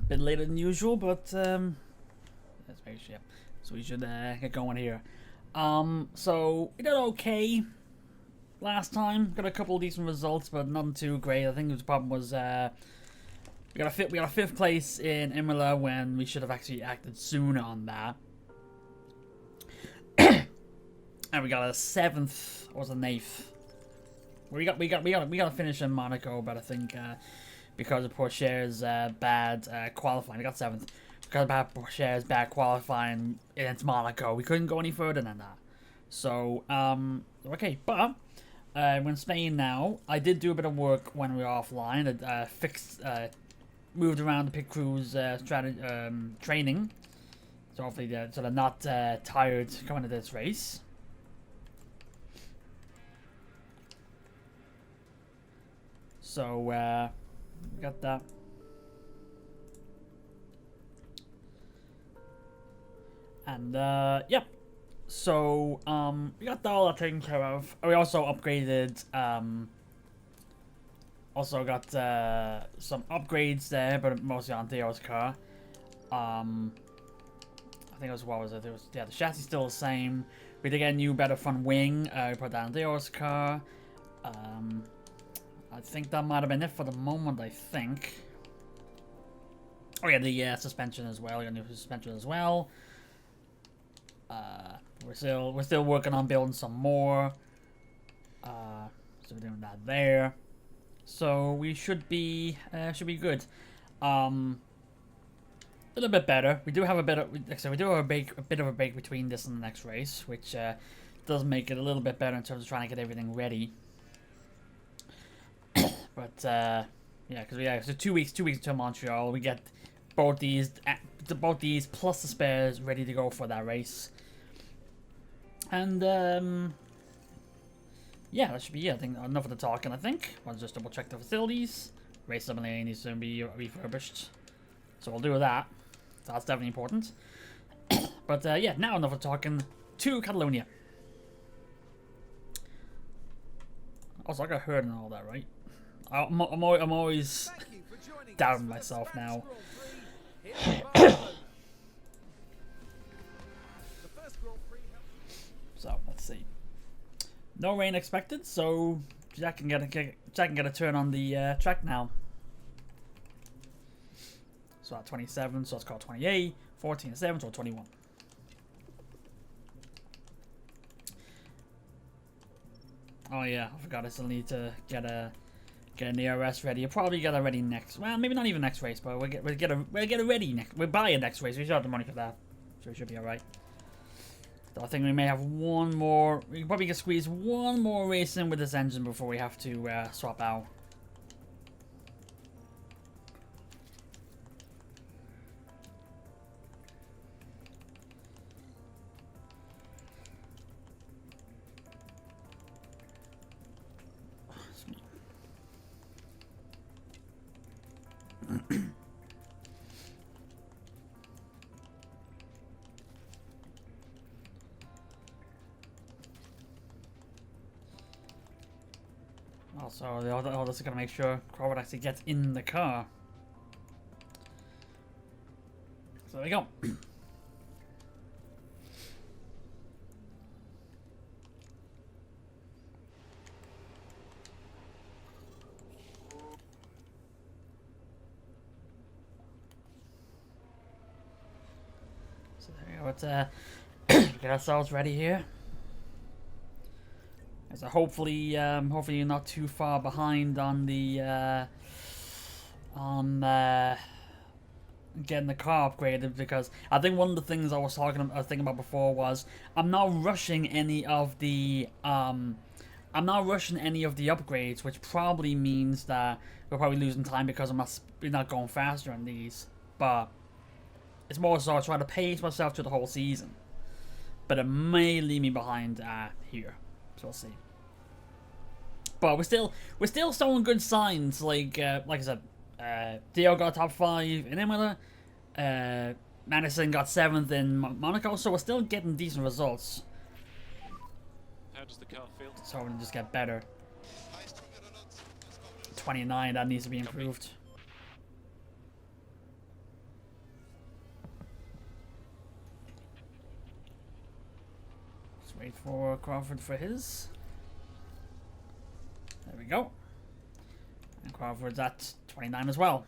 bit later than usual, but that's very shit. So we should get going here. So we did okay last time. Got a couple of decent results, but nothing too great. I think the problem was we got a fifth place in Imola when we should have actually acted sooner on that. And we got a seventh or was it an eighth. We got to finish in Monaco, but I think because of Pourchaire's bad qualifying, I got seventh. Because of Pourchaire's bad qualifying against Monaco, we couldn't go any further than that. So okay, but we're in Spain now. I did do a bit of work when we were offline. I fixed, moved around the pit crew's training, so hopefully they're not tired coming to this race. So, we got that. And, yep. So, we got all that taken care of. We also upgraded, also got, some upgrades there, but mostly on Theo's car. I think it was, what was it? Yeah, the chassis still the same. We did get a new, better front wing. We put that on Theo's car. I think that might have been it for the moment, I think. Oh yeah, the suspension as well. We got new suspension as well. We're still working on building some more. So we're doing that there. So we should be good. A little bit better. We do have a bit of a bit of a break between this and the next race, which does make it a little bit better in terms of trying to get everything ready. But yeah, because so 2 weeks until Montreal, we get both these plus the spares ready to go for that race. And yeah, that should be it. I think enough of the talking. I think I'll just double check the facilities. Race simulator needs to be refurbished, so we'll do that. So that's definitely important. But yeah, now enough of talking. To Catalonia. Also, I got hurt and all that, right? I'm always doubting myself now. So let's see. No rain expected, so Jack can get a turn on the track now. So at 27, so it's called 28, 14, 7, so 21. Oh yeah, I forgot I still need to get an ERS ready. You'll probably get it ready next. Well, maybe not even next race, but we'll get it ready next. We'll buy it next race. We should have the money for that, so it should be all right. So I think we may have one more. We can probably get squeeze one more race in with this engine before we have to swap out. Also, the other is gonna make sure Crawford actually gets in the car. So there we go. So there we go. Let's get ourselves ready here. So hopefully you're not too far behind on the getting the car upgraded, because I think one of the things I was thinking about before was I'm not rushing any of the upgrades, which probably means that we're probably losing time because we're not going faster on these. But it's more so trying to pace myself to the whole season. But it may leave me behind here. So we'll see. But we're still showing good signs. Like I said, Theo got top 5 in Imola. Madison got 7th in Monaco. So we're still getting decent results. How does the car feel? So we're gonna just get better. 29, that needs to be improved. for Crawford for his. There we go. And Crawford's at 29 as well.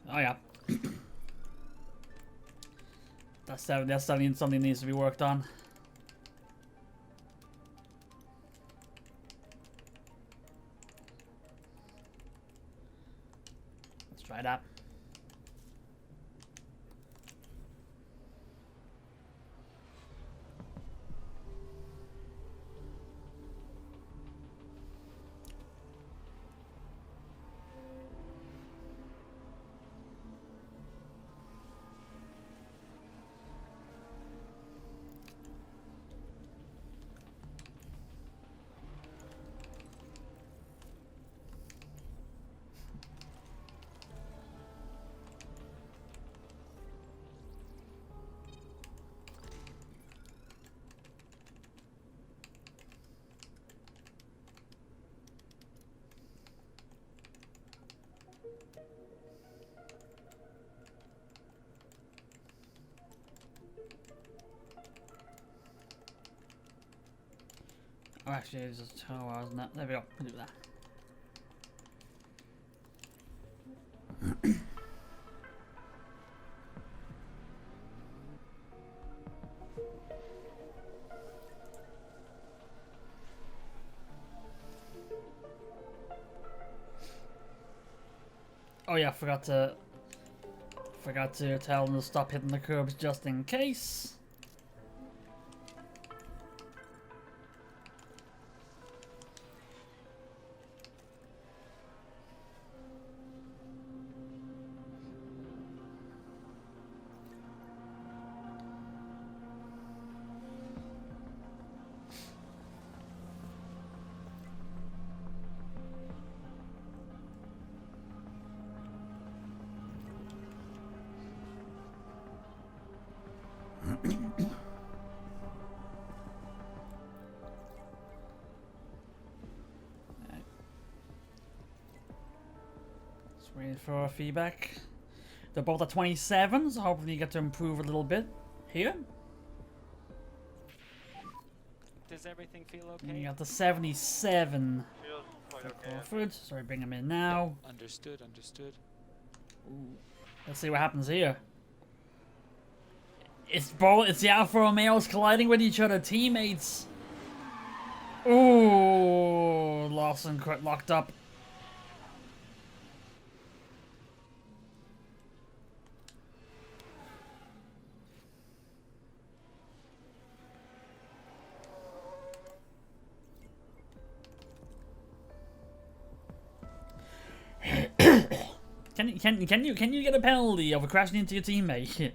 Oh yeah. That's definitely something that needs to be worked on. Let's try that. Oh, actually, it's just 2 hours and that. There we go. We'll do that. Oh yeah, forgot to tell them to stop hitting the curbs just in case. Just waiting for feedback. They're both at 27, so hopefully you get to improve a little bit here. Does everything feel And okay? you got the 77 Feels quite for okay. Crawford. Sorry, bring him in now. Understood, understood. Ooh. Let's see what happens here. It's the Alfa Romeos colliding with each other, teammates. Ooh, Lawson locked up. Can you get a penalty over crashing into your teammate?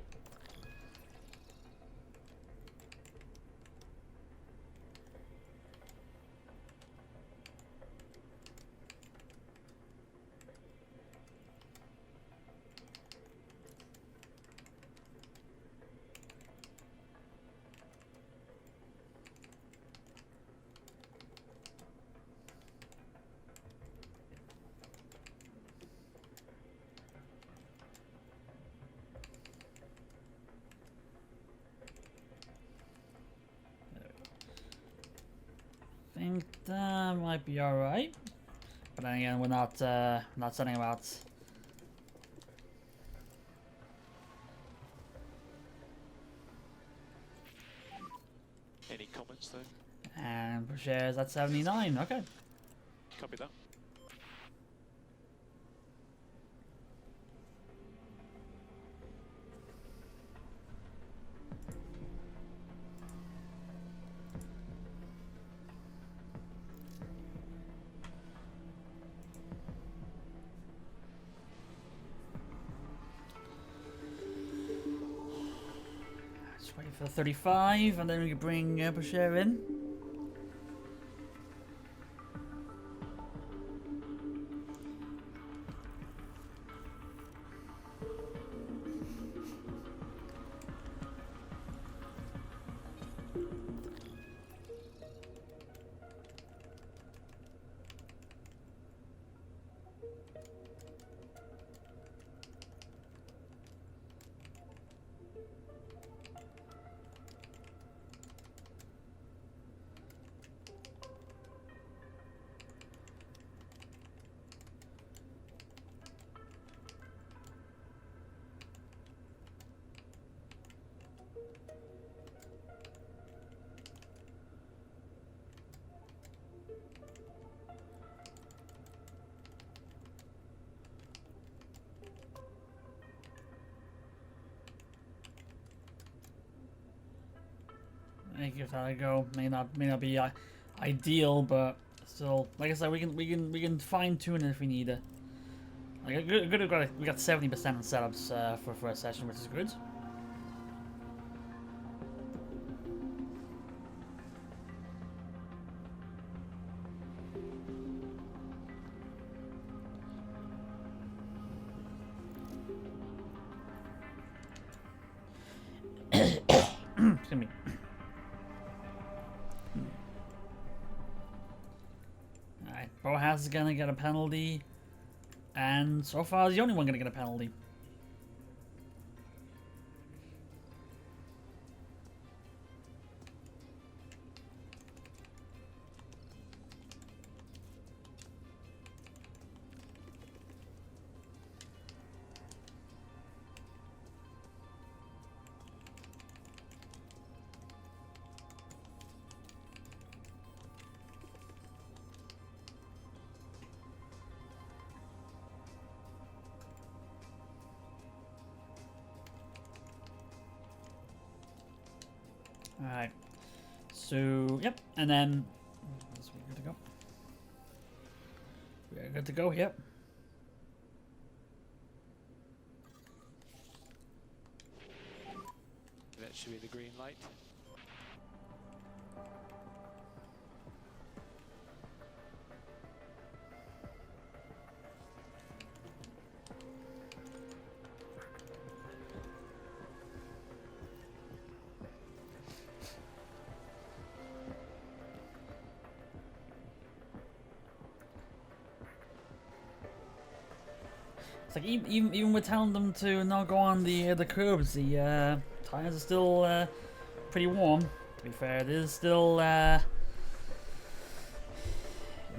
I think that might be alright. But then again, we're not setting about. Any comments though? And Boucher's at 79. Okay. Copy that. Just wait for the 35, and then we can bring Boucher in. may give that a go. May not be ideal, but still, like I said, we can fine tune it if we need it. Like we got 70% in setups for a session, which is good. Excuse me. Alright, Bohaz is gonna get a penalty, and so far he's the only one gonna get a penalty. Alright, so, yep, and then, we're good to go. We're good to go, yep. That should be the green light. It's like even with telling them to not go on the curbs, the tires are still pretty warm. To be fair, it is still it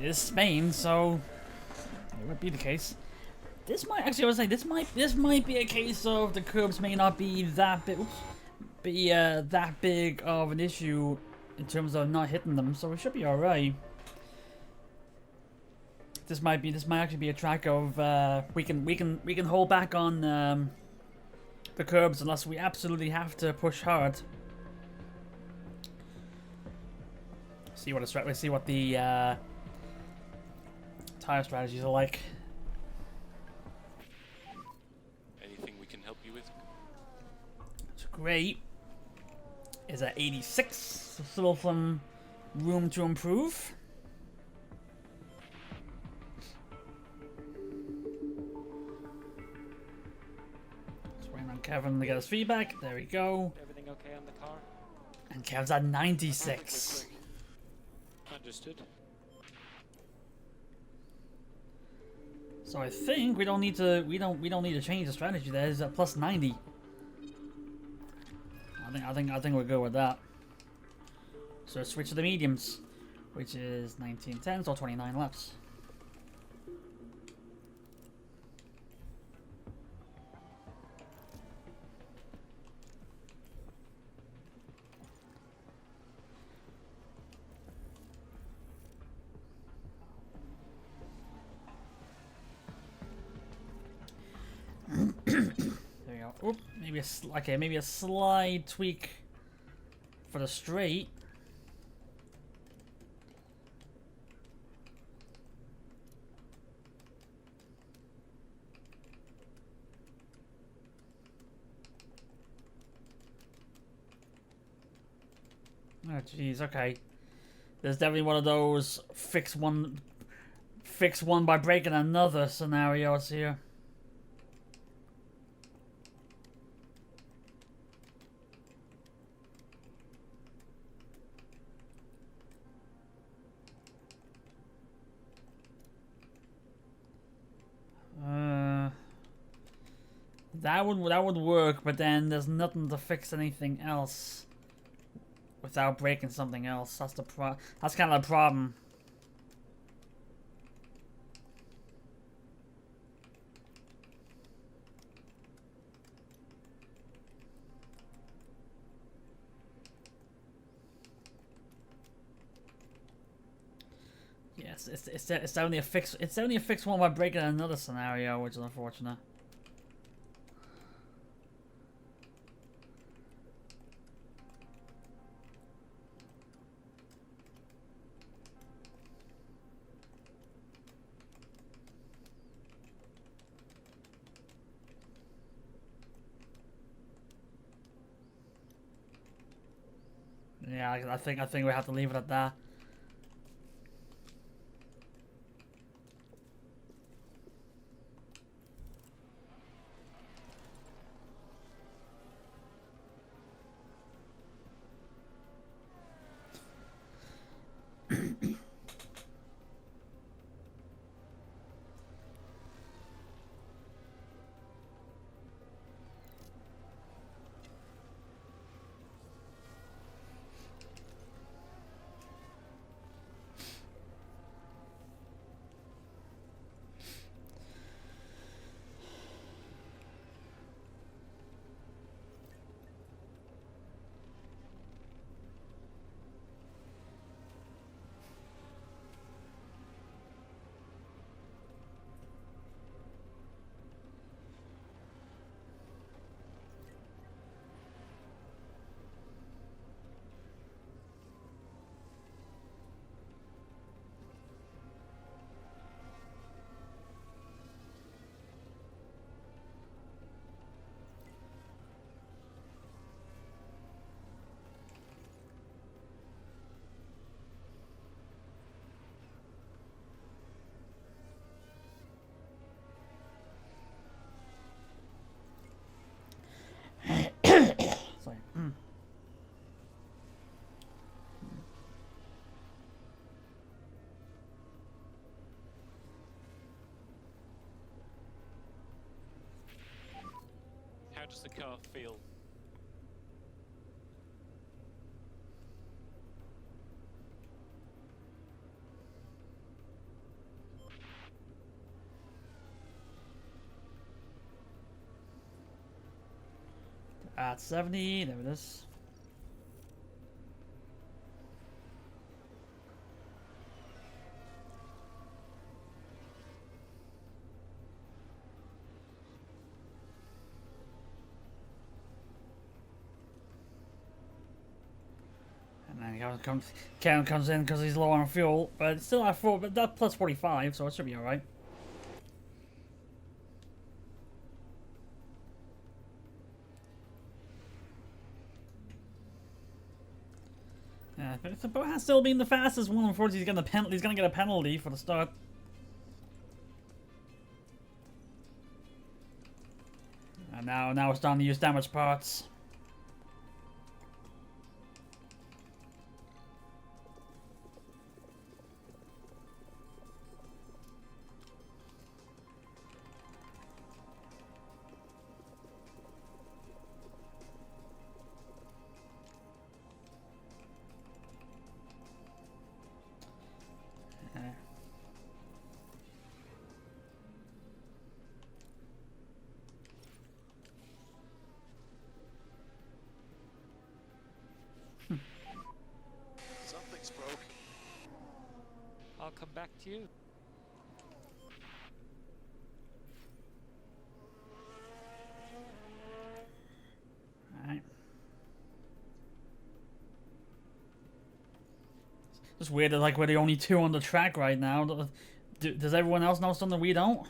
is Spain, so it would be the case. This might actually, I was saying, this might be a case of the curbs may not be that big, that big of an issue in terms of not hitting them, so we should be all right. This might actually be a track of we can hold back on the curbs unless we absolutely have to push hard. See what the tire strategies are like. Anything we can help you with? It's great. Is at 86, so still some room to improve. Kevin to get his feedback. There we go. Everything okay on the car? And Kev's at 96. Understood. So I think we don't need to change the strategy. There is at plus 90. I think we're good with that. So switch to the mediums, which is 1910s or 29 laps. Oop, maybe a slight tweak for the straight. Oh jeez, okay. There's definitely one of those fix one by breaking another scenarios here. That would work, but then there's nothing to fix anything else without breaking something else. That's kind of the problem. Yes, it's only a fix. It's only a fix one by breaking another scenario, which is unfortunate. Yeah, I think we have to leave it at that. Sorry. How does the car feel? At 70, there it is. And then Kevin comes in because he's low on fuel, but it's still at 4, but that plus 45, so it should be alright. Yeah, but it's about still being the fastest one. Unfortunately, he's getting a penalty. He's gonna get a penalty for the start. And now it's time to use damaged parts. Something's broke. I'll come back to you. Alright. It's weird that like we're the only two on the track right now. Does everyone else know something we don't?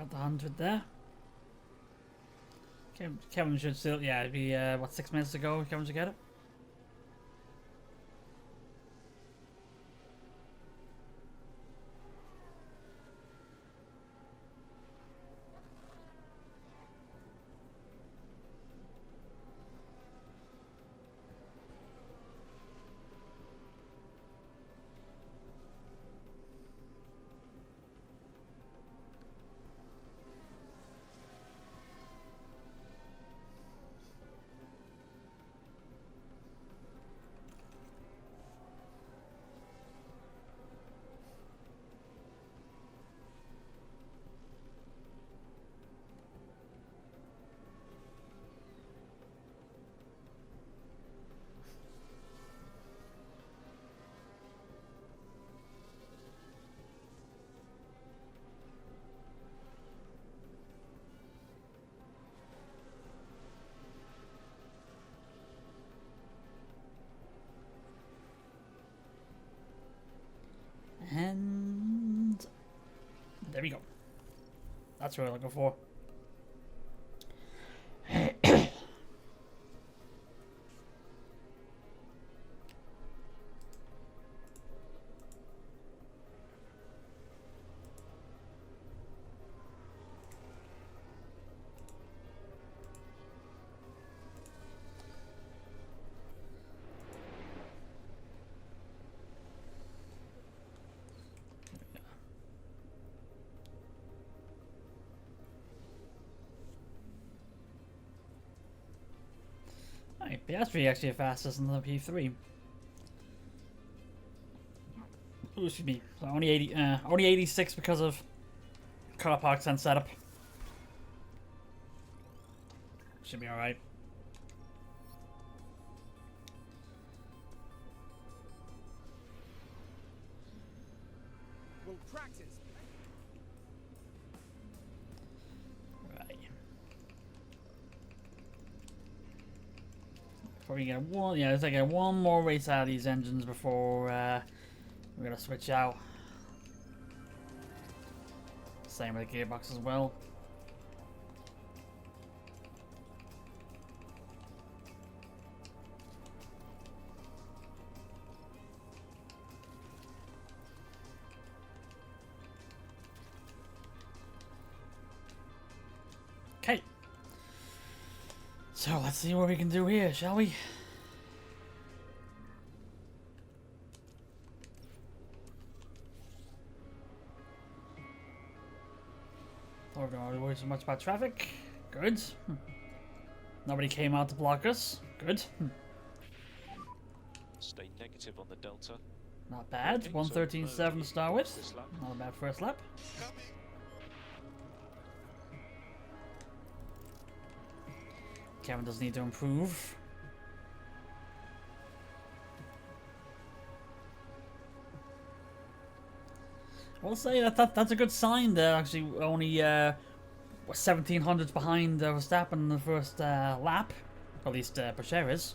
Got the 100 there. Kevin should still, yeah, it'd be, what, 6 minutes ago Kevin should get it? And there we go. That's what we're looking for. Right, PS3 actually faster than the P3. Ooh, excuse me. So only 86 because of car parks and setup. Should be alright. We'll practice. Right. Probably get one. Yeah, let's get one more race out of these engines before we're gonna switch out. Same with the gearbox as well. Okay. So let's see what we can do here, shall we? Oh, don't worry so much about traffic. Good. Nobody came out to block us. Good. Stay negative on the delta. Not bad. Okay, 113.7 to start with. this lap. Not a bad first lap. Kevin does need to improve. I will say that's a good sign there. Actually, only 1700s behind Verstappen in the first lap. At least Pocher is.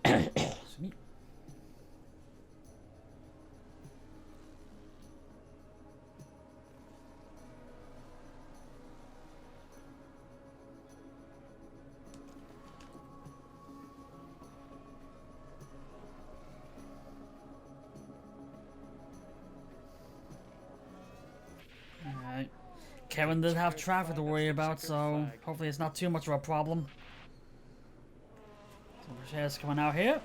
Sweet. Alright. Kevin did have traffic to worry about, so hopefully it's not too much of a problem. So Pocher's coming out here.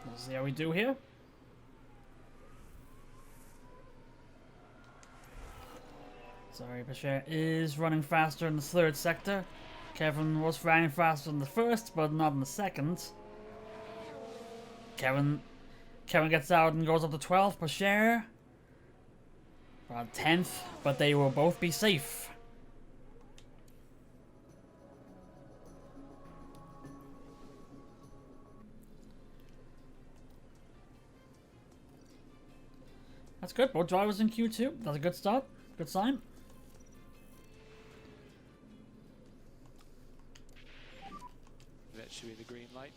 We'll see how we do here. Sorry, Pocher is running faster in the third sector. Kevin was running faster in the first, but not in the second. Kevin gets out and goes up to 12th. Pocher around 10th, but they will both be safe. That's good. Both drivers in Q2. That's a good start. Good sign. That should be the green light.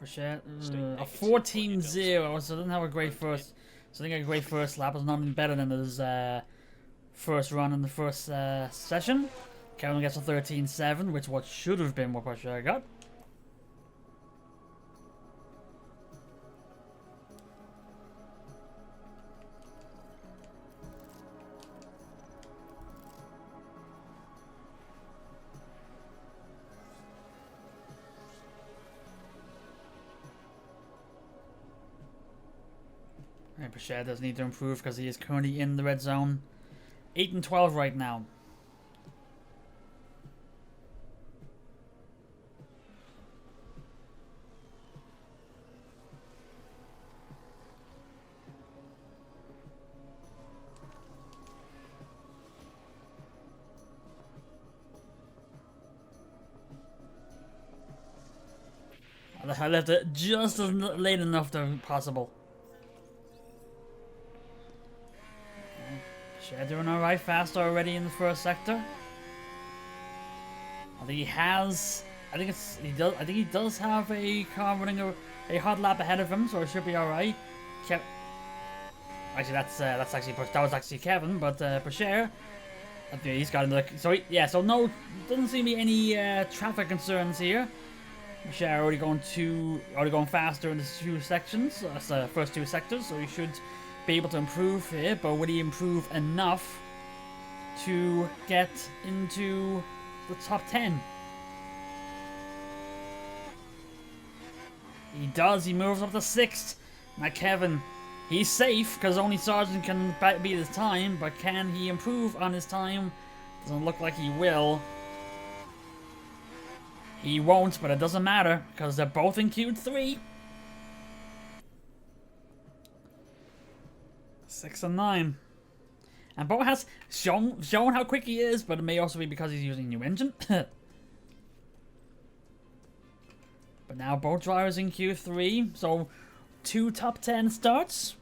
Brochet, Stay a negative on 14-0, so doesn't have a great first. So I think a great first lap is nothing better than his first run in the first session. Kevin gets a 13-7, which what should have been what Brochet got. Right, Brochet does need to improve because he is currently in the red zone. 8-12 right now. I left it just as late enough to possible. Brochet doing alright, fast already in the first sector. I think he has. I think he does have a car running a hot lap ahead of him, so it should be all right. Actually, that was actually Kevin, but Brochet, I think he's got another. So so no, doesn't seem to be any traffic concerns here. Brochet already going faster in the two sections. That's the first two sectors, so he should be able to improve here. But would he improve enough to get into the top 10? He does. He moves up to 6th. Now Kevin, he's safe because only Sargent can beat his time, but can he improve on his time? Doesn't look like he will. He won't, but it doesn't matter because they're both in Q3. 6 and 9. And Bo has shown how quick he is, but it may also be because he's using a new engine. But now both drivers in Q3, so 2 top 10 starts.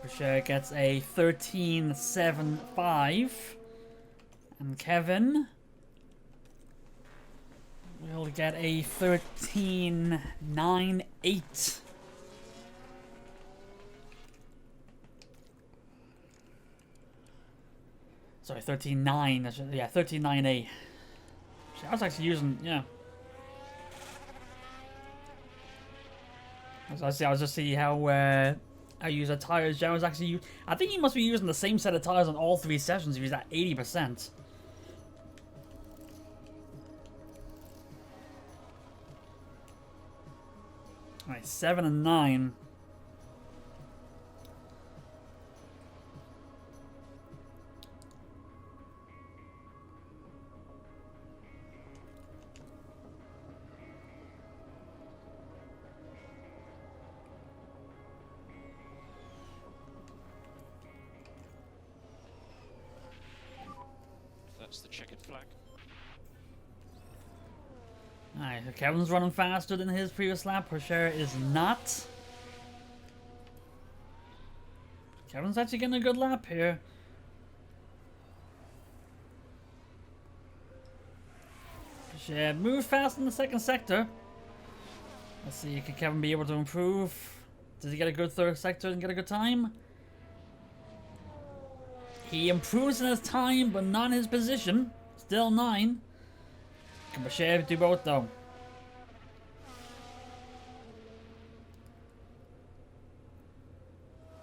Brochet gets a 13.75, and Kevin will get a 13.98. Sorry, 13.9. Yeah, 13.98. I was actually using, yeah. I was just see how I use the tires. I was actually, I think he must be using the same set of tires on all 3 sessions. He was at 80%. Alright, 7 and 9. That's the checkered flag. Alright, so Kevin's running faster than his previous lap. Brochet is not. Kevin's actually getting a good lap here. Brochet moved fast in the second sector. Let's see, can Kevin be able to improve? Does he get a good third sector and get a good time? He improves in his time, but not in his position. Still 9. Can Brochet do both, though?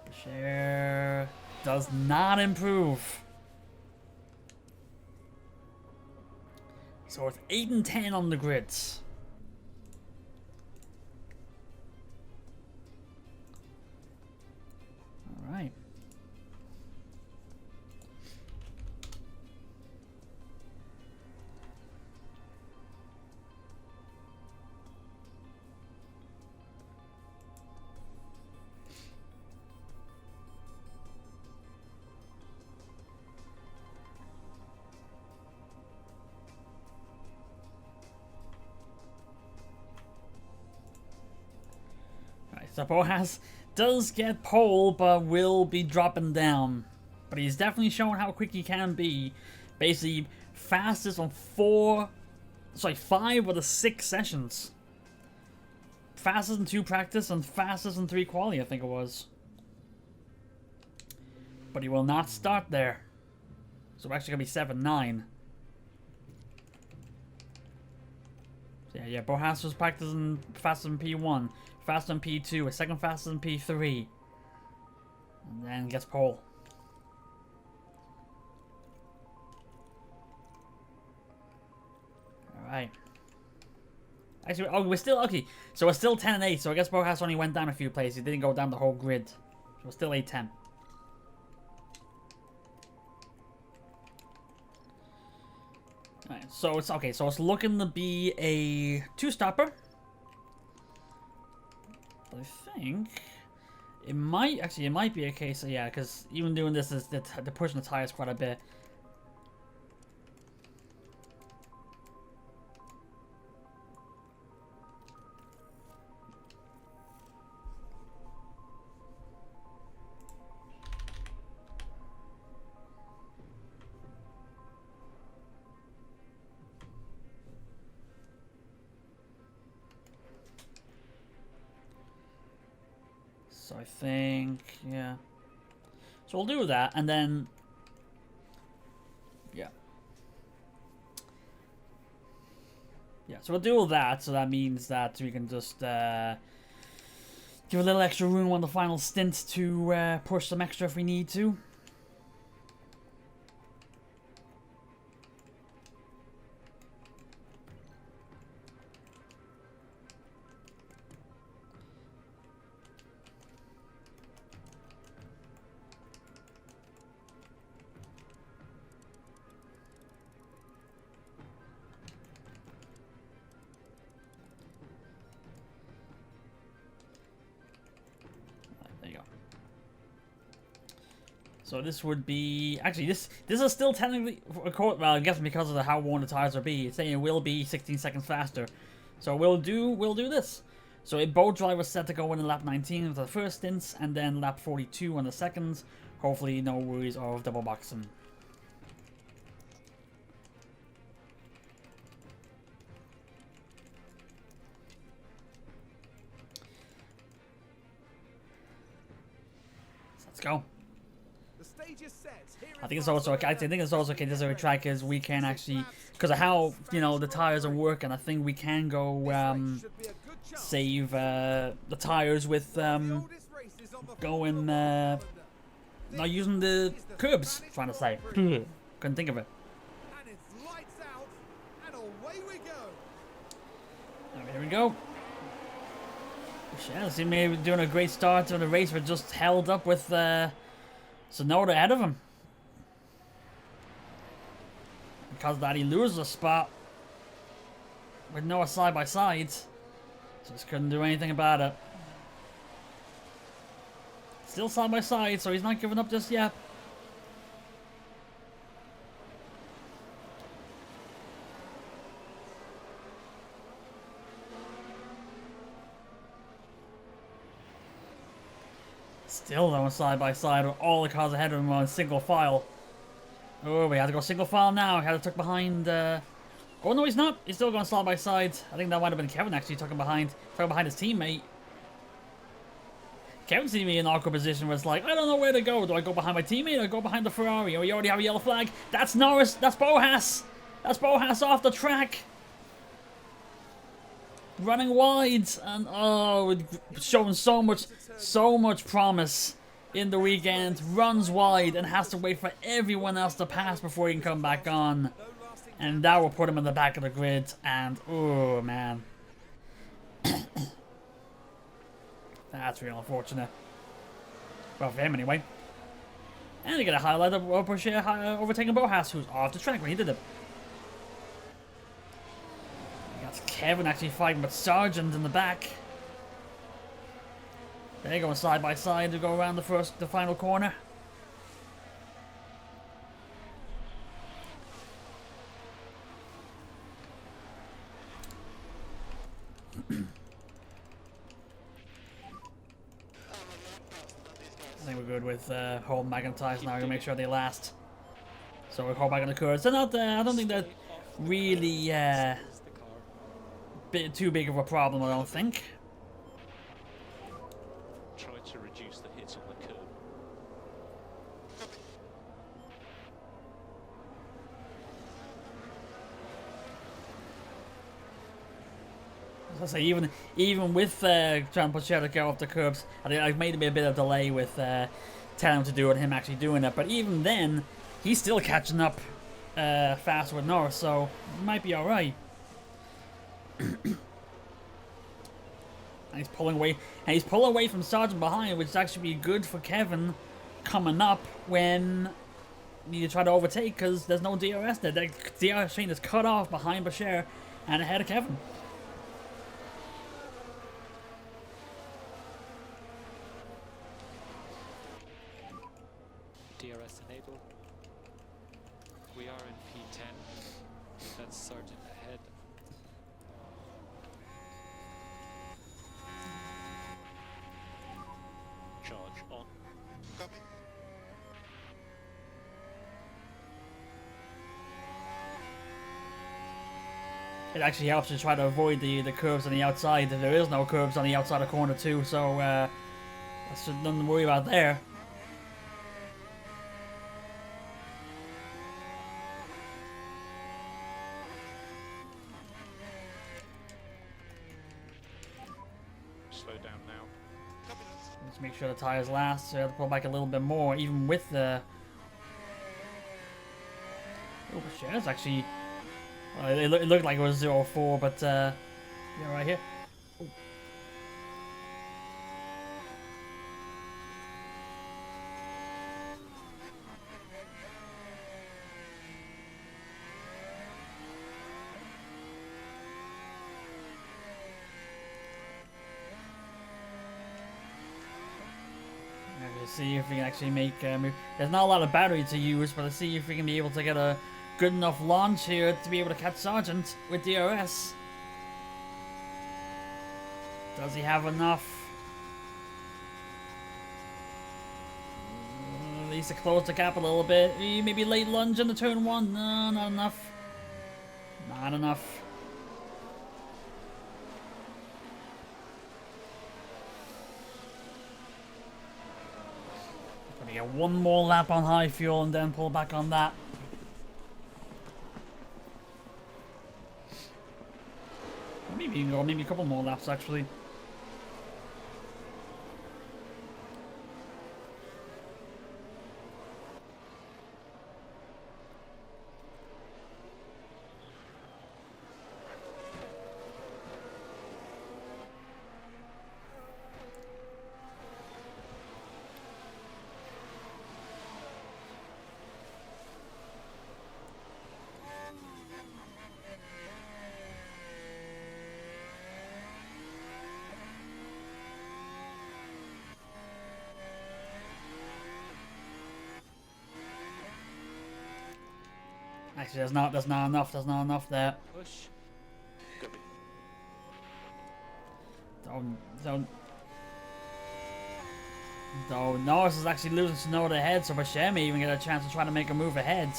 Brochet does not improve. So it's 8 and 10 on the grids. All right. So Bohas does get pole, but will be dropping down. But he's definitely shown how quick he can be. Basically, fastest on 5 of the 6 sessions. Fastest in 2 practice and fastest in 3 quali, I think it was. But he will not start there. So we're actually going to be 7-9. So yeah, Bohas was practicing faster than P1, faster than P2, a second faster than P3. And then gets pole. Alright. Actually, oh, we're still, okay, so we're still 10-8, so I guess Bohas only went down a few places. He didn't go down the whole grid. So we're still 8-10. Alright, so it's, okay, so it's looking to be a 2-stopper. But I think it might, actually, it might be a case of, yeah, because even doing this is, they're pushing the tires quite a bit. So I think, yeah. So we'll do that, and then, yeah. Yeah, so we'll do all that, so that means that we can just give a little extra room on the final stint to push some extra if we need to. There you go. So this would be, actually this is still technically, well, I guess because of how worn the tires will be, it's saying it will be 16 seconds faster. So we'll do this. So both drivers set to go in lap 19 with the first stints, and then lap 42 on the second. Hopefully no worries of double boxing. Let's go. I think it's also okay. I think it's also okay. This is a track is we can actually, because of how the tires are working. I think we can go save the tires with going not using the curbs. Trying to say, couldn't think of it. Alright, here we go. Yeah, seemed to be doing a great start to the race, but just held up with Tsunoda ahead of him. Because of that, he loses a spot with Noah side by side. Just couldn't do anything about it. Still side by side, so he's not giving up just yet. Still though, side by side with all the cars ahead of him on single file. Oh, we had to go single file now. He had to tuck behind. Oh no, he's not. He's still going side by side. I think that might have been Kevin actually tucking behind his teammate. Kevin seemed to be in an awkward position where it's like, I don't know where to go. Do I go behind my teammate or go behind the Ferrari? Oh, we already have a yellow flag. That's Norris. That's Bohas. That's Bohas off the track. Running wide and showing so much promise in the weekend. Runs wide and has to wait for everyone else to pass before he can come back on, and that will put him in the back of the grid. And oh man, that's real unfortunate. Well, for him anyway. And you get a highlight of Porsche overtaking Bohas, who's off the track when he did it. That's Kevin actually fighting with Sargent in the back. They're going side by side to go around the final corner. good with holding back on tires now to make sure they last. So we hold back on the curves. They're not. I don't think they're really too big of a problem. I don't think. Try to reduce the hit on the curb. As I say, even with trying to push out to go off the curbs, I think I've made a bit of delay with telling him to do it and him actually doing it. But even then, he's still catching up faster with Norris, so it might be all right. And he's pulling away, from Sargent behind, which is actually be good for Kevin coming up when you try to overtake because there's no DRS there. The DRS chain is cut off behind Bashir and ahead of Kevin. DRS enabled. We are in P10. That's Sargent ahead. Charge on. Copy. It actually helps to try to avoid the curves on the outside. There is no curves on the outside of corner 2, so that's nothing to worry about there. Slow down now. Let's make sure the tires last. So I have to pull back a little bit more, even with the. Oh, Bashir's actually. Well, it looked like it was 0-4, but yeah, right here. Oh. Let's see if we can actually make move. There's not a lot of battery to use, but let's see if we can be able to get a good enough launch here to be able to catch Sargent with DRS. Does he have enough? At least to close the gap a little bit. Maybe late lunge in the turn 1. No, not enough. Not enough. Gonna get one more lap on high fuel and then pull back on that. Maybe you can go maybe a couple more laps actually. Actually, there's not enough there. Push. Copy. Though Norris is actually losing Tsunoda ahead, so Bashir may even get a chance to try to make a move ahead.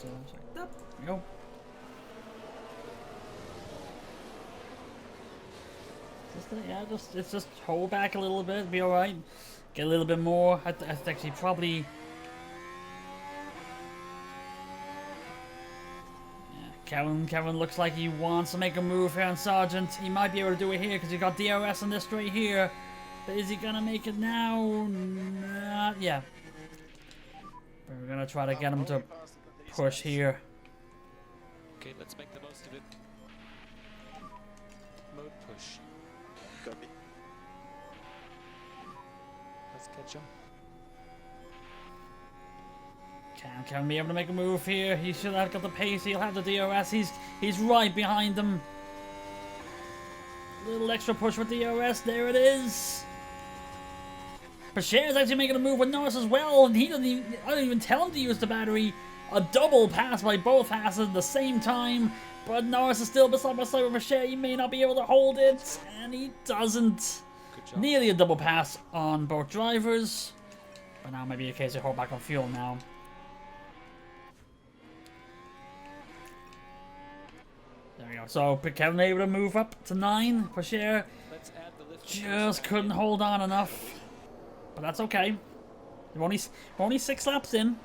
There we go. It's just hold back a little bit, be alright. Get a little bit more. I actually probably. Yeah, Kevin looks like he wants to make a move here on Sargent. He might be able to do it here because he got DRS on this straight here. But is he gonna make it now? Not yeah. But we're gonna try to get him to push here. Okay, let's make the most of it. Mode push. Copy. Let's catch him. Can be able to make a move here. He should have got the pace. He'll have the DRS. He's right behind him. Little extra push with DRS. There it is. Pacher's actually making a move with Norris as well, and he doesn't even. I don't even tell him to use the battery. A double pass by both Hasses at the same time, but Norris is still beside by side with Pacher. He may not be able to hold it, and he doesn't. Good job. Nearly a double pass on both drivers, but now maybe a case of hold back on fuel now. There we go. So Kevin able to move up to 9. Pacher Let's add the lift. just couldn't hold on enough, but that's okay. We're only 6 laps in.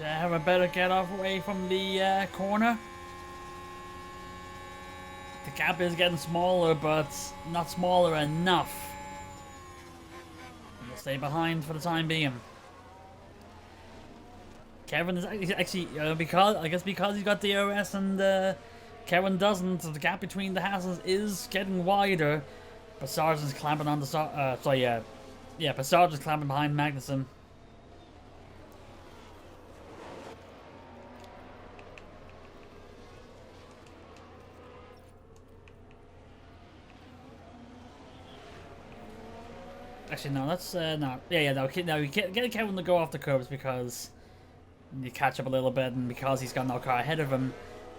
Have a better get off away from the corner. The gap is getting smaller, but not smaller enough. We'll stay behind for the time being. Kevin is actually because he's got DRS and Kevin doesn't. So the gap between the Hasses is getting wider. But Sargent's clamping on the but Sargent's clamping behind Magnussen. Actually, no, that's no. No, we get Kevin to go off the curbs because you catch up a little bit, and because he's got no car ahead of him,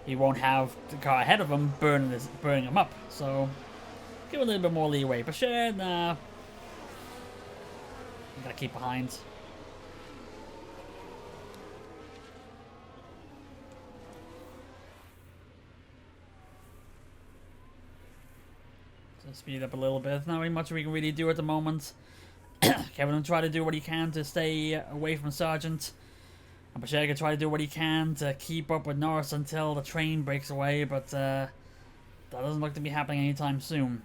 he won't have the car ahead of him burning him up. So give a little bit more leeway. But sure, nah, you gotta keep behind. So speed up a little bit. Not very much we can really do at the moment. Kevin will try to do what he can to stay away from Sargent. And Pacher can try to do what he can to keep up with Norris until the train breaks away, but that doesn't look to be happening anytime soon.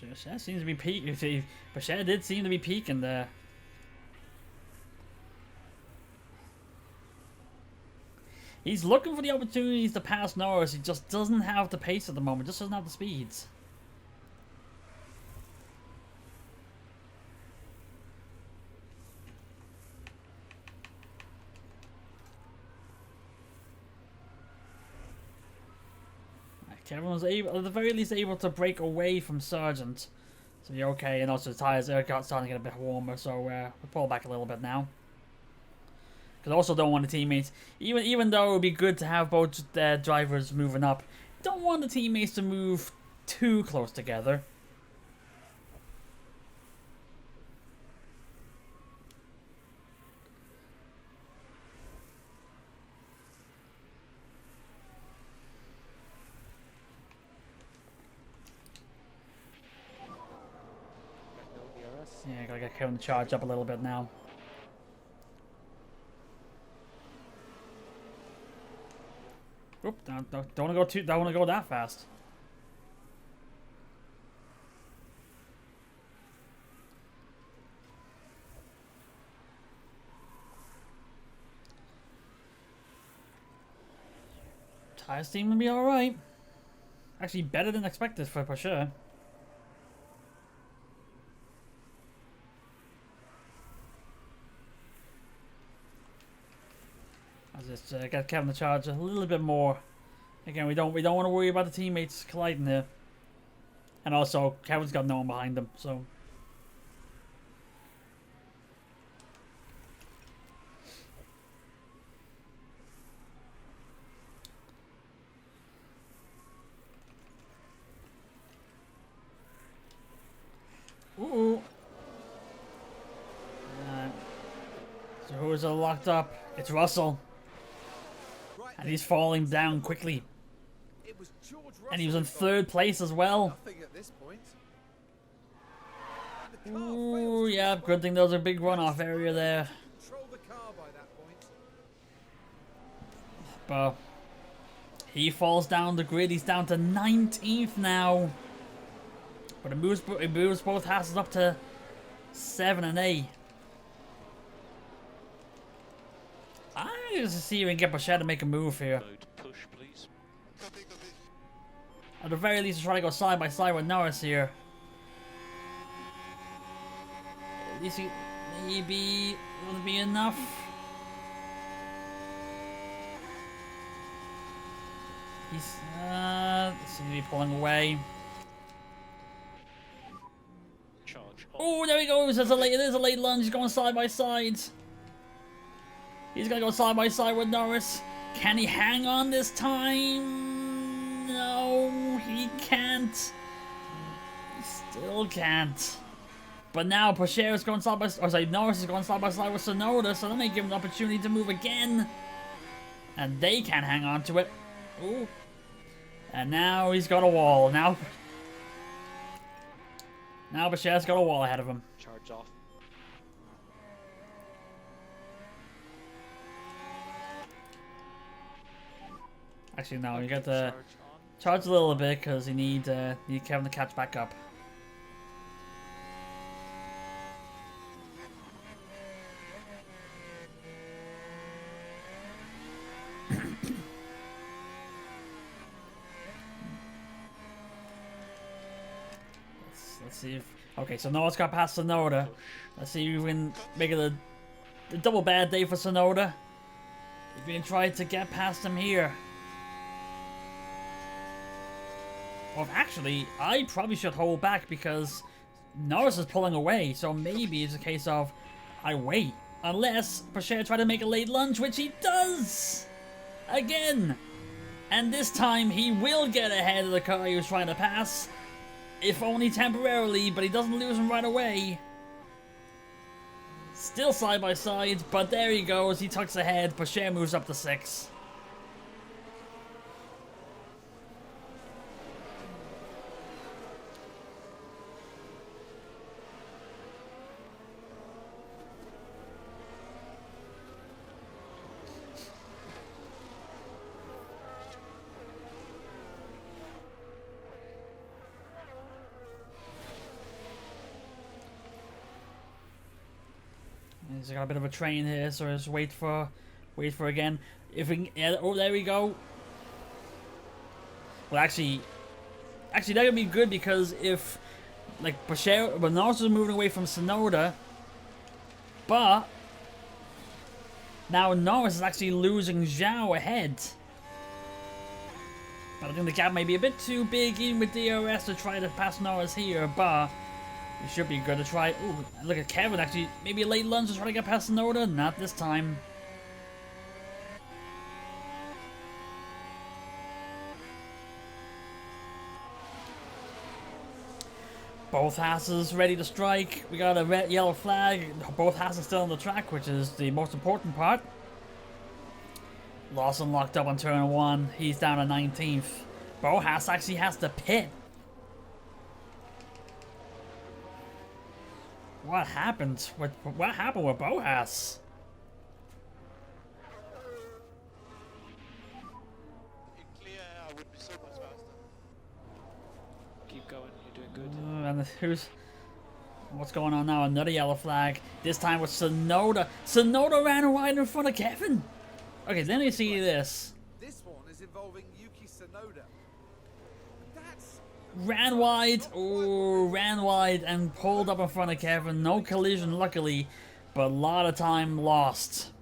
Pacher seems to be peaking. Pacher did seem to be peaking there. He's looking for the opportunities to pass Norris. He just doesn't have the pace at the moment. Just doesn't have the speeds. Kevin was able, at the very least, able to break away from Sargent. So you're okay. And also the tires are starting to get a bit warmer. So we'll pull back a little bit now. Because I also don't want the teammates, even though it would be good to have both drivers moving up, don't want the teammates to move too close together. Yeah, gotta get Kevin to charge up a little bit now. Oop, don't want to go don't want to go that fast. Tires seem to be all right. Actually, better than expected for sure. I'll just get Kevin to charge a little bit more. Again, we don't want to worry about the teammates colliding here. And also, Kevin's got no one behind him, so. Ooh. So who's locked up? It's Russell. And he's falling down quickly. It was George And he was in Russell third place as well. nothing at this point. The car Ooh, fails to yeah, good thing there was a big runoff area there. control the car by that point. But he falls down the grid. He's down to 19th now. But it moves both Hasses up to 7 and 8. I'm going to see if we can get Bashar to make a move here. Mode push, please. Copy, copy. At the very least, try to go side by side with Norris here. At least he maybe will be enough. He's seems to be pulling away. Charge. Oh, there he goes. There's a late. There's a late lunge. He's going side by side. He's gonna go side by side with Norris. Can he hang on this time? No, he can't. He still can't. But now Pocher is going side by side. Or sorry, Norris is going side by side with Sonoda, so that may give him an opportunity to move again. And they can't hang on to it. Ooh. And now he's got a wall. Now Pocher's got a wall ahead of him. Charge off. Actually, no, you Okay, got to charge on. charge a little bit because you need Kevin to catch back up. Let's see if... Okay, so Noah's got past Sonoda. Let's see if we can make it a double bad day for Sonoda. If we can try to get past him here. Well, actually, I probably should hold back because Norris is pulling away, so maybe it's a case of I wait. Unless Pocher try to make a late lunge, which he does! Again! And this time he will get ahead of the car he was trying to pass. If only temporarily, but he doesn't lose him right away. Still side by side, but there he goes. He tucks ahead. Pocher moves up to 6. He's got a bit of a train here, so just wait for again. If we can, yeah, oh, there we go. Well, actually, that would be good because if, like, Pocher, well, Norris is moving away from Sonoda, but now Norris is actually losing Zhao ahead. But I think the gap may be a bit too big, even with DRS, to try to pass Norris here, but it should be good to try. Ooh, look at Kevin actually. Maybe a late lunge to try to get past Sonoda. Not this time. Both Hasses ready to strike. We got a red, yellow flag. Both Hasses still on the track, which is the most important part. Lawson locked up on turn 1. He's down to 19th. Bo Haas actually has to pit. What happened with Bohas? In clear, I would be so much faster. Keep going. You're doing good. And what's going on now? Another yellow flag. This time with Sonoda. Sonoda ran wide in front of Kevin. Okay, then we see this. This one is involving Yuki Tsunoda. That's Ran wide. Oh, ran wide and pulled up in front of Kevin. No collision, luckily, but a lot of time lost.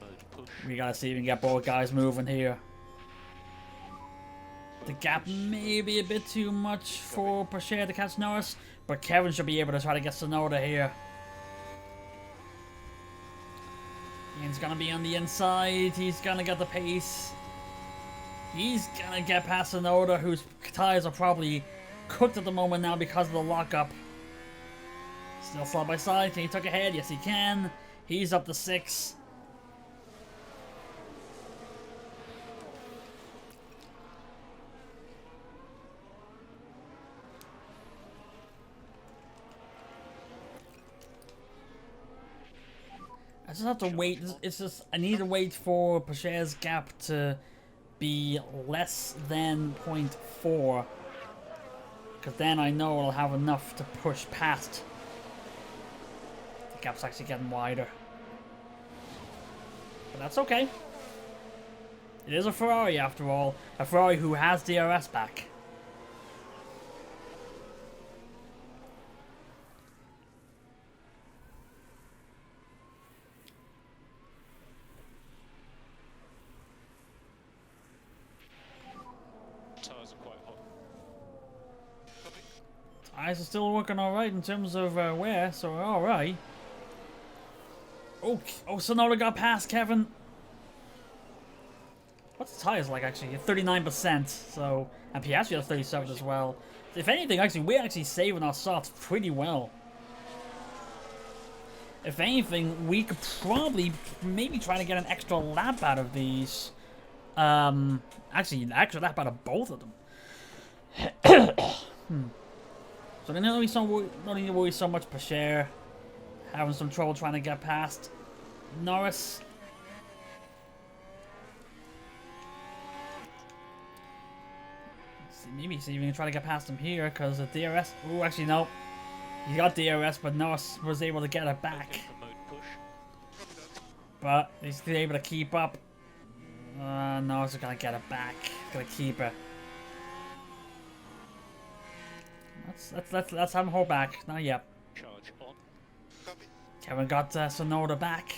Mode push. We gotta see if we can get both guys moving here. The gap may be a bit too much for Pocher to catch Norris, but Kevin should be able to try to get Sonoda here. He's gonna be on the inside. He's gonna get the pace. He's gonna get past Sonoda, whose tires are probably cooked at the moment now because of the lockup. Still side by side. Can he tuck ahead? Yes, he can. He's up to 6. I just have to wait. It's just I need to wait for Pacher's gap to be less than 0.4, because then I know I'll have enough to push past. The gap's actually getting wider, but that's okay. It is a Ferrari after all, a Ferrari who has DRS back. Tires are quite hot. Tires are still working alright in terms of wear, so we're alright. Oh, Sonoda got past Kevin. What's the tires like actually? 39%, so, and Piastri has 37 as well. If anything, actually, we're actually saving our softs pretty well. If anything, we could probably maybe try to get an extra lap out of these. Actually, an extra lap out of both of them. So then don't need to worry so much Pacher having some trouble trying to get past Norris. Maybe he's even try to get past him here because of DRS. Oh, actually no. He got DRS, but Norris was able to get it back. But he's still able to keep up. Norris is gonna get it back. Gonna keep it. Let's have him hold back. Not yet. Charge on. Copy. Kevin got Sonoda back.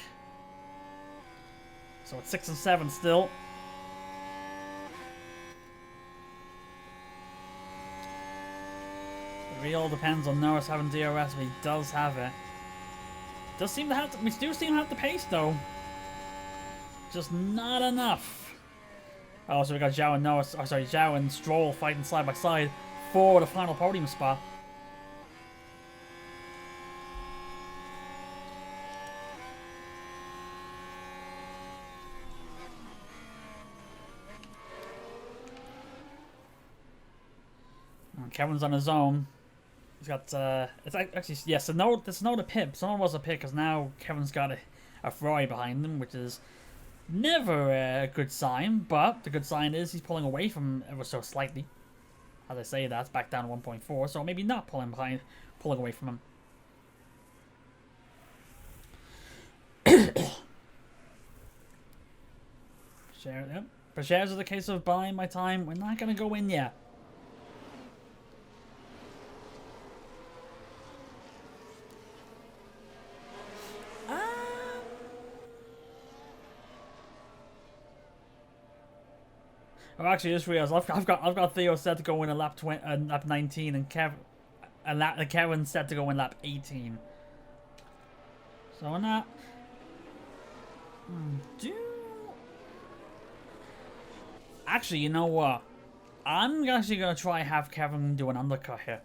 So it's 6 and 7 still. It really all depends on Norris having DRS, but he does have it. Does seem to have we do seem to have the pace though. Just not enough. Oh, so we got Zhao and Norris. Oh, sorry, Zhao and Stroll fighting side by side for the final podium spot. Kevin's on his own. He's got, it's actually, yes, it's not a pit. Someone was a pit because now Kevin's got a Ferrari behind him, which is never a good sign, but the good sign is he's pulling away from him ever so slightly. As I say, that's back down to 1.4, so maybe not pulling away from him. Share, yep. But shares is a case of buying my time. We're not going to go in yet. Oh, actually, just realized I've got Theo set to go in a lap 19, and Kevin set to go in lap 18. So on that, actually, you know what? I'm actually gonna try have Kevin do an undercut here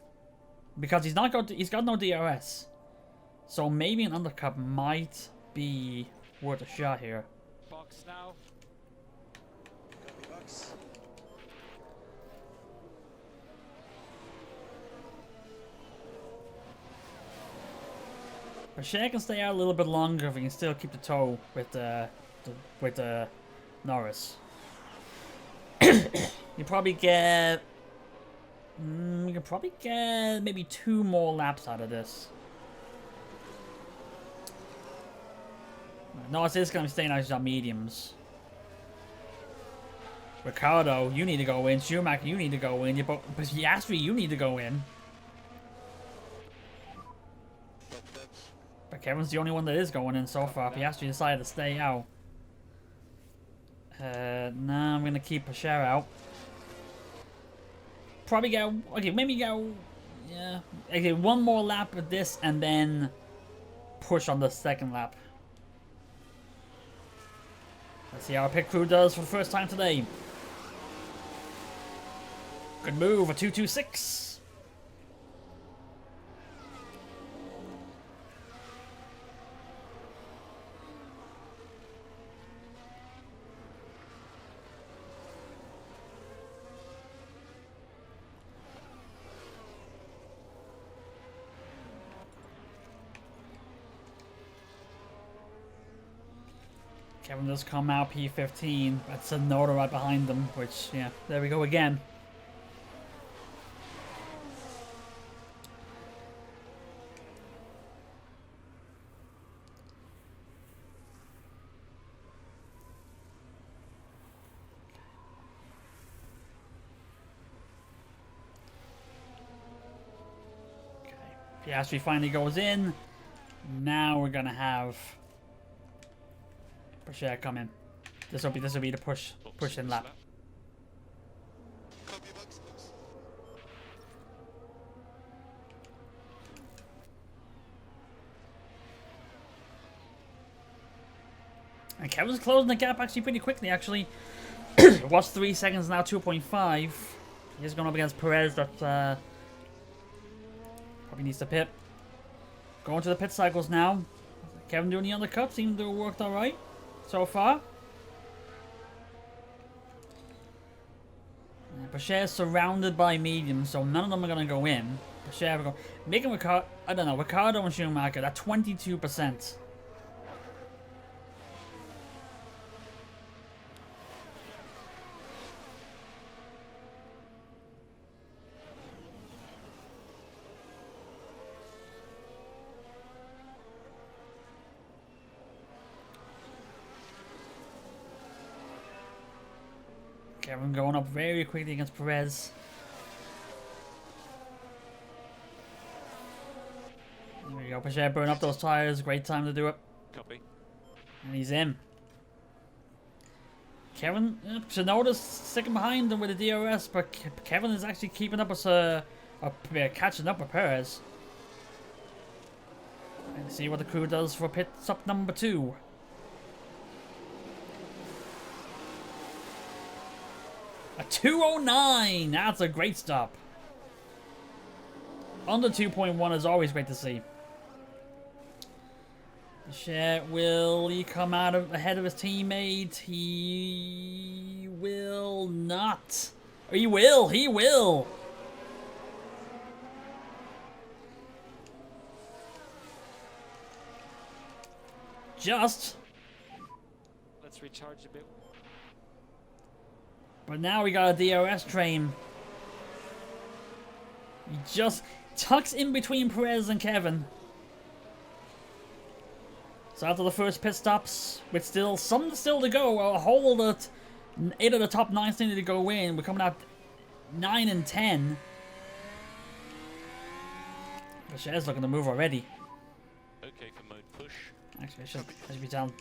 because he's got no DRS, so maybe an undercut might be worth a shot here. Box now. Copy, box. Pacher can stay out a little bit longer if he can still keep the toe with Norris. You probably get you can probably get maybe 2 more laps out of this. Norris is going to be staying out on mediums. Ricardo, you need to go in. Schumacher, you need to go in. But Piastri, you need to go in. But Kevin's the only one that is going in so far. Piastri decided to stay out. Nah, I'm gonna keep Pacher out. Probably go. Okay, maybe go. Yeah. Okay, 1 more lap with this, and then push on the second lap. Let's see how our pit crew does for the first time today. Good move, a 226. Kevin does come out P15. That's a Noda right behind them, which, yeah, there we go again. Piastri finally goes in. Now we're gonna have Pourchaire come in. This will be the push in lap. Copy, box. And Kevin's closing the gap actually pretty quickly. Actually, it was 3 seconds now, 2.5. He's going up against Perez. That probably needs to pit. Going to the pit cycles now. Kevin doing the undercut. Seems to have worked all right so far. Pourchaire is surrounded by mediums, so none of them are going to go in. Pourchaire will go. Making Ricardo, I don't know, Ricardo and Schumacher at 22%. Kevin going up very quickly against Perez. There we go. Pourchaire burn up those tires. Great time to do it. Copy. And he's in. Kevin, Tsunoda's sticking behind him with the DRS, but Kevin is actually keeping up with catching up with Perez. And see what the crew does for pit stop number 2. A 2:09! That's a great stop. Under 2.1 is always great to see. Will he come out ahead of his teammate? He will not. Or he will! He will! Just. Let's recharge a bit. But now we got a DRS train. He just tucks in between Perez and Kevin. So after the first pit stops, with some still to go, a whole that 8 of the top 9 still need to go in. We're coming out 9 and 10. Pourchaire's looking to move already. Okay for mode push. Actually, I should be telling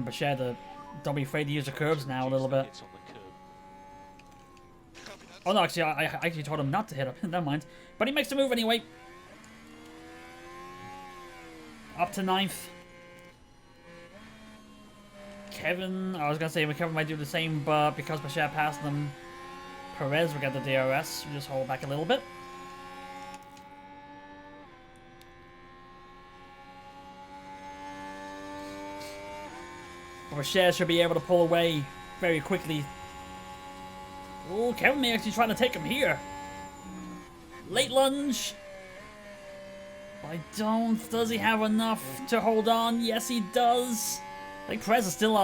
Pourchaire to don't be afraid to use the curbs now a little bit. It's on the curb. Oh no, actually, I actually told him not to hit him. Never mind. But he makes the move anyway. Up to 9th. Kevin, I was going to say Kevin might do the same, but because Pourchaire passed them, Perez will get the DRS. We just hold back a little bit. Pourchaire should be able to pull away very quickly. Oh, Kevin may actually try to take him here. Late lunge. I don't. Does he have enough to hold on? Yes, he does. I think Perez is still.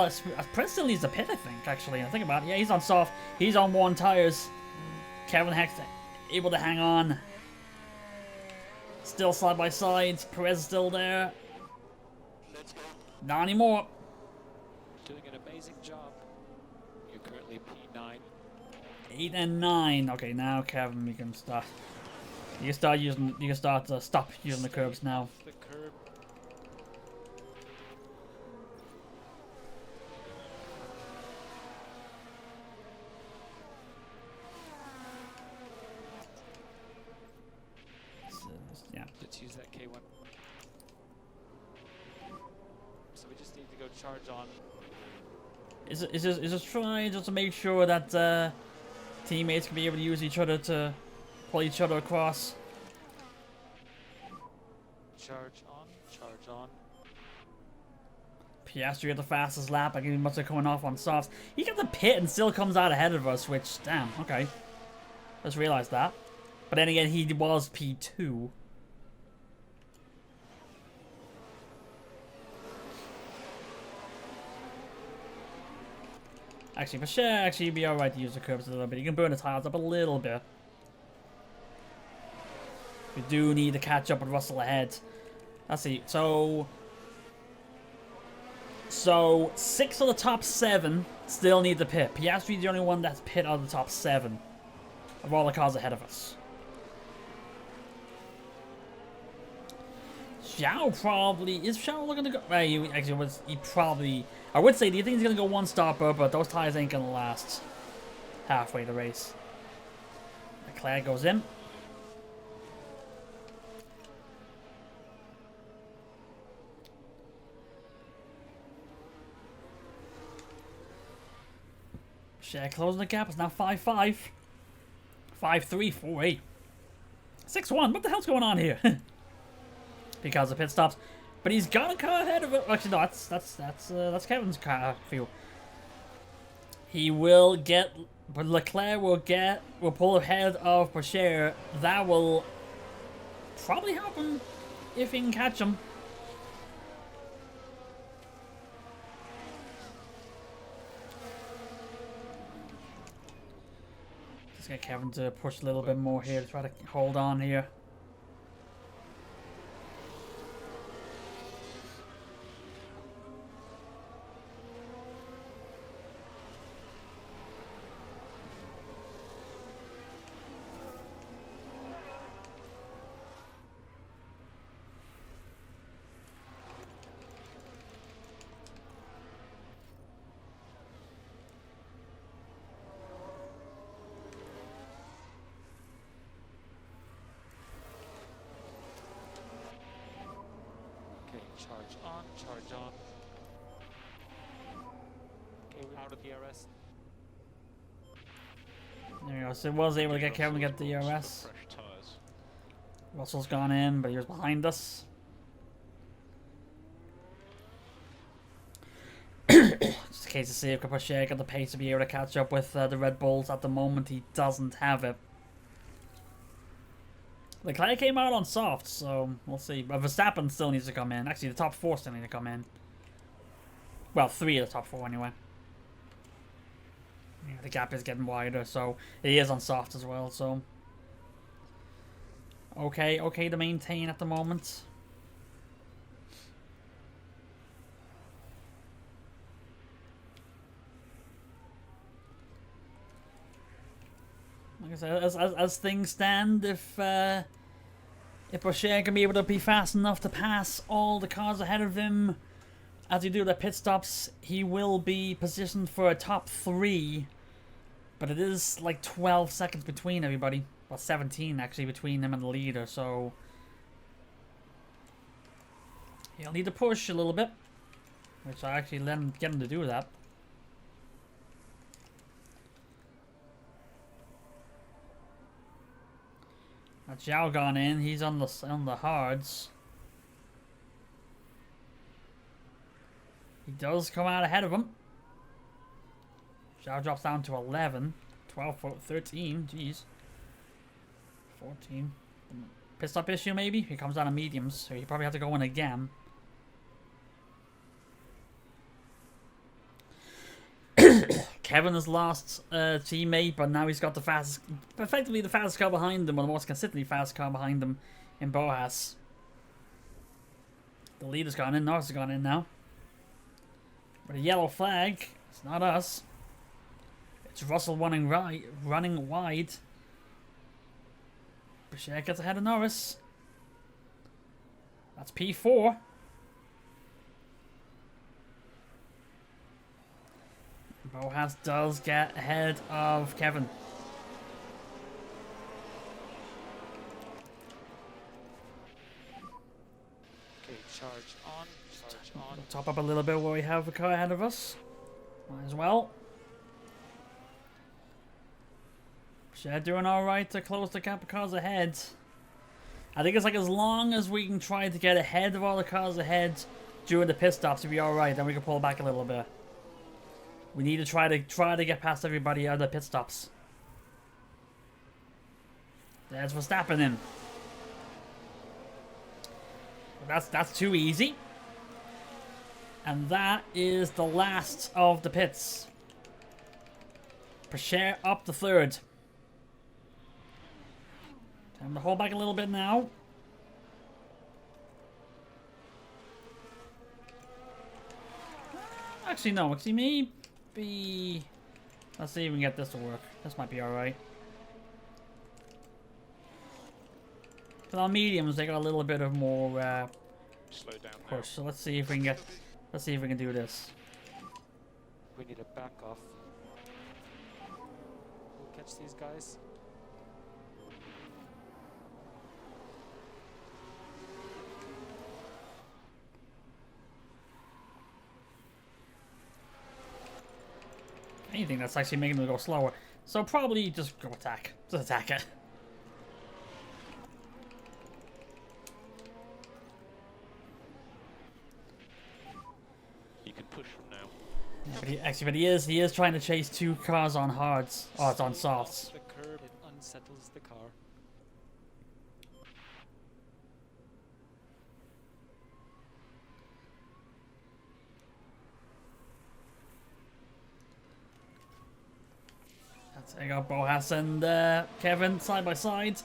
Perez still needs to pit, I think, actually. I think about it. Yeah, he's on soft. He's on worn tires. Kevin Hex able to hang on. Still side by side. Perez is still there. Let's go. Not anymore. Doing an amazing job. You're currently P9. 8 and 9. Okay, now Kevin, you can start. You can start using. You can start to stop using the curbs now. The curb. Yeah. Let's use that K1. So we just need to go charge on. Is just trying just to make sure that teammates can be able to use each other to pull each other across. Charge on. Charge on. Piastri at the fastest lap. I think he must have coming off on softs. He got the pit and still comes out ahead of us, which, damn, okay. Just realized that. But then again, he was P2. Actually, for sure, actually, you'd be alright to use the curbs a little bit. You can burn the tires up a little bit. We do need to catch up with Russell ahead. Let's see. So 6 of the top 7 still need the pit. Piastri's the only one that's pit out of the top 7 of all the cars ahead of us. Zhao probably is Zhao looking to go. Well, he probably. I would say, do you think he's gonna go one stopper? But those tires ain't gonna last halfway the race. Leclerc goes in. Share closing the gap. It's now 5-5. 5-3, 4-8. 6-1. What the hell's going on here? Because of pit stops. But he's got a car ahead of it. Actually, no, that's Kevin's car field. He will get, but Leclerc will pull ahead of Pourchaire. That will probably happen if he can catch him. Let's get Kevin to push a little bit more here to try to hold on here. Charge on, charge on. Okay, we're out of the DRS. There we go. So it was able to get Kevin to get the DRS. Russell's gone in, but he was behind us. Just a case to see if Pourchaire got the pace to be able to catch up with the Red Bulls. At the moment, he doesn't have it. Leclerc came out on soft, so we'll see. But Verstappen still needs to come in. Actually, the top 4 still need to come in. Well, 3 of the top 4 anyway. Yeah, the gap is getting wider, so he is on soft as well, so... Okay to maintain at the moment. Like I said, as things stand, if Pourchaire can be able to be fast enough to pass all the cars ahead of him as he do the pit stops, he will be positioned for a top 3. But it is like 12 seconds between everybody. Well, 17 actually between him and the leader, so he'll need to push a little bit, which I actually let him get him to do that. Zhao gone in. He's on the hards. He does come out ahead of him. Zhao drops down to 11, 12, 13. Jeez, 14. Pit stop issue maybe. He comes down to mediums, so he probably have to go in again. Kevin has lost a teammate, but now he's got the fastest, effectively the fastest car behind him, or the most consistently fast car behind him in Boas. The leader's gone in, Norris has gone in now. With a yellow flag, it's not us. It's Russell running wide. Pourchaire gets ahead of Norris. That's P4. Boas does get ahead of Kevin. Okay, charge on, charge on. We'll top up a little bit where we have a car ahead of us. Might as well. Pourchaire doing alright to close the gap of cars ahead. I think it's like as long as we can try to get ahead of all the cars ahead during the pit stops to be alright, then we can pull back a little bit. We need to try to get past everybody out of the pit stops. There's Verstappen in. That's too easy. And that is the last of the pits. Brashear up the third. Time to hold back a little bit now. Actually, no. Actually, maybe... Let's see if we can get this to work. This might be alright. With our mediums, they got a little bit of more Slow down now. push. So let's see if we can get... Let's see if we can do this. We need a back off. We'll catch these guys. Anything that's actually making them go slower. So probably just go attack. Just attack it. You can push from now. Yeah, but he is trying to chase 2 cars on hards. Oh, it's on softs. Off the curb, it unsettles the car. There you go, Bojas and Kevin side by side.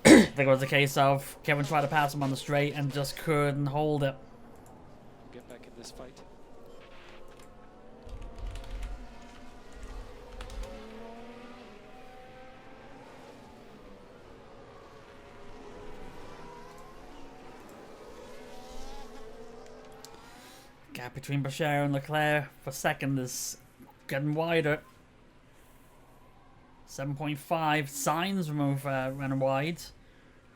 I think it was a case of Kevin tried to pass him on the straight and just couldn't hold it. Get back in this fight. Gap between Brashear and Leclerc for second is getting wider. 7.5. Sainz ran wide,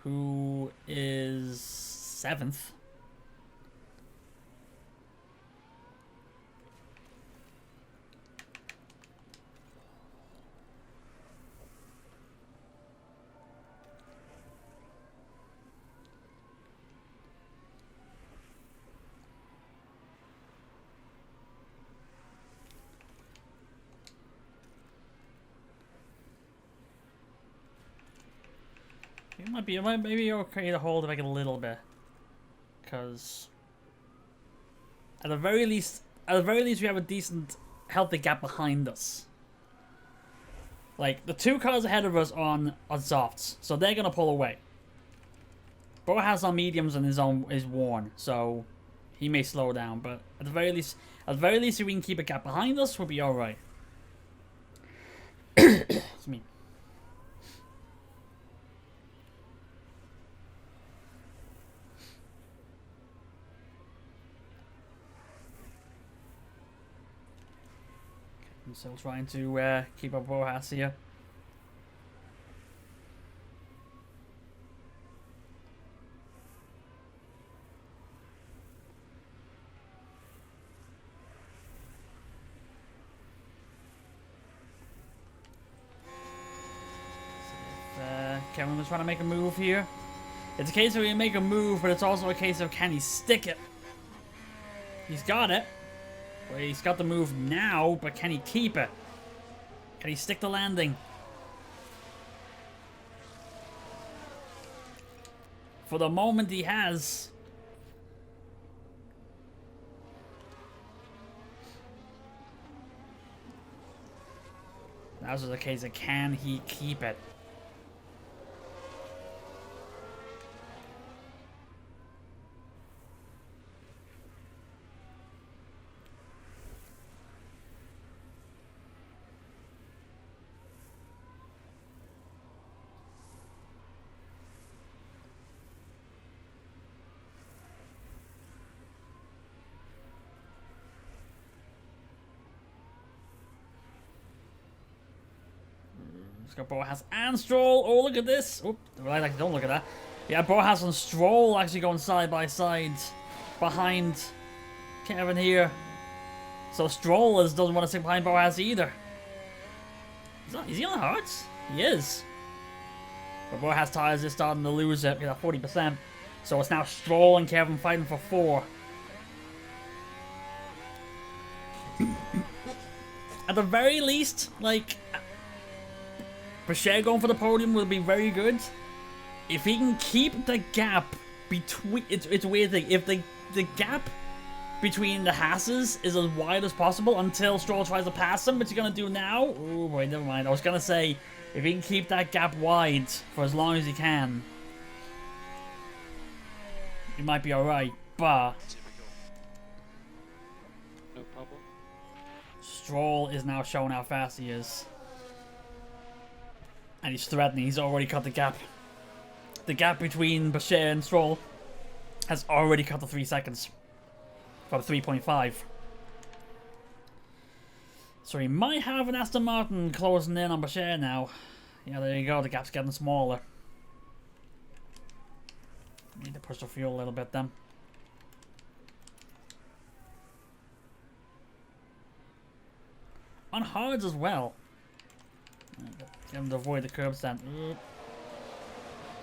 who is 7th. It might be okay to hold it back a little bit, because at the very least we have a decent healthy gap behind us. Like the 2 cars ahead of us on softs, so they're gonna pull away. Bojas on mediums and his own is worn, so he may slow down. But at the very least, if we can keep a gap behind us, we'll be all right. It's me. I'm still trying to keep up Bojas here. Kevin was trying to make a move here. It's a case of he make a move, but it's also a case of can he stick it? He's got it. Well, he's got the move now, but can he keep it? Can he stick the landing? For the moment he has. Now this is a case of can he keep it? Let's go Bojas and Stroll. Oh, look at this. Oh, right, don't look at that. Yeah, Bojas and Stroll actually going side by side behind Kevin here. So Stroll doesn't want to stick behind Bojas either. Is he on the hearts? He is. But Bojas tires is starting to lose it. He's at 40%. So it's now Stroll and Kevin fighting for 4. At the very least, like, Brashear going for the podium will be very good. If he can keep the gap between... It's a weird thing. If the gap between the Hasses is as wide as possible until Stroll tries to pass him, which he's going to do now. Oh, boy, never mind. I was going to say, if he can keep that gap wide for as long as he can, he might be alright, but No problem. Stroll is now showing how fast he is. And he's threatening. He's already cut the gap. The gap between Bashir and Stroll has already cut to 3 seconds. For 3.5. So he might have an Aston Martin closing in on Bashir now. Yeah, there you go. The gap's getting smaller. Need to push the fuel a little bit then. On hards as well. Get him to avoid the curb stand.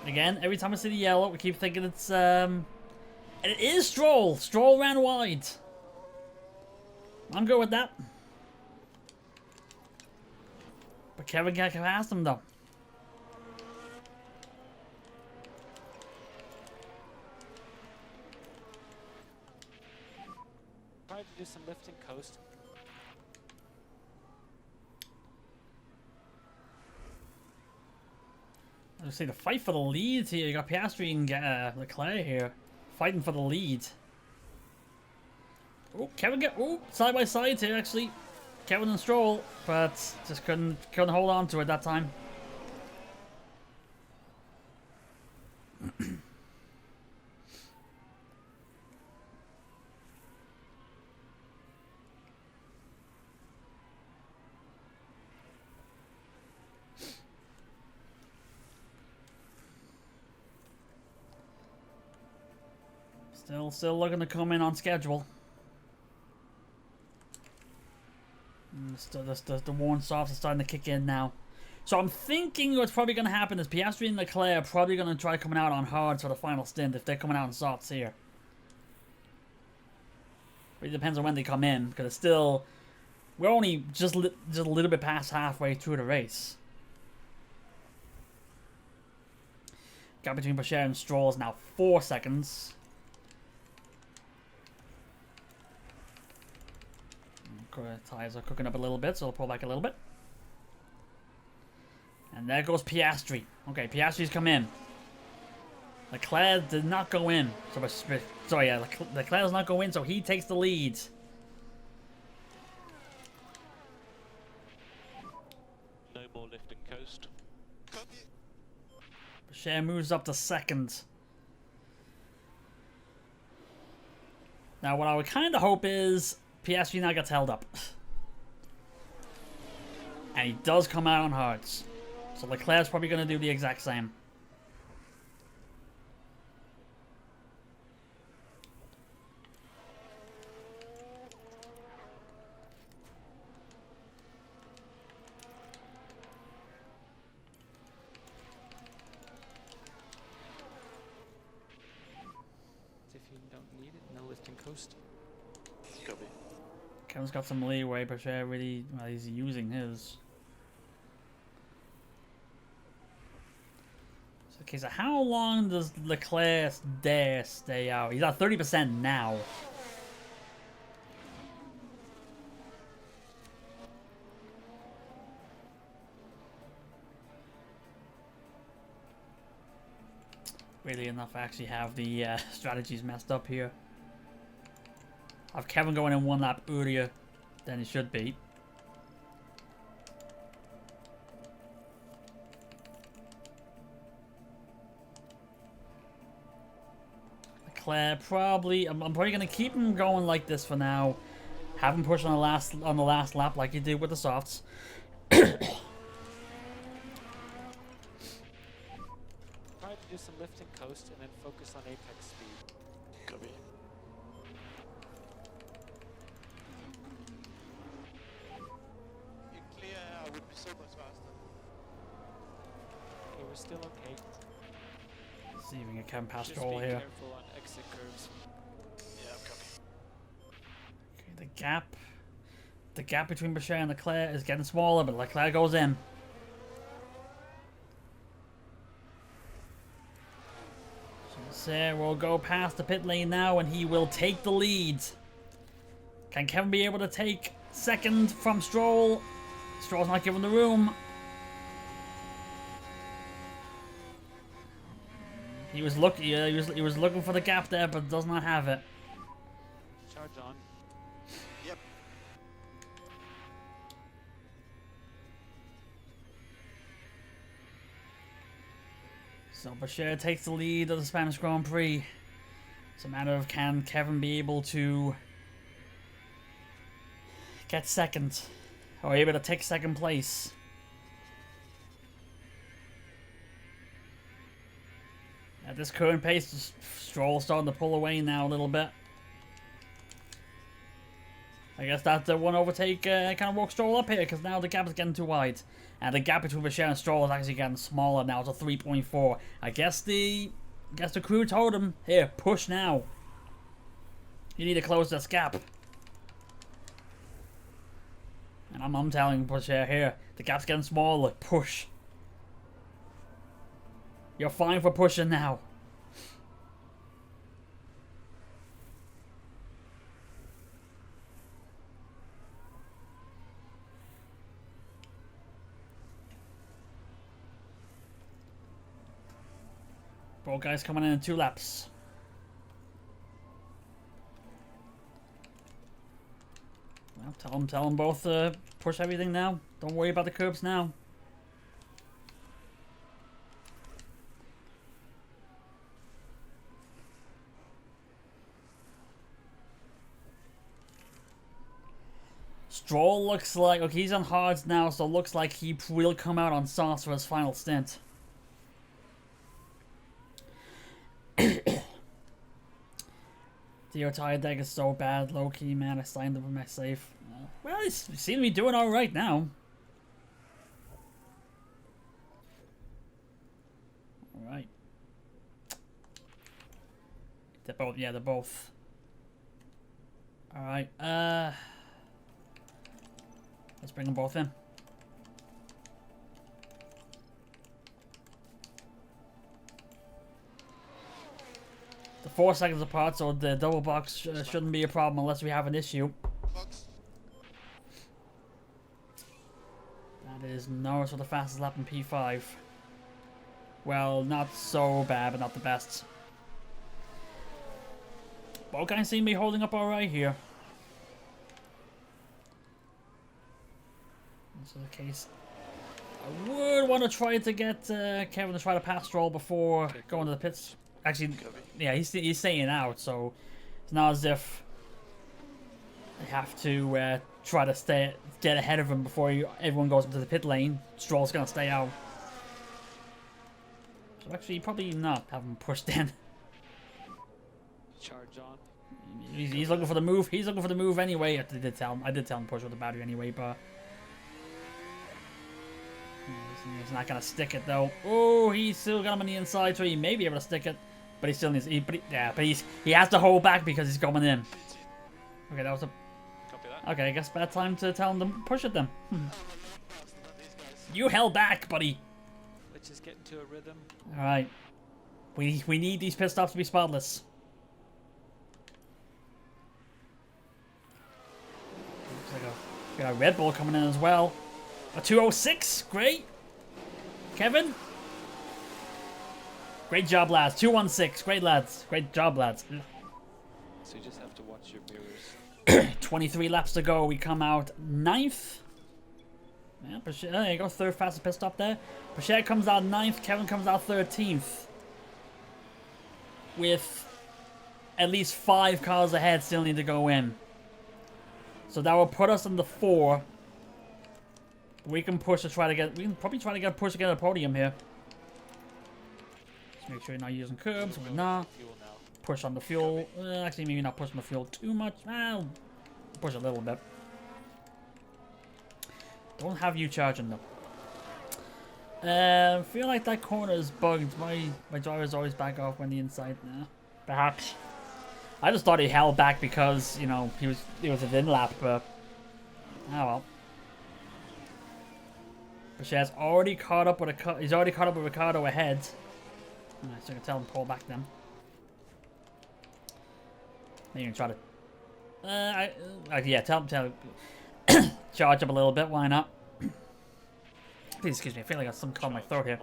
Again, every time I see the yellow, we keep thinking it's it is Stroll. Stroll ran wide. I'm good with that. But Kevin can't get past him though. Try to do some lifting coast. I see the fight for the lead here. You got Piastri and Leclerc here, fighting for the lead. Oh, Kevin get side by side here actually, Kevin and Stroll, but just couldn't hold on to it that time. Still looking to come in on schedule. The warm softs are starting to kick in now. So I'm thinking what's probably going to happen is Piastri and Leclerc are probably going to try coming out on hards for the final stint if they're coming out on softs here. But it depends on when they come in, because it's still... We're only just a little bit past halfway through the race. Gap between Bashir and Stroll is now 4 seconds. Tires are cooking up a little bit, so I'll pull back a little bit. And there goes Piastri. Okay, Piastri's come in. Leclerc did not go in. So yeah, Leclerc does not go in, so he takes the lead. No more lifting coast. Bashir moves up to second. Now, what I would kind of hope is Piastri now gets held up. And he does come out on hards. So Leclerc's probably going to do the exact same. If you don't need it, no lifting coast. Copy. Kevin's got some leeway, but really, well, he's using his. So, okay, so how long does Leclerc dare stay out? He's at 30% now. Really enough, I actually have the strategies messed up here. Have Kevin going in one lap earlier than he should be. Leclerc probably. I'm probably gonna keep him going like this for now. Have him push on the last lap like he did with the softs. Try to do some lifting coast and then focus on apex speed. Copy. You clear, I would be so much faster. Okay, we're still okay. See if we can get Kevin past Just Stroll be here. careful on exit curves. Yeah, copy. Okay, the gap between Bashir and Leclerc is getting smaller, but Leclerc goes in. So Sarah will go past the pit lane now, and he will take the lead Can Kevin be able to take second from Stroll? Stroll's not given the room. He was lucky. He was looking for the gap there, but does not have it. Charge on. Yep. So Bashir takes the lead of the Spanish Grand Prix. It's a matter of can Kevin be able to get second, or able to take second place. At this current pace, Stroll's starting to pull away now a little bit. I guess that one overtake kind of woke Stroll up here, because now the gap is getting too wide. And the gap between Bashir and Stroll is actually getting smaller now to 3.4. I guess the crew told him, here, push now. You need to close this gap. And I'm telling Bashir here, the gap's getting smaller, push. You're fine for pushing now. Both guys coming in 2 laps. Well, tell them both push everything now. Don't worry about the curbs now. Stroll looks like, okay, he's on hards now, so it looks like he will come out on softs for his final stint. The tire deck is so bad, low key, man. I signed up with my safe. Well, he seems to be doing alright now. Alright. They're both, yeah, they're both. Alright, let's bring them both in. The 4 seconds apart, so the double box shouldn't be a problem unless we have an issue. Box. That is Norris with the fastest lap in P5. Well, not so bad, but not the best. Both guys seem to be holding up alright here. This is the case. I would want to try to get Kevin to try to pass Stroll before going to the pits. Actually, yeah, he's staying out, so it's not as if they have to try to get ahead of him before everyone goes into the pit lane. Stroll's gonna stay out. So actually, probably not have him pushed in. Charge on. He's looking for the move. He's looking for the move anyway. I did tell him to push with the battery anyway, but he's not gonna stick it though. Oh, he's still got him on the inside, so he may be able to stick it, but he still needs. But he has to hold back because he's coming in. Okay, that was a. Copy that. Okay, I guess bad time to tell him to push it then. You held back, buddy. Let's just get into a rhythm. All right, we need these pit stops to be spotless. Looks like we got a Red Bull coming in as well. A 206, great. Kevin, great job, lads. 216, great lads. Great job, lads. So you just have to watch your mirrors. 23 laps to go. We come out 9th. Yeah, there you go. 3rd fastest pit stop there. Bashir comes out 9th. Kevin comes out 13th. With at least 5 cars ahead still need to go in. So that will put us in the 4. We can push to try to get. We can probably try to get a push to get a podium here. Just make sure you're not using curbs. We're not. Fuel now. Push on the fuel. Actually, maybe not push on the fuel too much. Well, push a little bit. Don't have you charging though. Feel like that corner is bugged. My driver's always back off when the inside. Perhaps. I just thought he held back because, you know, it was a in lap, but oh well. Bashir's already caught up with he's already caught up with Ricardo ahead. Alright, so I can tell him to pull back then. Then you can try to Yeah, tell charge up a little bit. Why not? Please excuse me. I feel like I got some caught in my throat here.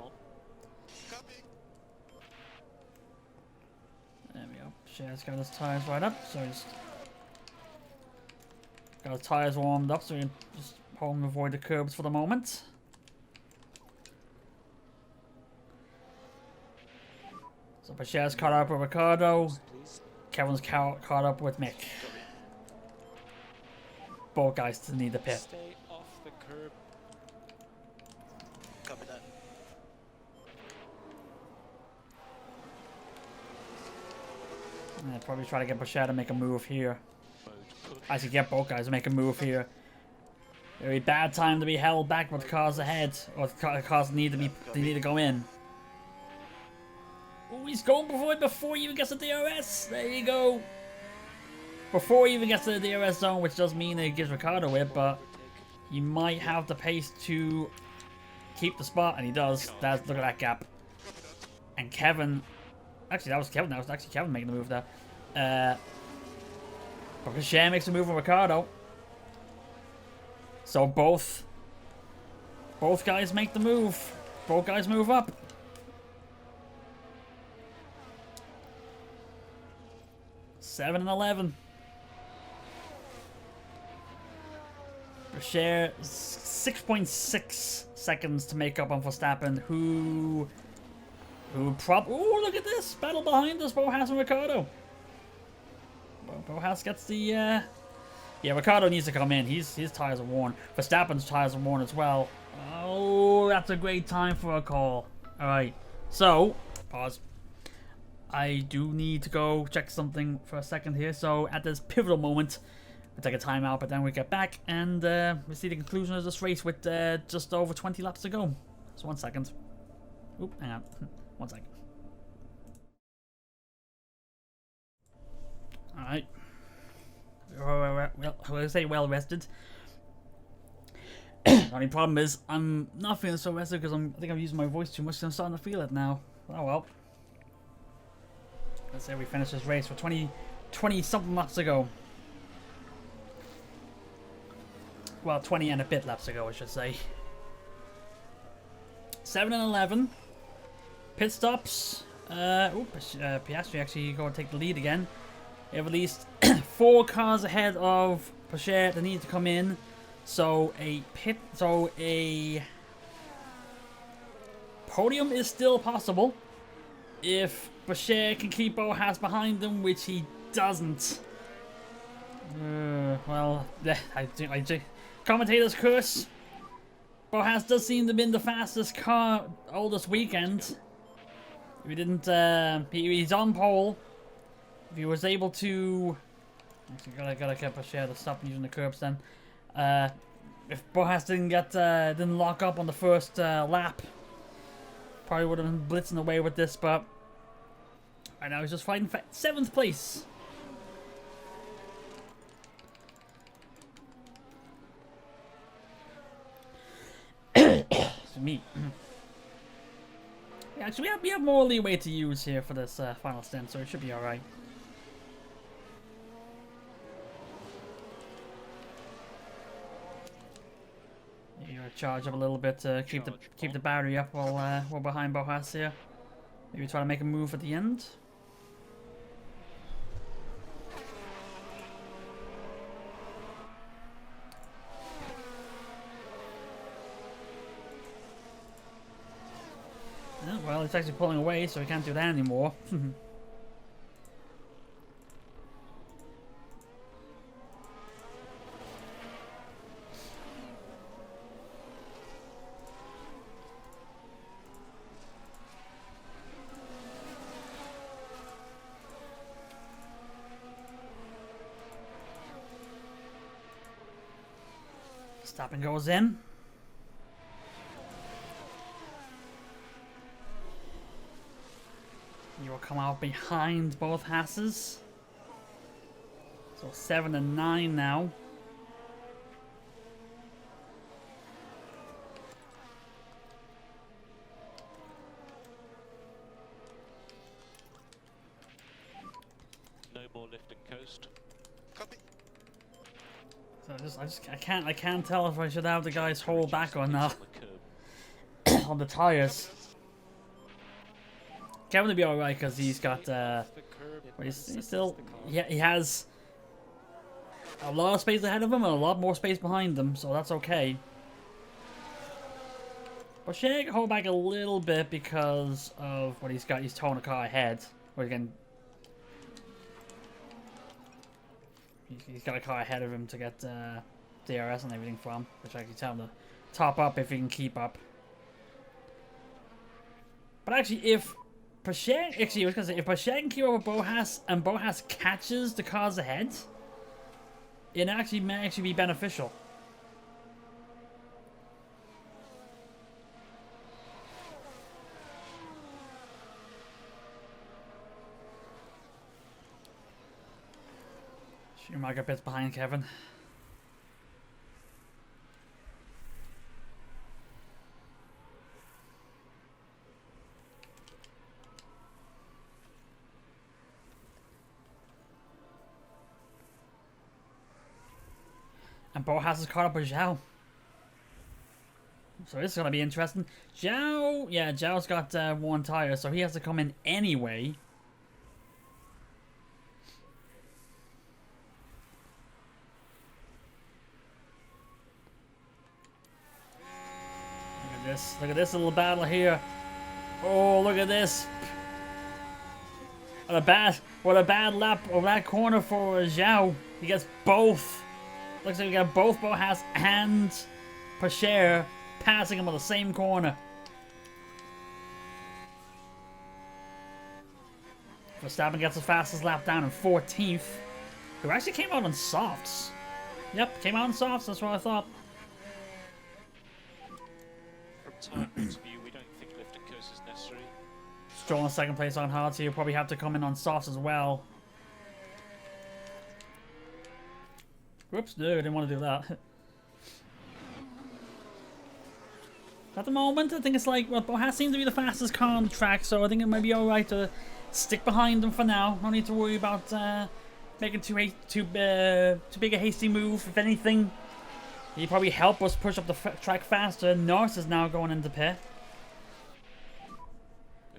Copy. There we go. Share's got his tires right up, so he's got his tires warmed up, so we can just hold and avoid the curbs for the moment. So Bashir's caught up with Ricardo. Please. Kevin's caught up with Mick. Both guys still need the pit. Stay off the curb. Copy that. Yeah, probably try to get Bashir to make a move here. Mode push. I should get both guys to make a move here. Very bad time to be held back with cars ahead, or cars need to go in. Oh, he's going before he even gets to DRS. There you go. Before he even gets to the DRS zone, which does mean it gives Ricardo it, but he might have the pace to keep the spot, and he does. Look at that gap. And Kevin, actually that was Kevin. That was actually Kevin making the move there. But Bashir makes a move on Ricardo. So both guys make the move. Both guys move up. Seven and 11. Bashir 6.6 seconds to make up on Verstappen, who oh, look at this battle behind us, Bojas and Ricardo. Well, Bojas gets the yeah, Ricardo needs to come in. His tires are worn. Verstappen's tires are worn as well. Oh, that's a great time for a call. All right, so pause. I do need to go check something for a second here. So at this pivotal moment, we'll take a timeout, but then we get back and we see the conclusion of this race with just over 20 laps to go. So 1 second. Oop, hang on. 1 second. All right. Well, I say well rested. The only problem is I'm not feeling so rested because I think I'm using my voice too much, so I'm starting to feel it now. Oh well. Let's say we finish this race with 20 something laps to go. Well, 20 and a bit laps to go, I should say. 7 and 11. Pit stops. Piastri actually going to take the lead again. We have at least 4 cars ahead of Bashir that need to come in. So a podium is still possible if Bashir can keep Bojas behind them, which he doesn't. Well, commentator's curse. Bojas does seem to have been the fastest car all this weekend. We didn't. He's on pole. If he was able to, actually gotta get Bashir to stop using the curbs then. If Bojas didn't lock up on the first lap, probably would have been blitzing away with this, but right now he's just fighting for 7th place. It's me. Yeah, actually, we have more leeway to use here for this final stint, so it should be all right. You gotta charge up a little bit to keep the battery up while we're behind Bojas here. Maybe try to make a move at the end. Well, it's actually pulling away, so we can't do that anymore. Stop and goes in. You will come out behind both Hasses. So 7 and 9 now. No more lift and coast. Copy. So I can't tell if I should have the guys hold back or not On the curb. on the tires. Kevin will be alright because he's got The curb. but he's still he has a lot of space ahead of him and a lot more space behind him, so that's okay. But Shea can hold back a little bit because of what he's got. He's towing a car ahead. Or he can. He's got a car ahead of him to get DRS and everything from, which I can tell him to top up if he can keep up. But actually, if Pache, actually, I was gonna say, if Pache can keep up with Bohas and Bohas catches the cars ahead, it actually may actually be beneficial. Schumacher bits behind Kevin. And Bohas is caught up with Zhao. So this is going to be interesting. Zhao, yeah, Zhao's got one tire, so he has to come in anyway. Look at this little battle here. Oh, look at this. What a bad lap of that corner for Zhao. He gets both. Looks like we got both Bohas and Pacher passing him on the same corner. Verstappen gets the fastest lap down in 14th. Who actually came out on softs. Yep, came out on softs, that's what I thought. From time point of view, we don't think lift and coast is necessary. Stroll in second place on hard, so you'll probably have to come in on softs as well. Whoops, no, I didn't want to do that. At the moment, I think it's like, well, Bohas seems to be the fastest car on the track, so I think it might be alright to stick behind him for now. No need to worry about making too big a hasty move. If anything, he'd probably help us push up the track faster. Norris is now going into pit.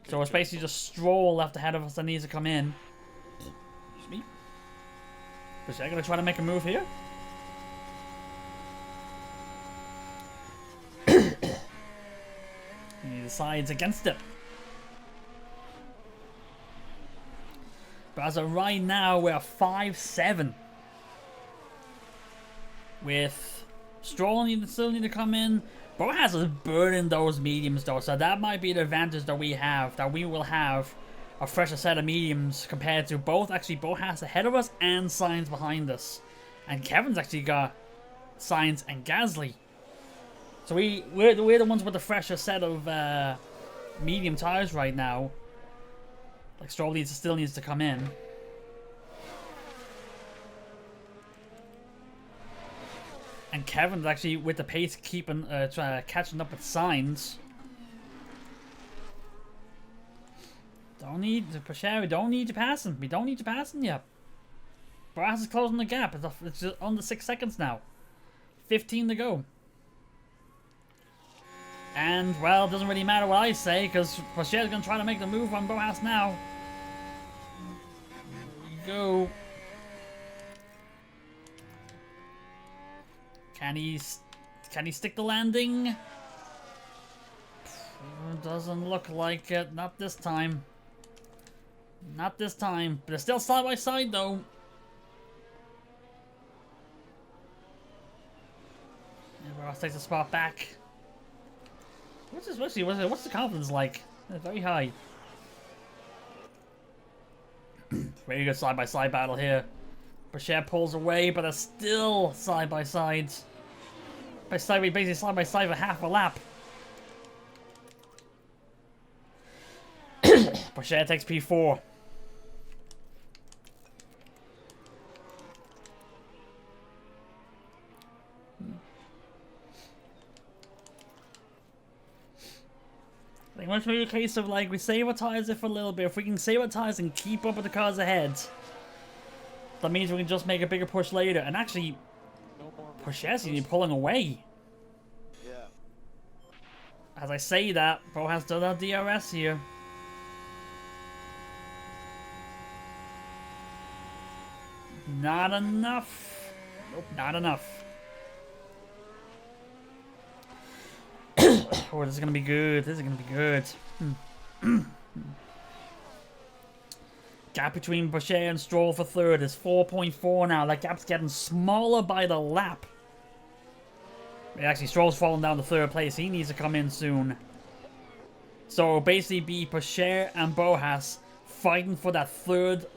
So it's basically just Stroll left ahead of us that needs to come in. Excuse me. Is I gonna try to make a move here? He decides against it. But as of right now, we're 5-7. With Stroll still need to come in. Bohas is burning those mediums though, so that might be the advantage that we have. That we will have a fresher set of mediums compared to both. Actually, Bohas ahead of us and Sainz behind us. And Kevin's actually got Sainz and Gasly. So we're the ones with the fresher set of medium tires right now. Like Stroll still needs to come in. And Kevin's actually with the pace keeping catching up with Sainz. Don't need to push out. We don't need to pass him. We don't need to pass him yet. Bohas is closing the gap. It's just under 6 seconds now. 15 to go. And, well, it doesn't really matter what I say, because Pacher's going to try to make the move on Bohas now. There we go. Can he stick the landing? Doesn't look like it. Not this time. Not this time. But they're still side by side, though. And Ross takes a spot back. What's the confidence like? It's very high. Very good side by side battle here. Pacher pulls away, but they're still side by sides. We basically side by side for half a lap. Pacher takes P4. I think it must be a case of like we sabotage it for a little bit. If we can sabotage and keep up with the cars ahead, that means we can just make a bigger push later. And actually, No more Porsche seems to be pulling away. Yeah. As I say that, Bo has done our DRS here. Not enough. Nope, not enough. Oh, this is gonna be good. This is gonna be good. Gap between Porsche and Stroll for third is 4.4 now. That gap's getting smaller by the lap. Actually, Stroll's falling down to third place. He needs to come in soon. So it'll basically be Porsche and Boas fighting for that third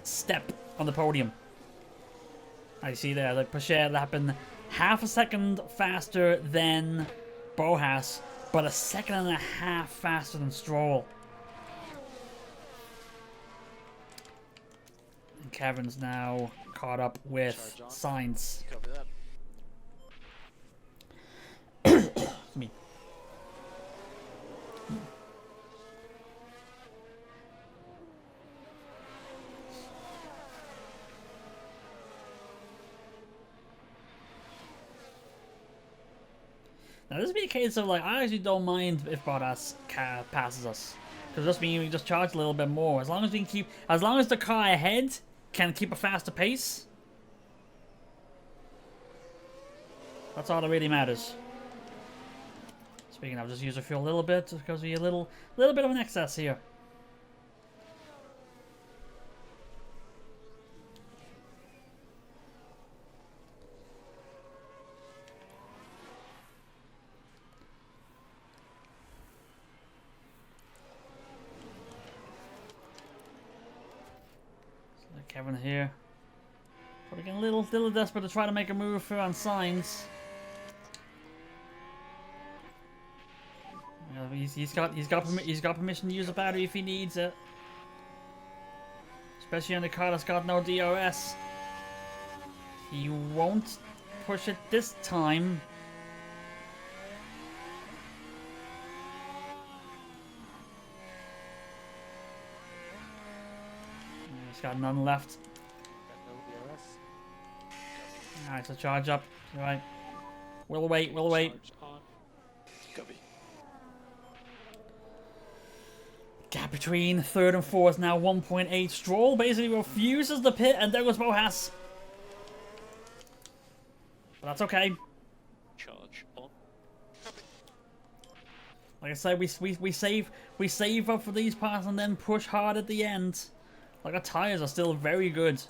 step on the podium. I see there, like Porsche lapping half a second faster than Boas, but a second and a half faster than Stroll. And Kevin's now caught up with Sainz. Copy that. Me. Now this would be a case of like, I actually don't mind if Bottas passes us, because just means we just charge a little bit more. As long as we can keep, as long as the car ahead can keep a faster pace, that's all that really matters. Speaking of, just use the fuel a little bit, just because we a little bit of an excess here. Kevin here. Probably getting a little desperate to try to make a move for on Sainz. He's got permission to use the battery if he needs it. Especially on the car that's got no DRS. He won't push it this time. He's got none left. Alright, so charge up. Alright. We'll wait. Copy. Gap between third and fourth now 1.8. Stroll basically refuses the pit, and there goes Boas. But that's okay. Charge on. Like I said, we save up for these parts and then push hard at the end. Like our tires are still very good.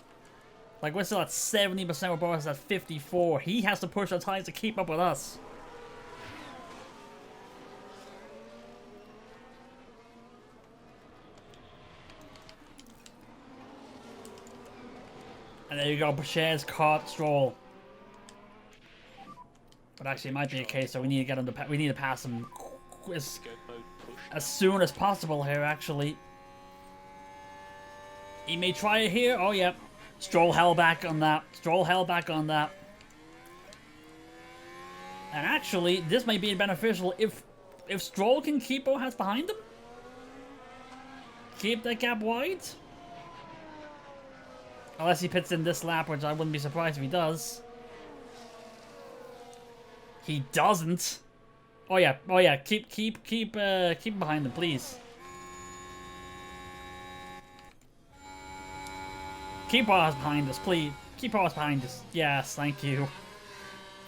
Like we're still at 70% with Boas at 54. He has to push our tires to keep up with us. And there you go, Porsche's caught Stroll. But actually, it might be a case that we need to get him to we need to pass him as soon as possible here. Actually, he may try it here. Oh yeah, Stroll held back on that. And actually, this may be beneficial if Stroll can keep Boas behind him. Keep that gap wide. Unless he pits in this lap, which I wouldn't be surprised if he does. He doesn't. Oh yeah. Keep behind him, please. Keep us behind us, please. Keep us behind us. Yes, thank you.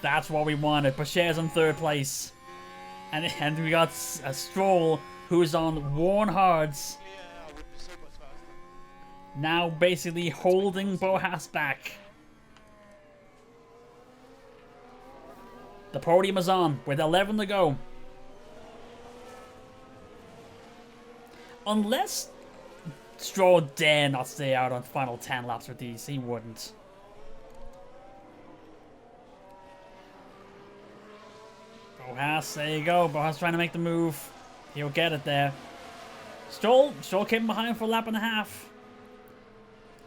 That's what we wanted. Porsche's in third place, and we got a Stroll who's on worn hards. Yeah, I would be so much faster. Now basically holding Boas back. The podium is on with 11 to go. Unless Stroll dare not stay out on final 10 laps with these, he wouldn't. Boas, there you go. Boas trying to make the move. He'll get it there. Stroll came behind for a lap and a half.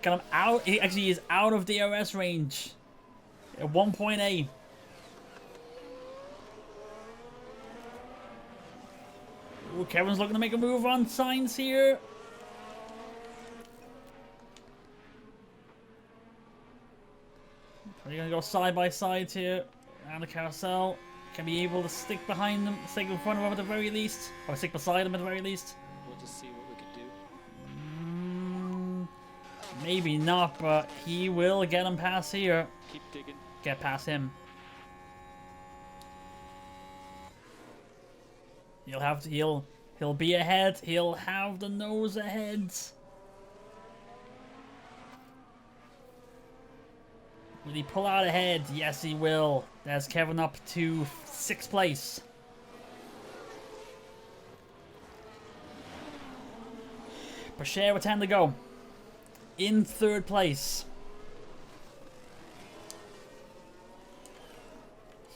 Got him out. He actually is out of DRS range at 1.8. Ooh, Kevin's looking to make a move on Sainz here. They're gonna go side by side here around the carousel. Can be able to stick behind them, stick in front of them at the very least, or stick beside them at the very least. We'll just see what we can do. Maybe not, but he will get him past here. Keep digging. Get past him. He'll have to. He'll be ahead. He'll have the nose ahead. Will he pull out ahead? Yes, he will. There's Kevin up to 6th place. Bashir with 10 to go. In 3rd place.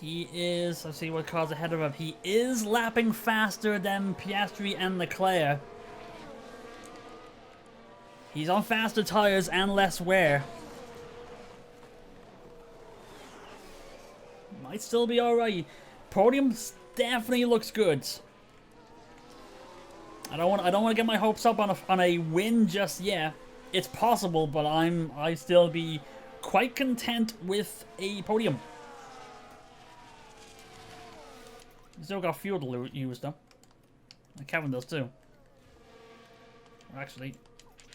He is, let's see what car's ahead of him. He is lapping faster than Piastri and Leclerc. He's on faster tires and less wear. Might still be alright. Podium definitely looks good. I don't want to get my hopes up on a win just yet. It's possible, but I still be quite content with a podium. Still got fuel to use though. And Kevin does too. Actually,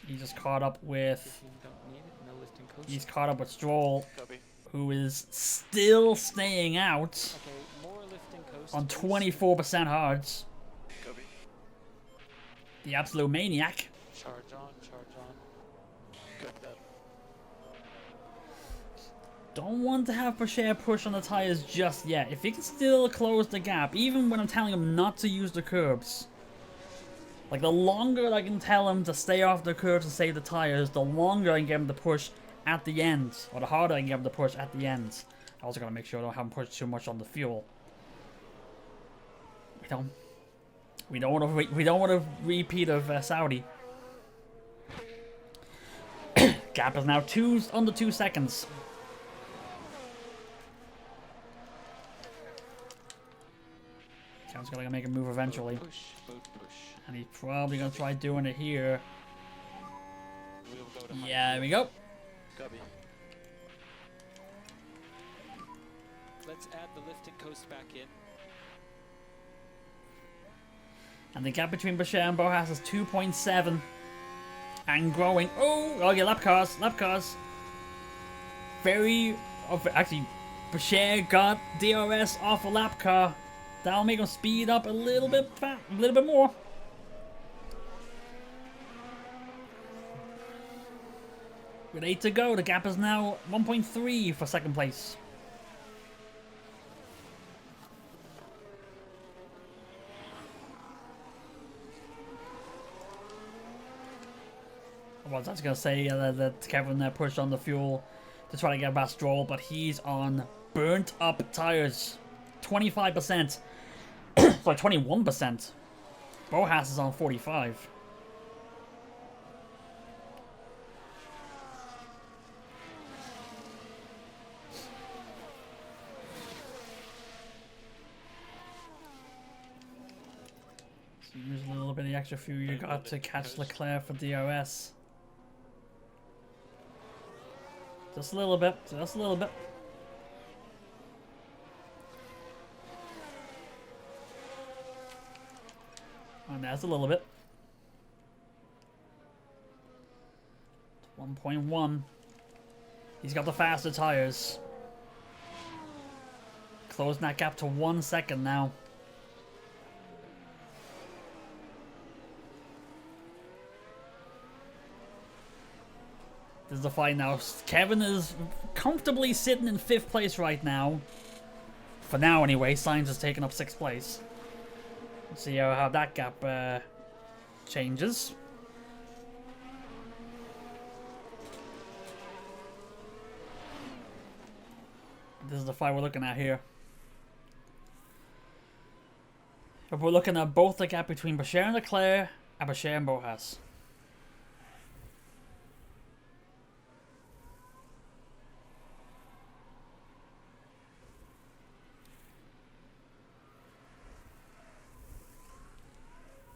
he just caught up with. Don't need it. No lifting coast. He's caught up with Stroll, Copy. who is still staying out Okay, more lifting coast. on please. 24% hards. Copy. The absolute maniac. Charge on, charge on. Good. That. Don't want to have Bashir push on the tires just yet. If he can still close the gap, even when I'm telling him not to use the curbs. Like, the longer I can tell him to stay off the curbs and save the tires, the longer I can get him to push at the end. Or the harder I can get him to push at the end. I also gotta make sure I don't have him push too much on the fuel. We don't want a repeat of Saudi. Gap is now under 2 seconds. Count's gonna make a move eventually. Boat push, boat push. And he's probably gonna try doing it here. We'll go to Yeah, there we go. Copy. Let's add the lifting coast back in. And the gap between Bashir and Boas is 2.7. And growing. Oh yeah, lap cars. Actually, Bashir got DRS off a lap car. That'll make him speed up a little bit more. With 8 to go, the gap is now 1.3 for 2nd place. I was gonna say that Kevin pushed on the fuel to try to get past Stroll, but he's on burnt up tires. 25%. Sorry, 21%. Boas is on 45. So use a little bit of the extra fuel you got to catch Leclerc for DRS. Just a little bit. Just a little bit. And that's a little bit. 1.1. He's got the faster tires. Closing that gap to 1 second now. This is the fight now. Kevin is comfortably sitting in 5th place right now. For now, anyway. Sainz has taken up 6th place. Let's see how that gap changes. This is the fight we're looking at here. If we're looking at both the gap between Bashir and Leclerc and Bashir and Boas.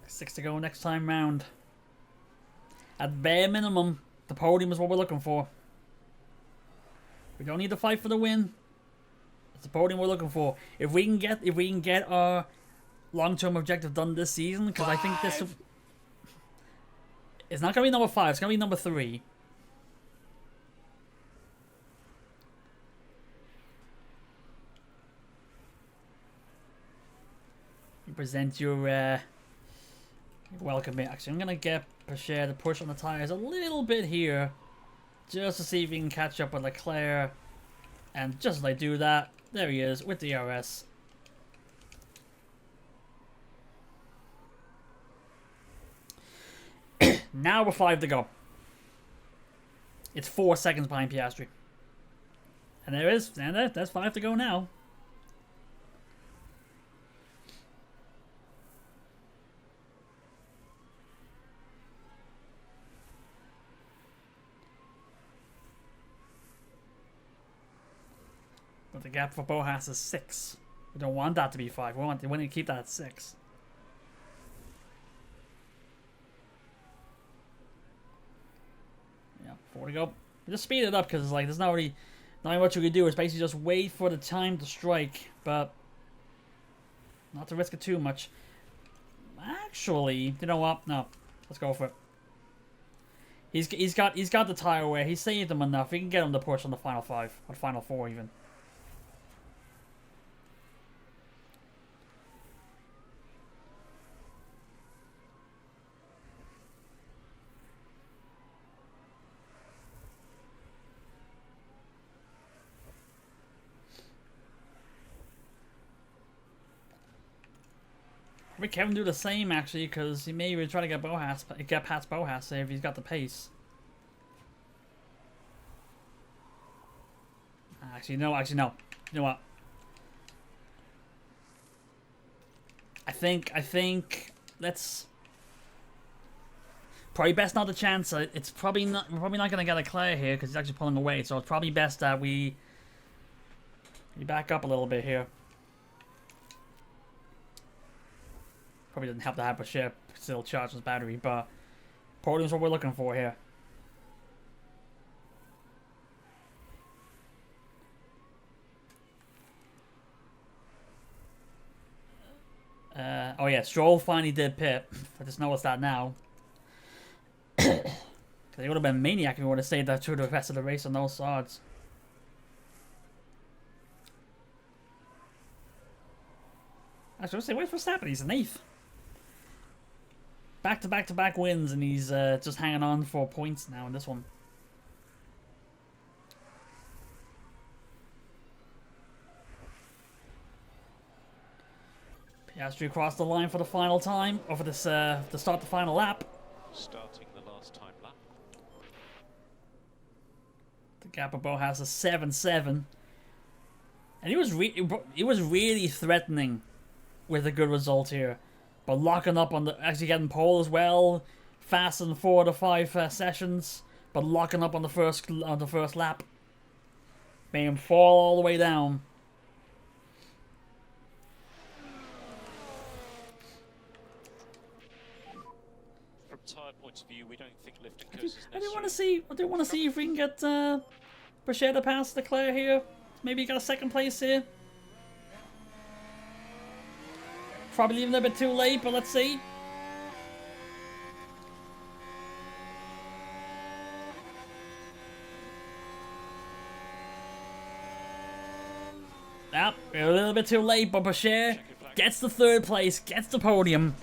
Six to go next time round. At bare minimum, the podium is what we're looking for. We don't need to fight for the win. It's the podium we're looking for. If we can get our long-term objective done this season, because I think this. It's not gonna be number 5. It's gonna be number 3. You present your welcome. Actually, I'm gonna get Pacher to push on the tires a little bit here, just to see if he can catch up with Leclerc. And just as I do that, there he is with the RS. Now we're 5 to go. It's 4 seconds behind Piastri. And there is, and that's 5 to go now. But the gap for Bottas is 6. We don't want that to be 5. We want to keep that at 6. Yeah, 4 to go. Just speed it up because like there's not really much we can do. It's basically just wait for the time to strike, but not to risk it too much. Actually, you know what? No, let's go for it. He's got the tire wear. He's saved him enough. We can get him to push on the final 5 or final 4 even. Maybe Kevin do the same actually, because he may even try to get past Bottas if he's got the pace. Actually, no. You know what? I think let's probably best not to chance it. It's probably not. We're probably not gonna get a Leclerc here because he's actually pulling away. So it's probably best that we back up a little bit here. Probably doesn't help to have Pacher still charge his battery, but podium's what we're looking for here. Oh yeah, Stroll finally did pit. I just noticed that now. Because he would have been a maniac if he would have stayed there through the rest of the race on those swords. Actually, let's say, where's Verstappen? He's in 8th. Back-to-back-to-back wins, and he's just hanging on for points now in this one. Piastri across the line for the final time, or for this to start the final lap. Starting the last time lap. The gap of Bottas is 7-7, and he was really threatening with a good result here. But locking up on actually getting pole as well, fast in 4 to 5 sessions, but locking up on the first lap, made him fall all the way down. From tyre point of view, we don't think lift and coast is necessary. I do want to see if we can get Pacher to pass Leclerc here. Maybe get a 2nd place here. Probably even a bit too late, but let's see. Yep, we're a little bit too late, but Pacher gets the 3rd place, gets the podium.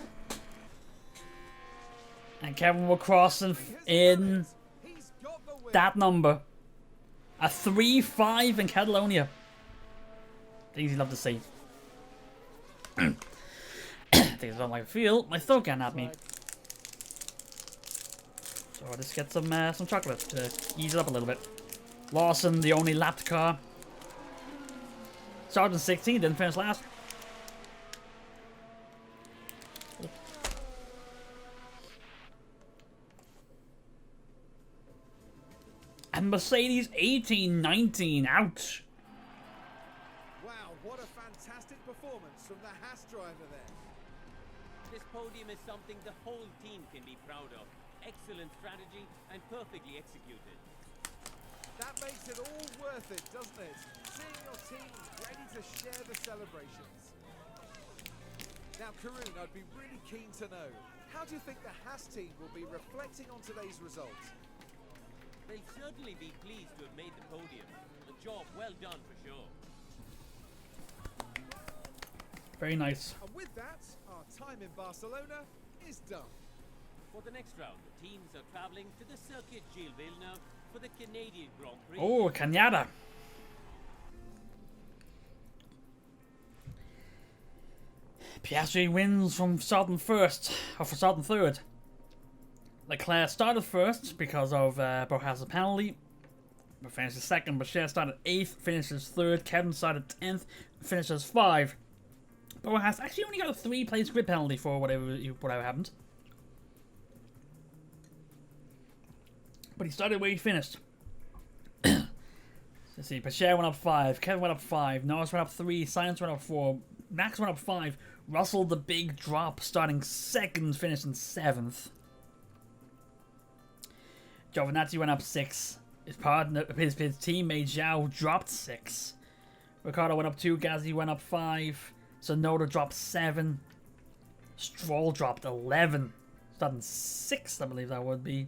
And Kevin will cross in that number. A 3-5 in Catalonia. Things you'd love to see. Things I don't like to feel. My throat getting at me. So I'll just get some chocolate to ease it up a little bit. Lawson, the only lapped car. Sargent 16, didn't finish last. And Mercedes 18-19, ouch. Wow, what a fantastic performance from the Haas driver there. This podium is something the whole team can be proud of. Excellent strategy and perfectly executed. That makes it all worth it, doesn't it? Seeing your team ready to share the celebrations. Now, Karun, I'd be really keen to know, how do you think the Haas team will be reflecting on today's results? They'll certainly be pleased to have made the podium. A job well done for sure. Very nice. And with that, our time in Barcelona is done. For the next round, the teams are travelling to the Circuit Gilles Villeneuve for the Canadian Grand Prix. Oh, Canada. Piastri wins from starting first, or for starting third. Leclerc started first because of Bottas' penalty, but finishes second. Boucher started 8th, finishes 3rd. Kevin started 10th, finishes 5. Bottas actually only got a 3-place grid penalty for whatever happened. But he started where he finished. Let's see, Boucher went up 5, Kevin went up 5, Norris went up 3, Sainz went up 4, Max went up 5, Russell the big drop, starting 2nd, finishing 7th. Giovinazzi went up 6. His partner, his teammate Zhao dropped 6. Ricciardo went up 2. Gasly went up 5. Sonoda dropped 7. Stroll dropped 11. Starting 6th, I believe that would be.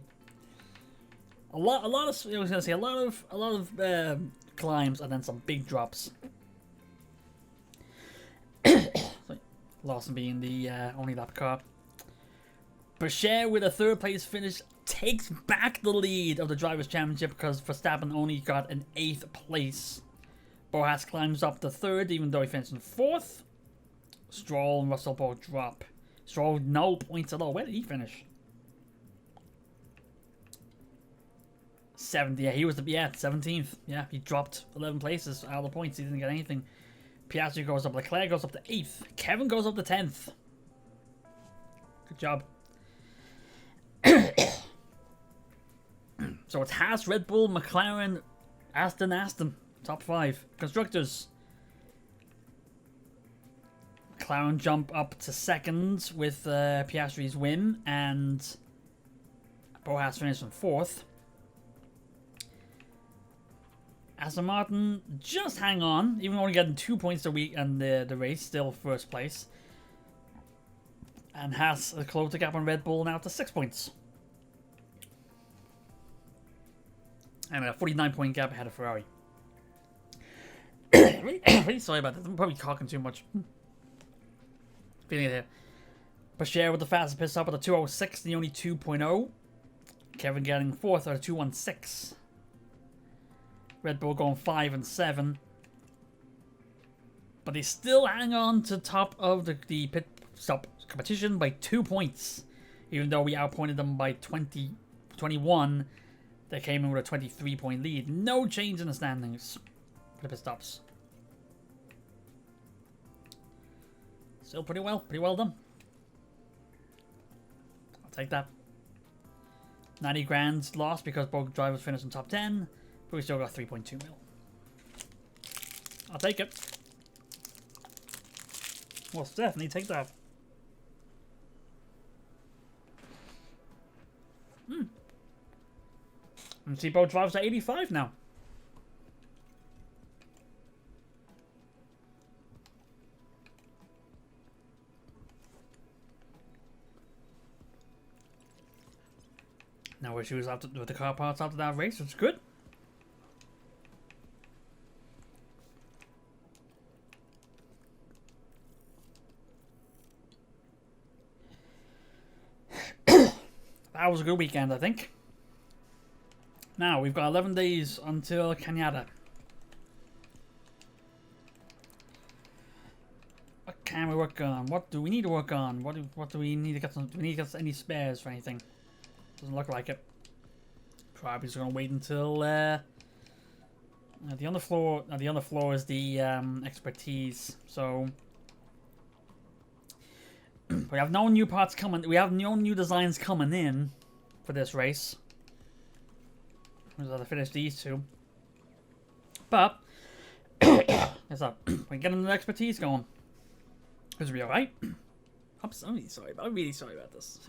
A lot of I was gonna say a lot of climbs and then some big drops. Lawson being the only lap car. Boucher with a 3rd place finish takes back the lead of the Drivers' Championship because Verstappen only got an 8th place. Bottas climbs up to 3rd even though he finished in 4th. Stroll and Russell both drop. Stroll no points at all. Where did he finish? 7th. Yeah, he was 17th. Yeah, he dropped 11 places out of the points. He didn't get anything. Piastri goes up. Leclerc goes up to 8th. Kevin goes up to 10th. Good job. So it's Haas, Red Bull, McLaren, Aston. Top 5. Constructors. McLaren jump up to 2nd with Piastri's win, and Bottas finished in 4th. Aston Martin just hang on, even only getting 2 points a week and the race, still 1st place. And Haas closed the gap on Red Bull now to 6 points. And a 49-point gap ahead of Ferrari. Really sorry about this. I'm probably talking too much. Feeling it here. Boucher with the fastest pit stop at the 206, the only 2.0. Kevin getting 4th at a 216. Red Bull going 5 and 7. But they still hang on to top of the pit stop competition by 2 points. Even though we outpointed them by 21, they came in with a 23-point lead. No change in the standings for the pit stops. Still pretty well done. I'll take that. 90 grand lost because both drivers finished in top 10, but we still got 3.2 mil. I'll take it. Well, definitely take that. And see both drivers at 85 now. No issues after with the car parts after that race, it's good. That was a good weekend, I think. Now, we've got 11 days until Canada. What can we work on? What do we need to work on? What do we need to get some? Do we need to get any spares for anything? Doesn't look like it. Probably just gonna wait until the underfloor. The underfloor is the expertise. So we have no new parts coming. We have no new designs coming in for this race. We have to finish these two. But what's up? We're getting the expertise going. This will be alright. I'm really sorry. I'm really sorry about this.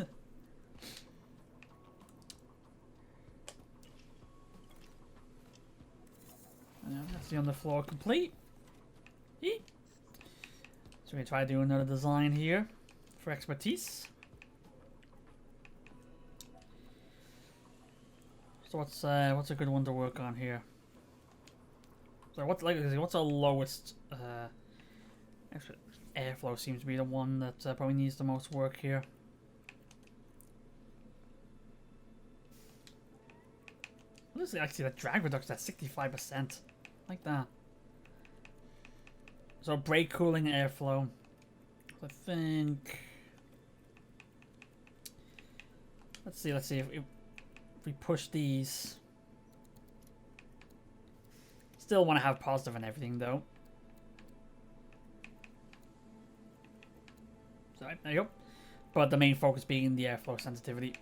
See on the floor complete. Eek. So we try to do another design here for expertise. So what's a good one to work on here? So what's our lowest actually, airflow seems to be the one that probably needs the most work here. What is it actually? The drag reduction at 65%, like that. So brake cooling airflow. I think. Let's see if we push these. Still want to have positive and everything though. So there you go. But the main focus being the airflow sensitivity.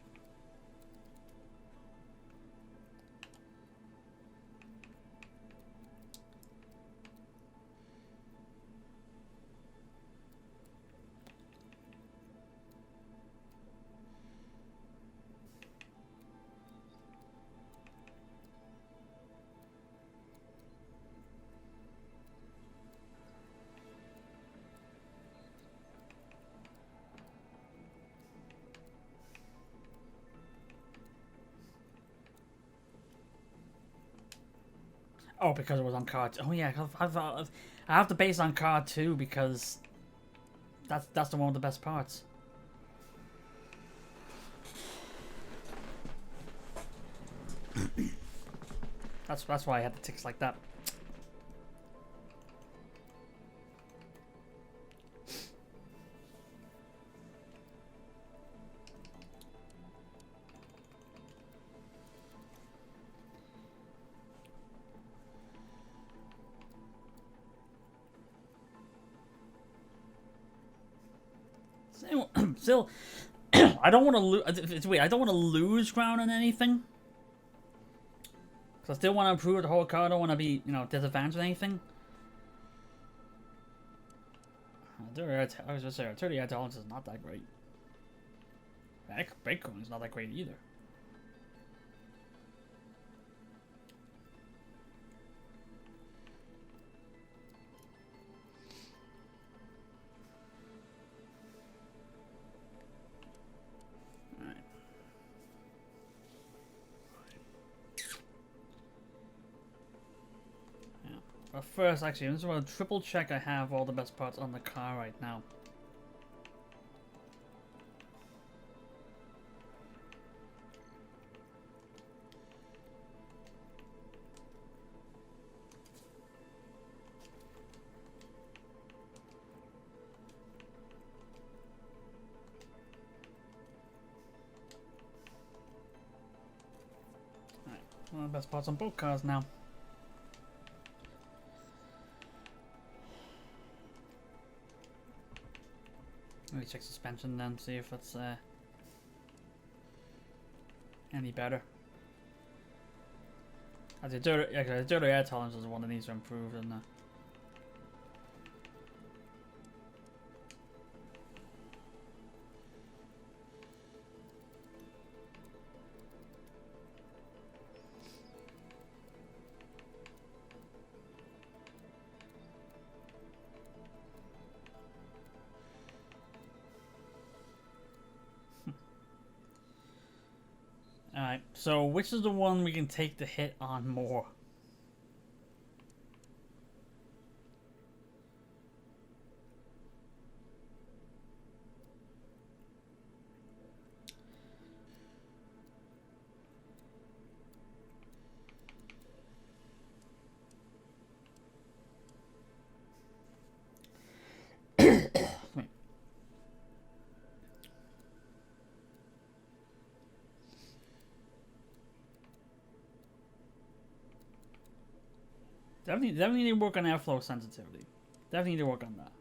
Oh, because it was on card. Oh yeah, I have to base on card 2 because that's the one with the best parts. That's why I had the ticks like that. Still, I don't want to lose. It's weird. I don't want to lose ground on anything. Cause I still want to improve the whole car. I don't want to be, disadvantaged with anything. I was just saying, 30 air tolerance is not that great. Brake cooling is not that great either. But first, actually, I just want to triple check I have all the best parts on the car right now. Alright, well, the best parts on both cars now. Let me check suspension then, see if it's any better. The dirty air tolerance is one that needs to improve, isn't it? Alright, so which is the one we can take the hit on more? Wait. Definitely need to work on airflow sensitivity. Definitely need to work on that.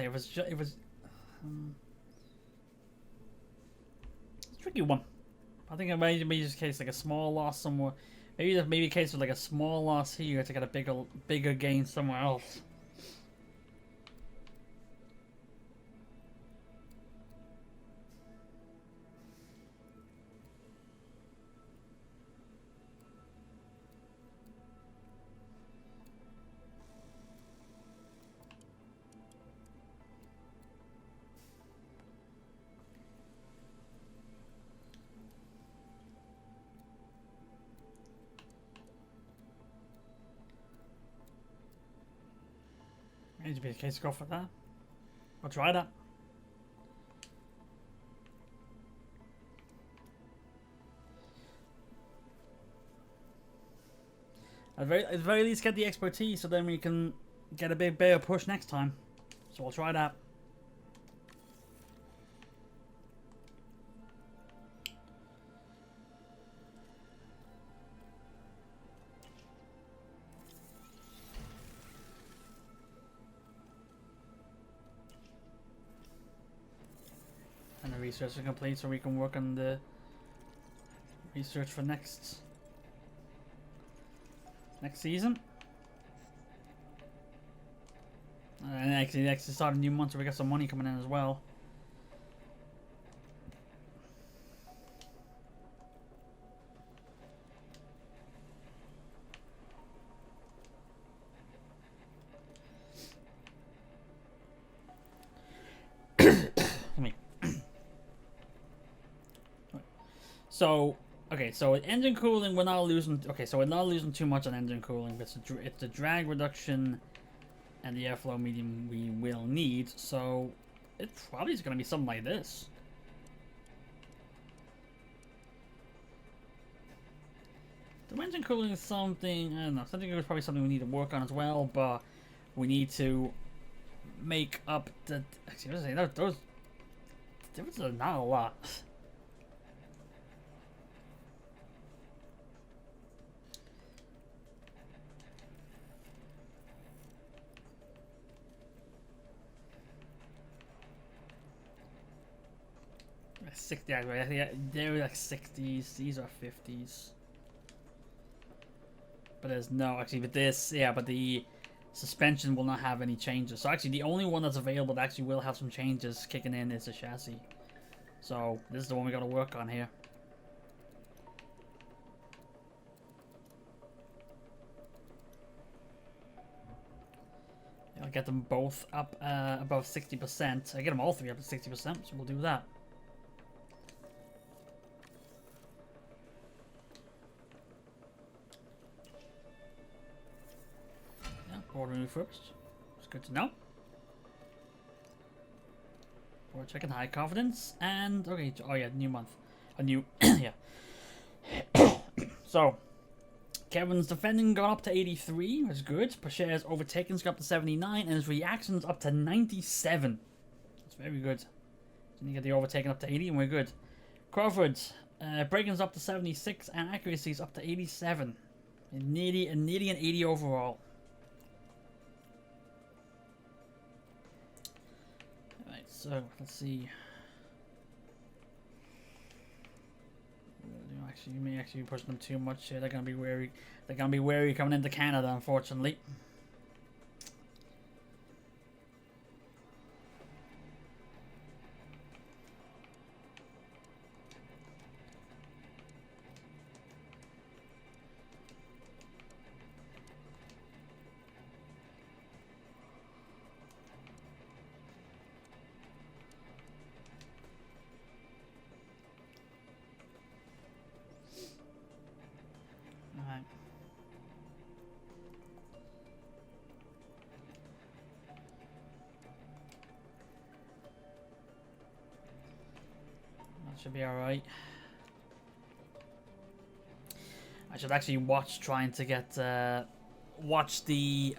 It was it's a tricky one. I think it may just case like a small loss somewhere, maybe a case of like a small loss here to get a bigger gain somewhere else. Need to be a case to go for that. I'll try that. At the very least, get the expertise, so then we can get a bigger push next time. So I'll try that. And the research is complete, so we can work on the research for next season. And actually, next to start a new month, so we got some money coming in as well. So, okay, so with engine cooling, we're not losing. Okay, so we're not losing too much on engine cooling, but it's the drag reduction and the airflow medium we will need. So, it probably is going to be something like this. The engine cooling is something, I don't know, something is probably something we need to work on as well, but we need to make up the. Actually, I was saying, those differences are not a lot. Yeah, they're like 60s. These are 50s. But there's no actually. But this, yeah, but the suspension will not have any changes. So actually, the only one that's available that actually will have some changes kicking in is the chassis. So this is the one we got to work on here. I'll get them both up above 60%. I get them all three up to 60%, so we'll do that. Order new first. It's good to know. We're checking high confidence and okay. Oh yeah, new month, a new yeah. So Kevin's defending got up to 83, which is good. Pacher's overtaken's got up to 79, and his reactions up to 97. That's very good. Then you get the overtaken up to 80, and we're good. Crawford's braking's up to 76, and accuracy's up to 87. Nearly an 80 overall. So let's see. Actually, you may actually be pushing them too much here. They're gonna be wary. They're gonna be wary coming into Canada, unfortunately. Alright. That should be alright. I should actually watch trying to get watch the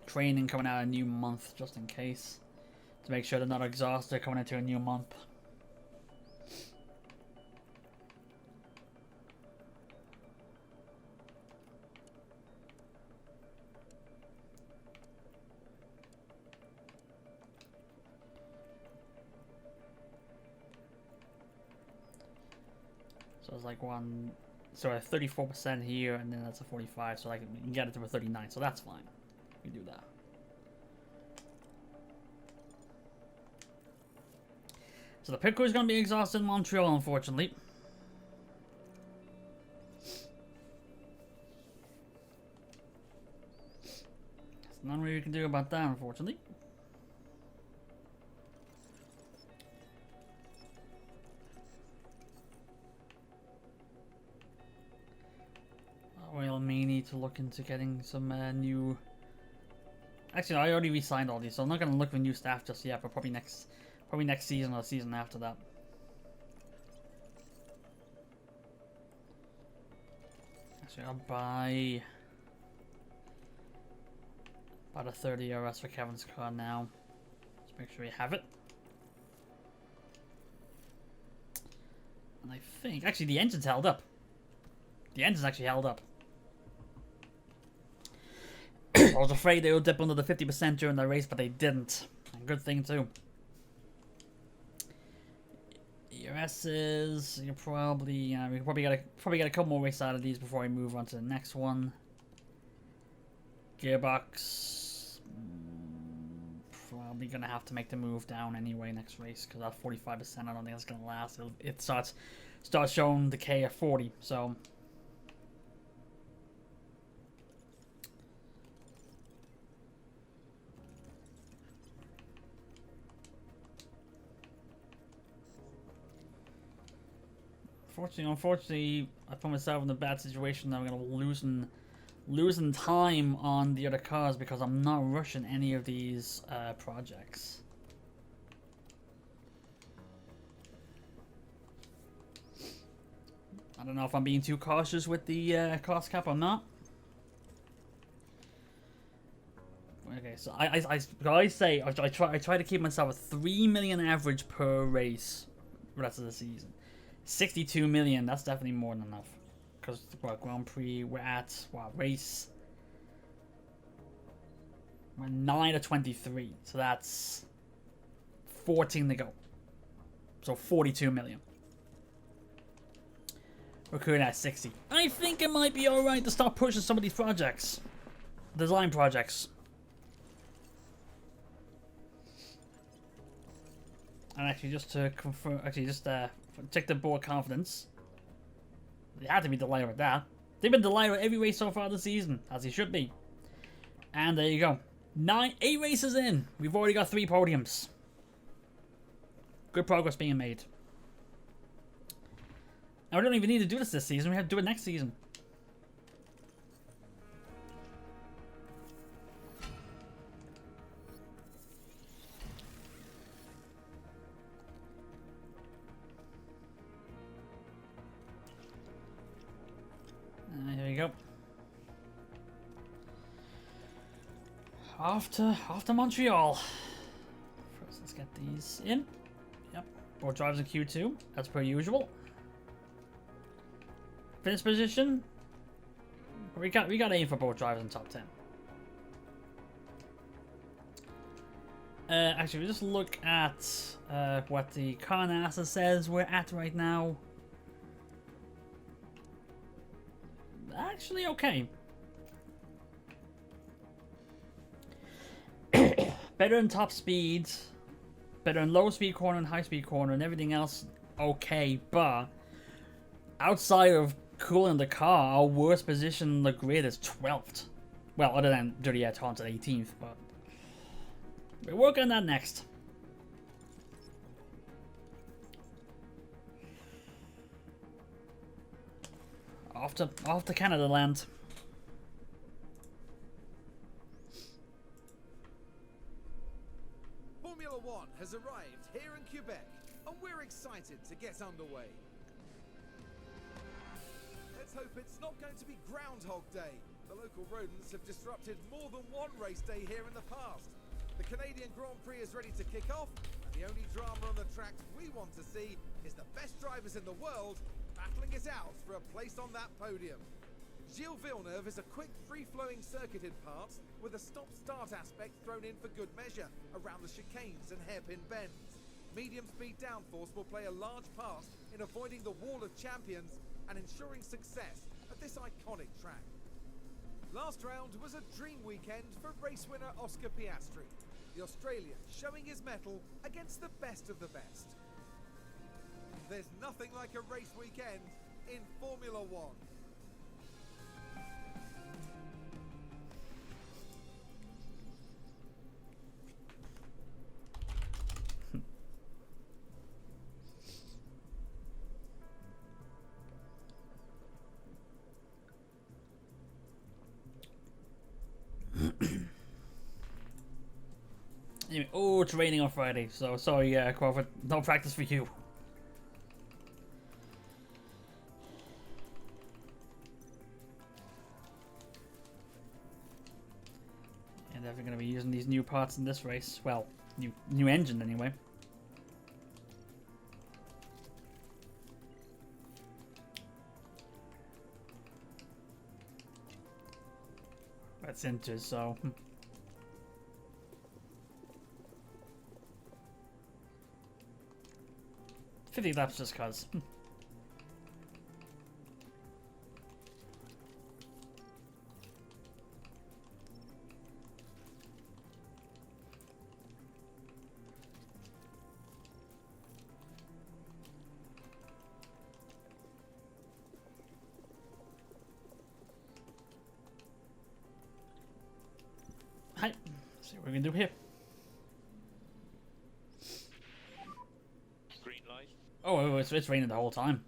training coming out a new month just in case. To make sure they're not exhausted coming into a new month. So it's like 1 So a 34% here, and then that's a 45, so I can get it to a 39, so that's fine. We do that. So the pit crew is going to be exhausted in Montreal, unfortunately. There's nothing we can do about that, unfortunately. We'll may need to look into getting some new... Actually, I already re-signed all these, so I'm not going to look for new staff just yet, but probably next season or the season after that. Actually, I'll buy about a 30 RS for Kevin's car now. Just make sure we have it. And I think, actually, the engine's held up. The engine's actually held up. I was afraid they would dip under the 50% during the race, but they didn't. And good thing too. ERSs, you probably we probably get a couple more races out of these before we move on to the next one. Gearbox, probably gonna have to make the move down anyway next race because that 45% I don't think that's gonna last. It starts showing decay at 40, so. Unfortunately, I put myself in a bad situation that I'm going to losing time on the other cars because I'm not rushing any of these projects. I don't know if I'm being too cautious with the cost cap or not. Okay, so I try to keep myself a 3 million average per race the rest of the season. 62 million, that's definitely more than enough. Because, well, Grand Prix, we're at, what, race? We're 9 of 23, so that's 14 to go. So 42 million. We're currently at 60. I think it might be alright to start pushing some of these projects. Design projects. And actually, just to confirm, check the board confidence. They had to be delighted with that. They've been delighted with every race so far this season, as he should be. And there you go. 8 races in. We've already got 3 podiums. Good progress being made. And we don't even need to do this season. We have to do it next season. Here we go. Off to Montreal. First, let's get these in. Yep. Both drivers in Q2, as per usual. Finish position. We got aim for both drivers in top 10. Actually, we just look at what the car NASA says we're at right now. Actually, okay. Better in top speed, better in low speed corner and high speed corner, and everything else okay. But outside of cooling the car, our worst position in the grid is 12th. Well, other than Dirty Air Taunts at 18th, but we'll work on that next. Off to Canada land. Formula One has arrived here in Quebec, and we're excited to get underway. Let's hope it's not going to be Groundhog Day. The local rodents have disrupted more than one race day here in the past. The Canadian Grand Prix is ready to kick off, and the only drama on the tracks we want to see is the best drivers in the world battling it out for a place on that podium. Gilles Villeneuve is a quick, free-flowing circuit in parts, with a stop-start aspect thrown in for good measure around the chicanes and hairpin bends. Medium-speed downforce will play a large part in avoiding the wall of champions and ensuring success at this iconic track. Last round was a dream weekend for race winner Oscar Piastri, the Australian showing his mettle against the best of the best. There's nothing like a race weekend in Formula One. Anyway, oh, it's raining on Friday, so sorry, Crawford. No practice for you. And they're going to be using these new parts in this race. Well, new engine anyway. That's into so. 50 laps just cause. Hi. See what we can do here. Green light. Oh, it's raining the whole time.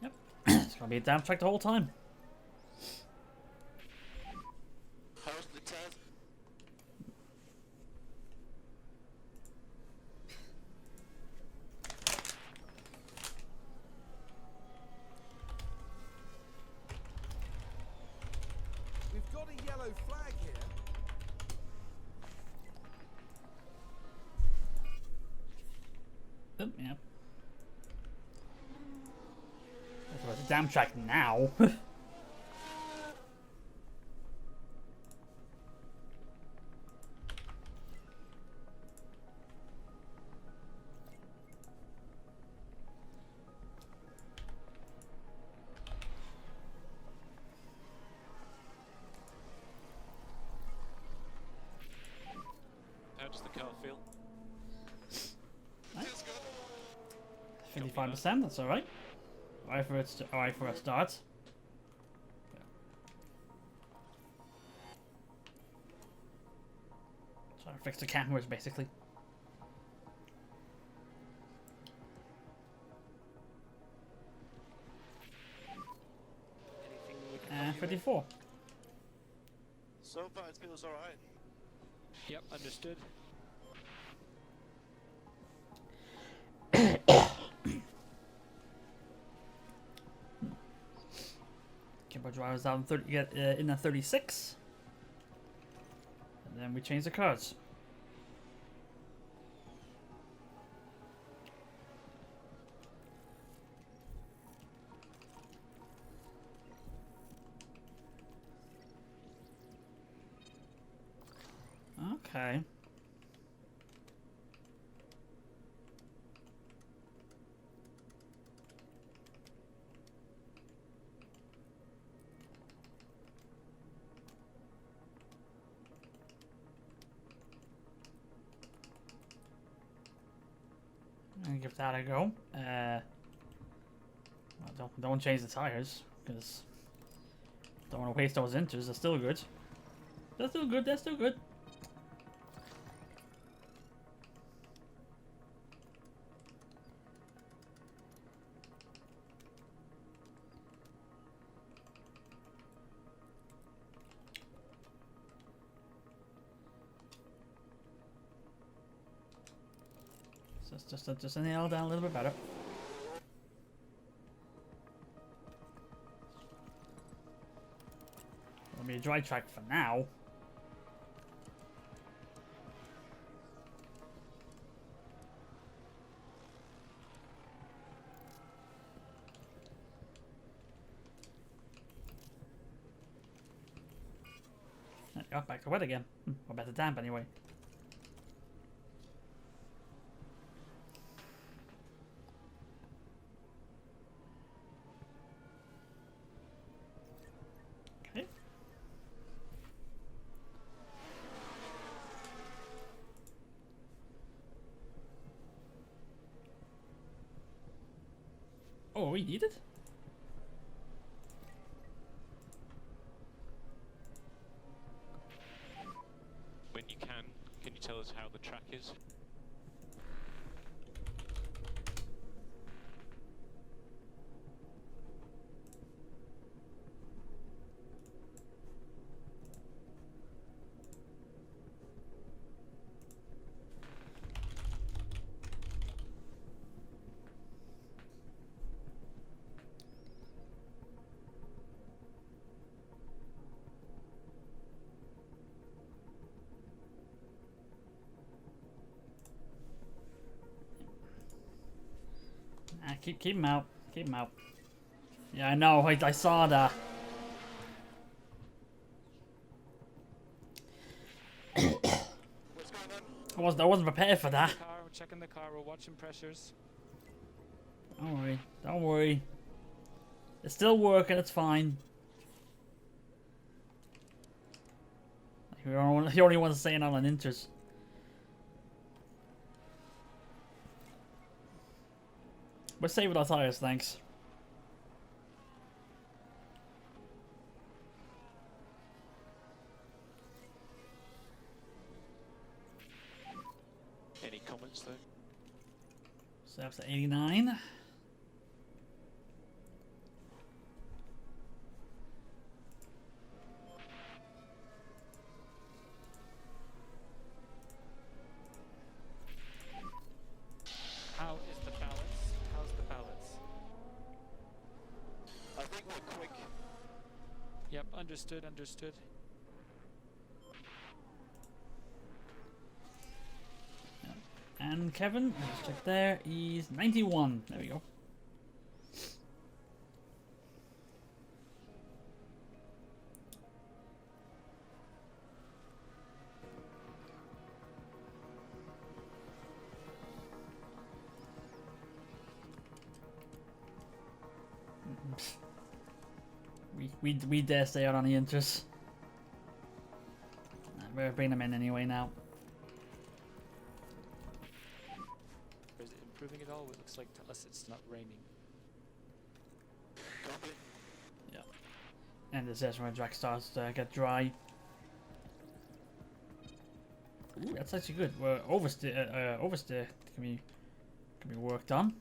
Yep. It's gonna be a damn track the whole time. How's the test? We've got a yellow flag here. Oh, yeah. It's a damn track now. How does the car feel? 55%, that's alright. Alright for a start. Trying to fix the cameras basically. Anything we can And help you with? 54. So far it feels alright. Yep, understood. Kimbo drives down 30, in a 36. And then we change the cars. Okay. And give that a go. Well, don't change the tires because don't want to waste those inters. They're still good. They're still good. They're still good. So it's just a nail down a little bit better. It'll be a dry track for now. Yeah, back to wet again. Or back to damp anyway. Okay. Oh, we need it? When you can you tell us how the track is? Keep him out. Keep him out. Yeah, I know. I saw that. What's going on? I wasn't prepared for that. We're checking the car. We're watching pressures. Don't worry. Don't worry. It's still working. It's fine. You only want to say it on an interest. We're saving our tires, thanks. Any comments though? So that's 89. How is the balance? How's the balance? I think we're quick. Yep, understood, understood. And Kevin, let's check there. He's 91. There we go. We dare stay out on the interest. We're bringing them in anyway now. Is it improving at all? It looks like to us it's not raining. Copy. Yeah. And this is when the track starts to get dry. Ooh, that's actually good. Well, oversteer can be worked on.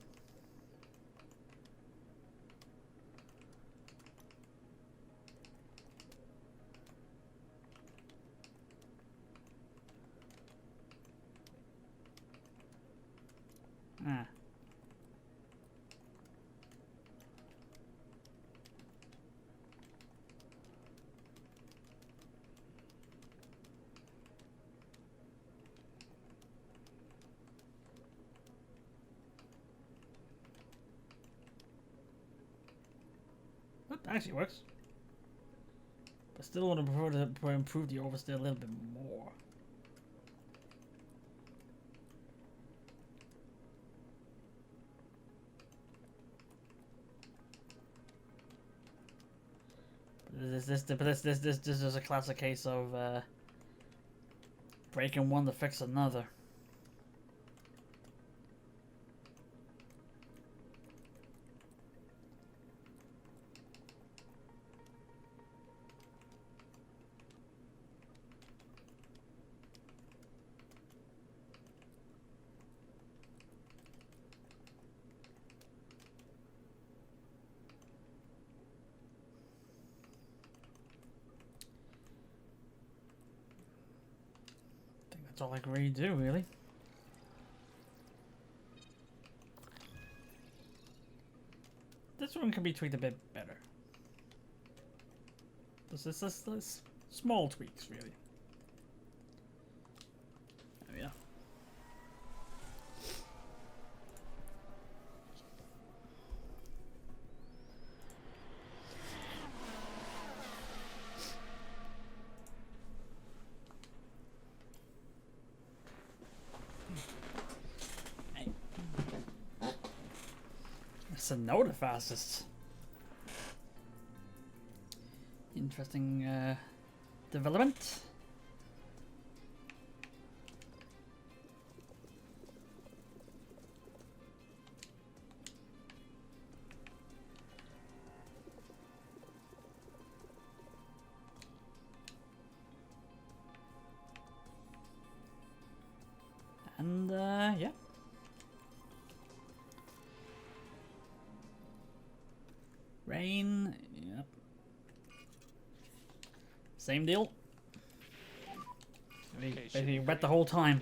Ah. That actually works. But still want to prefer to improve the oversteer a little bit more. This is a classic case of breaking one to fix another. That's all I can really do, really. This one can be tweaked a bit better. This is small tweaks, really. There we go. Snow the fastest. Interesting development. And yeah. Rain, yep. Same deal. Okay, Basically should be wet the ready. whole time.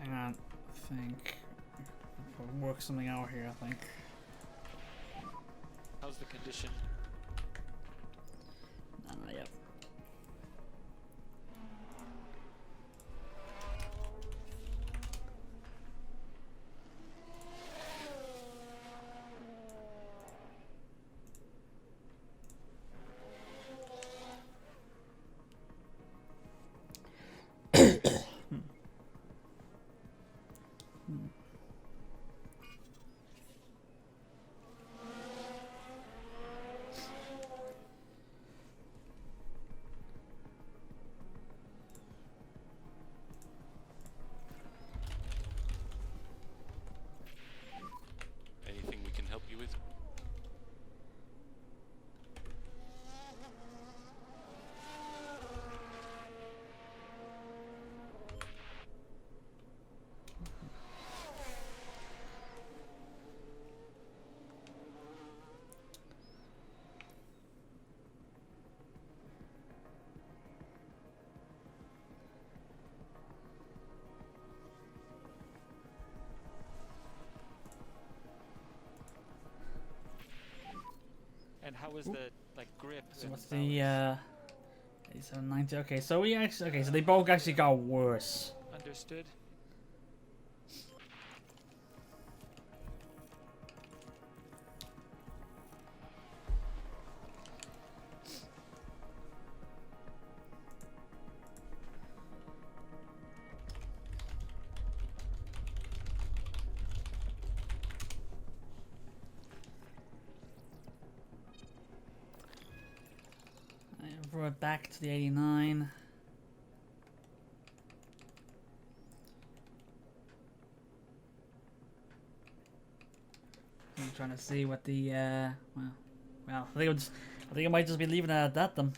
Hang on, I think we'll work something out here. I think. How's the condition? Not yet. Anything we can help you with? And how is the grip? So and what's the balance? 8790? Okay, so we actually so they both actually got worse. Understood. We're back to the 89. I'm trying to see what the well, I think I might just be leaving it at that then.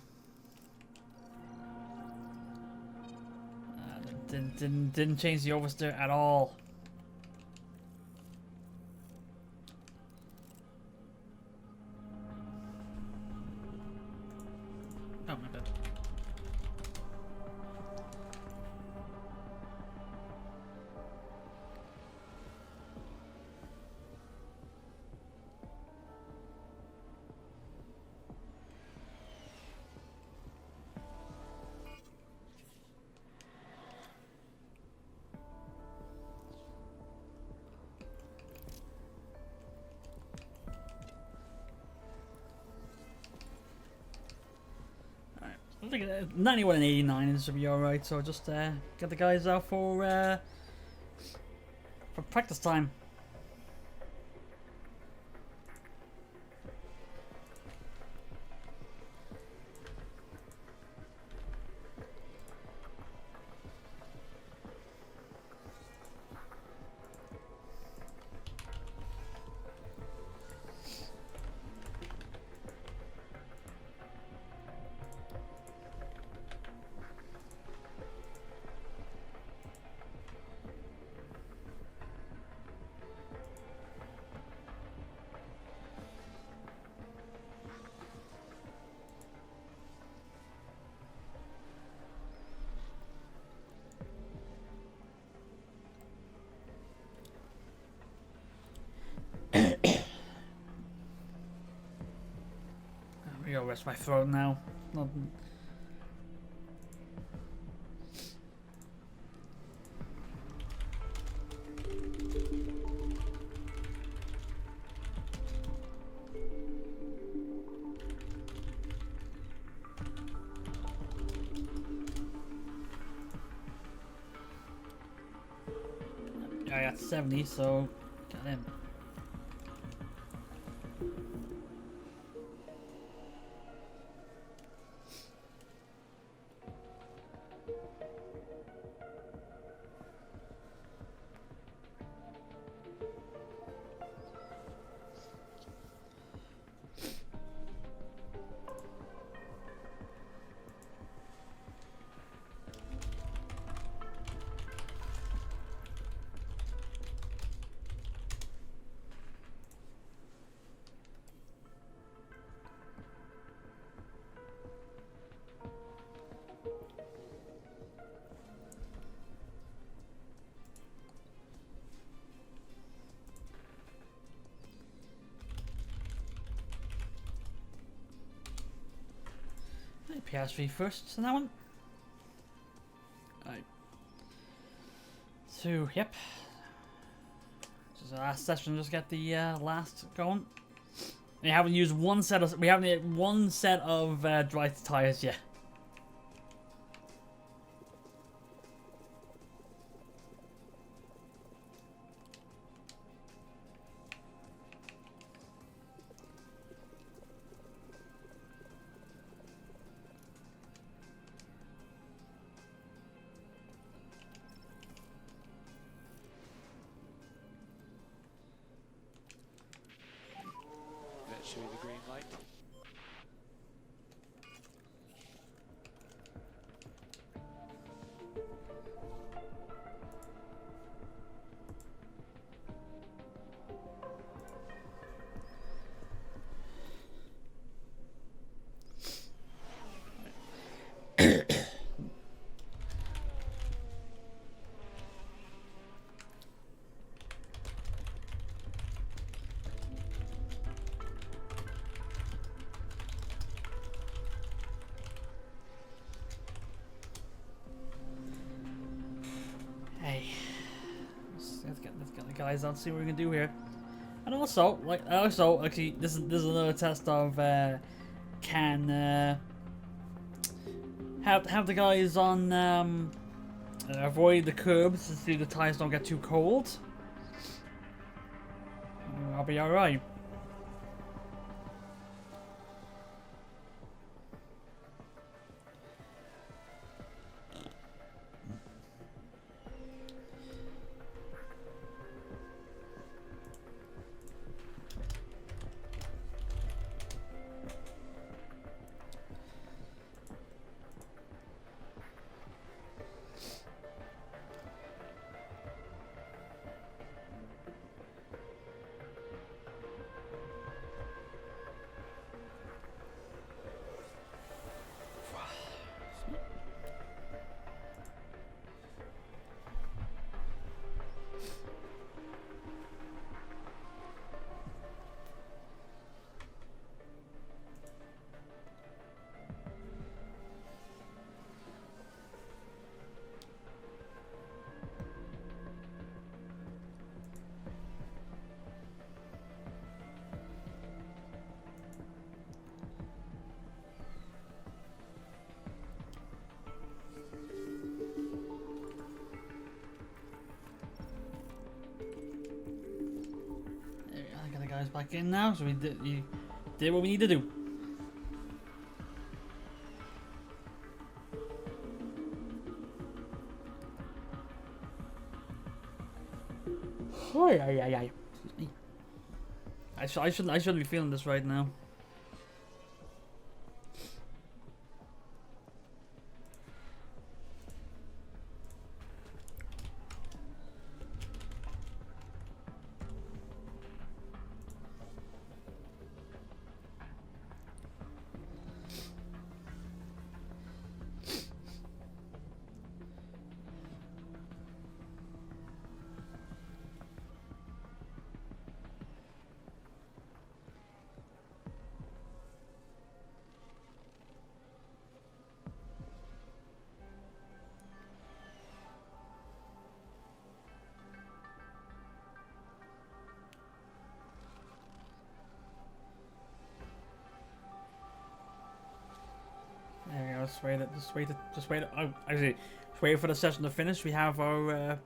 Didn't change the oversteer at all. Oh my bad. I think 91 and 89 should be alright, so just get the guys out for practice time. rest my throat now. Nothing. I got 70, so got him. PS3 first in that one. Right. So, yep. Just the last session, just get the last going. We haven't used one set of dry tires yet. Let's show you the green light. Hey, let's get the guys on, see what we can do here. And also, actually, this is another test of can have the guys on avoid the curbs to see the tires don't get too cold. I'll be all right. Back in now, so you did what we need to do. Oh, yeah. Excuse me. I shouldn't be feeling this right now. Just wait. Just wait. Oh, actually, just wait for the session to finish. We have our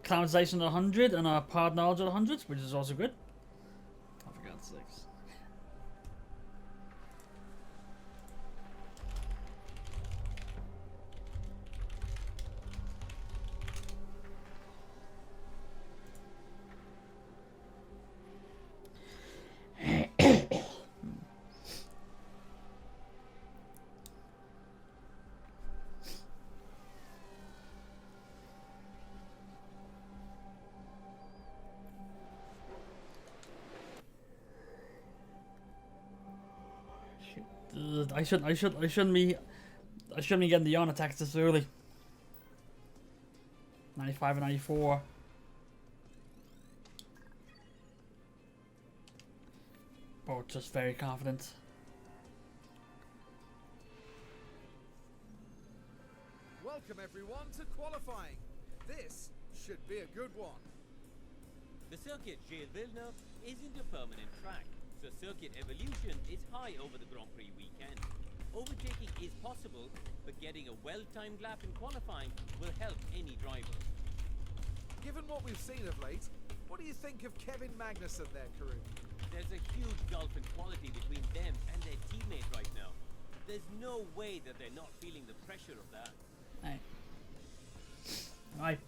acclimatization at 100 and our pod knowledge at 100, which is also good. Oh, for God's sakes. I shouldn't be getting the yawn attacks this early. 95 and 94. Both just very confident. Welcome everyone to qualifying. This should be a good one. The circuit Gilles Villeneuve isn't a permanent track, so circuit evolution is high over the Grand Prix weekend. Overtaking is possible, but getting a well-timed lap in qualifying will help any driver. Given what we've seen of late, what do you think of Kevin Magnussen there, Karun? There's a huge gulf in quality between them and their teammate right now. There's no way that they're not feeling the pressure of that. Right.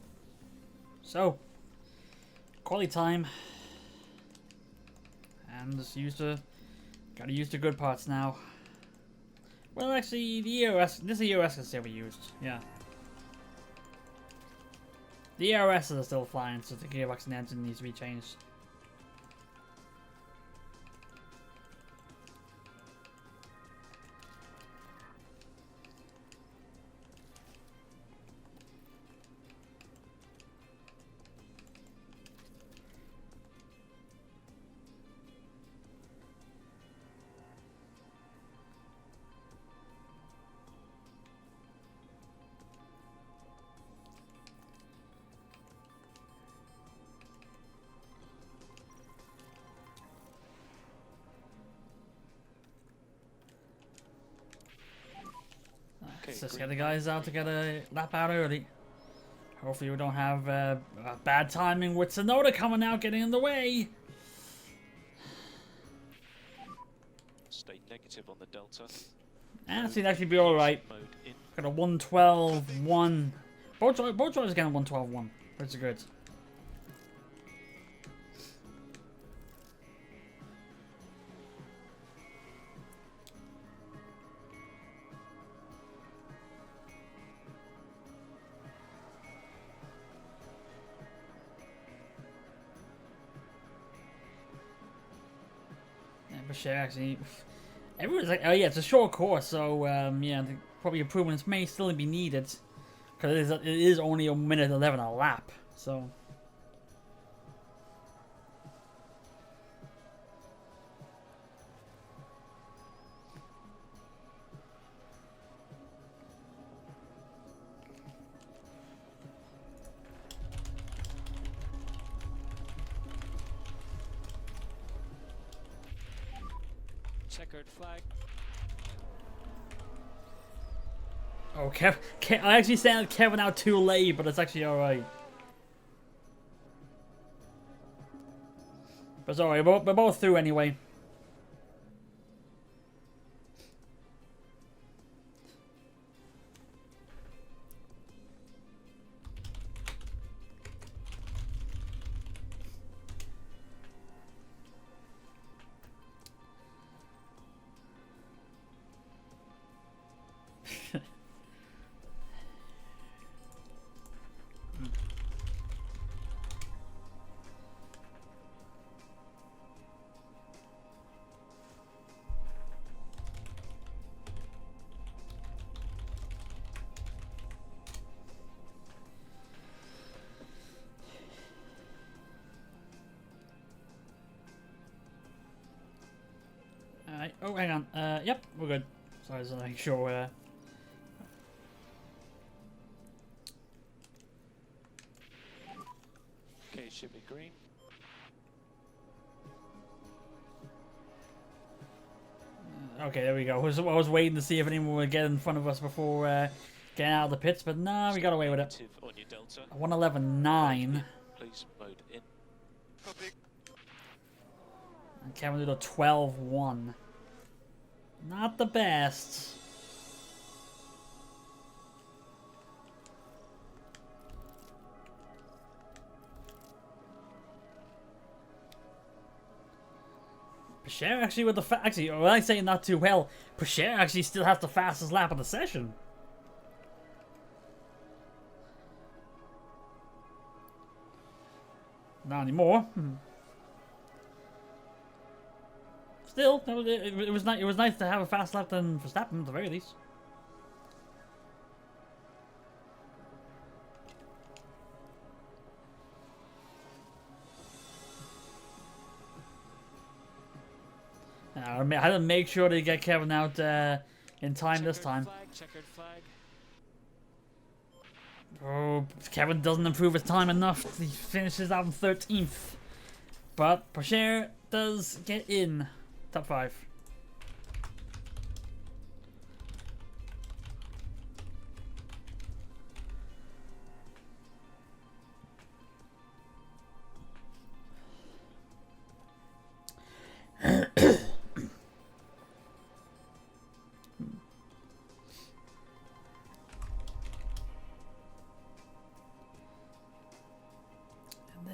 So, quality time. And just gotta use the good parts now. Well, actually, the EOS, this is the EOS can still be used, yeah. The EOS are still flying, so the gearbox and engine needs to be changed. Okay, Let's just green get the guys out to get a lap out early. Hopefully we don't have bad timing with Tsunoda coming out, getting in the way. Stay negative on the delta. And it seems to actually be alright. Mode in. Got a 112.1. Both drivers getting a 112.1. Pretty good. Sure, actually, everyone's like, oh yeah, it's a short course, so yeah, probably improvements may still be needed because it is only a minute 11 a lap, so. Checkered flag. Oh, I actually sent Kevin out too late, but it's actually alright. But it's alright, we're both through anyway. Alright, oh, hang on. Yep, we're good. Sorry, just to make sure. Okay, should be green. Okay, there we go. I was waiting to see if anyone would get in front of us before getting out of the pits, but nah, we got away with it. Negative on your delta. 111.9. Please mode in. Copy. And Kevin did a 12.1. Not the best. Pasher actually with the actually, when I say not too well, Pasher actually still has the fastest lap of the session. Not anymore. Still, it was nice. It was nice to have a fast lap than Verstappen at the very least. I had to make sure to get Kevin out in time this time. Checkered flag. Oh, Kevin doesn't improve his time enough. He finishes out in 13th. But Pasher does get in top 5.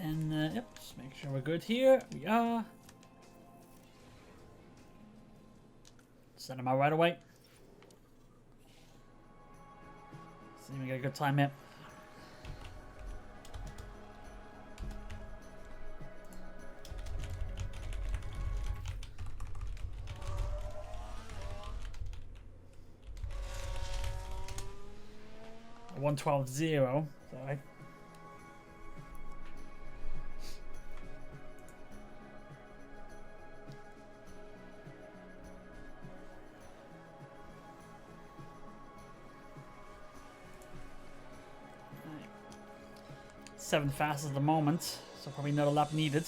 And then, yep, just make sure we're good here. We are. Send him out right away. See if we get a good time here. A 112.0. Sorry. Seventh fastest at the moment, so probably not a lap needed.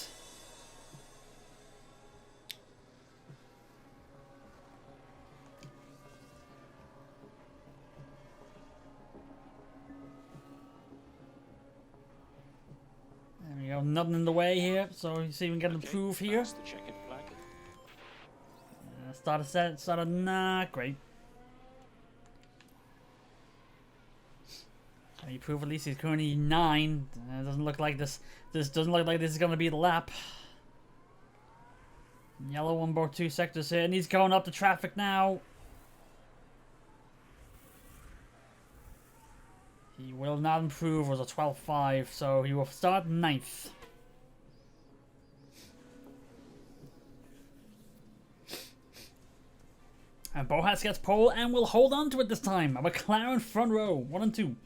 There we go, nothing in the way here, so you see we can get an improve here. That's the checkered flag. Started not great. You prove at least he's currently 9. Doesn't look like this. This doesn't look like this is gonna be the lap. Yellow on both 2 sectors here, and he's going up the traffic now. He will not improve. It was a 12.5, so he will start 9th. And Bohas gets pole and will hold on to it this time. A McLaren front row, 1 and 2.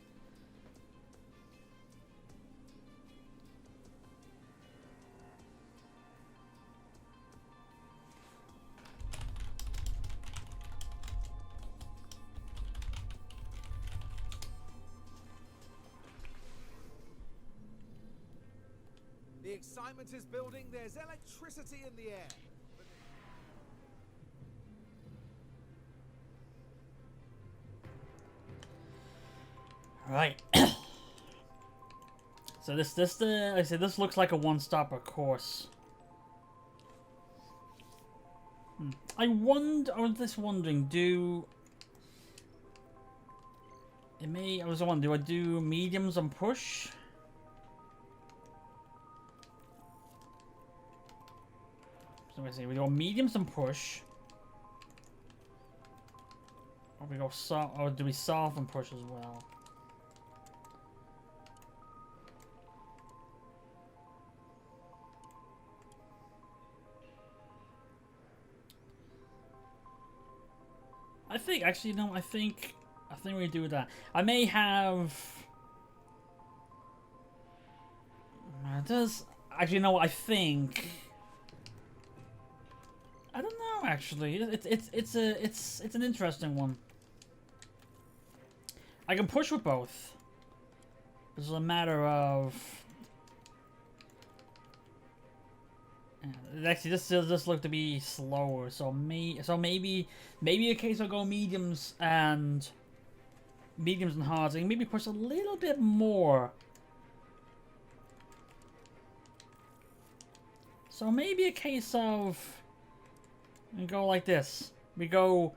The excitement is building. There's electricity in the air. Right. So like I said, this looks like a one-stopper course. I was just wondering, I was wondering, do I do mediums and push? So I say we go mediums and push. Or we go soft, or do we soft and push as well? I think actually no, I think we do that. I may have does actually no, I think I don't know actually. It's an interesting one. I can push with both. It's a matter of Actually, this does just look to be slower. So maybe a case will go mediums and hards. And maybe push a little bit more. So maybe a case of we go like this. We go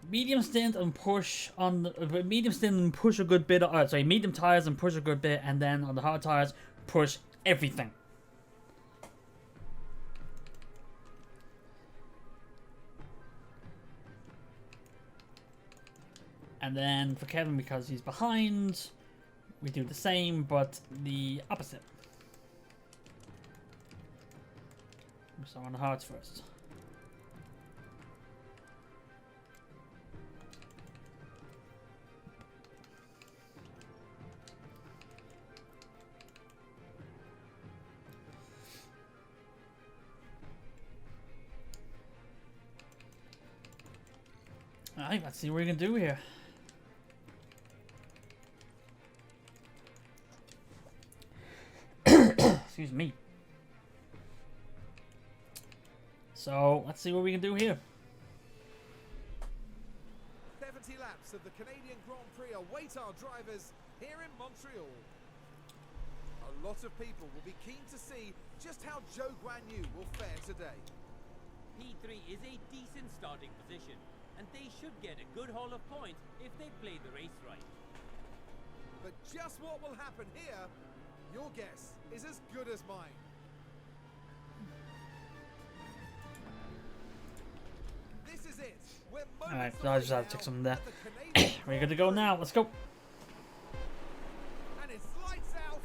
medium stint and push on the medium stint and push a good bit. Sorry, medium tires and push a good bit, and then on the hard tires push everything. And then for Kevin, because he's behind, we do the same, but the opposite. So on the hards first. Alright, let's see what we can do here. Excuse me. So, let's see what we can do here. 70 laps of the Canadian Grand Prix await our drivers here in Montreal. A lot of people will be keen to see just how Zhou Guanyu will fare today. P3 is a decent starting position, and they should get a good haul of points if they play the race right. But just what will happen here, your guess is as good as mine. This is it. Alright, so I just have to take some there. We're good to go now. Let's go. And it's lights out,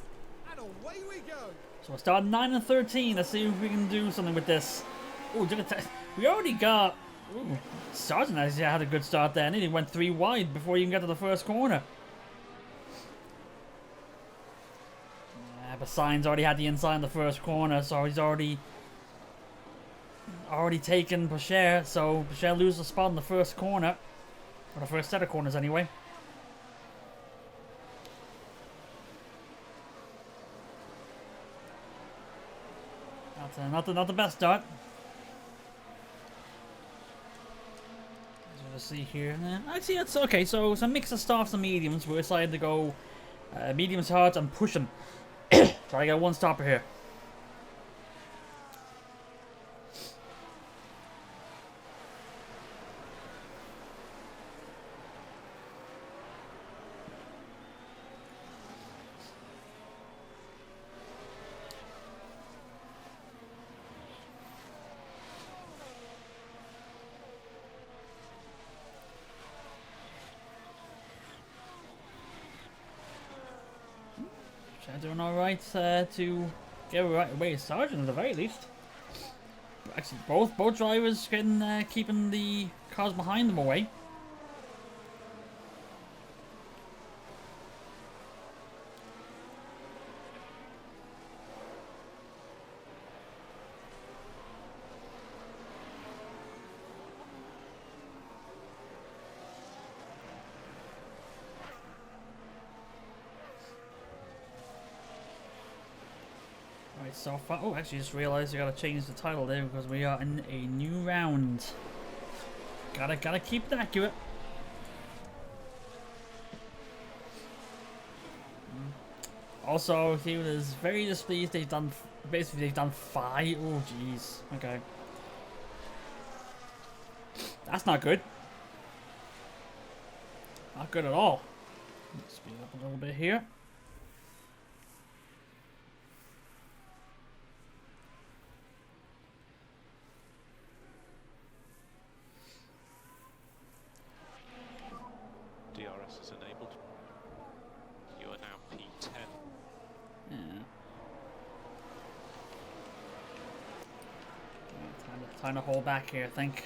and away we go. So we'll start 9 and 13. Let's see if we can do something with this. Ooh, we already got. Ooh, Sargent actually had a good start there, and he went 3 wide before he even got to the first corner. Yeah, but Sainz already had the inside in the first corner, so he's already taken Boucher. So Boucher loses a spot in the first corner, or the first set of corners anyway. Not the best start. Let's see here. Actually, that's okay. So it's a mix of softs and mediums. We decided to go mediums, hards, and push them. So I got one stopper here. Doing alright to get right away Sargent at the very least. Actually, both drivers can keeping the cars behind them away. So far, oh, actually, just realized I gotta change the title there because we are in a new round. Gotta keep it accurate. Also, he was very displeased. They've done 5. Oh, jeez. Okay, that's not good. Not good at all. Let's speed up a little bit here. DRS is enabled. You are now P10. Yeah. Time to hold back here, I think.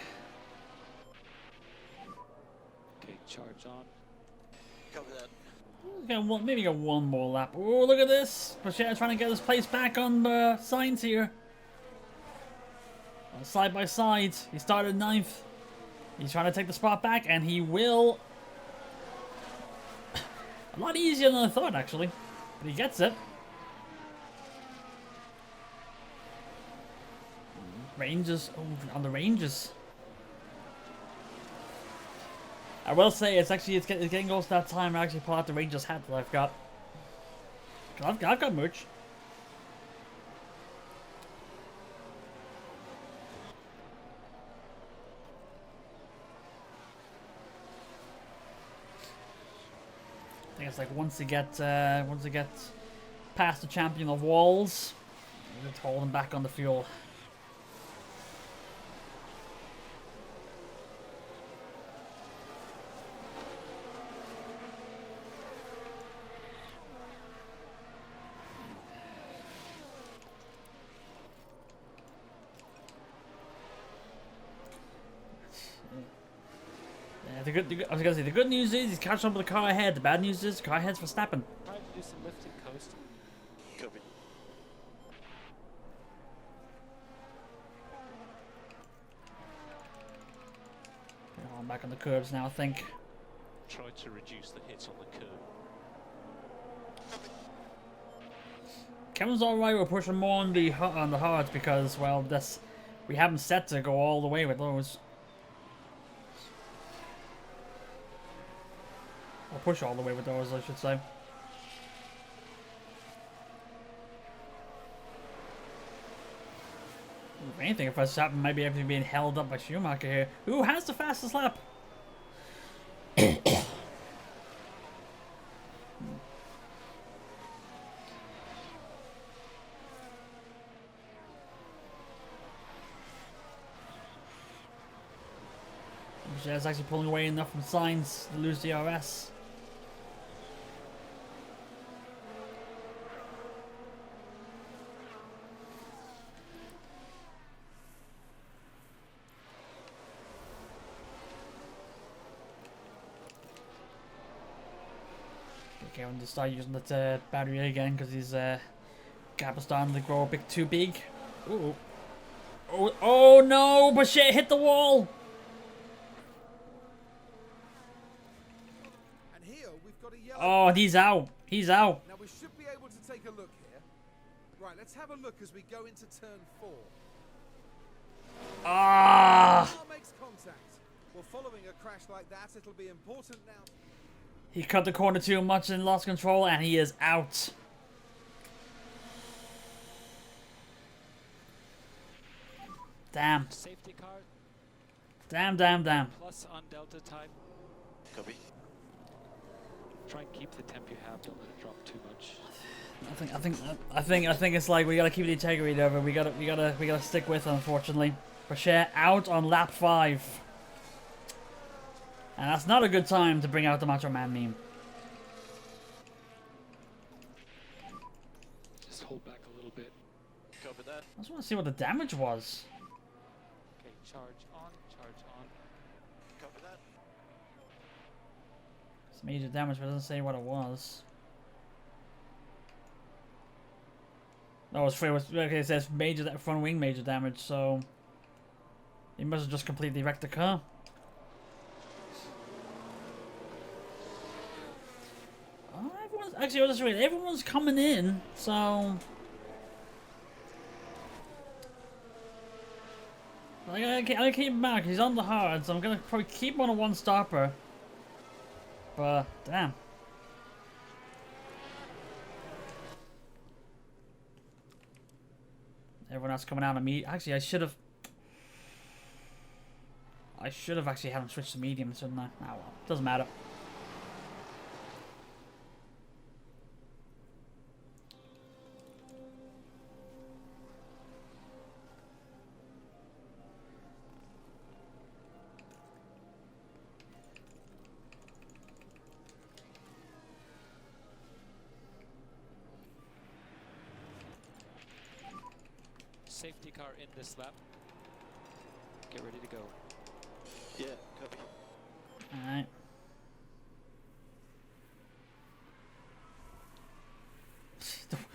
Okay, charge on. Cover that. Maybe go one more lap. Oh, look at this! Boucher trying to get his place back on the signs here. Side by side. He started 9th. He's trying to take the spot back, and he will. A lot easier than I thought, actually. But he gets it. Rangers. Oh, on the Rangers. I will say it's getting close to that time I actually pull out the Rangers hat that I've got. I've got merch. I think it's like once you get past the champion of walls, it's holding back on the fuel. I was gonna say the good news is he's catching up with the car ahead. The bad news is the car ahead's for Verstappen. Try to do some lifting coast. Copy. I'm back on the curbs now, I think. Try to reduce the hits on the curb. Kevin's alright. We're pushing more on the hards because, well, we haven't set to go all the way with those. Or push all the way with those, I should say. If anything, if Verstappen might be able to be held up by Schumacher here. Who has the fastest lap? It's actually pulling away enough from Sainz to lose DRS. Okay, I'm going to start using that battery again because his gap is starting to grow a bit too big. Ooh. Oh no! But shit, hit the wall! And here we've got a yellow. Oh, he's out. He's out. Now we should be able to take a look here. Right, let's have a look as we go into turn 4. Ah! Car makes contact. Well, following a crash like that, it'll be important now. He cut the corner too much and lost control, and he is out. Damn. Safety car Damn. plus on delta time. Copy. Try and keep the temp you have. Don't let it drop too much. I think it's like we gotta keep the integrity there, but we gotta stick with it, unfortunately. Bashir out on lap 5. And that's not a good time to bring out the Macho Man meme. Just hold back a little bit. Copy that. I just want to see what the damage was. Okay, charge on, charge on. Copy that. It's major damage, but it doesn't say what it was. No, it's free. Okay, it says major front wing major damage, so he must have just completely wrecked the car. Oh, actually, that's right. Everyone's coming in, so I keep him back. He's on the hard, so I'm gonna probably keep him on a one stopper. But damn. Everyone else coming out of me. Actually, I should have actually had him switch to medium, shouldn't I? Oh well, doesn't matter. Safety car in this lap. Get ready to go. Yeah, copy. Alright.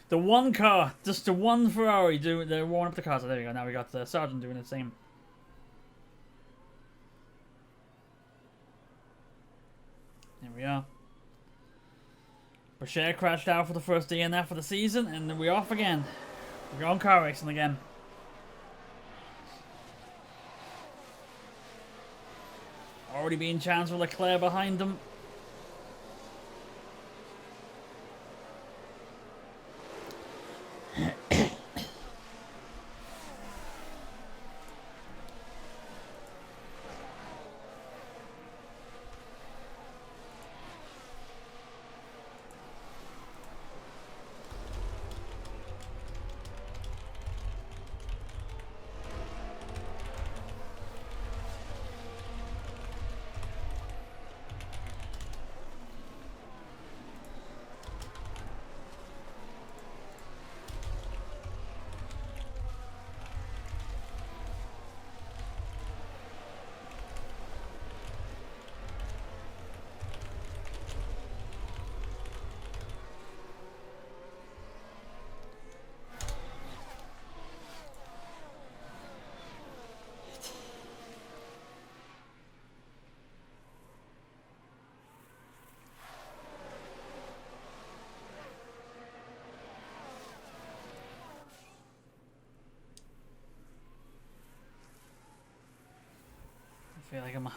The one car, just the one Ferrari they're warming up the car. So there we go. Now we got the Sergeant doing the same. There we are. Bashir crashed out for the first DNF of the season, and then we're off again. We're going car racing again. already being chance for Leclerc behind them.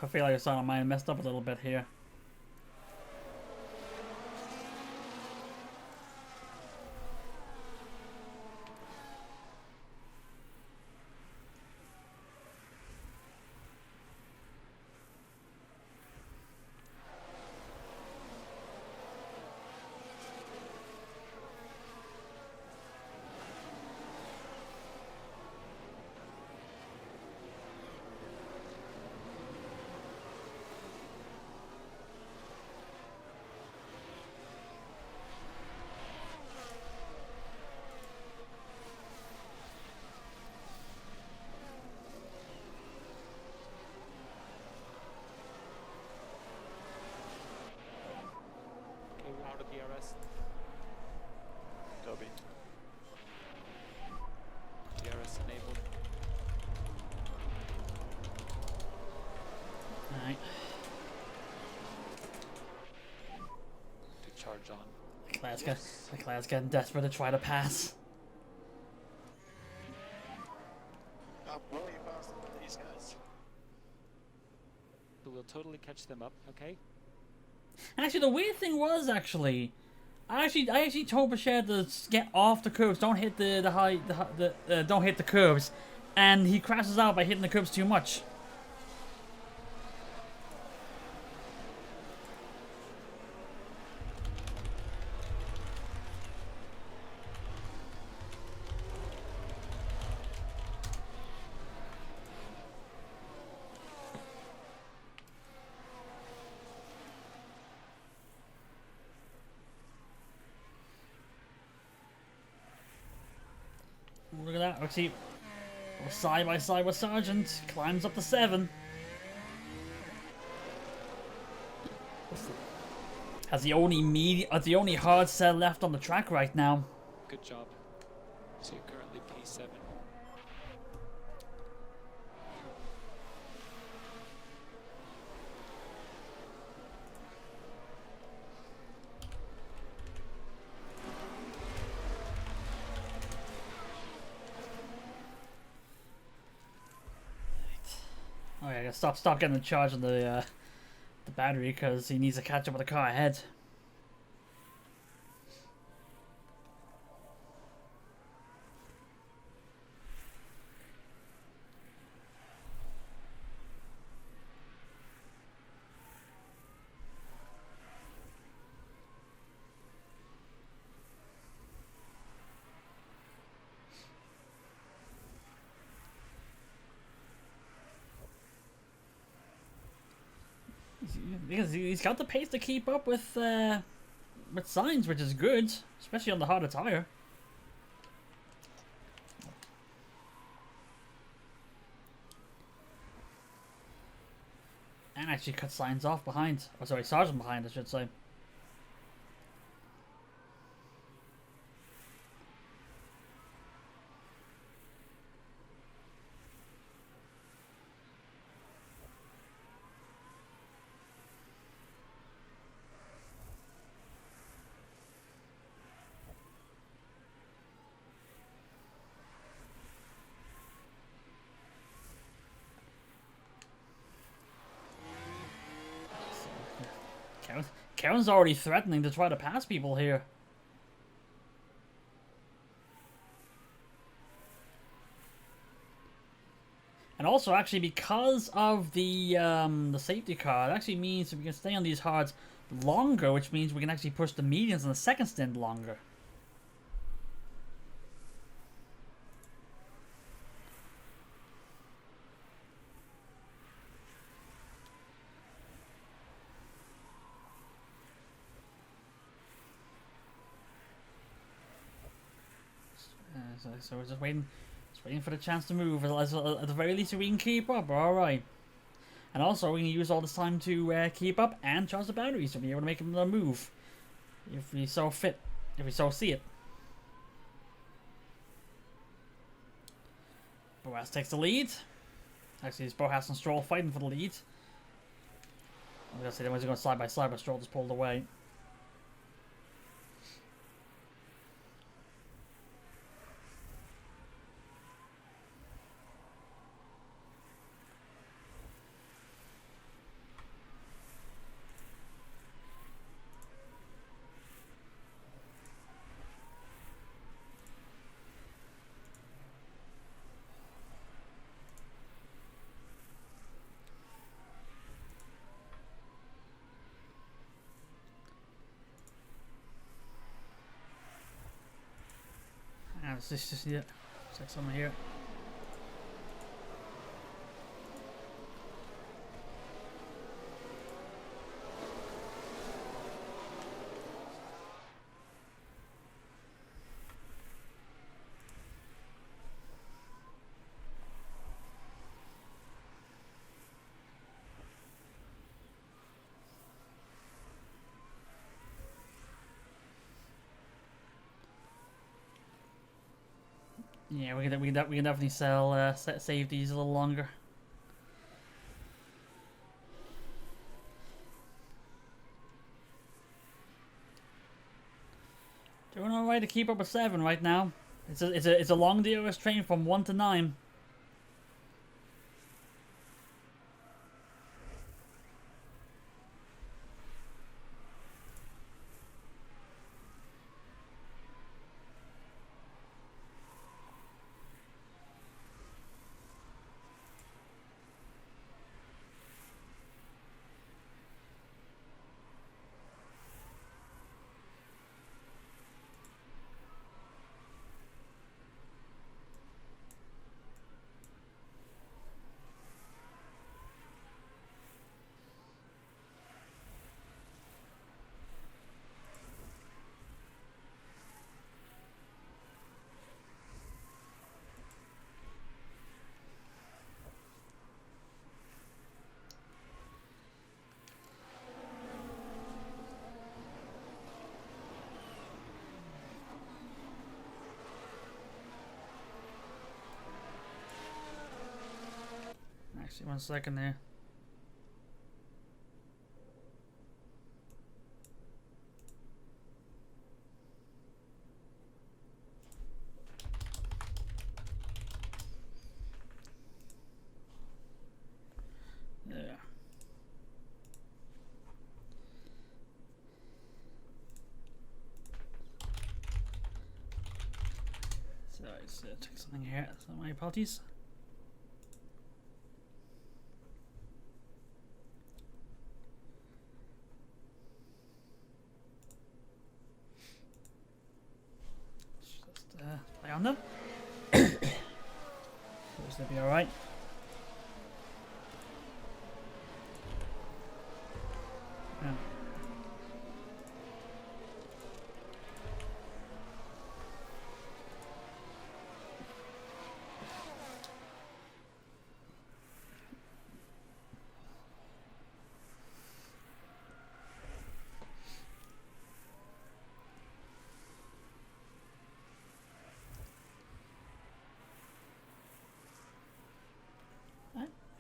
I feel like I might have messed up a little bit here. Okay, we're out of DRS. Copy. DRS enabled. Alright. To charge on. Leclerc's getting desperate to try to pass. I'm way faster than these guys. So we'll totally catch them up, okay? Actually, the weird thing was I actually told Bashir to get off the curbs, don't hit don't hit the curbs, and he crashes out by hitting the curbs too much. Look at that, actually, side by side with Sargent, climbs up to 7. Has the only hard cell left on the track right now. Good job. So you're currently P7. Oh yeah, stop getting the charge on the battery because he needs to catch up with the car ahead. Because he's got the pace to keep up with Sainz, which is good, especially on the harder tire. And actually cut Sainz off behind. Oh, sorry, Sargent behind, I should say. Karen's already threatening to try to pass people here. And also, actually, because of the safety car, it actually means that we can stay on these hards longer, which means we can actually push the medians on the second stint longer. So we're just waiting for the chance to move. At the very least, we can keep up. All right. And also, we can use all this time to keep up and charge the batteries to be able to make another move, if we so fit, if we so see it. Boaz takes the lead. Actually, it's Boaz and Stroll fighting for the lead. I'm gonna say they were going side by side, but Stroll just pulled away. Let's just yeah, check something here. Yeah, we can definitely save these a little longer. Doing all right to keep up with 7 right now. It's a long DRS train from 1 to 9. Actually, 1 second there. Yeah. So let's check something here. So my apologies. Play on them. Should be alright. Yeah.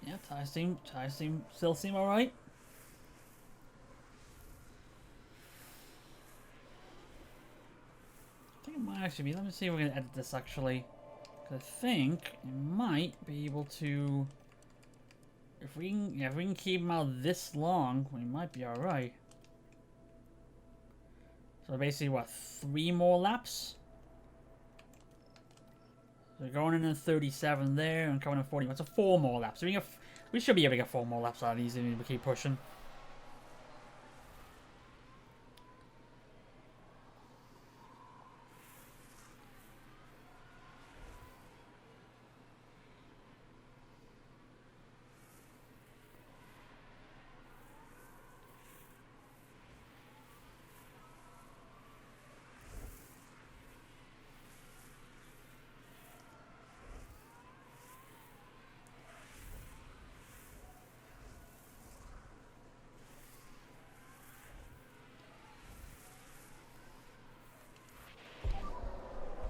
Yeah, tires still seem alright. I think it might actually be. Let me see if we can edit this actually. 'Cause I think it might be able to. If we can keep them out this long, we might be alright. So basically, what, 3 more laps? So we're going in at 37 there and coming in 41. So 4 more laps. So we should be able to get 4 more laps out of these if we keep pushing.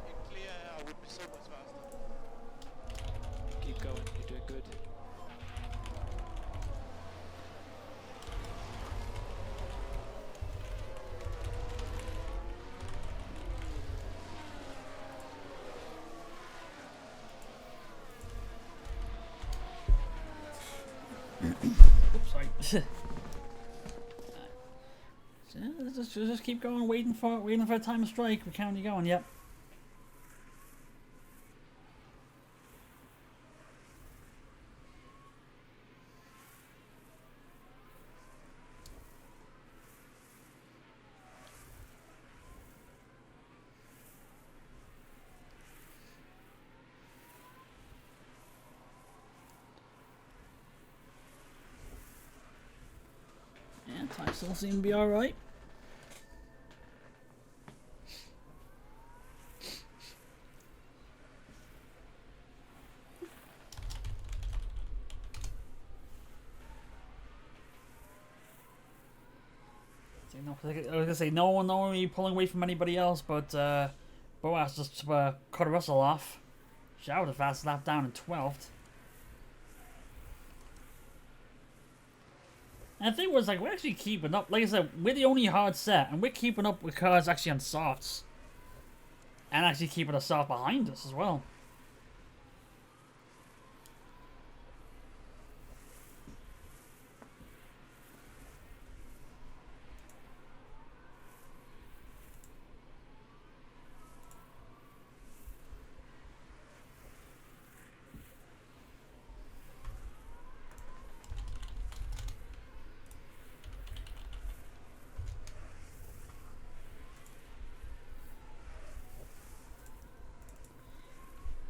In clear air, I would be so much faster. Keep going, you're doing good. Oops, sorry. So, just keep going, waiting for a time to strike. We're counting going. Yep. Yeah, time still seems to be alright. I was gonna say no one will be pulling away from anybody else, but Boas just cut Russell off. Shout the fast lap down in 12th. And the thing was, like, we're actually keeping up. Like I said, we're the only hard set, and we're keeping up with cars actually on softs. And actually keeping a soft behind us as well.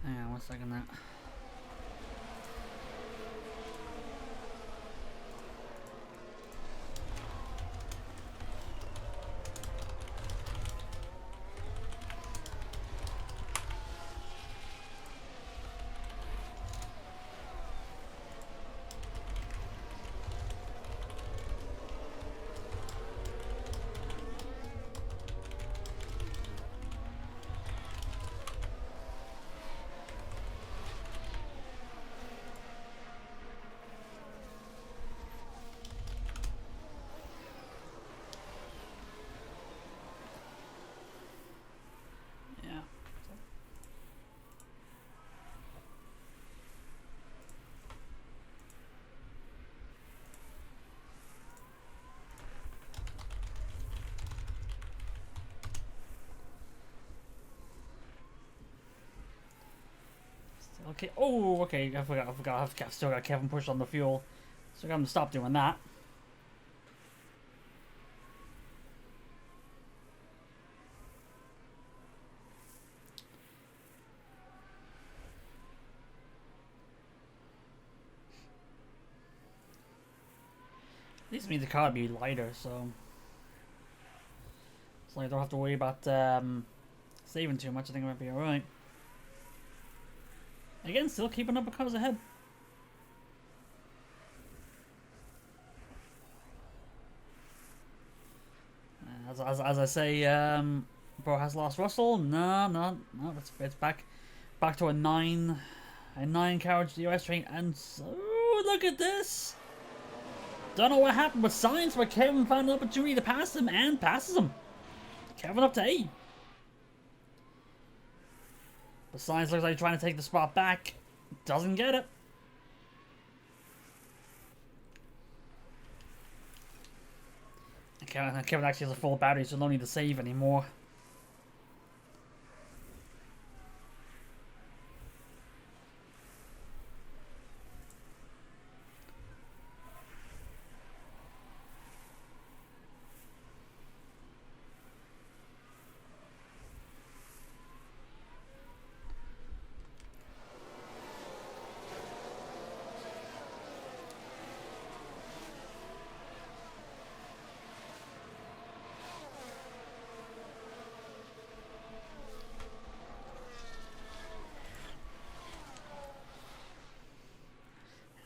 Hang on one second there. Yeah. Okay. Oh, okay. I forgot. I've still got Kevin pushed on the fuel, so I'm gonna stop doing that. This means the car would be lighter, so I don't have to worry about saving too much. I think it might be alright. Again, still keeping up with cars ahead. As I say, Bro has lost Russell. No, it's back to a 9 carriage US train, and so look at this. Don't know what happened with Sainz, but Kevin found an opportunity to pass him and passes him. Kevin up to 8. But Sainz looks like he's trying to take the spot back. Doesn't get it. Kevin actually has a full battery, so no need to save anymore.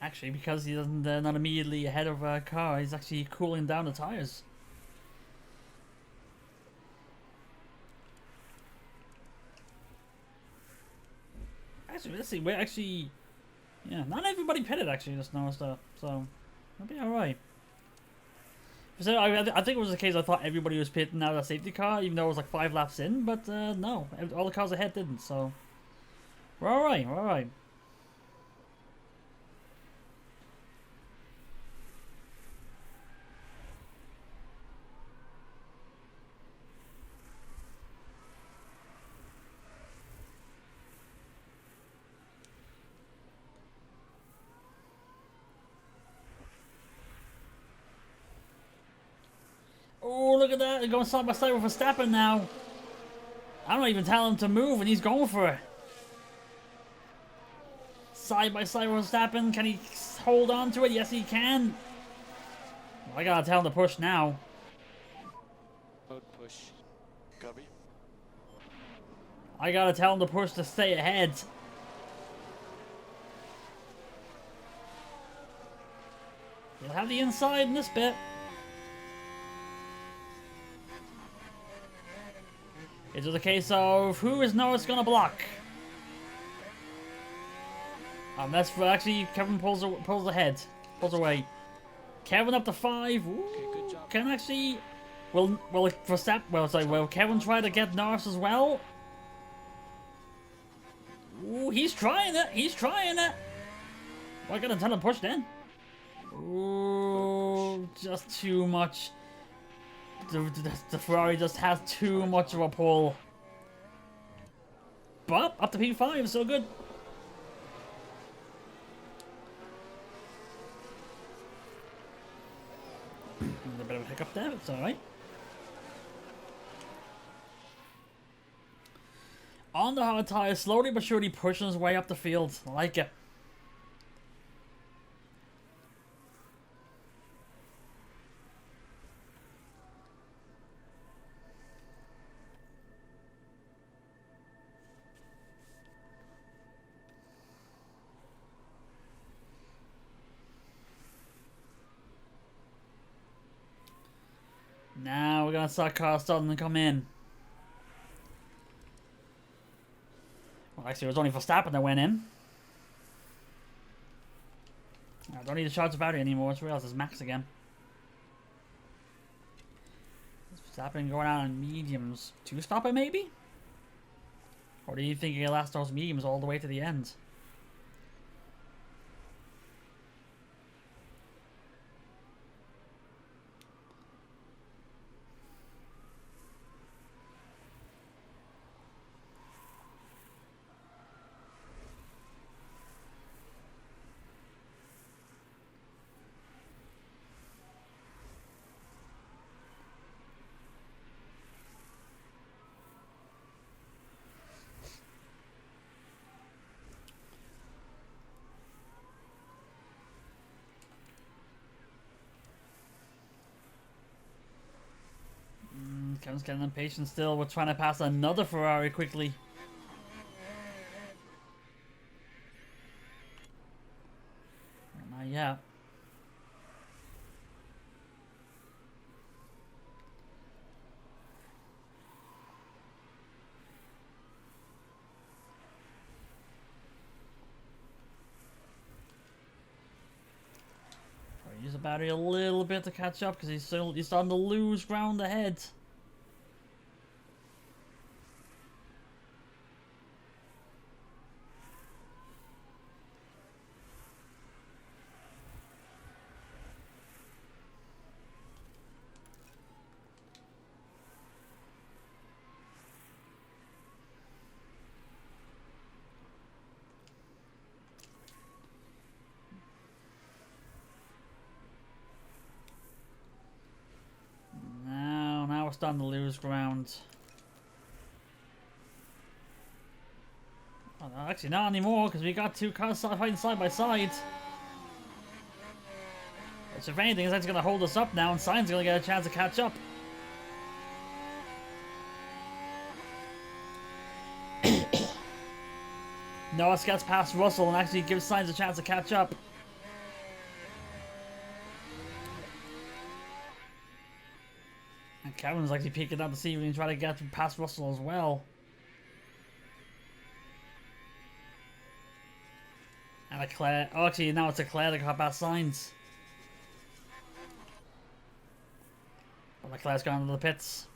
Actually, because he doesn't not immediately ahead of a car, he's actually cooling down the tires. Actually, let's see. We're actually, yeah, not everybody pitted actually just now stuff, so it'll be all right. So I think it was the case. I thought everybody was pitting out of the safety car, even though it was like 5 laps in. But no, all the cars ahead didn't. So we're all right. We're all right. Oh, look at that. They're going side by side with Verstappen now. I don't even tell him to move, and he's going for it. Side by side with Verstappen. Can he hold on to it? Yes, he can. Well, I gotta tell him to push now. Mode push. Copy. I gotta tell him to push to stay ahead. He'll have the inside in this bit. It's just a case of who is Norris gonna block? That's for actually Kevin pulls ahead, pulls away. Kevin up to 5. Ooh, Okay, good job. can actually will Kevin try to get Norris as well? Ooh, he's trying it. He's trying it. Well, I got a ton of push then. Ooh, just too much. The Ferrari just has too much of a pull. But up to P5, so good. A bit of a hiccup there, it's alright. On the hard tire, slowly but surely pushing his way up the field. I like it. Now we're gonna start cars starting to come in. Well, actually, it was only Verstappen that went in. I don't need to charge the battery anymore. It's realized it's max again. Verstappen going out on mediums. 2-stopper maybe? Or do you think he'll last those mediums all the way to the end? Kevin's getting impatient still. We're trying to pass another Ferrari quickly. Not yet. Use the battery a little bit to catch up because he's starting to lose ground ahead. starting to lose ground. Oh, no, actually, not anymore, because we got 2 cars fighting side by side. Which, if anything, is actually going to hold us up now, and Sainz going to get a chance to catch up. Norris gets past Russell and actually gives Sainz a chance to catch up. And Kevin's actually peeking out to see if he can try to get past Russell as well. And Leclerc, oh actually now it's Leclerc that got past Sainz. But Leclerc's gone into the pits.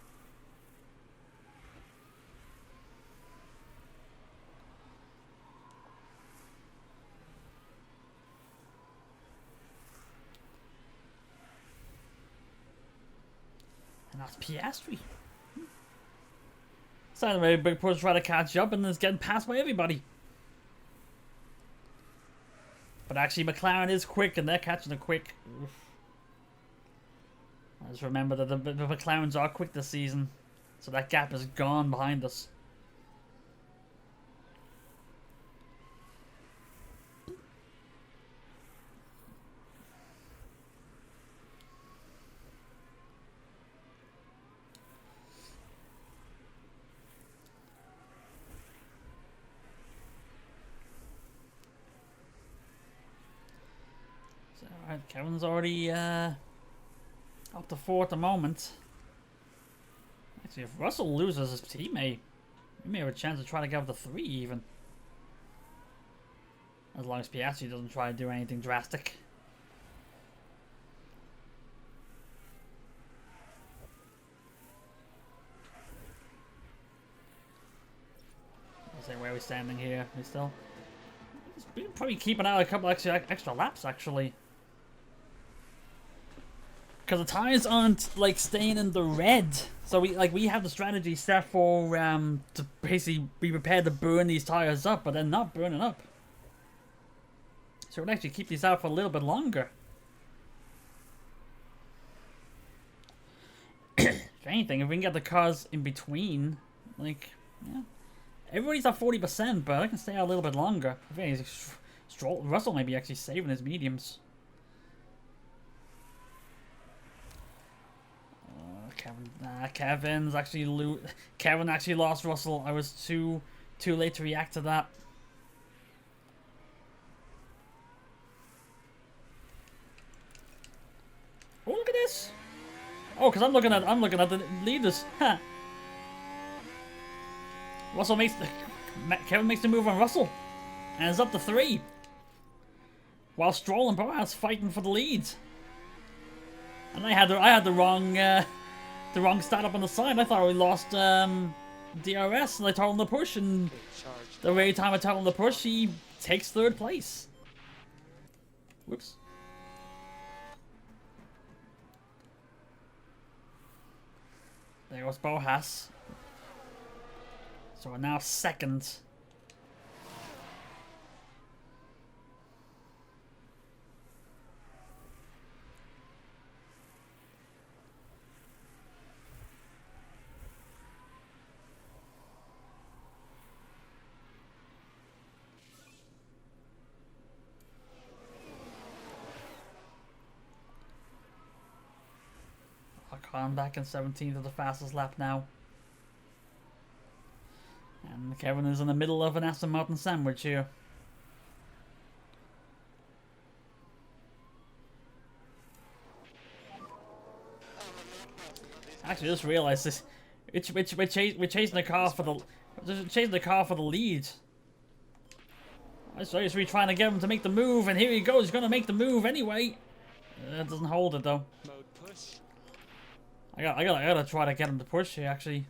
And that's Piastri. It's not a very big push to try to catch up and it's getting passed by everybody. But actually McLaren is quick and they're catching it quick. Oof. I just remember that the McLarens are quick this season. So that gap is gone behind us. Alright, Kevin's already up to 4 at the moment. Actually, if Russell loses his teammate, we may have a chance to try to get up to 3 even. As long as Piastri doesn't try to do anything drastic. Let's see where we're standing here. We still... We can probably keep an eye on a couple extra laps actually. Because the tires aren't like staying in the red, so we have the strategy set for to basically be prepared to burn these tires up, but they're not burning up. So we'll actually keep these out for a little bit longer. If anything, if we can get the cars in between, like yeah, everybody's at 40%, but I can stay out a little bit longer. I think Russell may be actually saving his mediums. Kevin actually lost Russell. I was too late to react to that. Oh, look at this! Oh, because I'm looking at the leaders. Huh. Kevin makes the move on Russell, and it's up to 3. While Stroll and Bottas fighting for the lead. And I had the wrong stat up on the side. I thought we lost DRS, and I told him to push, and the very time I told him to push, he takes 3rd place. Whoops. There goes Bottas. So we're now 2nd. I'm back in 17th of the fastest lap now. And Kevin is in the middle of an Aston Martin sandwich here. Actually, I just realized this. We're chasing the car for the lead. I was just really trying to get him to make the move, and here he goes. He's gonna make the move anyway. It doesn't hold it though. Mode push. I gotta try to get him to push here, actually.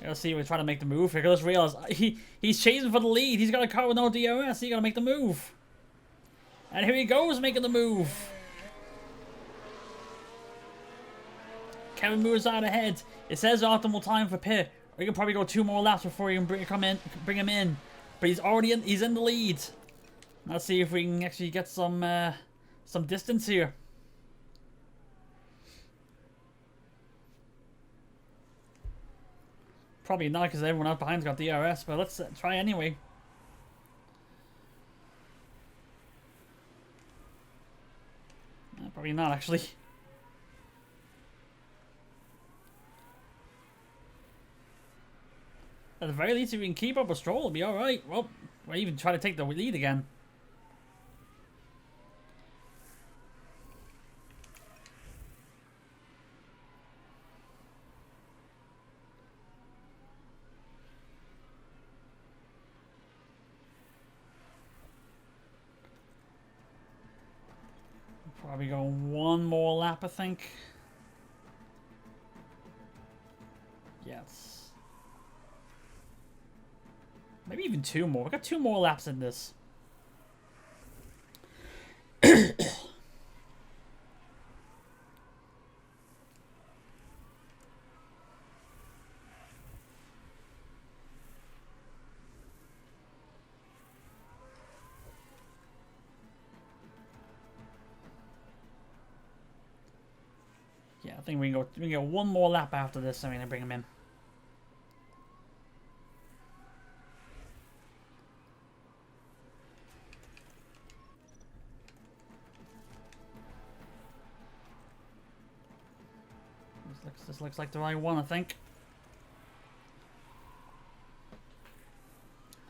Let's see, we're trying to make the move here. I just realized he's chasing for the lead. He's got a car with no DRS. He gotta make the move. And here he goes, making the move. Kevin moves out ahead. It says optimal time for pit. We can probably go 2 more laps before you can bring him in. But he's already in. He's in the lead. Let's see if we can actually get some distance here. probably not because everyone else behind's got DRS, but let's try anyway. Probably not, actually. At the very least, if we can keep up with Stroll, it'll be alright. Well, we'll even try to take the lead again. Probably go one more lap, I think. Yes. Maybe even two more. We've got 2 more laps in this. Yeah, I think we can go one more lap after this. I'm gonna bring him in. This looks like the right one, I think.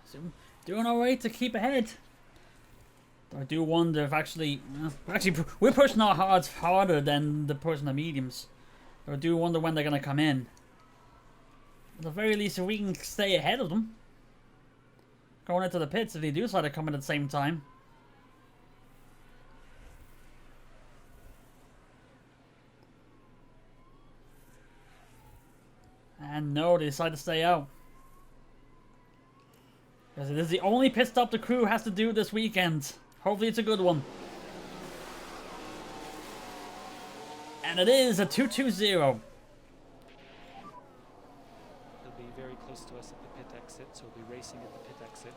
So, doing alright to keep ahead. I do wonder if actually we're pushing our hards harder than the pushing the mediums. I do wonder when they're gonna come in. At the very least, if we can stay ahead of them, going into the pits, if they do decide to come in at the same time. And no, they decide to stay out. Because it is the only pit stop the crew has to do this weekend. Hopefully it's a good one. And it is a 2-2-0. He'll be very close to us at the pit exit, so we'll be racing at the pit exit.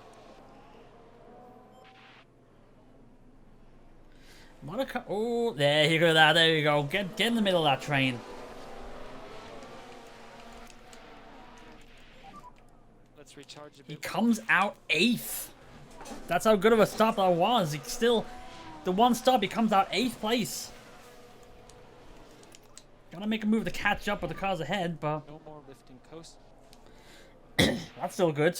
Monaco. Oh, there you go. There you go. Get in the middle of that train. Let's recharge a bit. He comes out 8th. That's how good of a stop that was. He still, the one stop, he comes out 8th place. Gotta make a move to catch up with the cars ahead, but No more lifting coast. that's still good.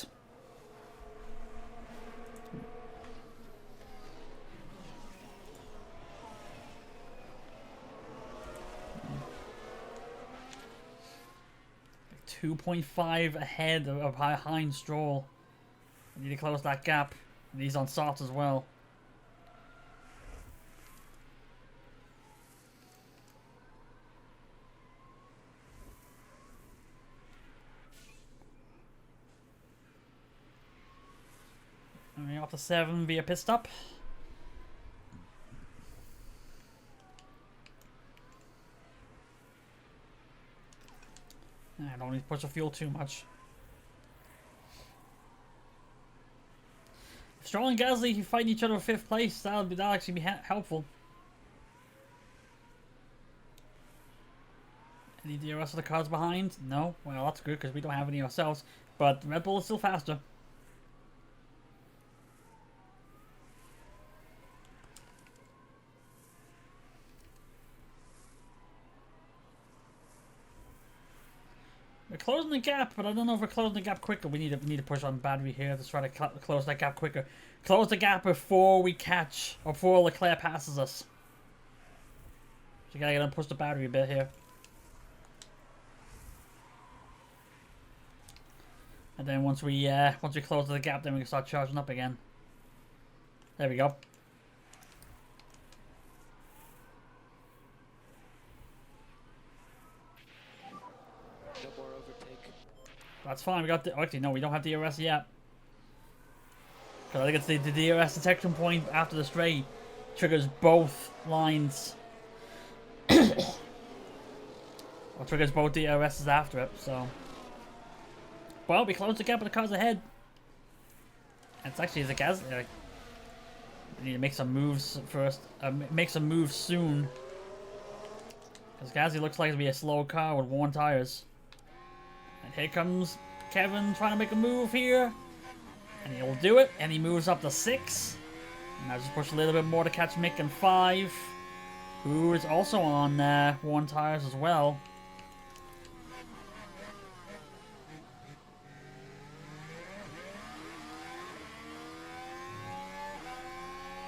.5 ahead of Heinz Stroll. We need to close that gap. And he's on soft as well. And we're up to 7 via pit stop. I don't need to push the fuel too much. If Stroll and Gasly fighting each other for 5th place, that'll actually be helpful. Any the rest of the cars behind? No? Well, that's good because we don't have any ourselves. But Red Bull is still faster. We're closing the gap, but I don't know if we're closing the gap quicker. We need to push on battery here to try to close that gap quicker. Close the gap before we catch, or before Leclerc passes us. So you gotta get him push the battery a bit here. And then once we close the gap, then we can start charging up again. There we go. That's fine. We got the. Actually, no, we don't have DRS yet. Because I think it's the DRS detection point after the straight triggers both lines. Or triggers both DRSs after it. So, well, we closed the gap with the cars ahead. It's actually the gas. We need to make some moves first. Make some moves soon. Because Gasly looks like it'll be a slow car with worn tires. And here comes Kevin trying to make a move here. And he'll do it. And he moves up to 6. And I just push a little bit more to catch Mick in 5. Who is also on worn tires as well.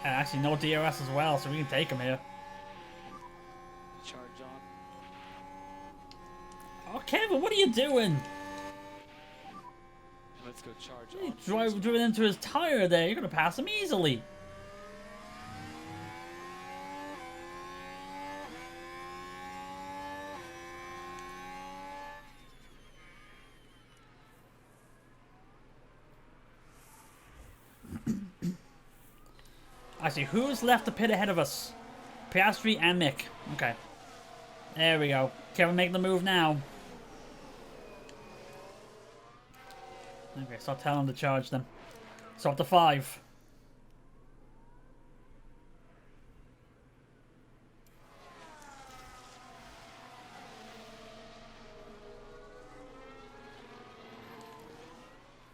And actually no DRS as well, so we can take him here. Charge on. Oh, Kevin, what are you doing? Let's go charge He on. driven into his tire there. You're going to pass him easily. Actually, who's left the pit ahead of us? Piastri and Mick. Okay. There we go. Kevin make the move now. Okay, stop telling him to charge them. So up to 5.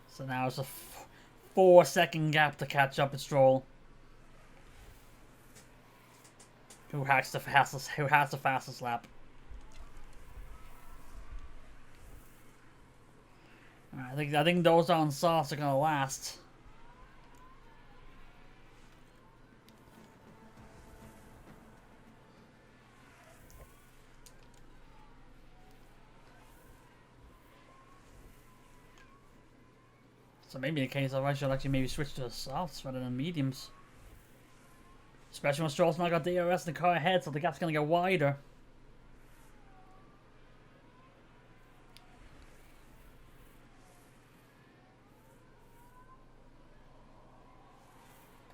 So now it's a 4-second gap to catch up with Stroll. Who has the fastest lap? I think those on softs are gonna last. So maybe in the case of I should actually maybe switch to softs rather than mediums. Especially when Stroll's not got DRS in the car ahead, so the gap's gonna get wider.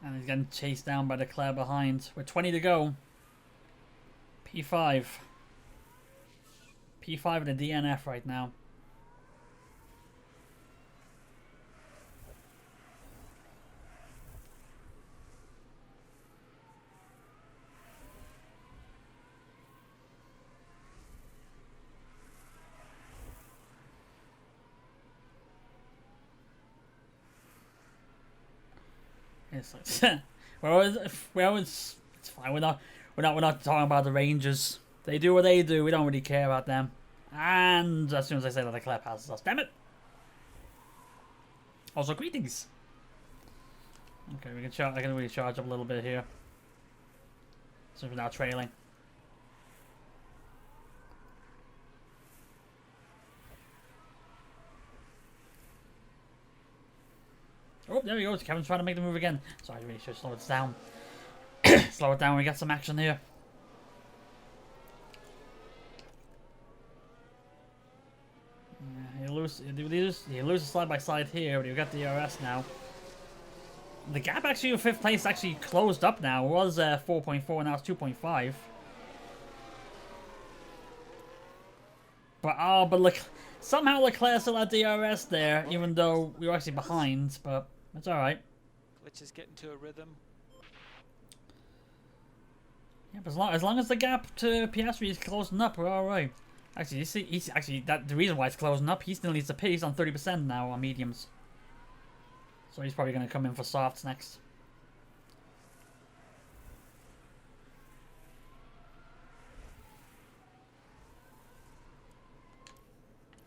And he's getting chased down by Leclerc behind. With 20 to go. P5. P5 in the DNF right now. It's like, it's fine. We're not talking about the Rangers. They do what they do. We don't really care about them. And as soon as I say that, the Leclerc passes us. Damn it! Also, greetings. Okay, we can I can really charge up a little bit here. Since we're now trailing. Oh, there he goes. Kevin's trying to make the move again. Sorry, I really should slow it down. Slow it down when we get some action here. Yeah, he loses side by side here, but you've got the DRS now. The gap actually with 5th place actually closed up now. It was 4.4, now it's 2.5. But look, somehow Leclerc still had DRS there, even though we were actually behind, but it's alright. Let's just get into a rhythm. Yeah, but as long as the gap to Piastri is closing up, we're alright. Actually, you see, the reason why it's closing up, he still needs to pit. He's on 30% now on mediums. So he's probably going to come in for softs next.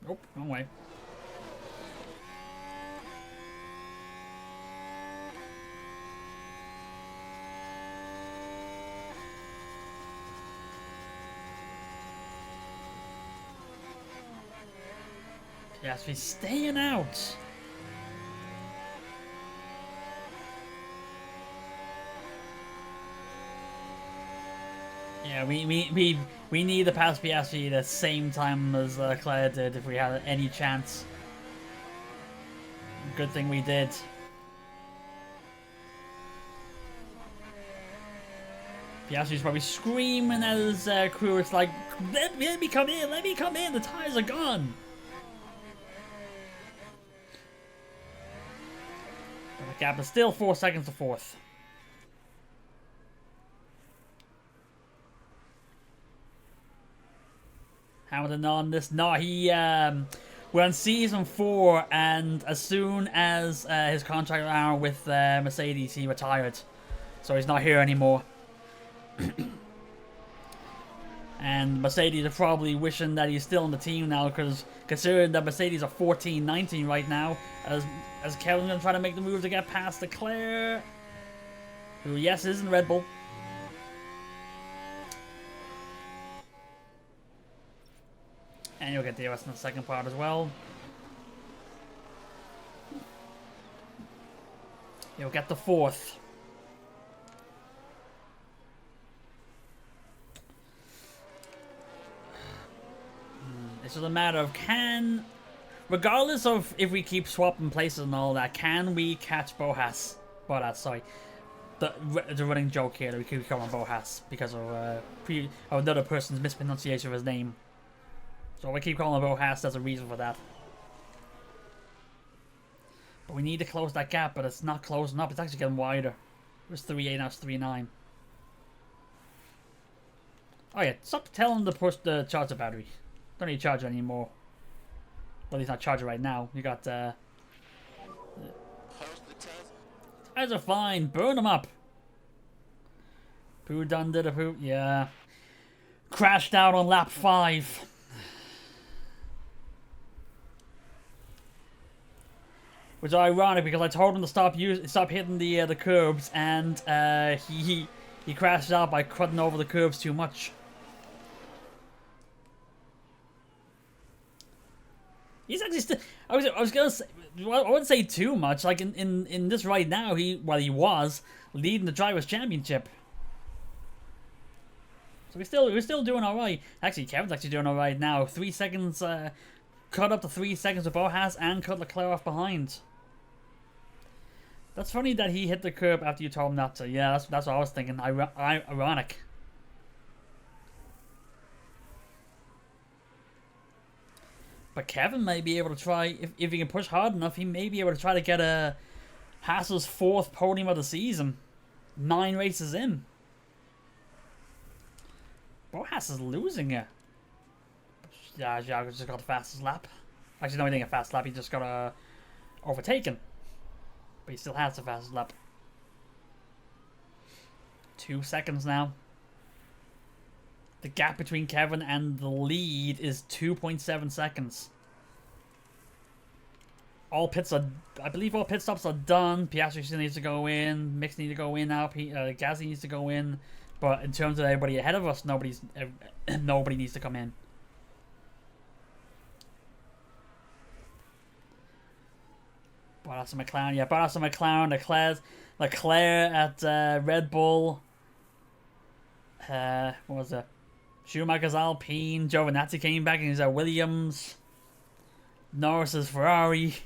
Oh, wrong way. Yes, he's staying out. Yeah, we need to pass Piastri at the same time as Leclerc did if we had any chance. Good thing we did. Piastri's probably screaming at his crew. It's like, let me come in, let me come in, the tires are gone. But the gap is still 4 seconds to 4th. Hamilton on this. No, he We're on season 4, and as soon as his contract ran with Mercedes, he retired. So he's not here anymore. And Mercedes are probably wishing that he's still on the team now, because considering that Mercedes are 14-19 right now, as Kevin's going to try to make the move to get past Leclerc, who, yes, is in Red Bull. And you'll get the rest in the second part as well. You'll get the 4th. It's just a matter of regardless of if we keep swapping places and all that, can we catch Bottas? Sorry. The running joke here that we keep calling Bottas because of another person's mispronunciation of his name. So we keep calling him Bottas, there's a reason for that. But we need to close that gap, but it's not closing up. It's actually getting wider. It was 3.8, now it's 3.9. Oh yeah, stop telling him to push the charger battery. Don't need to charge it anymore. Well, he's not charging right now. You got, tires are fine. Burn them up. Poo done did a poo. Yeah. Crashed out on lap 5. Which is ironic because I told him to stop hitting the curbs, and he crashed out by cutting over the curbs too much. He's actually still. I was gonna say. Well, I wouldn't say too much. Like in this right now, he was leading the drivers' championship. So we're still doing all right. Actually, Kevin's actually doing all right now. 3 seconds. Cut up to 3 seconds with Bottas and cut Leclerc off behind. That's funny that he hit the curb after you told him not to. Yeah, that's what I was thinking. Ironic. But Kevin may be able to try, if he can push hard enough, he may be able to try to get a Haas's 4th podium of the season. 9 races in. Bottas is losing it. Yeah, Zhao just got the fastest lap. Actually, no, he didn't get a fast lap, he just got overtaken. But he still has the fastest lap. 2 seconds now. The gap between Kevin and the lead is 2.7 seconds. I believe all pit stops are done. Piastri still needs to go in. Mick needs to go in now. Gasly needs to go in. But in terms of everybody ahead of us, nobody needs to come in. Bottas and McLaren. Yeah, Bottas and McLaren. Leclerc at Red Bull. What was it? Schumacher's Alpine. Giovinazzi came back and he's at Williams. Norris's Ferrari.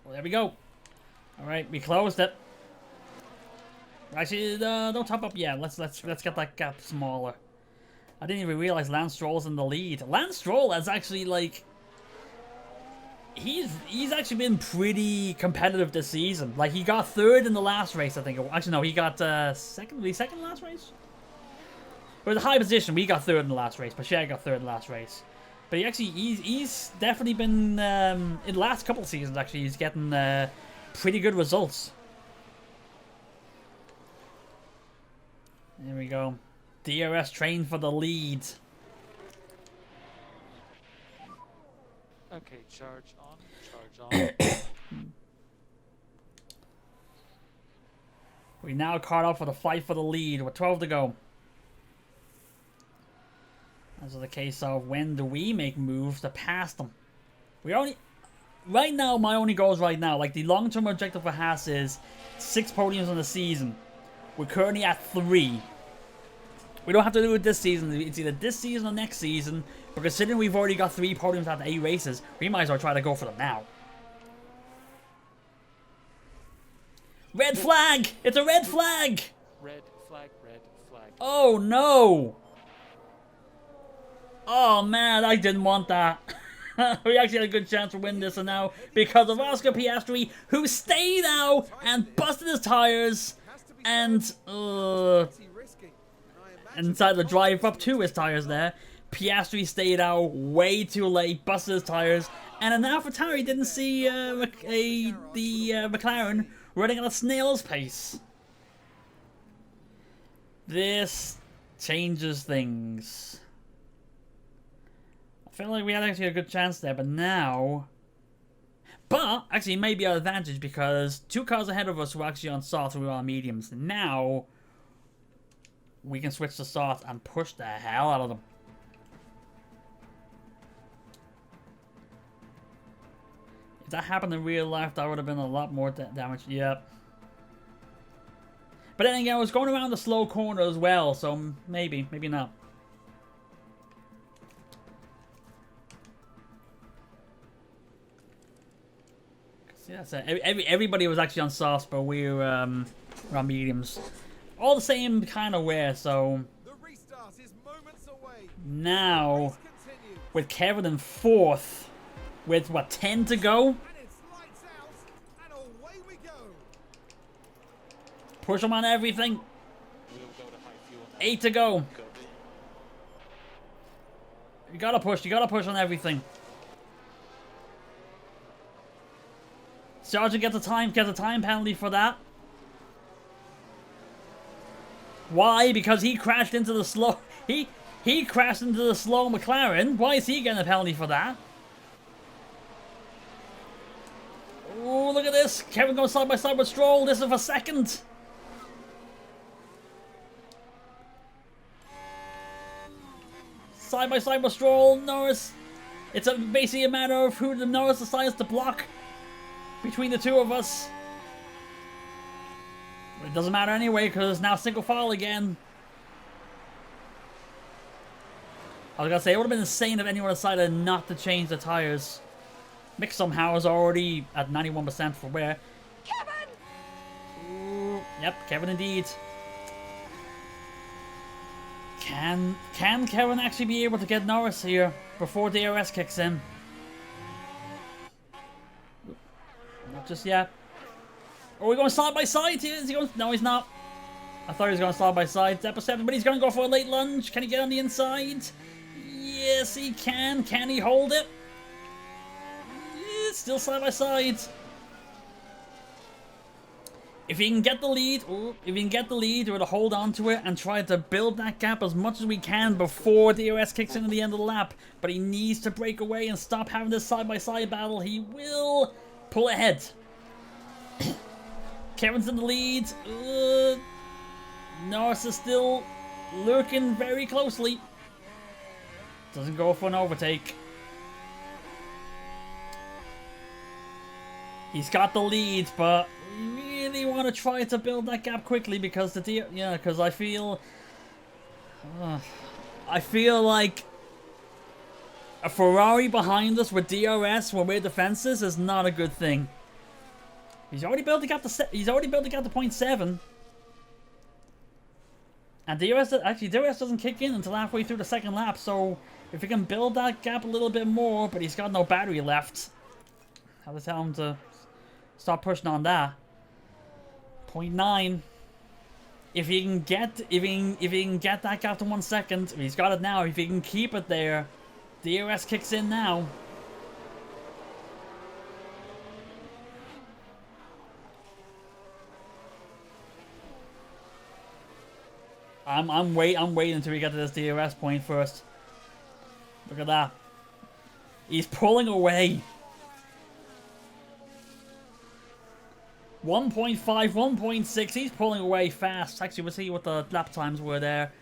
Well, there we go. Alright, we closed it. Actually, don't top up yet. Let's get that gap smaller. I didn't even realize Lance Stroll's in the lead. Lance Stroll has actually, like... He's actually been pretty competitive this season. Like, he got 3rd in the last race, I think. Actually, no, he got second. Was he second in the last race? It was a high position. We got 3rd in the last race. Pache got 3rd in the last race. But he's definitely been, in the last couple of seasons, actually, he's getting pretty good results. There we go. DRS train for the lead. Okay, charge on. We now caught up for the fight for the lead with 12 to go. This is the case of when do we make moves to pass them. Right now, my only goals right now, like the long-term objective for Haas is 6 podiums in the season. We're currently at 3. We don't have to do it this season. It's either this season or next season. But considering we've already got 3 podiums out of 8 races, we might as well try to go for them now. Red flag! It's a red flag! Red flag, red flag. Oh no! Oh man, I didn't want that. We actually had a good chance to win this, and now, because of Oscar Piastri, who stayed out and busted his tires, and inside the drive up to his tires there. Piastri stayed out way too late, busted his tires, and an AlphaTauri didn't see the McLaren running at a snail's pace. This changes things. I feel like we had actually a good chance there, but now... But, actually, it may be our advantage because 2 cars ahead of us were actually on softs and we were on mediums. Now, we can switch to soft and push the hell out of them. If that happened in real life, that would have been a lot more damage. Yep. But then again, I was going around the slow corner as well, so maybe not. See, that's it. Everybody was actually on softs, but we were on mediums. All the same kind of wear, so... The restart is moments away. Now, Race continues. with Kevin in 4th, with what, 10 to go? And it's lights out, and away we go. Push him on everything. We'll go to high fuel now. 8 to go. Go. You gotta push on everything. Sergeant gets a time penalty for that. Why? Because he crashed into the slow... He crashed into the slow McLaren. Why is he getting a penalty for that? Oh, look at this. Kevin goes side by side with Stroll. This is for 2nd. Side by side with Stroll, Norris. It's basically a matter of who the Norris decides to block between the 2 of us. But it doesn't matter anyway, because it's now single file again. I was gonna say, it would have been insane if anyone decided not to change the tires. Mick somehow is already at 91% for wear. Kevin! Ooh, yep, Kevin indeed. Can Kevin actually be able to get Norris here before DRS kicks in? Not just yet. Are we going side by side here? Is he going? No, he's not. I thought he was going side by side. Step 7, but he's going to go for a late lunge. Can he get on the inside? Yes, he can. Can he hold it? Yeah, still side by side. If he can get the lead, we're to hold on to it and try to build that gap as much as we can before DRS kicks in at the end of the lap. But he needs to break away and stop having this side-by-side battle. He will pull ahead. Kevin's in the lead. Norris is still lurking very closely. Doesn't go for an overtake. He's got the lead, but we really want to try to build that gap quickly because because I feel like a Ferrari behind us with DRS when we're defenses is not a good thing. He's already built the gap to 0.7, and DRS doesn't kick in until halfway through the 2nd lap. So if we can build that gap a little bit more, but he's got no battery left, I have to tell him to stop pushing on that. 0.9. If he can get that gap to 1 second, he's got it now. If he can keep it there, DRS kicks in now. I'm waiting until we get to this DRS point first. Look at that. He's pulling away. 1.5, 1.6, he's pulling away fast. Actually, we'll see what the lap times were there.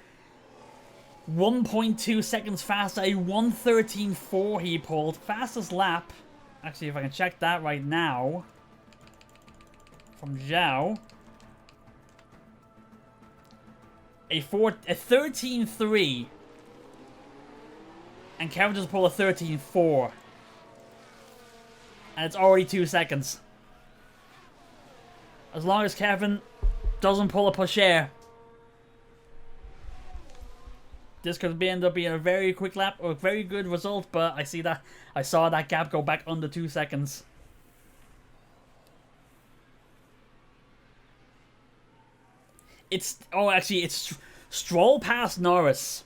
1.2 seconds faster, a 1:13.4 he pulled. Fastest lap. Actually, if I can check that right now. From Zhao. A 13.3. And Kevin just pulled a 13.4. And it's already 2 seconds. As long as Kevin doesn't pull a Porsche, this could end up being a very quick lap or a very good result, but I saw that gap go back under 2 seconds. It's Stroll past Norris.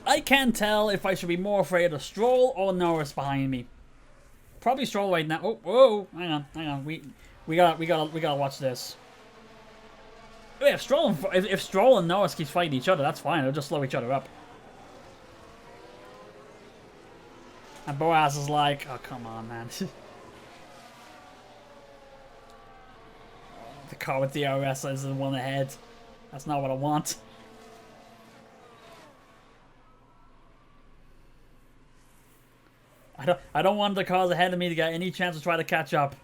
I can't tell if I should be more afraid of Stroll or Norris behind me. Probably Stroll right now. Oh, whoa! Hang on. We gotta watch this. Wait, if Stroll and Norris keep fighting each other, that's fine. They'll just slow each other up. And Boaz is like, oh come on, man. The car with DRS is the one ahead. That's not what I want. I don't want the cars ahead of me to get any chance to try to catch up.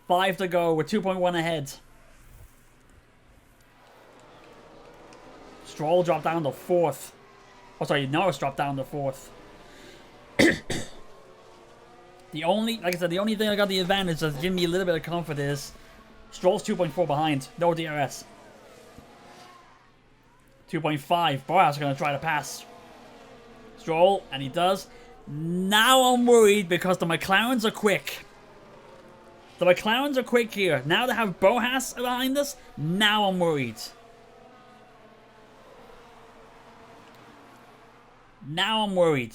5 to go. We're 2.1 ahead. Stroll dropped down to 4th. Oh, sorry, Norris dropped down to 4th. Like I said, the only thing I got the advantage that's giving me a little bit of comfort is Stroll's 2.4 behind. No DRS. 2.5. Boas is going to try to pass Stroll, and he does. Now I'm worried because the McLarens are quick. The McLarens are quick here. Now they have Boas behind us. Now I'm worried. Now I'm worried.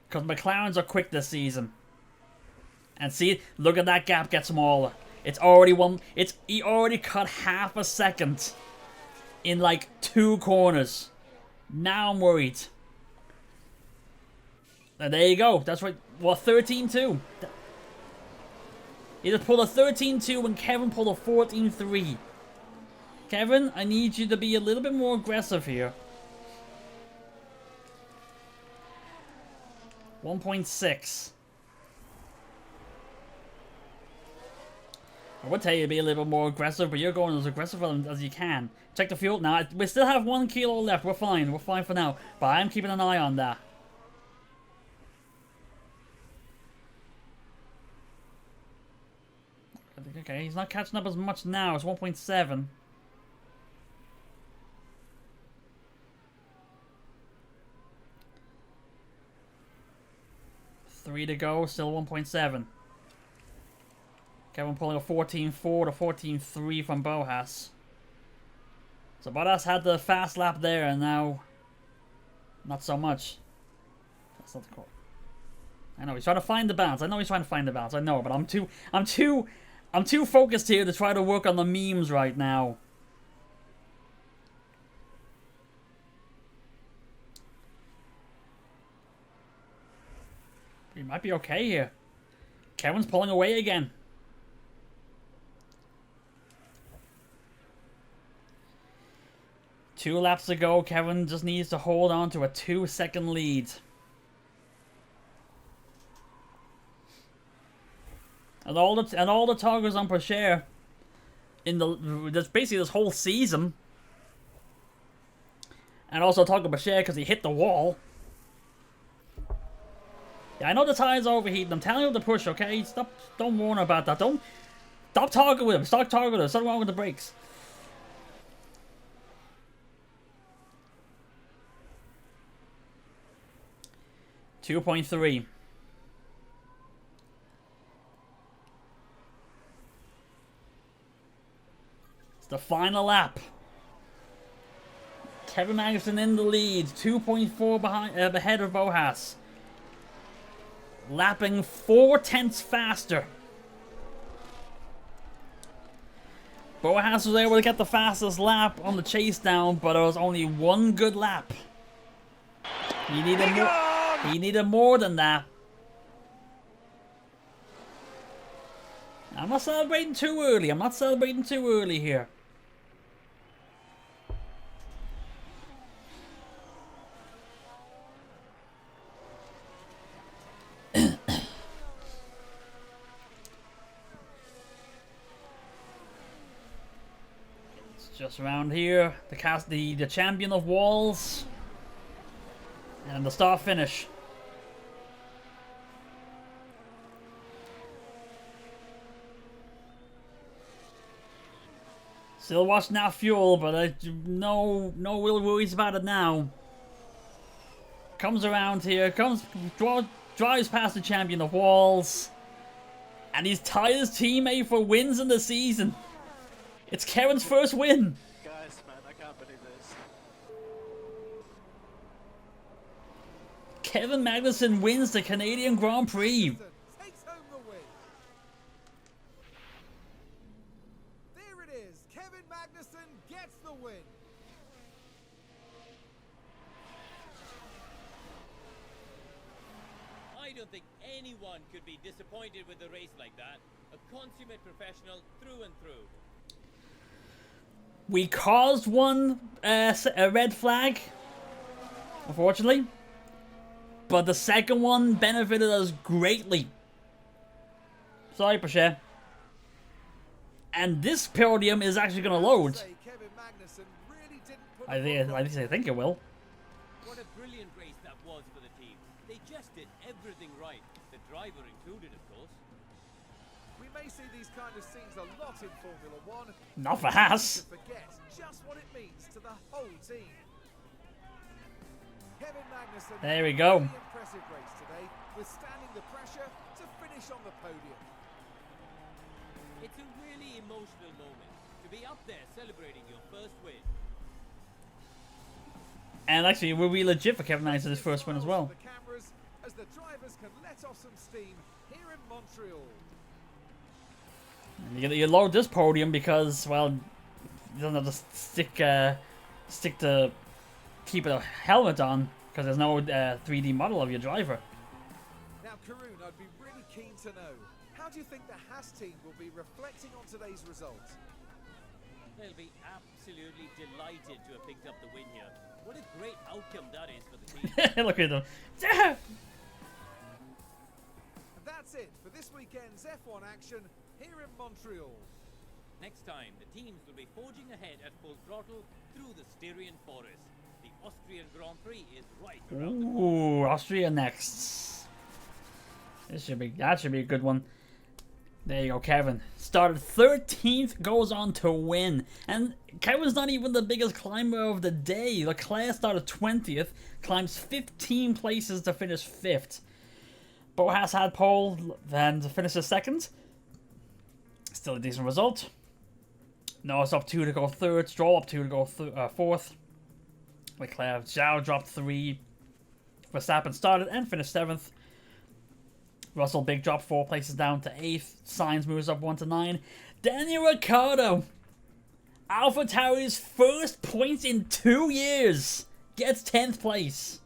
Because McLarens are quick this season. And see, look at that gap get smaller. It's already he already cut half a second in like 2 corners. Now I'm worried. And there you go. That's right. Well, 13-2. He just pulled a 13-2 and Kevin pulled a 14-3. Kevin, I need you to be a little bit more aggressive here. 1.6. I would tell you to be a little bit more aggressive, but you're going as aggressive as you can. Check the fuel. Now, we still have 1 kilo left. We're fine. We're fine for now. But I am keeping an eye on that. Okay, he's not catching up as much now. It's 1.7. Three to go, still 1.7. Kevin pulling a 14.4 to 14.3 from Boas. So Boas had the fast lap there, and now not so much. That's not the call. I know he's trying to find the balance. I know he's trying to find the balance. I know, but I'm too focused here to try to work on the memes right now. He might be okay here. Kevin's pulling away again. Two laps to go. Kevin just needs to hold on to a 2-second lead. And all the talk was on Pourchaire in basically this whole season. And also talking about Pourchaire because he hit the wall. Yeah, I know the tires are overheating. I'm telling you to push, okay? Don't warn about that. Stop talking with him. Stop talking with him. Something wrong with the brakes. .3. It's the final lap. Kevin Magnussen in the lead. 2.4 behind, ahead of Boas. Lapping 4/10 faster. Boas was able to get the fastest lap on the chase down, but it was only 1 good lap. He needed more than that. I'm not celebrating too early. I'm not celebrating too early here. Just around here, the champion of walls, and the start finish. Still watching that fuel, but no real worries about it now. Comes around here, drives past the champion of walls, and he's tied his teammate for wins in the season. It's Kevin's first win. Guys, man, I can't believe this. Kevin Magnussen wins the Canadian Grand Prix. Takes home the win. There it is. Kevin Magnussen gets the win. I don't think anyone could be disappointed with a race like that. A consummate professional through and through. We caused one a red flag, unfortunately, but the second one benefited us greatly. Sorry, Pache. And this podium is actually going to load. Say Kevin Magnussen really didn't put I think it will. What a brilliant race that was for the team. They just did everything right. The driver included, of course. We may see these kind of scenes a lot in Formula One. Not for Haas. To forget just what it means to the whole team. Kevin Magnussen. There we go. Really impressive race today, withstanding the pressure to finish on the podium. It's a really emotional moment to be up there celebrating your first win. And actually, we'll be legit for Kevin Magnussen his first win as well. The cameras as the drivers can let off some steam here in Montreal. You load this podium because, well, you don't have to stick to keep a helmet on because there's no 3D model of your driver. Now, Karun, I'd be really keen to know, how do you think the Haas team will be reflecting on today's result? They'll be absolutely delighted to have picked up the win here. What a great outcome that is for the team. Look at them. And that's it for this weekend's F1 action here in Montreal. Next time, the teams will be forging ahead at full throttle through the Styrian Forest. The Austrian Grand Prix is right around the corner. Ooh, Austria next. That should be a good one. There you go, Kevin. Started 13th, goes on to win. And Kevin's not even the biggest climber of the day. Leclerc started 20th, climbs 15 places to finish 5th. Bottas had pole, then to finish the second. Still a decent result. Norris up 2 to go 3rd, Stroll up 2 to go 4th. Leclerc, Zhao dropped 3. Verstappen started and finished 7th. Russell big drop 4 places down to 8th. Sainz moves up 1 to 9. Daniel Ricciardo, AlphaTauri's first points in 2 years, gets 10th place.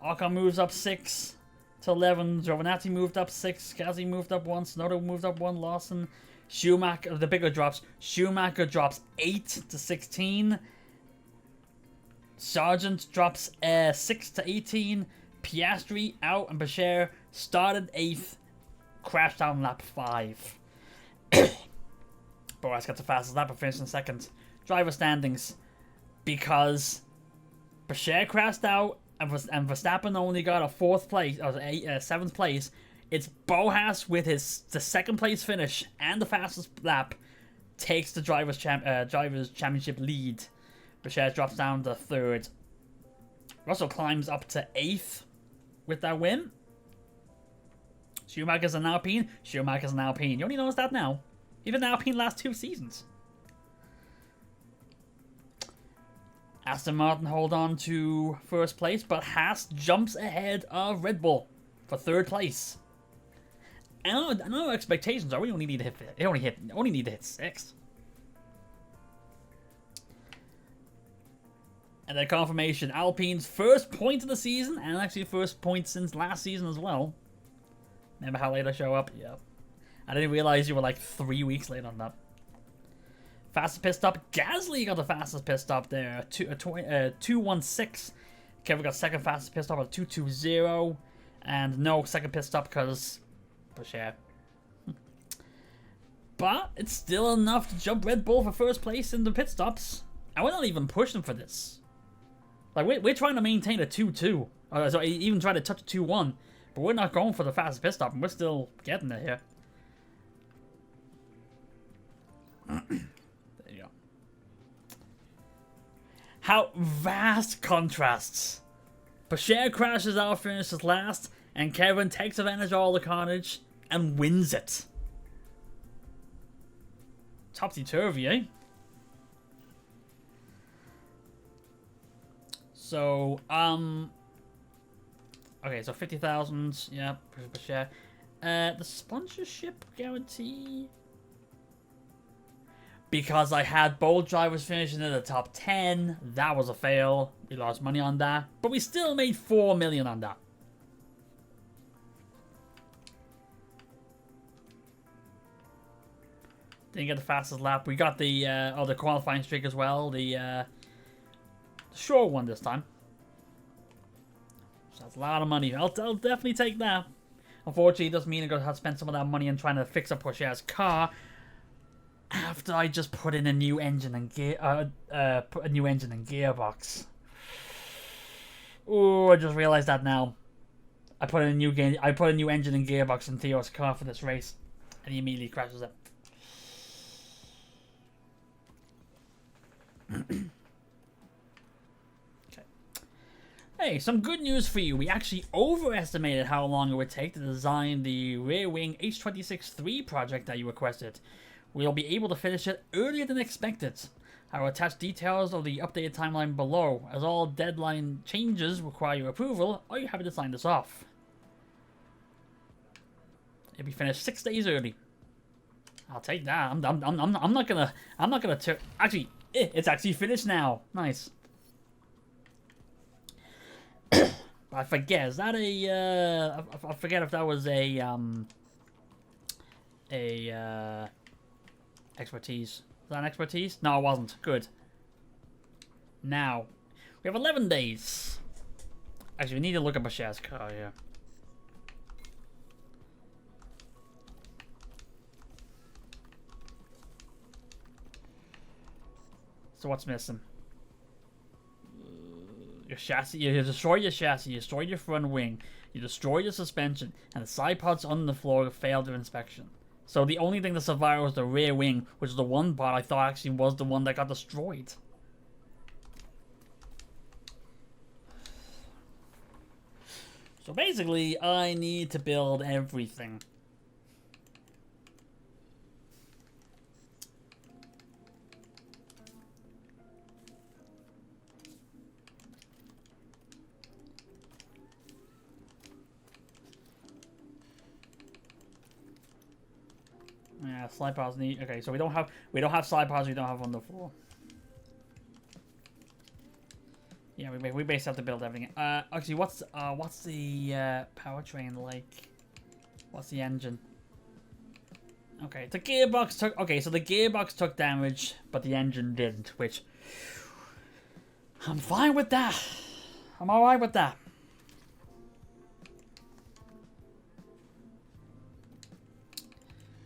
Ocon moves up 6 to 11. Giovinazzi moved up 6. Gasly moved up 1. Tsunoda moved up 1. Lawson. Schumacher, the bigger drops. Schumacher drops 8 to 16. Sargent drops 6 to 18. Piastri out and Bashir started 8th. Crashed down lap 5. Boras got the fastest lap and finished in 2nd. Driver standings. Because Bashir crashed out and Verstappen only got a 4th place, or 7th place. It's Bottas with the 2nd place finish and the fastest lap takes the drivers' championship lead. Bashir drops down to 3rd. Russell climbs up to 8th with that win. Schumacher's an Alpine. Schumacher's an Alpine. You only notice that now. Even Alpine last 2 seasons. Aston Martin hold on to 1st place, but Haas jumps ahead of Red Bull for 3rd place. And I know expectations are we only need to hit only need to hit 6th. And then confirmation, Alpine's first point of the season, and actually first point since last season as well. Remember how late I show up? Yeah. I didn't realize you were like 3 weeks late on that. Fastest pit stop, Gasly got the fastest pit stop there, 2:16. Kevin got 2nd fastest pit stop at 2:20, and no 2nd pit stop because Bashir. But it's still enough to jump Red Bull for 1st place in the pit stops, and we're not even pushing for this. Like we're trying to maintain a 2-2, so even try to touch a 2-1, but we're not going for the fastest pit stop, and we're still getting there here. There you go. How vast contrasts. Bashir crashes out, finishes last, and Kevin takes advantage of all the carnage and wins it. Topsy-turvy, eh? So, okay, so 50,000, yeah, per share. The sponsorship guarantee... Because I had Bold Drivers finishing in the top 10, that was a fail. We lost money on that, but we still made 4 million on that. Didn't get the fastest lap. We got the other qualifying streak as well, the short one this time. So that's a lot of money. I'll definitely take that. Unfortunately, it does mean I'm going to have to spend some of that money on trying to fix up Porsche's car. After I just put in a new engine and gearbox. Oh, I just realized that now. I put in a new engine and gearbox in Theo's car for this race, and he immediately crashes it. Okay. Hey, some good news for you. We actually overestimated how long it would take to design the rear wing H26-3 project that you requested. We'll be able to finish it earlier than expected. I will attach details of the updated timeline below. As all deadline changes require your approval, are you happy to sign this off? It'll be finished 6 days early. I'll take that. I'm not gonna actually, it's actually finished now. Nice. I forget. Is that a? I forget if that was a expertise. Is that an expertise? No, it wasn't. Good. Now, we have 11 days. Actually, we need to look at Bashar's car here. So what's missing? Your chassis. You destroyed your chassis. You destroyed your front wing. You destroyed your suspension, and the side pods on the floor failed their inspection. So the only thing that survived was the rear wing, which is the one part I thought actually was the one that got destroyed. So basically, I need to build everything. Yeah, slide pods need. Okay, so we don't have slide pods. We don't have on the floor. Yeah, we basically have to build everything. Actually, what's the powertrain like? What's the engine? Okay, the gearbox took. Okay, so the gearbox took damage, but the engine didn't. Which I'm fine with that. I'm alright with that.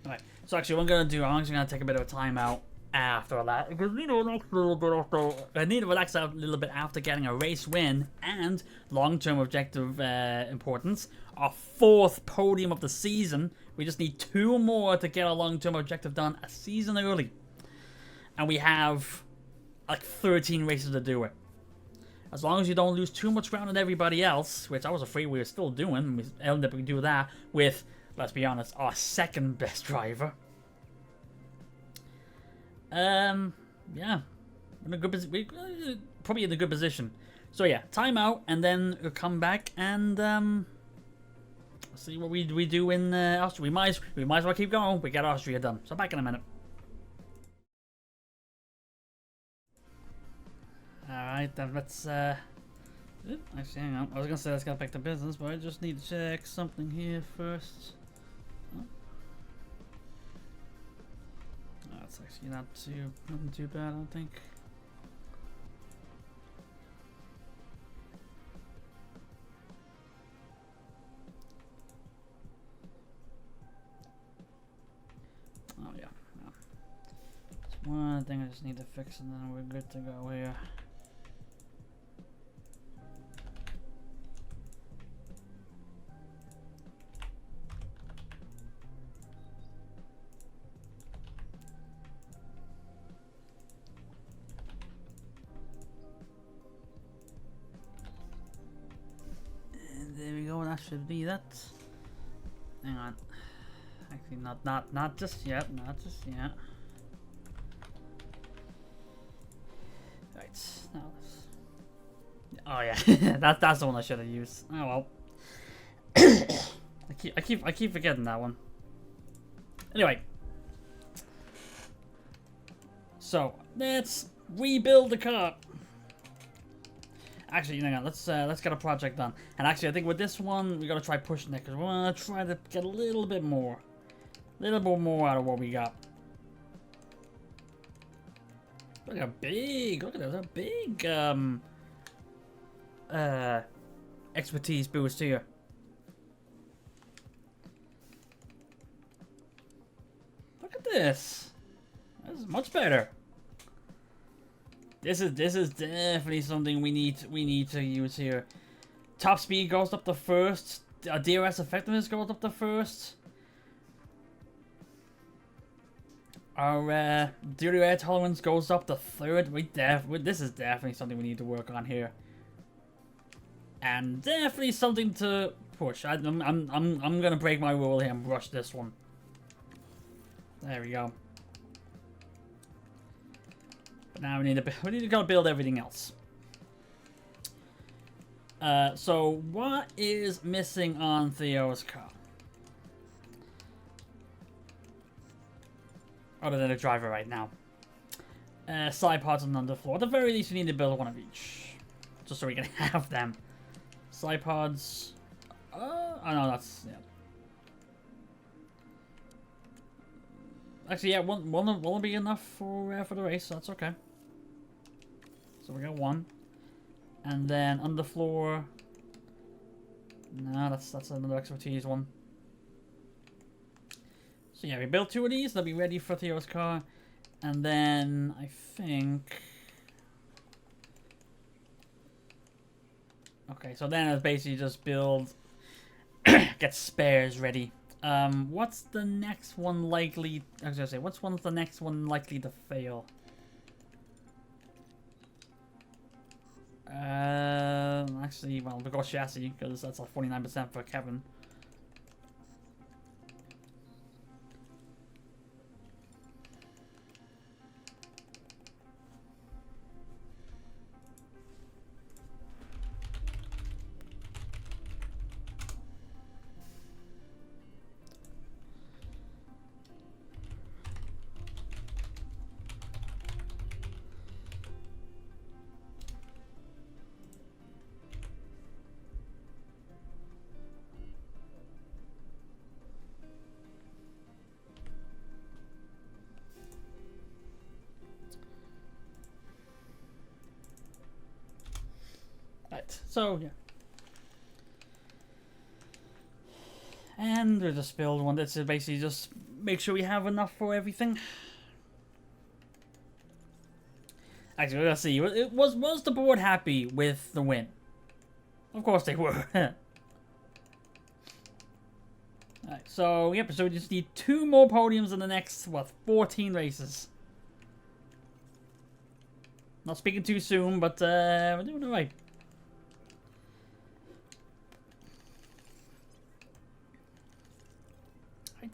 Alright, so actually what I'm going to do, I'm actually going to take a bit of a time out after that, because I need to relax a little bit after getting a race win and long-term objective importance. Our 4th podium of the season. We just need 2 more to get our long-term objective done a season early. And we have like 13 races to do it. As long as you don't lose too much ground on everybody else, which I was afraid we were still doing, we ended up doing that with, let's be honest, our 2nd best driver. Yeah, in a good position. Probably in a good position. So yeah, time out, and then we'll come back and see what we do in Austria. We might as well keep going. We get Austria done. So back in a minute. All right, then let's. Actually, hang on. I was gonna say let's get back to business, but I just need to check something here first. That's actually nothing too bad, I don't think. Oh yeah, no. Just one thing I just need to fix, and then we're good to go here. There we go, that should be that. Hang on. Actually, not just yet. Not just yet. Right. Now this. Oh yeah, that's the one I should have used. Oh well. I keep forgetting that one. Anyway. So let's rebuild the car. Actually, hang on. Let's get a project done. And actually, I think with this one, we gotta try pushing it because we wanna try to get a little bit more out of what we got. Look at that, a big expertise boost here. Look at this. This is much better. This is definitely something we need to use here. Top speed goes up to first. DRS effectiveness goes up to first. Our dirty air tolerance goes up to third. This is definitely something we need to work on here, and definitely something to push. I'm gonna break my rule here and rush this one. There we go. But now we need to go build everything else. So what is missing on Theo's car? Other than a driver right now. Side pods on the underfloor. At the very least, we need to build one of each. Just so we can have them. Side pods. Oh no, that's, yeah. Actually, yeah, one will be enough for the race, so that's okay. So we got one. And then underfloor. No, that's another expertise one. So yeah, we built 2 of these. They'll be ready for Theo's car. And then I think... Okay, so then it's basically just build... get spares ready. What's the next one likely... I was gonna say, what's the next one likely to fail? Actually, well, we'll go chassis, because that's like 49% for Kevin. Right, so yeah. And we'll just build one that's basically just make sure we have enough for everything. Actually, let's see. Was the board happy with the win? Of course they were. Alright, so yep, so we just need 2 more podiums in the next, what, 14 races. Not speaking too soon, but we're doing alright.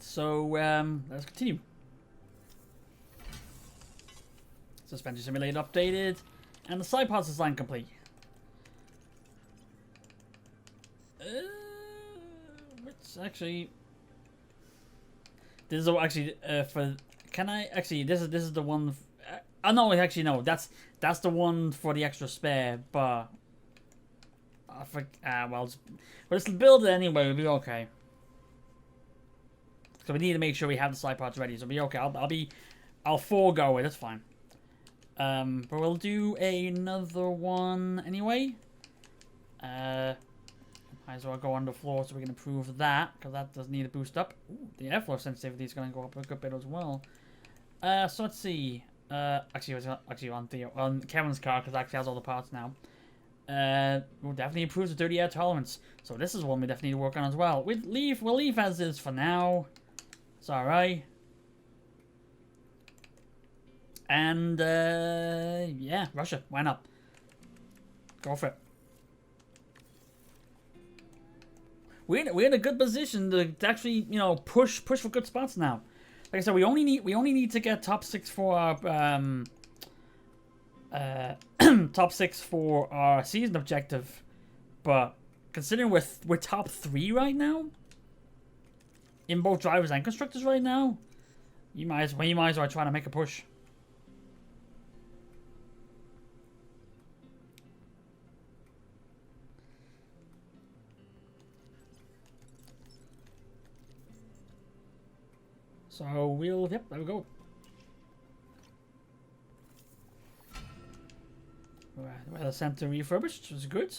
So, let's continue. Suspension simulator updated, and the side pods design complete. Let's actually... This is actually, for... Can I... Actually, this is the one... no, actually, no. That's the one for the extra spare, but... well, let's build it anyway. We'll be okay. So we need to make sure we have the side pods ready. So be okay. I'll forego it. That's fine. But we'll do another one anyway. Might as well go on the floor so we can improve that, because that does need a boost up. Ooh, the airflow sensitivity is going to go up a good bit as well. So let's see. Actually, it was actually on Kevin's car, because it actually has all the parts now. We'll definitely improve the dirty air tolerance. So this is one we definitely need to work on as well. We'll leave as is for now. It's alright. And, yeah, Russia. Why not? Go for it. we're in a good position to actually, you know, push for good spots now. Like I said, we only need to get top 6 for our top 6 for our season objective. But considering we're top 3 right now in both drivers and constructors right now, you might as well try to make a push. So we'll, yep, there we go. Weather center refurbished, which is good.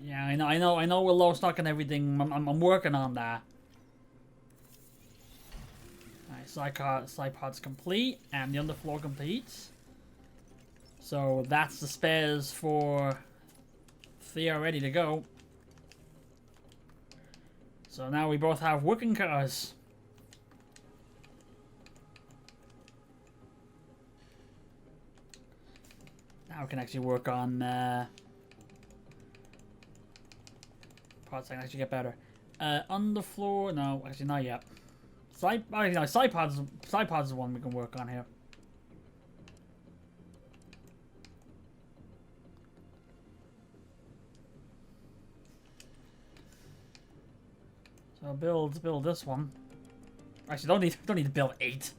Yeah, I know we're low stock and everything. I'm working on that. Alright, side pod's complete and the underfloor complete. So that's the spares for Thea ready to go. So now we both have working cars. Now we can actually work on parts that can actually get better. Underfloor, no, actually not yet. Side pods is the one we can work on here. So build this one. Actually, don't need to build 8.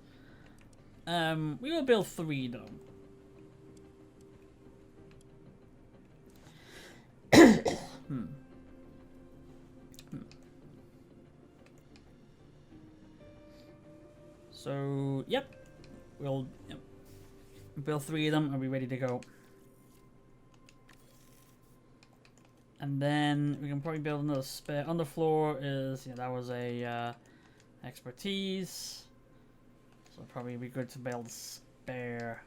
We will build 3 though. So yep, we'll build 3 of them and be ready to go. And then we can probably build another spare. Underfloor is, that was a expertise. So probably be good to build a spare.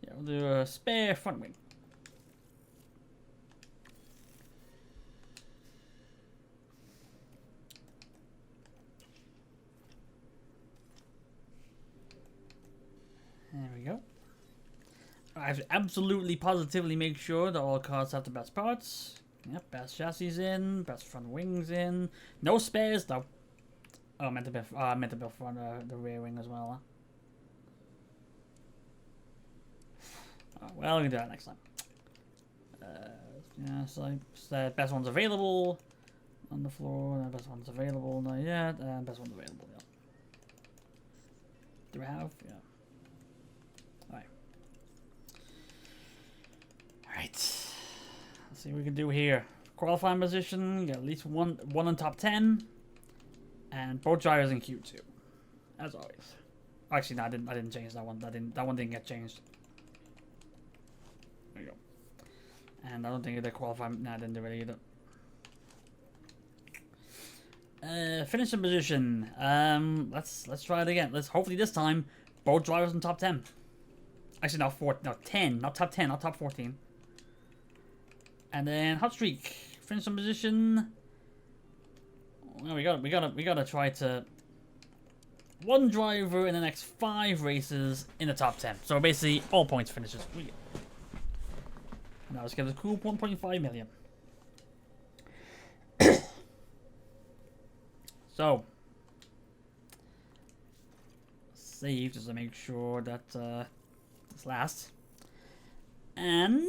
Yeah, we'll do a spare front wing. There we go. I have to absolutely positively make sure that all cars have the best parts. Yep, best chassis in, best front wings in. No spares though. Oh, I meant to build front the rear wing as well. Huh? Oh, well, we can do that next time. Yeah, so the best one's available on the floor. The best one's available, not yet. And best one's available. Yeah. Do we have? Yeah. Alright, let's see what we can do here. Qualifying position, get at least one in top 10, and both drivers in Q2, as always. Actually, no, I didn't change that one. That one didn't get changed. There you go. And I don't think they qualifying. No, I didn't do it either. Finishing position. Let's try it again. Hopefully this time both drivers in top 10. Actually, no, 10, not top 10, not top 14. And then hot streak, finishing position. Well, we gotta try to one driver in the next 5 races in the top 10. So basically, all points finishes. Now let's give us a cool 1.5 million. So save just to make sure that this lasts. And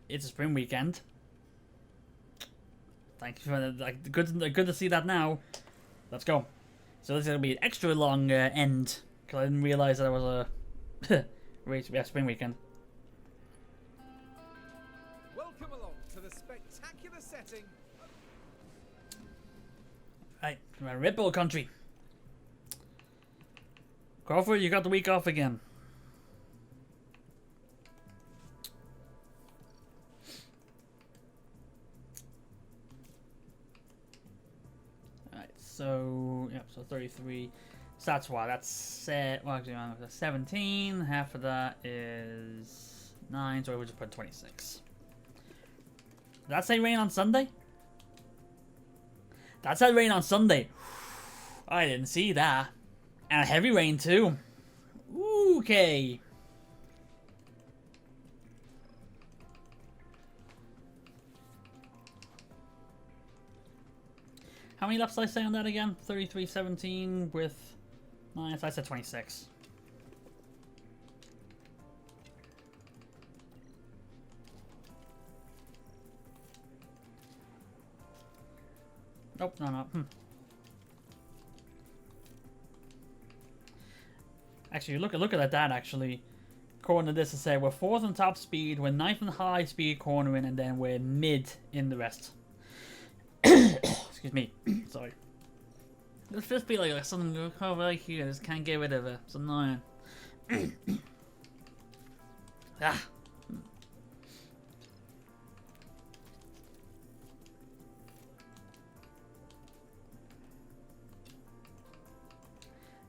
it's a spring weekend. Thank you for that. Good to see that now. Let's go. So this is gonna be an extra long end because I didn't realize that it was a race. Yeah, spring weekend. Welcome along to the spectacular setting. Right, we're in Red Bull country. Crawford, you got the week off again. Alright, so, yep, so 33. So that's why, that's, well, actually, 17. Half of that is 9, so we just put 26. Did that say rain on Sunday? That said rain on Sunday. I didn't see that. And heavy rain too. Okay. How many laps did I say on that again? 33.17 with 9. I said 26. Nope, no. Actually, look at that. Actually, according to this, it said we're 4th on top speed, we're 9th on high speed cornering, and then we're mid in the rest. Excuse me. Sorry. This feels like something right here. I just can't get rid of it. It's annoying. Ah.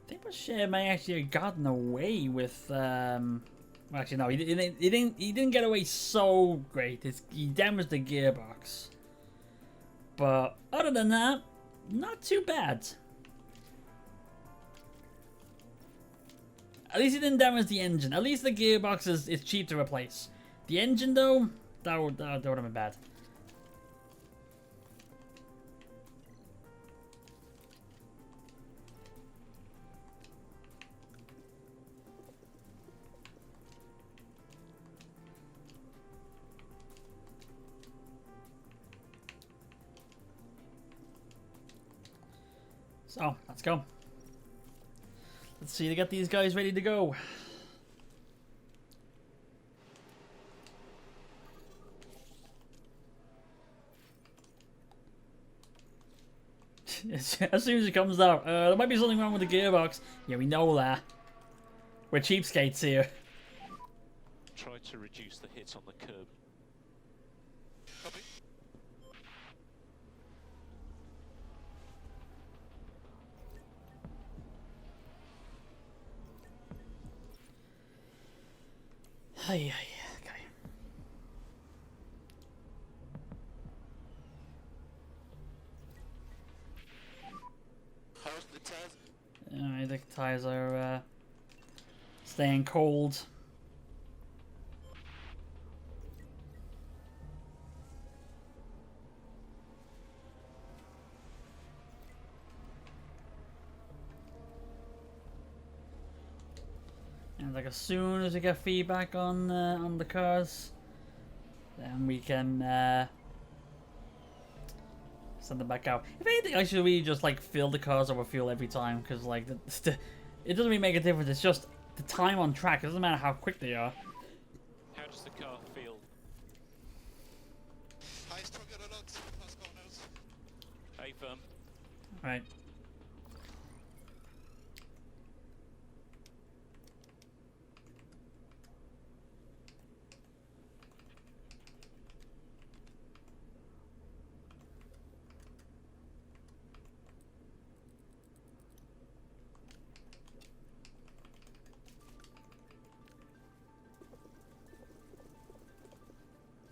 I think Bashir may actually have gotten away with. Well, actually, no, he didn't. He didn't get away so great. He damaged the gearbox, but other than that, not too bad. At least he didn't damage the engine. At least the gearbox is cheap to replace. The engine, though, that would have been bad. So, let's go. Let's see to get these guys ready to go. As soon as it comes out, there might be something wrong with the gearbox. Yeah, we know that. We're cheapskates here. Try to reduce the hit on the curb. Copy. Okay. How's the tires? Alright, the tires are staying cold. And like as soon as we get feedback on the cars, then we can send them back out. If anything, I should really just like fill the cars up with fuel every time, because like it doesn't really make a difference. It's just the time on track. It doesn't matter how quick they are. How does the car feel? I struggle a lot past corners. Hey, firm. Right.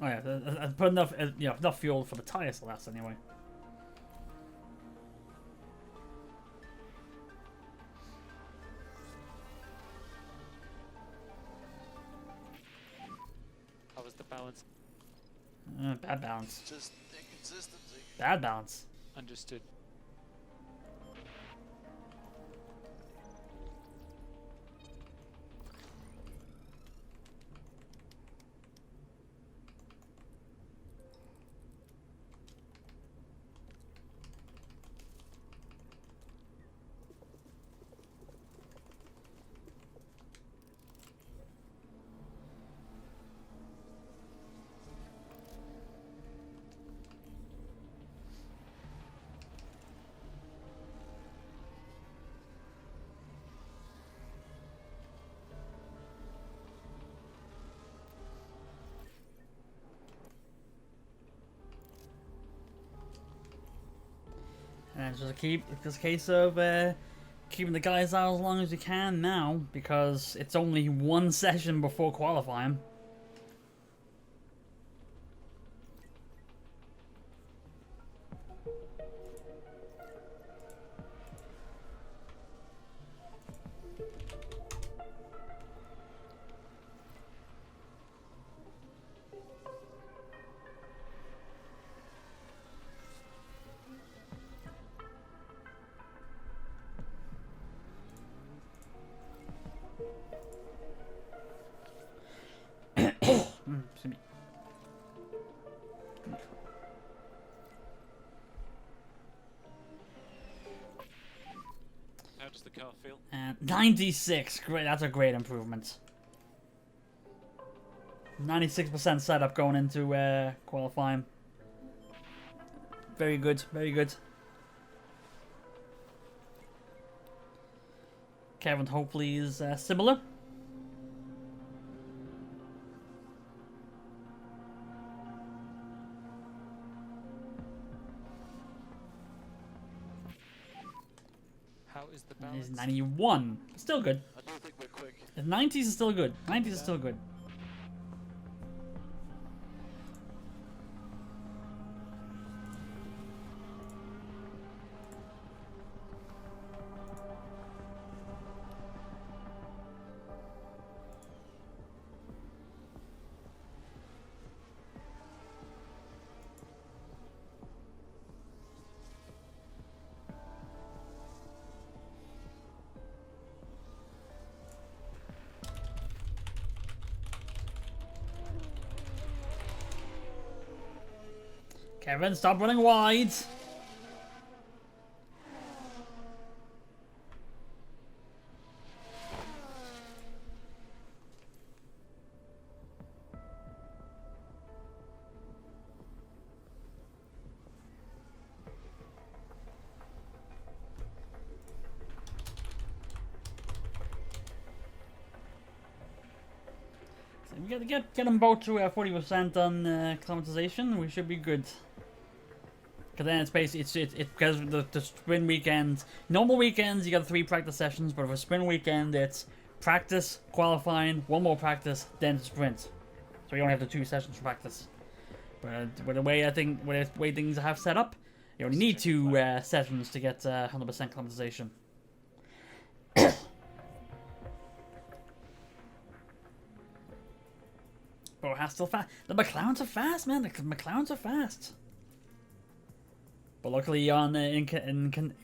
Oh yeah, I put enough, enough fuel for the tires to last anyway. How was the balance? Bad balance. Just inconsistency. Bad balance. Understood. And it's just a case of keeping the guys out as long as we can now, because it's only one session before qualifying. Excuse me. How does the car feel? And 96. Great. That's a great improvement. 96% setup going into qualifying. Very good. Very good. Kevin hopefully is similar. How is the And he's balance? 91. Still good. I do think we're quick. The 90s is still good. 90s is still good. Kevin, stop running wide. So we gotta get them both to 40% on acclimatization. We should be good. Because then it's basically it's because the sprint weekend, normal weekends you got 3 practice sessions, but for sprint weekend it's practice, qualifying, 1 more practice, then sprint. So you only have the 2 sessions for practice. But with the way with the way things have set up, you only need 2 sessions to get 100% acclimatization. But Haas still fast. The McLarens are fast, man. The McLarens are fast. But luckily on in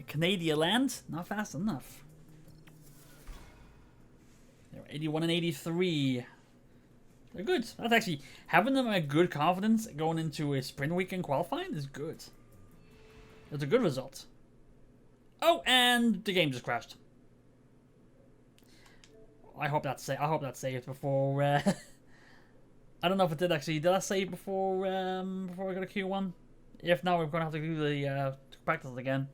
Canadian land, not fast enough. They're 81 and 83. They're good. That's actually having them at good confidence going into a sprint weekend qualifying is good. It's a good result. Oh, and the game just crashed. I hope that's I hope that saved before. I don't know if it did actually. Did I save before before I got a Q1? If not, we're going to have to do the practice again.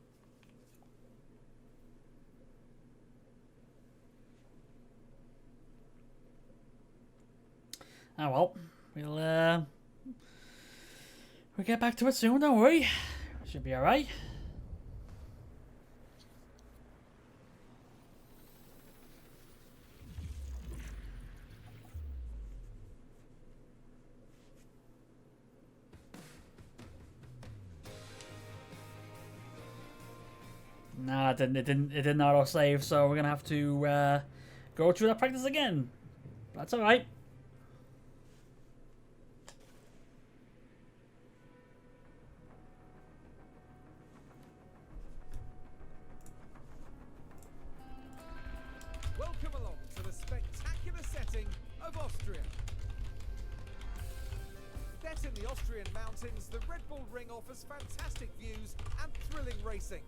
Oh well, we'll get back to it soon. Don't worry, should be all right. Nah, it didn't auto save, so we're gonna have to go through that practice again. That's all right. Welcome along to the spectacular setting of Austria. Set in the Austrian mountains, the Red Bull Ring offers fantastic views and thrilling racing.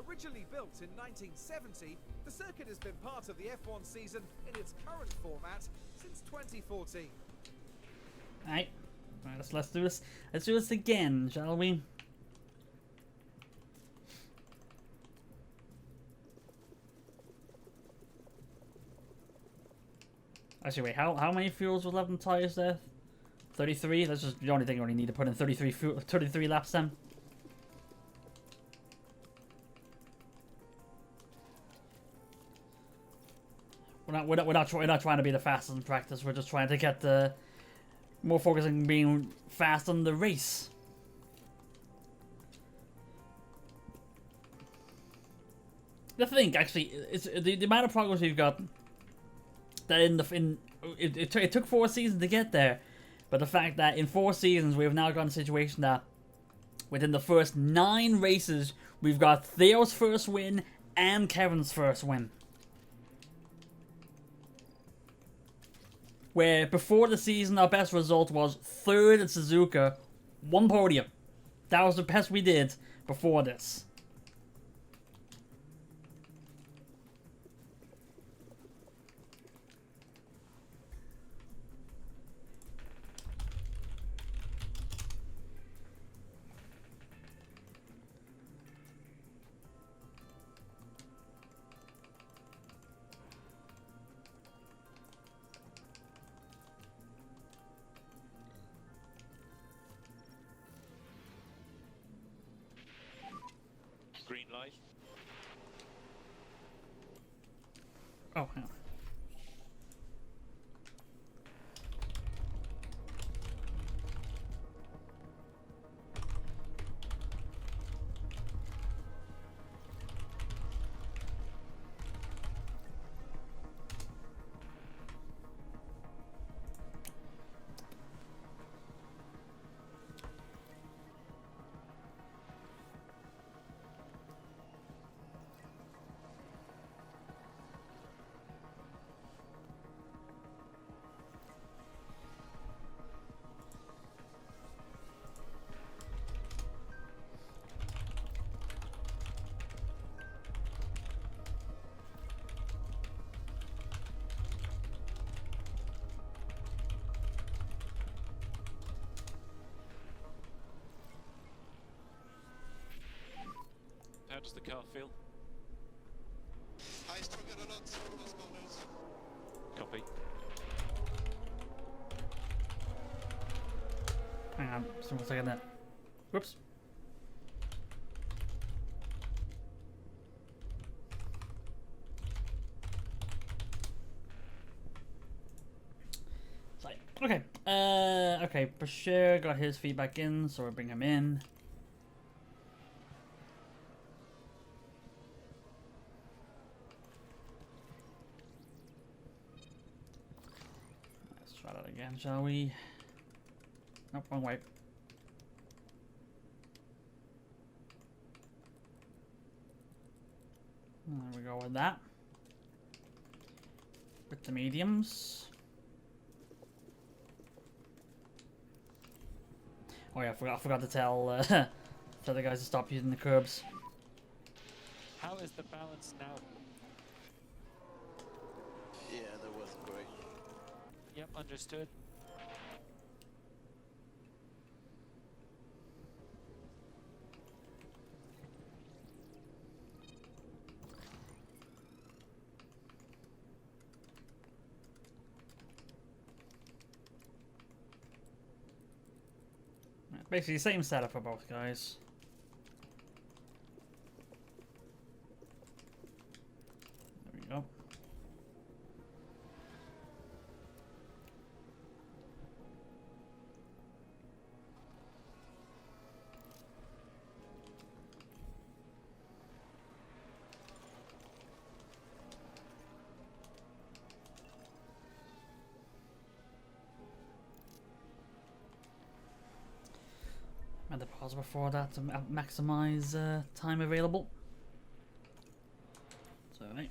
Originally built in 1970, the circuit has been part of the F1 season in its current format since 2014. Alright, let's do this. Let's do this again, shall we? Actually, wait. How many fuels with 11 tires there? 33. That's just the only thing we only need to put in 33 laps then. We're not trying to be the fastest in practice. We're just trying to get the more focusing on being fast on the race. The thing actually is the amount of progress we've got. That it took 4 seasons to get there, but the fact that in 4 seasons we've now got a situation that within the first 9 races we've got Theo's first win and Kevin's first win. where before the season our best result was 3rd at Suzuka, 1 podium. That was the best we did before this. Green light. Oh, hang on. How does the car feel? I struggle a lot through those corners. Copy. Hang on, just 1 second there. Whoops. Sorry. Okay. Okay. Bashir got his feedback in, so we'll bring him in. Let's try that again, shall we? Nope, wrong way. There we go with that. With the mediums. Oh yeah, I forgot to tell tell the guys to stop using the curbs. How is the balance now? Yeah, that wasn't great. Yep, understood. Basically, same setup for both guys. There we go. I had to pause before that to maximize time available. So, right.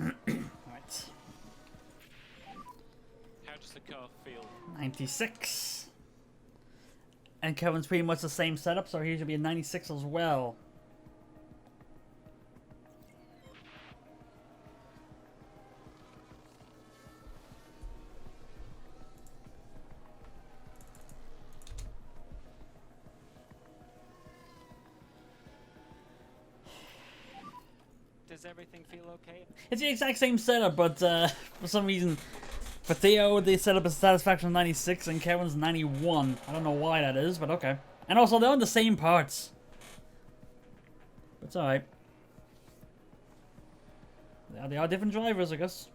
Alright. How does the car feel? 96. And Kevin's pretty much the same setup, so he should be a 96 as well. Does everything feel okay? It's the exact same setup, but for some reason, for Theo, they set up a satisfaction of 96 and Kevin's 91. I don't know why that is, but okay. And also, they're on the same parts. But it's alright. They are different drivers, I guess.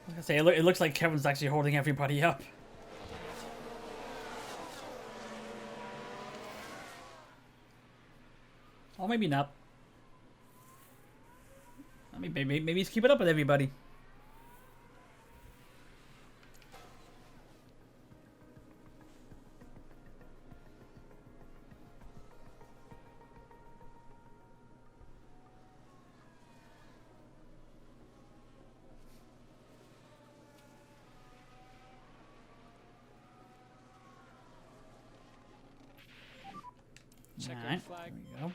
Like I say, it looks like Kevin's actually holding everybody up. Or maybe not. I mean, maybe he's keeping up with everybody. Checkered Alright, flag. there we go.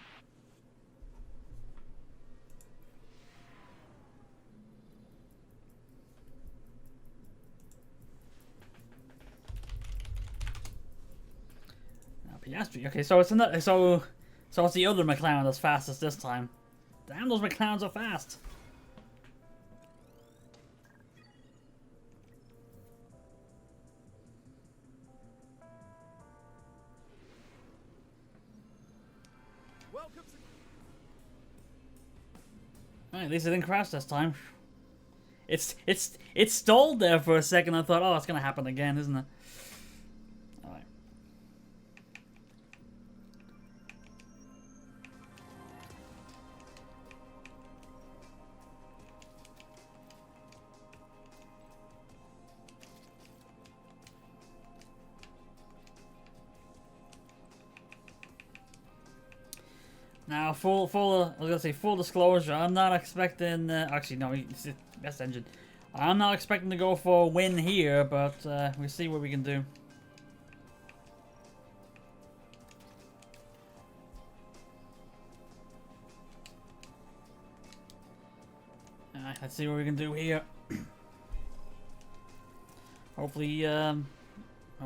Now Piastri. Okay, so it's another. So it's the other McLaren that's fastest this time. Damn, those McLarens are fast. Welcome to Alright, at least it didn't crash this time. It stalled there for a second. I thought, oh, it's gonna happen again, isn't it? Alright. Now, I was gonna say full disclosure. I'm not expecting. Actually, no, it's best engine. I'm not expecting to go for a win here, but we'll see what we can do. Alright, let's see what we can do here. Hopefully, oh,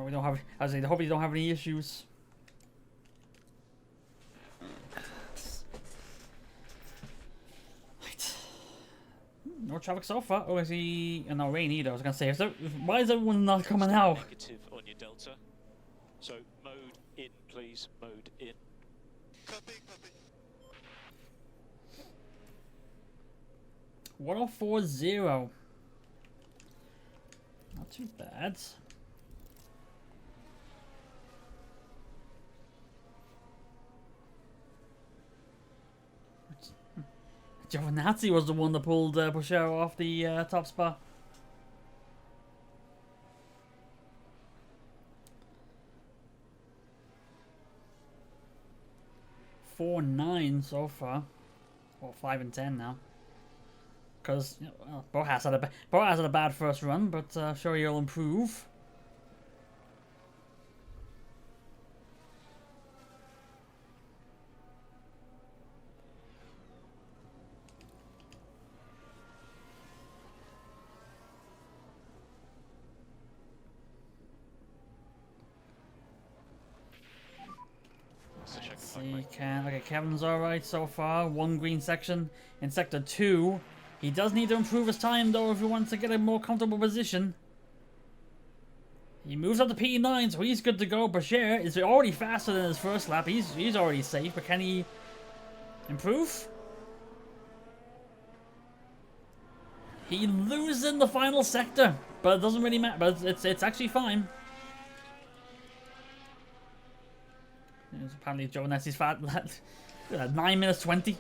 we don't have. I was saying, hopefully, you don't have any issues. No traffic so far. Oh, is he? No rain either. I was gonna say, why is everyone not coming out? Negative on your delta. So mode in, please. Mode in. Copy, copy. 1040. Not too bad. Giovinazzi was the one that pulled Pochero off the top spot. Four 9 so far, or 5 and 10 now. Because well, Boas had a bad first run, but sure he'll improve. See, okay, Kevin's alright so far. One green section in sector 2. He does need to improve his time though if he wants to get a more comfortable position. He moves up to P9, so he's good to go. Bashir is already faster than his first lap. He's already safe, but can he improve? He loses in the final sector, but it doesn't really matter. But it's actually fine. Apparently Giovanetti's fat. 9 minutes 20.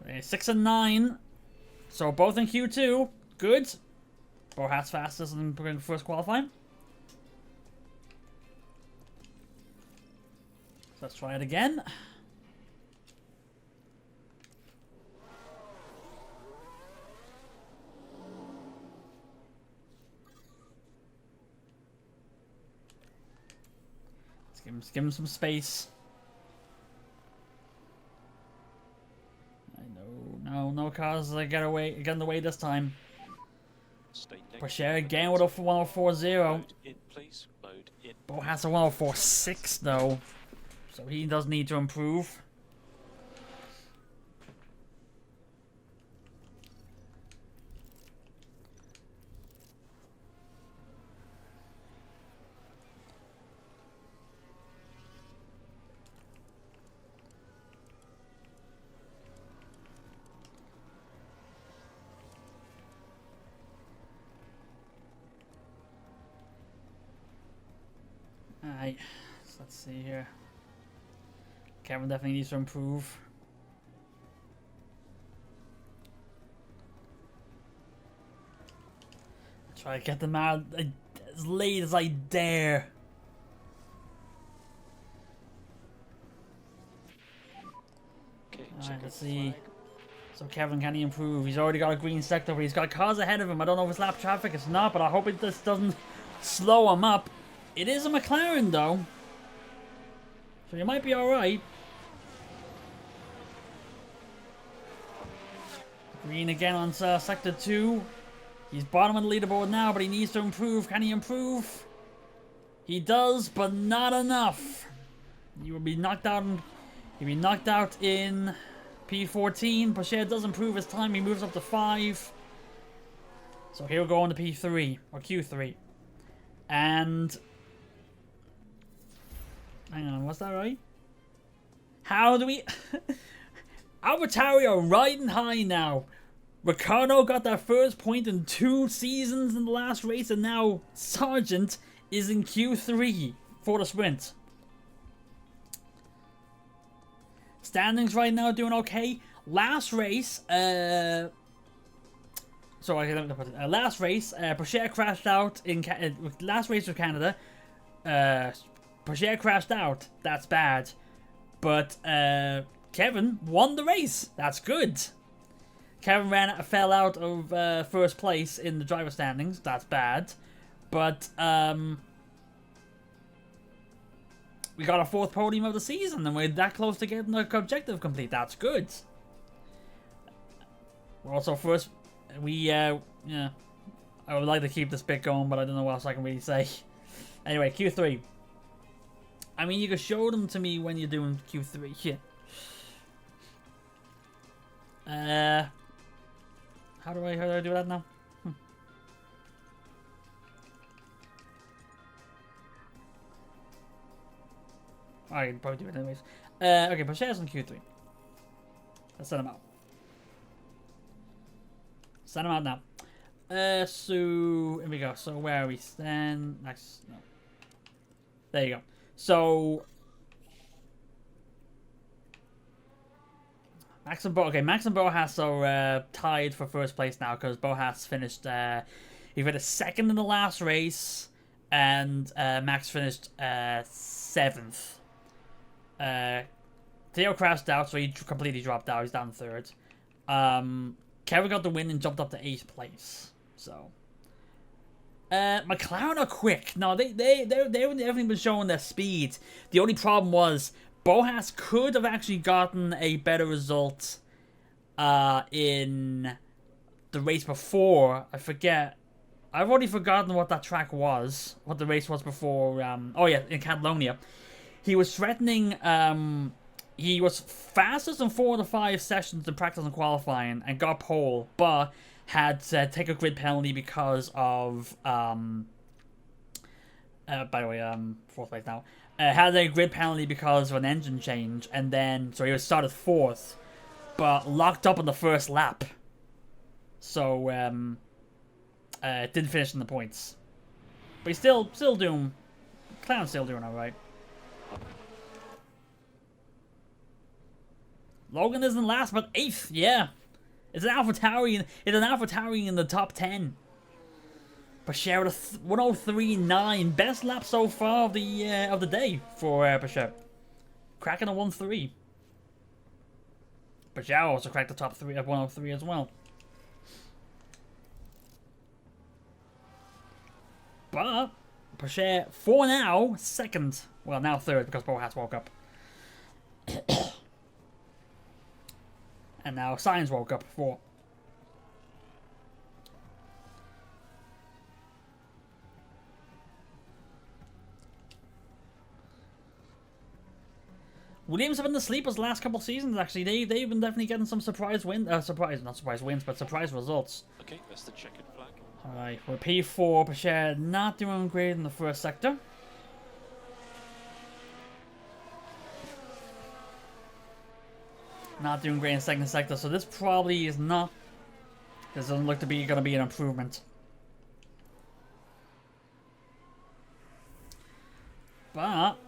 Okay, 6 and 9. So both in Q2. Good. Boas fastest in first qualifying. So let's try it again. give him some space. I know, no cars get in the way this time. Stay next. Porsche again with a 1040. Mode in, please. Mode in. Bo has a 1046 though, so he does need to improve. Alright, so let's see here. Kevin definitely needs to improve. Try to get them out as late as I dare. Okay, Alright, check let's out see. flag. So Kevin, can he improve? He's already got a green sector, but he's got cars ahead of him. I don't know if it's lap traffic, it's not, but I hope it just doesn't slow him up. It is a McLaren though, so you might be alright. Green again on sector 2. He's bottom of the leaderboard now, but he needs to improve. Can he improve? He does, but not enough. He will be knocked out. He'll be knocked out in P14. Porsche does improve his time. He moves up to 5. So he'll go on to P3 or Q3, and. Hang on, was that right? How do we... AlphaTauri are riding high now. Ricciardo got their first point in 2 seasons in the last race, and now Sargent is in Q3 for the sprint. Standings right now doing okay. Last race, last race, Porsche crashed out in... last race with Canada. Porsche crashed out. That's bad. But Kevin won the race. That's good. Kevin fell out of first place in the driver standings. That's bad. But we got a 4th podium of the season, and we're that close to getting the objective complete. That's good. We're also first. Yeah. I would like to keep this bit going, but I don't know what else I can really say. Anyway, Q3. I mean, you can show them to me when you're doing Q3. Yeah. How do I do that now? I can probably do it anyways. Okay, Porsche's on Q3. Let's send them out. Send them out now. So here we go. So where are we? Stand next. No. There you go. So Max and Bo. Okay, Max and Boas are tied for first place now because Boas finished. He finished 2nd in the last race, and Max finished 7th. Theo crashed out, so he completely dropped out. He's down 3rd. Kevin got the win and jumped up to 8th place. So McLaren are quick. No, they've definitely been showing their speed. The only problem was Boas could have actually gotten a better result in the race before. I forget. I've already forgotten what that track was. What the race was before. Oh yeah, in Catalonia. He was threatening. He was fastest in 4 of the 5 sessions in practice and qualifying and got pole, but had to take a grid penalty because of by the way, 4th place now. Had a grid penalty because of an engine change, and then so he was started 4th, but locked up on the first lap. So didn't finish in the points, but he's still doing. Clown's still doing alright. Logan isn't last, but 8th. Yeah. It's an AlphaTauri. It's an AlphaTauri in the top 10. Porsche with a 103.9, best lap so far of the day for Porsche. Cracking a 1-3. Porsche also cracked the top 3 at 103 as well. But Pocher, for now, second. Well, now third because Bo has woke up. And now Science woke up, 4. Williams have been the sleepers the last couple of seasons, actually. They've been definitely getting some surprise wins. Not surprise wins, but surprise results. Okay, that's the checkered flag. Alright, we're P4, Pocher not doing great in the first sector. Not doing great in the second sector, so this probably is not... This doesn't look to be going to be an improvement. But...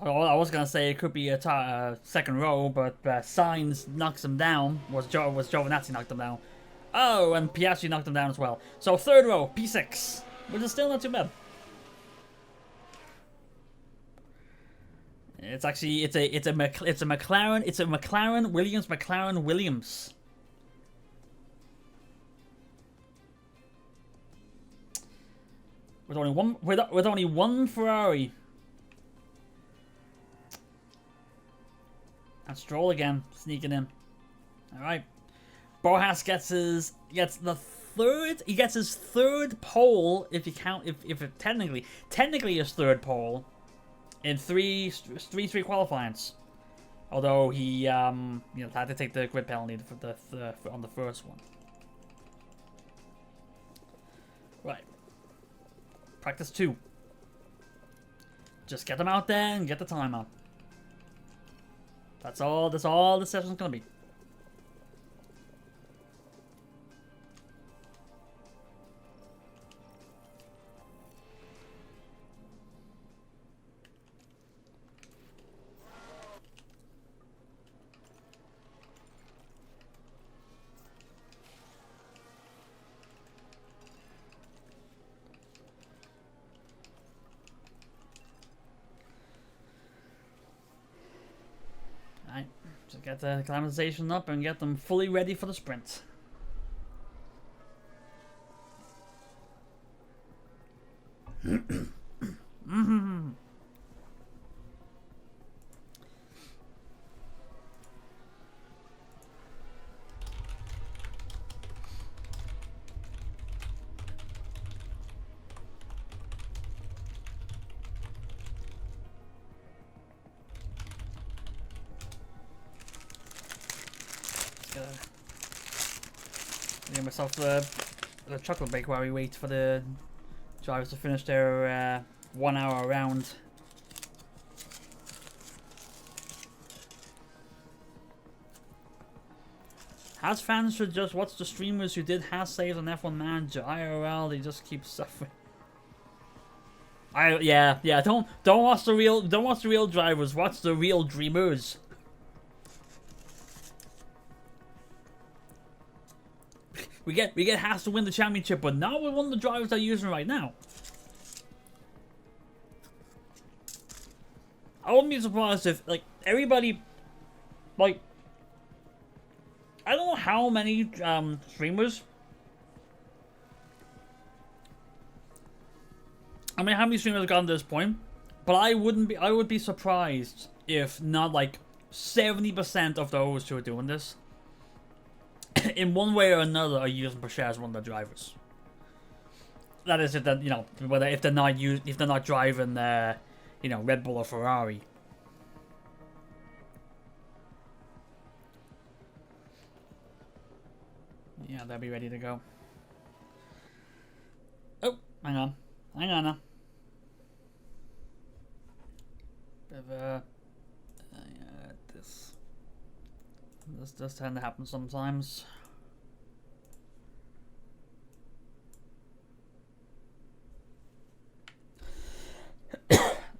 Well, I was going to say it could be a second row, but Sainz knocks him down. Was Giovinazzi knocked him down. Oh, and Piastri knocked him down as well. So third row, P6, which is still not too bad. It's actually it's a McLaren Williams. With only one Ferrari. And Stroll again sneaking in. All right. Bojas gets his third pole if you count if it technically his third pole in three qualifyings. Although he had to take the grid penalty on the first one. Right. Practice 2. Just get them out there and get the time out. That's all the session's gonna be. So get the acclimatization up and get them fully ready for the sprint. Get myself the chocolate break while we wait for the drivers to finish their 1 hour round. Has fans should just watch the streamers who did has saves on F1 Manager. IRL, they just keep suffering. Yeah. Don't watch the real drivers. Watch the real dreamers. We get Haas to win the championship, but not with one of the drivers they're using right now. I wouldn't be surprised if everybody, I don't know how many streamers. I mean, how many streamers have gotten to this point? But I would be surprised if not 70% of those who are doing this, in one way or another, are using Porsche as one of the drivers. That is, if they're not driving Red Bull or Ferrari. Yeah, they'll be ready to go. Oh, hang on now. Bit of this does tend to happen sometimes.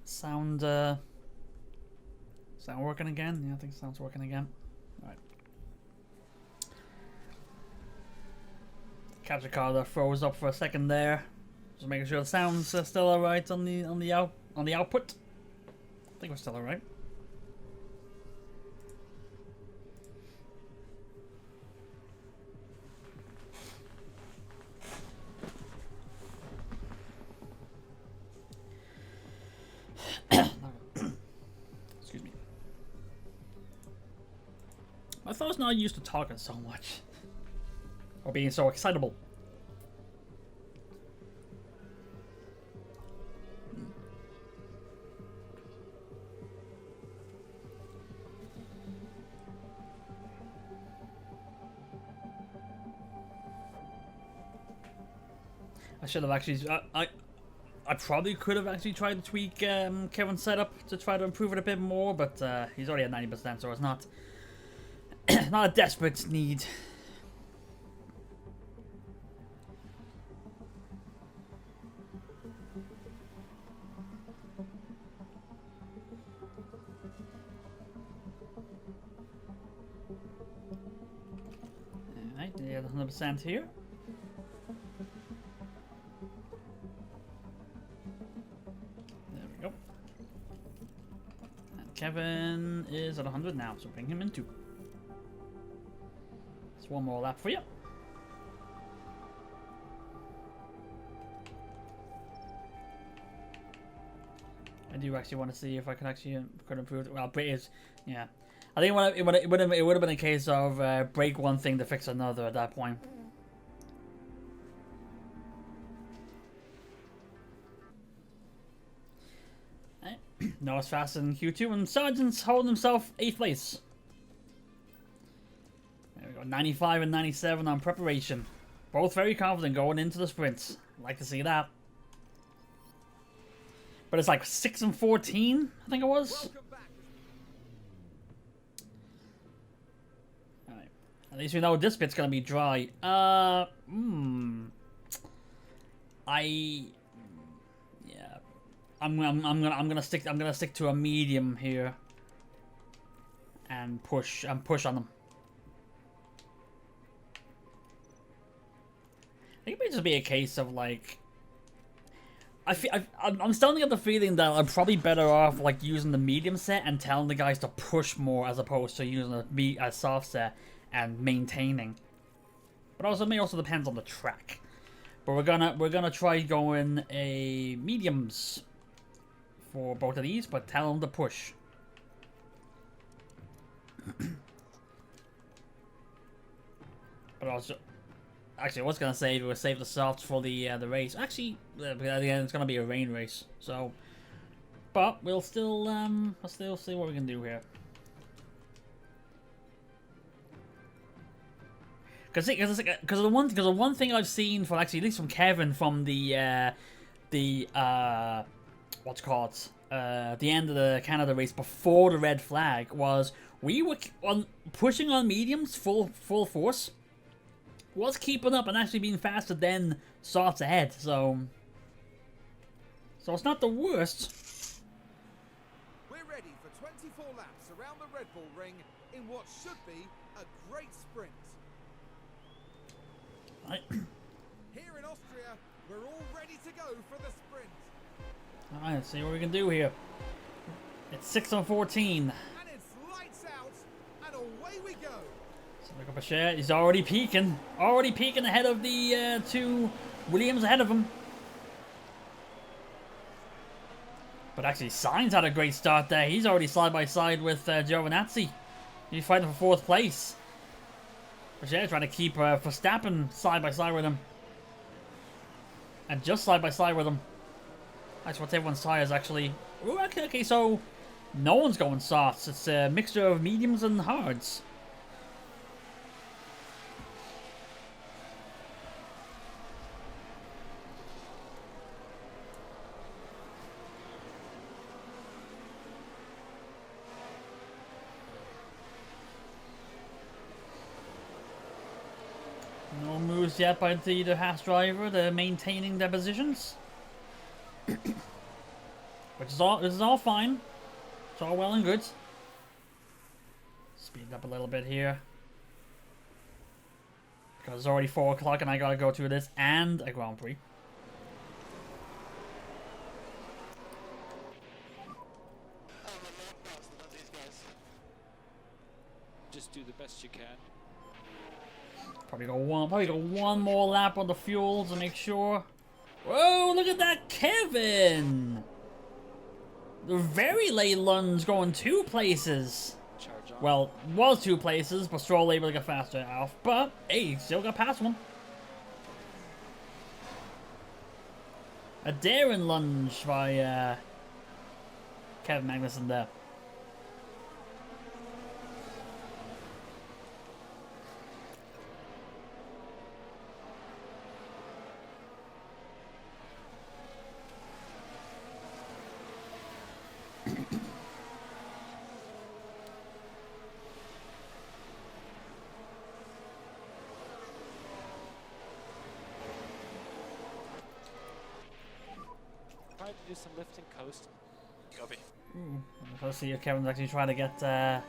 Sound working again? Yeah, I think sound's working again. All right. Capture card that froze up for a second there. Just making sure the sound's still alright on the output. I think we're still alright. thought I was not used to talking so much. Or being so excitable. I should have actually. I probably could have actually tried to tweak Kevin's setup to try to improve it a bit more, but he's already at 90%, so it's not not a desperate need. Alright, yeah, 100% here. Kevin is at 100 now, so bring him in 2. It's one more lap for you. I do actually want to see if I could improve it. Well, British, yeah. I think it would have been a case of break one thing to fix another at that point. Noah's faster than Q2, and Sargent's holding himself 8th place. There we go, 95 and 97 on preparation. Both very confident going into the sprints. Like to see that. But it's like 6 and 14, I think it was. Alright. At least we know this bit's gonna be dry. I'm gonna stick to a medium here and push on them. I think it may just be a case of like I'm starting to get the feeling that I'm probably better off like using the medium set and telling the guys to push more as opposed to using a soft set and maintaining. But also it may also depends on the track. But we're gonna try going a mediums for both of these, but tell them to push. But also, actually, I was gonna say we'll save the softs for the race. Actually, again, it's gonna be a rain race, so. But we'll still see what we can do here. Because the one thing I've seen from actually at least from Kevin from the what's it called? The end of the Canada race before the red flag was we were pushing on mediums full force, was keeping up and actually being faster than softs ahead. So it's not the worst. We're ready for 24 laps around the Red Bull Ring in what should be a great sprint. Here in Austria, we're all ready to go for the sprint. Alright, let's see what we can do here. It's 6 on 14. And it's lights out, and away we go. So look up a share. He's already peaking. Already peaking ahead of the 2 Williams ahead of him. But actually, Sainz had a great start there. He's already side by side with Giovinazzi. He's fighting for 4th place. Pacher trying to keep Verstappen side by side with him. And just side by side with him. That's what everyone's tires actually. Ooh, okay, so no one's going softs. It's a mixture of mediums and hards. No moves yet by the Haas driver. They're maintaining their positions. Which is all fine. It's all well and good. Speed up a little bit here. Because it's already 4 o'clock and I gotta go to this and a Grand Prix. Just do the best you can. Probably go one more lap on the fuel to make sure. Whoa, look at that, Kevin! The very late Lund's going 2 places. Charge on. Well, was 2 places, but Stroll able to get faster off. But, hey, still got past one. A daring lunge by Kevin Magnussen there. Try to do some lifting coast. Copy. Let's see if Kevin's actually trying to get that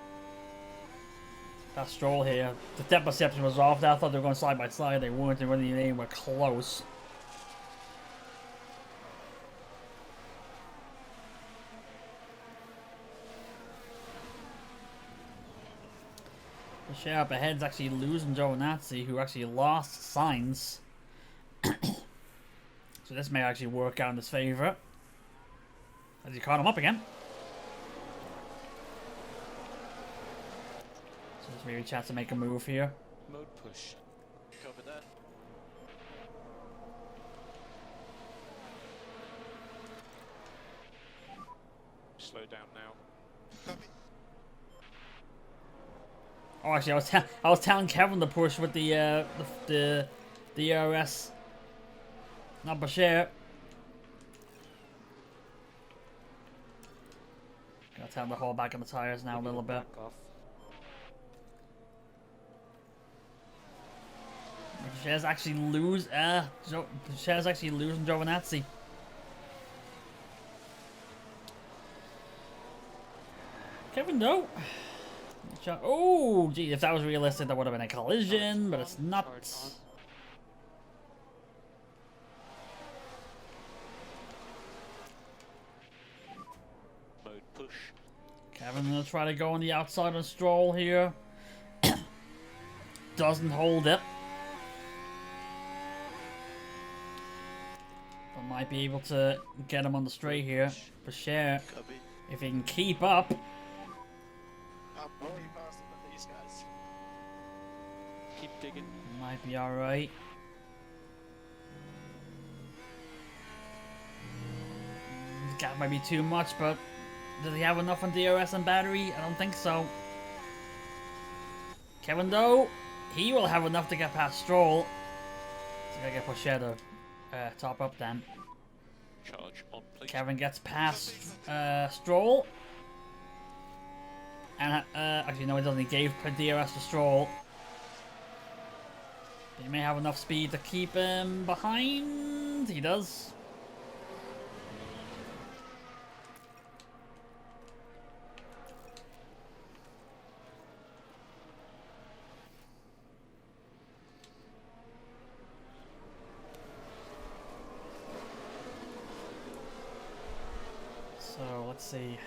Stroll here. The depth perception was off. I thought they were going side by side. They weren't. They weren't even anywhere close. The share up ahead is actually losing Giovinazzi, who actually lost Sainz. So this may actually work out in his favour. As he caught him up again. So there's maybe a chance to make a move here. Mode push. Copy that. Slow down now. Copy. Oh, actually, I was telling Kevin to push with the DRS. Not Bashir. Gotta tell him to hold back on the tires now a little bit. Back off. Bashir's actually Bashir's actually losing Giovinazzi. Kevin, no. Oh, gee, if that was realistic, that would have been a collision, but it's not. Mode push. Kevin gonna try to go on the outside on Stroll here. Doesn't hold it. But might be able to get him on the straight here. For sure. Copy. If he can keep up. I'm already faster than these guys. Keep digging. Might be alright. The gap might be too much, but does he have enough on DRS and battery? I don't think so. Kevin, though, he will have enough to get past Stroll. So I gotta get Pochette to top up then. Charge on, please. Kevin gets past Stroll. And actually, no, he doesn't. He gave DRS to Stroll. He may have enough speed to keep him behind. He does. So let's see.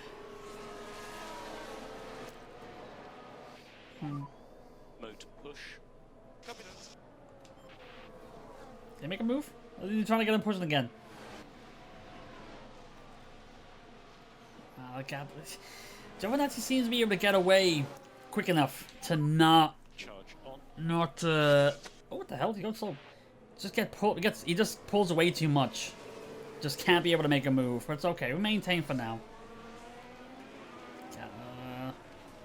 Mode push. Copy that. Did he make a move? Or are you trying to get him pushing again? God. Giovinazzi seems to be able to get away quick enough to not. Charge on. Oh, what the hell? He goes so. Just get pulled. He just pulls away too much. Just can't be able to make a move. But it's okay. We maintain for now.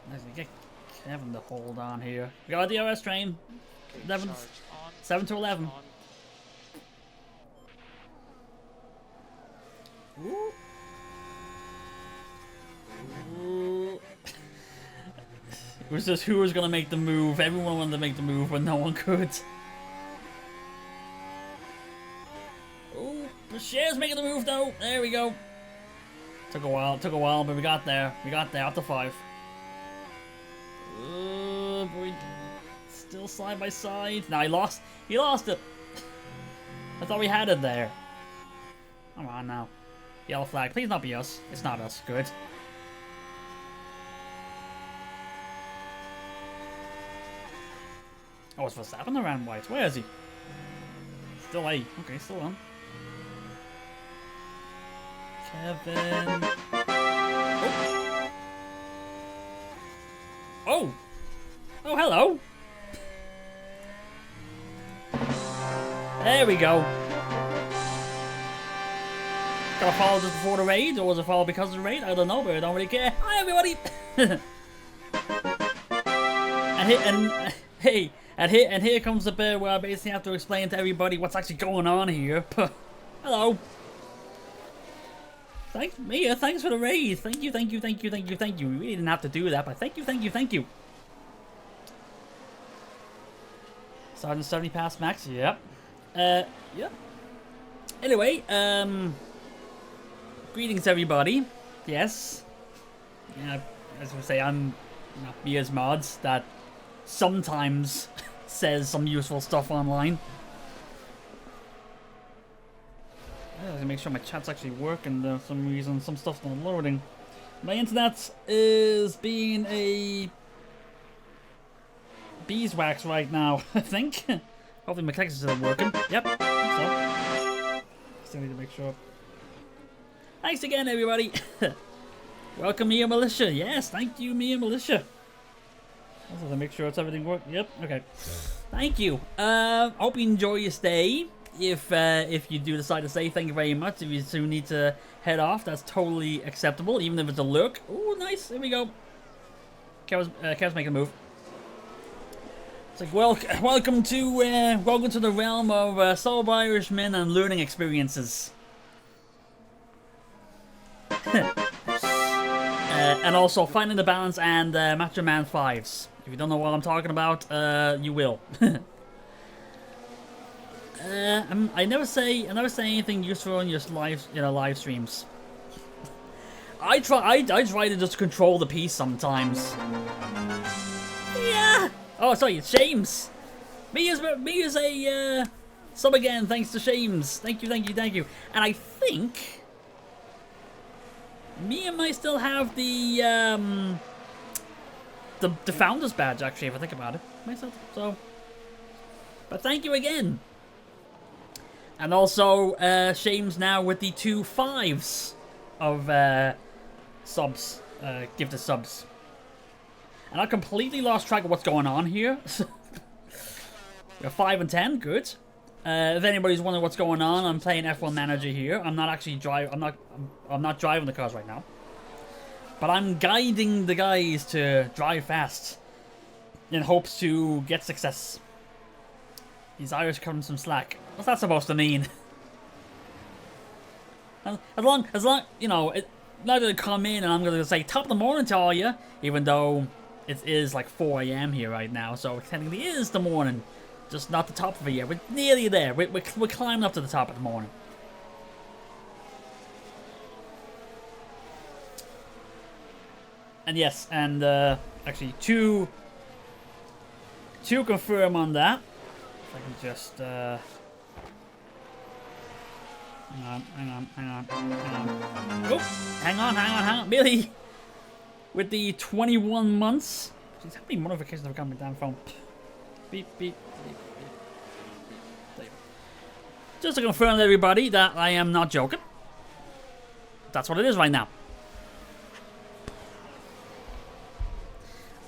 Let's get Kevin to hold on here. We got a DRS train. Okay, 11, charge on. 7 to 11. On. Ooh. Ooh. It was just who was gonna make the move. Everyone wanted to make the move, but no one could. Ooh, Bashir's making the move though. There we go. Took a while, but we got there. Up to 5. Boy. Still side by side. Nah, he lost it. I thought we had it there. Come on now. Yellow flag. Please not be us. It's not us. Good. Oh, it's Verstappen around white. Where is he? Still A. Okay, still on. Kevin. Oh. Oh! Oh, hello! There we go. Got a follow just before the raid, or was it follow because of the raid? I don't know, but I don't really care. Hi, everybody! and here comes the bit where I basically have to explain to everybody what's actually going on here. Hello. Thanks, Mia. Thanks for the raid. Thank you. We really didn't have to do that, but thank you. Sergeant 70 past max. Yep. Yep. Anyway, greetings everybody. Yes. Yeah, as I say, I'm Mia's mods that sometimes says some useful stuff online. I have to make sure my chat's actually working. For some reason, some stuff's not loading. My internet is being a beeswax right now, I think. Hopefully my connection's still working. Yep, I think so. Still need to make sure. Thanks again, everybody. Welcome, Mia Militia. Yes, thank you, Mia Militia. Also to make sure it's everything works. Yep, okay. Thank you. Hope you enjoy your stay. If you do decide to stay, thank you very much. If you soon need to head off, that's totally acceptable, even if it's a lurk. Oh, nice. There we go. Kev's making a move. It's like, welcome to the realm of Soul Irishmen and learning experiences. And also finding the balance and Macho Man 5s. If you don't know what I'm talking about, you will. I never say anything useful in your live streams. I try to just control the piece sometimes. Yeah. Oh, sorry, it's Shames. Mia's a sub again. Thanks to Shames. Thank you. And I think Mia might still have the founder's badge, actually, if I think about it. Myself. So, but thank you again. And also, Shames now with the 2 5s of subs, gifted subs. And I completely lost track of what's going on here. We're 5 and 10, good. If anybody's wondering what's going on, I'm playing F1 Manager here. I'm not actually I'm not driving the cars right now. But I'm guiding the guys to drive fast in hopes to get success. These Irish cutting some slack. What's that supposed to mean? As long, you know, not gonna come in and I'm gonna say top of the morning to all you, even though it is like 4 AM here right now, so it technically is the morning, just not the top of it yet. We're nearly there. We're climbing up to the top of the morning. And yes, and actually to confirm on that, if I can just hang on. Oh, hang on. Billy, with the 21 months. Jeez, how many notifications have I got on my damn phone? Beep. There you go. Just to confirm to everybody that I am not joking. That's what it is right now.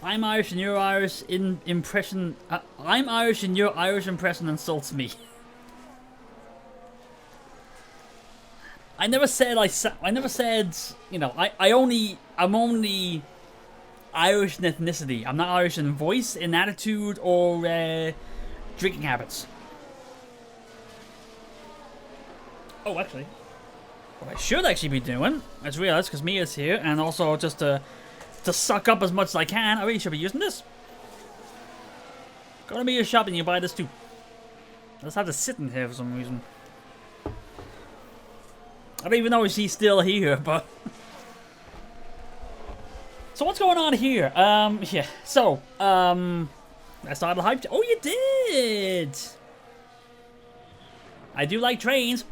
I'm Irish and you're Irish impression. I'm Irish and your Irish impression insults me. I never said, you know, I'm only Irish in ethnicity. I'm not Irish in voice, in attitude, or drinking habits. Oh, actually, what I should actually be doing, I just realized, because Mia's here, and also just to suck up as much as I can, I really should be using this. Go to Mia's shop and you buy this too. I just have to sit in here for some reason. I don't even know if she's still here, but... So what's going on here? Yeah, so, I started the hype... Oh, you did! I do like trains.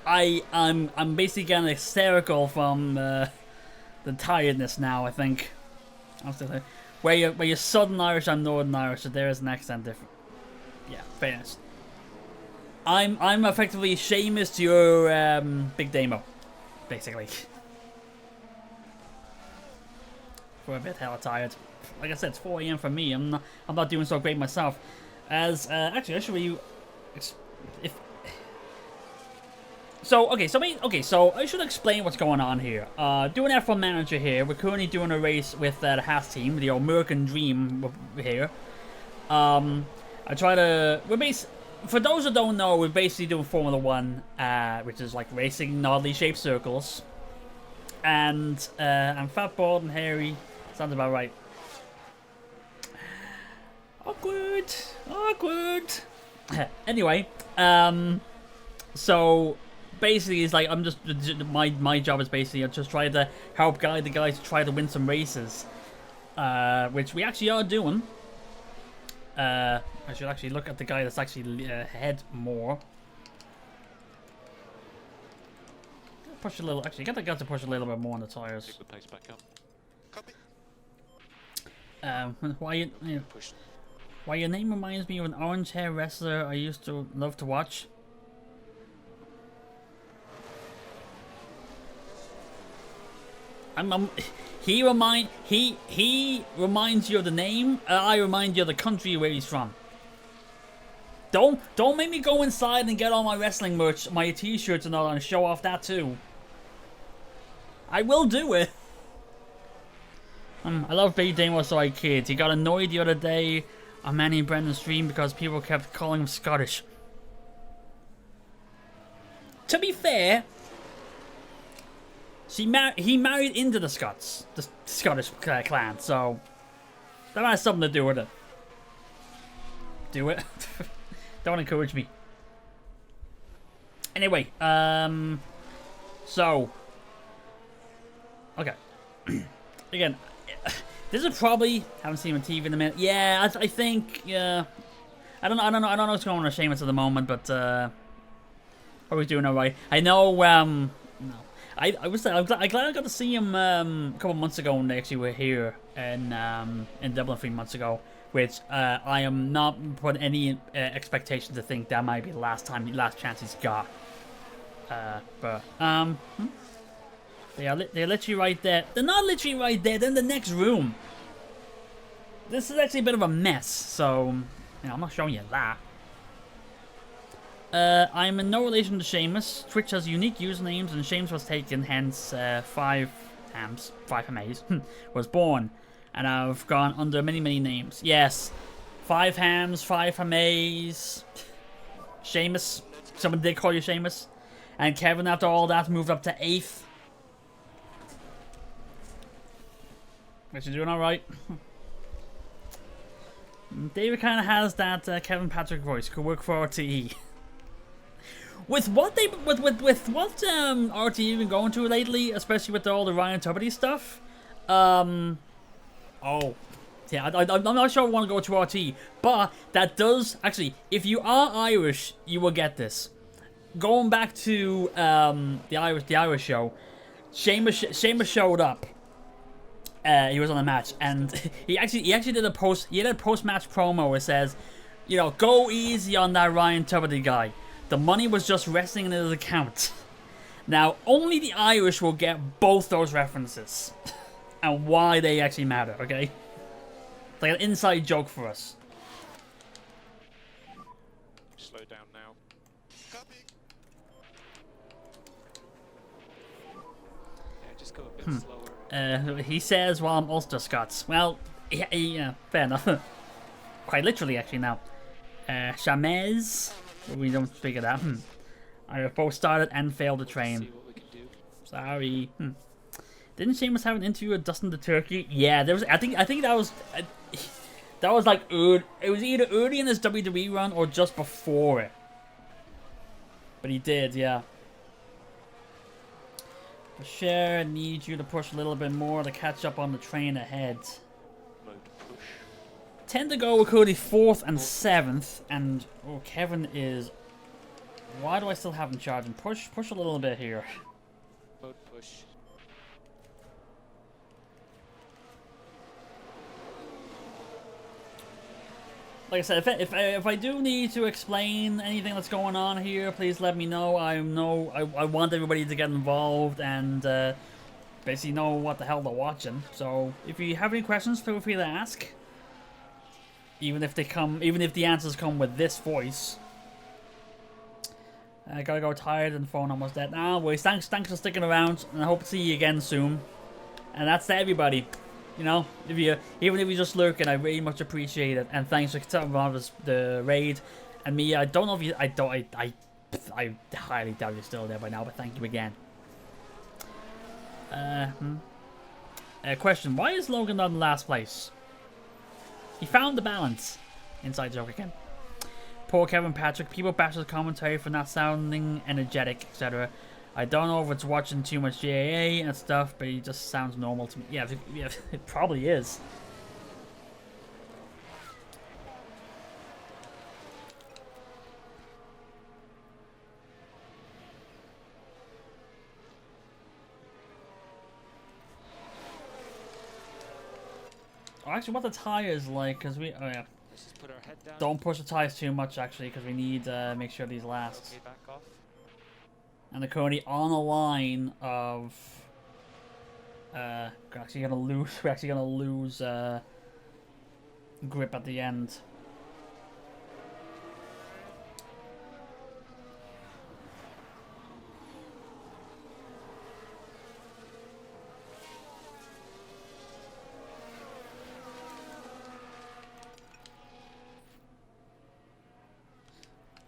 I'm basically getting hysterical from the tiredness now, I think. I'm still there. Where you're Southern Irish, I'm Northern Irish, so there is an accent difference. Yeah, fairness. I'm effectively Seamus to your Big Damo. basically. We're a bit hella tired. Like I said, it's 4 AM for me. I'm not doing so great myself. As actually, I should you if so. Okay, so I should explain what's going on here. Doing F1 Manager here. We're currently doing a race with the Haas team, the American Dream here. I try to. For those who don't know, we're basically doing Formula 1, which is like racing in oddly shaped circles. And I'm fat, bald, and hairy. Sounds about right. Awkward. Anyway, so basically, it's like I'm just my job is basically I'm just trying to help guide the guys to try to win some races, which we actually are doing. I should actually look at the guy that's actually ahead more. Push a little. Actually, get the guy to push a little bit more on the tires. Pick the pace back up. Copy. Why your name reminds me of an orange hair wrestler I used to love to watch. He reminds you of the name. I remind you of the country where he's from. Don't make me go inside and get all my wrestling merch, my t-shirts and all, and show off that too. I will do it. I love Baby Damos like kids. He got annoyed the other day on Manny Brendan's stream because people kept calling him Scottish. To be fair, he married into the Scots, the Scottish clan, so that has something to do with it. Do it. Don't encourage me. Anyway, so okay. Again, this is probably haven't seen him on TV in a minute. Yeah, I think yeah. I don't know what's going on with Sheamus at the moment, but probably doing alright. I know. No, I'm glad I got to see him a couple months ago when they actually were here in Dublin 3 months ago. Which I am not putting any expectation to think that might be the last chance he's got. They're literally right there. They're not literally right there. They're in the next room. This is actually a bit of a mess. So, I'm not showing you that. I'm in no relation to Sheamus. Twitch has unique usernames, and Sheamus was taken. Hence, 5 Hams was born. And I've gone under many names. Yes, 5 Hams, 5 Hamays, Sheamus. Someone did call you Sheamus. And Kevin, after all that, moved up to 8th. But you're doing alright. David kind of has that Kevin Patrick voice. Could work for RTE. With what RTE been going through lately, especially with all the Ryan Tuberty stuff. Oh, yeah, I'm not sure I want to go to RT, but that does, actually, if you are Irish, you will get this. Going back to the Irish show, Sheamus showed up. He was on the match, and he actually did a post-match promo where it says, go easy on that Ryan Tuberty guy. The money was just resting in his account. Now, only the Irish will get both those references. And why they actually matter, okay? It's like an inside joke for us. Slow down now. Copy. Yeah, just go a bit slower. He says while I'm Ulster Scots. Well, yeah, fair enough. Quite literally, actually, now. Shamez. We don't speak of that. I have both started and failed to train. See what we can do. Sorry. Didn't Sheamus have an interview with Dustin the Turkey? Yeah, there was. I think that was like it was either early in his WWE run or just before it. But he did, yeah. Bashir needs you to push a little bit more to catch up on the train ahead. Mode push. 10 to go with Cody 4th and 7th, and Kevin is. Why do I still have him charging? Push a little bit here. Mode push. like I said, if I do need to explain anything that's going on here, please let me know. I want everybody to get involved and basically know what the hell they're watching. So if you have any questions, feel free to ask. Even if the answers come with this voice. I gotta go, tired and the phone almost dead. Nah, boys, thanks for sticking around, and I hope to see you again soon. And that's to everybody. You know, even if you're just lurking, I really much appreciate it. And thanks for coming on the raid. And me, I don't know if you, I highly doubt you're still there by now, but thank you again. Question: why is Logan not in last place? He found the balance. Inside joke again. Poor Kevin Patrick. People bash his commentary for not sounding energetic, etc. I don't know if it's watching too much JAA and stuff, but he just sounds normal to me. Yeah, it probably is. Oh, actually, what the tires like? Cause we, oh yeah. Let's just put our head down. Don't push the tires too much, actually, because we need to make sure these last. Okay, back off. And they're currently on a line of. We're actually gonna lose. We're actually gonna lose grip at the end.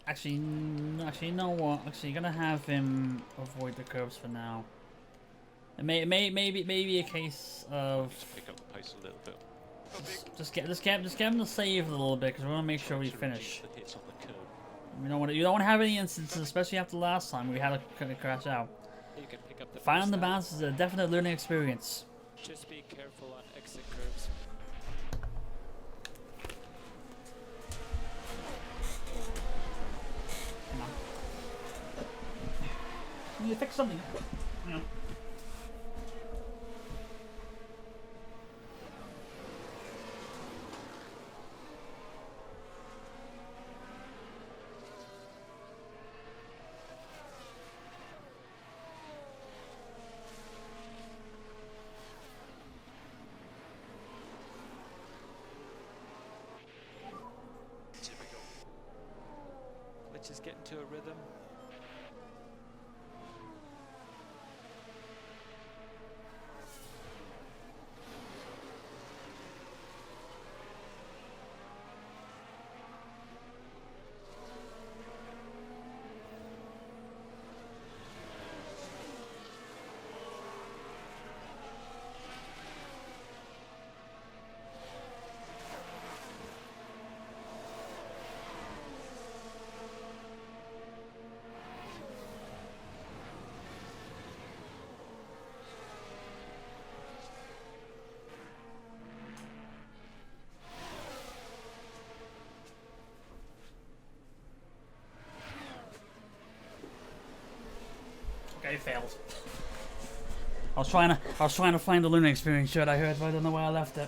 Actually, you know what? Actually, you're gonna have him avoid the curves for now. It maybe a case of Just pick up the pace a little bit. just get him to save a little bit because we want to make sure we To finish. reduce the hits on the curb. You don't want to have any instances, especially after last time we had a crash out. You can pick up the Finding pace the now. balance is a definite learning experience. Just be careful on exit curves. Come on. We need to fix something. You know. Let's just get into a rhythm. Okay, failed. I was trying to find the learning experience shirt I heard, but I don't know where I left it.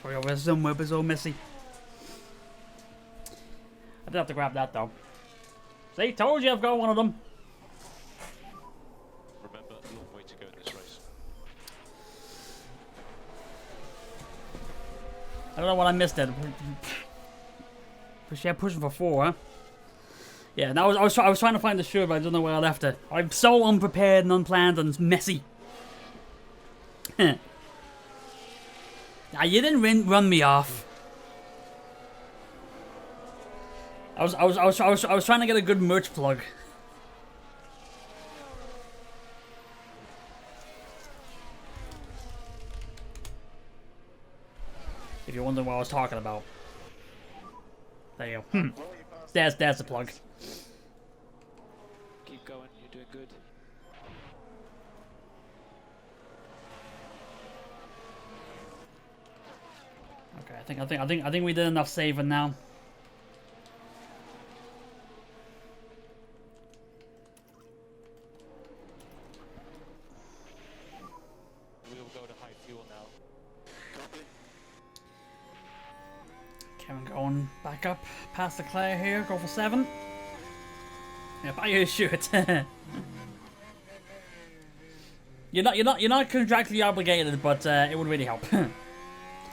Probably over somewhere, but it's all messy. I did have to grab that though. See, told you I've got one of them. Remember, a long way to go in this race. I don't know what I missed it. Pushing for 4, huh? Yeah, and I was trying to find the shirt, but I don't know where I left it. I'm so unprepared and unplanned and messy. Nah, you didn't run me off. I was trying to get a good merch plug. If you're wondering what I was talking about. There you go. There's the plug. Keep going, you're doing good. Okay, I think we did enough saving now. We'll go to high fuel now. Kevin going back up past Leclerc here. Go for 7. Yeah, buy your shirt. You're not contractually obligated, but it would really help.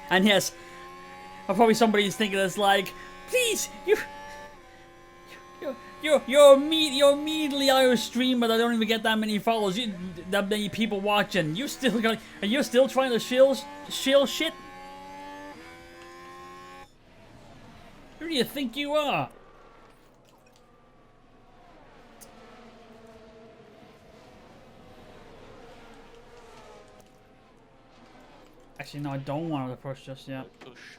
And yes, probably somebody's thinking it's like, please, you're immediately Irish streamer that don't even get that many followers, that many people watching. You're still trying to shill shit. Who do you think you are? Actually, no, I don't want to push just yet. Push.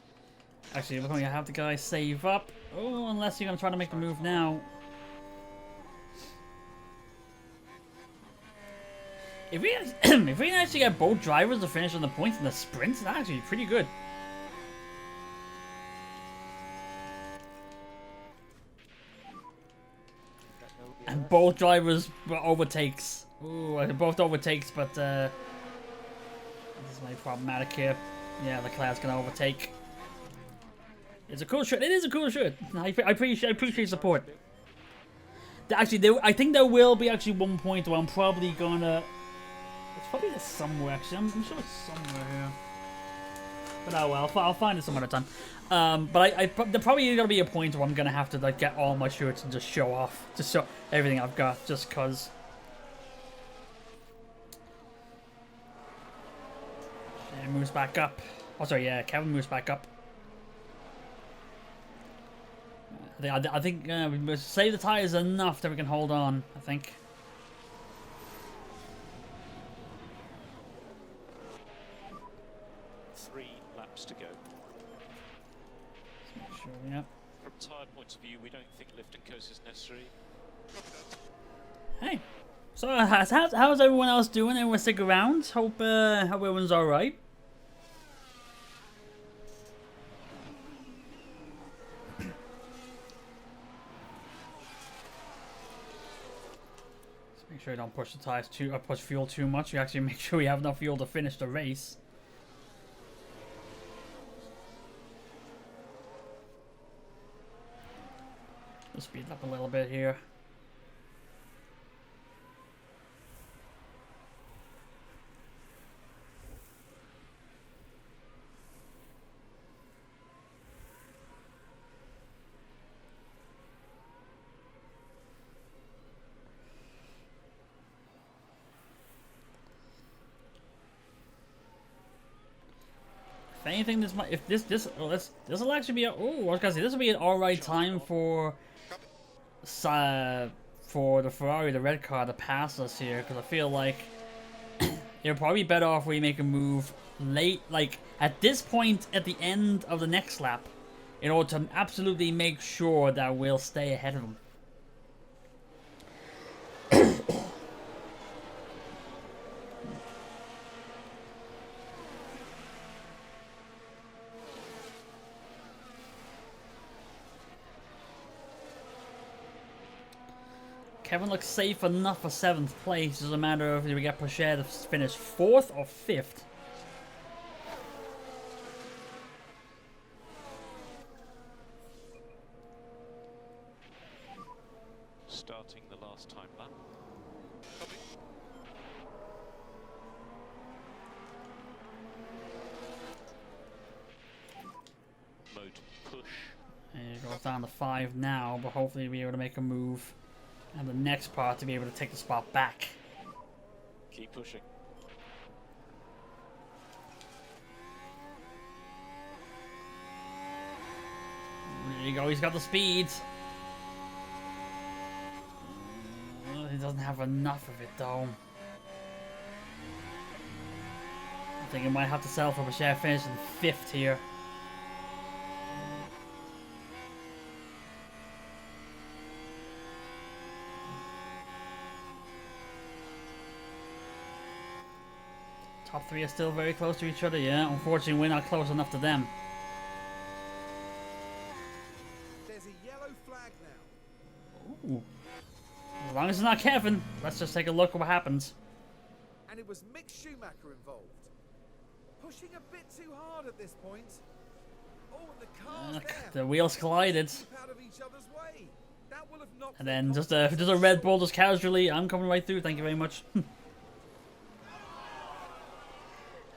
Actually, we're going to have the guy save up. Oh, unless you're going to try to make the move now. If we if we can actually get both drivers to finish on the points in the sprints, that's actually pretty good. And both drivers overtakes. Ooh, both overtakes, but this is my problematic here. Yeah, Leclerc's gonna overtake. It's a cool shirt. It is a cool shirt. I appreciate support. Actually, I think there will be actually one point where I'm probably gonna. It's probably there somewhere. Actually, I'm sure it's somewhere here. But oh well, I'll find it some other time. But there probably gonna be a point where I'm gonna have to like get all my shirts and just show off, just show everything I've got, just cause. Shane moves back up. Oh sorry, yeah, Kevin moves back up. I think we must save the tires enough that we can hold on. I think. 3 laps to go. Sure, yeah. From tyre point of view, we don't think lift and coast is necessary. Hey, so how's everyone else doing? Everyone stick around. Hope everyone's all right. Just make sure you don't push the tires too, or push fuel too much. You actually make sure we have enough fuel to finish the race. Let's speed up a little bit here. If anything, this will actually be a, oh, I was gonna say this will be an alright time for the Ferrari, the red car, to pass us here, because I feel like it'll probably be better off we make a move late, like at this point at the end of the next lap, in order to absolutely make sure that we'll stay ahead of them. Kevin looks safe enough for 7th place. It's just a matter of, do we get Pocher to finish 4th or 5th? Starting the last time lap. Mode push. And it goes down to 5 now, but hopefully we'll be able to make a move. And the next part to be able to take the spot back. Keep pushing. There you go, he's got the speed. He doesn't have enough of it though. I think he might have to settle for Pocher finishing 5th here. Top 3 are still very close to each other, yeah. Unfortunately, we're not close enough to them. There's a yellow flag now. Ooh. As long as it's not Kevin, let's just take a look at what happens. And it was Mick Schumacher involved. Pushing a bit too hard at this point. Oh, and the cars there. The wheels collided. Keep out of each other's way. That will have knocked And their then just confidence a Red so Bull just casually. I'm coming right through. Thank you very much.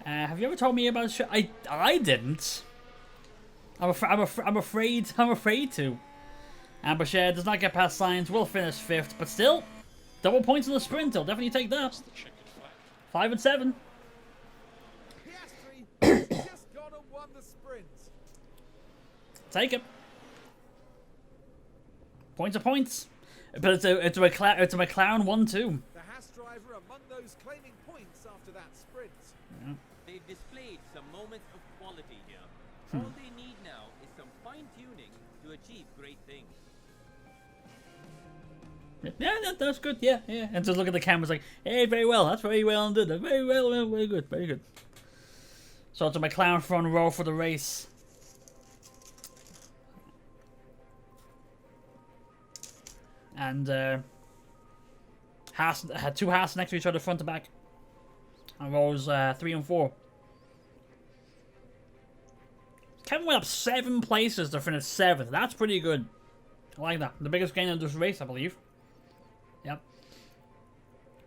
Have you ever told me about shit? I didn't. I'm afraid to. And Bashir does not get past Science. Will finish 5th, but still, double points in the sprint. He'll definitely take that. That's the checkered flag. 5 and 7. Piastri has just gone and won the sprint. Take it. Points are points. But it's a McLaren 1-2. The Haas driver among those claiming points after that sprint. They've displayed some moments of quality here. All they need now is some fine-tuning to achieve great things. Yeah, that's good. Yeah. And just look at the cameras like, hey, very well. That's very well done. Very well, very good, very good. So it's a McLaren front row for the race. And Haas had 2 Haas next to each other, front to back. And rows 3 and 4. Kevin went up 7 places to finish 7th. That's pretty good. I like that. The biggest gain of this race, I believe. Yep.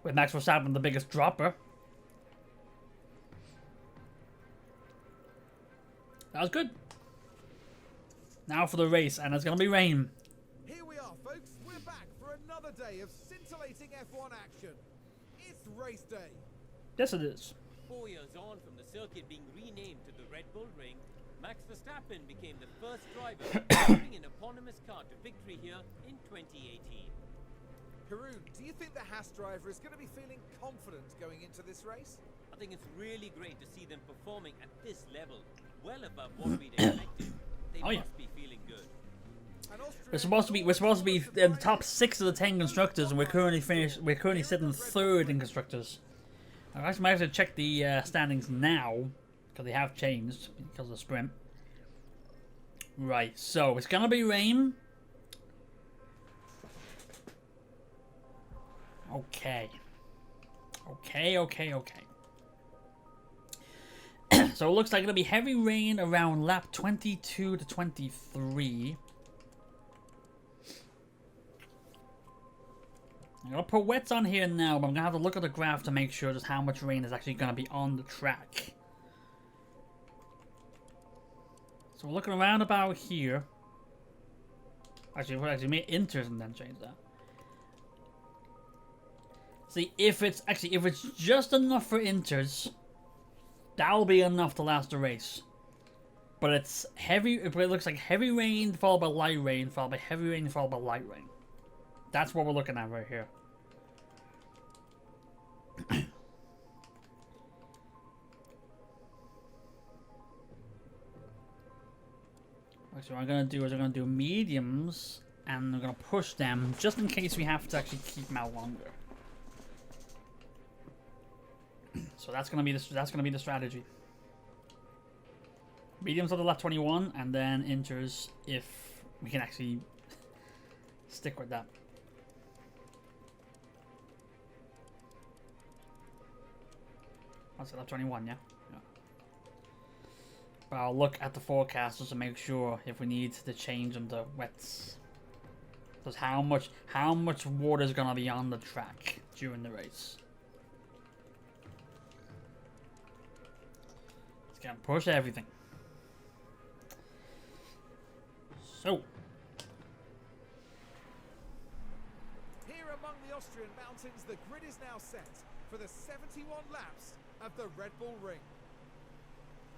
With Max Verstappen the biggest dropper. That was good. Now for the race, and it's going to be rain. Here we are, folks. We're back for another day of scintillating F1 action. It's race day. Yes, it is. 4 years on from the circuit being renamed to the Red Bull Ring, Max Verstappen became the first driver to bring an eponymous car to victory here in 2018. Karun, do you think the Haas driver is going to be feeling confident going into this race? I think it's really great to see them performing at this level, well above what we'd expected. They Oh, yeah. must be feeling good. And Austria We're supposed to be in the top 6 of the 10 constructors, and we're currently sitting 3rd in constructors. I actually might have to check the standings now because they have changed because of the sprint. Right, so it's gonna be rain. Okay. So it looks like it'll be heavy rain around lap 22 to 23. I'm gonna put wets on here now, but I'm gonna have to look at the graph to make sure just how much rain is actually gonna be on the track. So we're looking around about here. Actually, we'll actually make inters and then change that. See, if it's just enough for inters, that'll be enough to last the race. But it's heavy. It looks like heavy rain followed by light rain, followed by heavy rain, followed by light rain. That's what we're looking at right here. So what I'm gonna do is I'm gonna do mediums, and I'm gonna push them just in case we have to actually keep them out longer. So that's gonna be the strategy. Mediums on the lap 21, and then inters if we can actually stick with that. That's lap 21, yeah. But I'll look at the forecast just to make sure if we need to change them to wets. Because how much water is gonna be on the track during the race. It's gonna push everything. So Here among the Austrian mountains, the grid is now set for the 71 laps of the Red Bull Ring.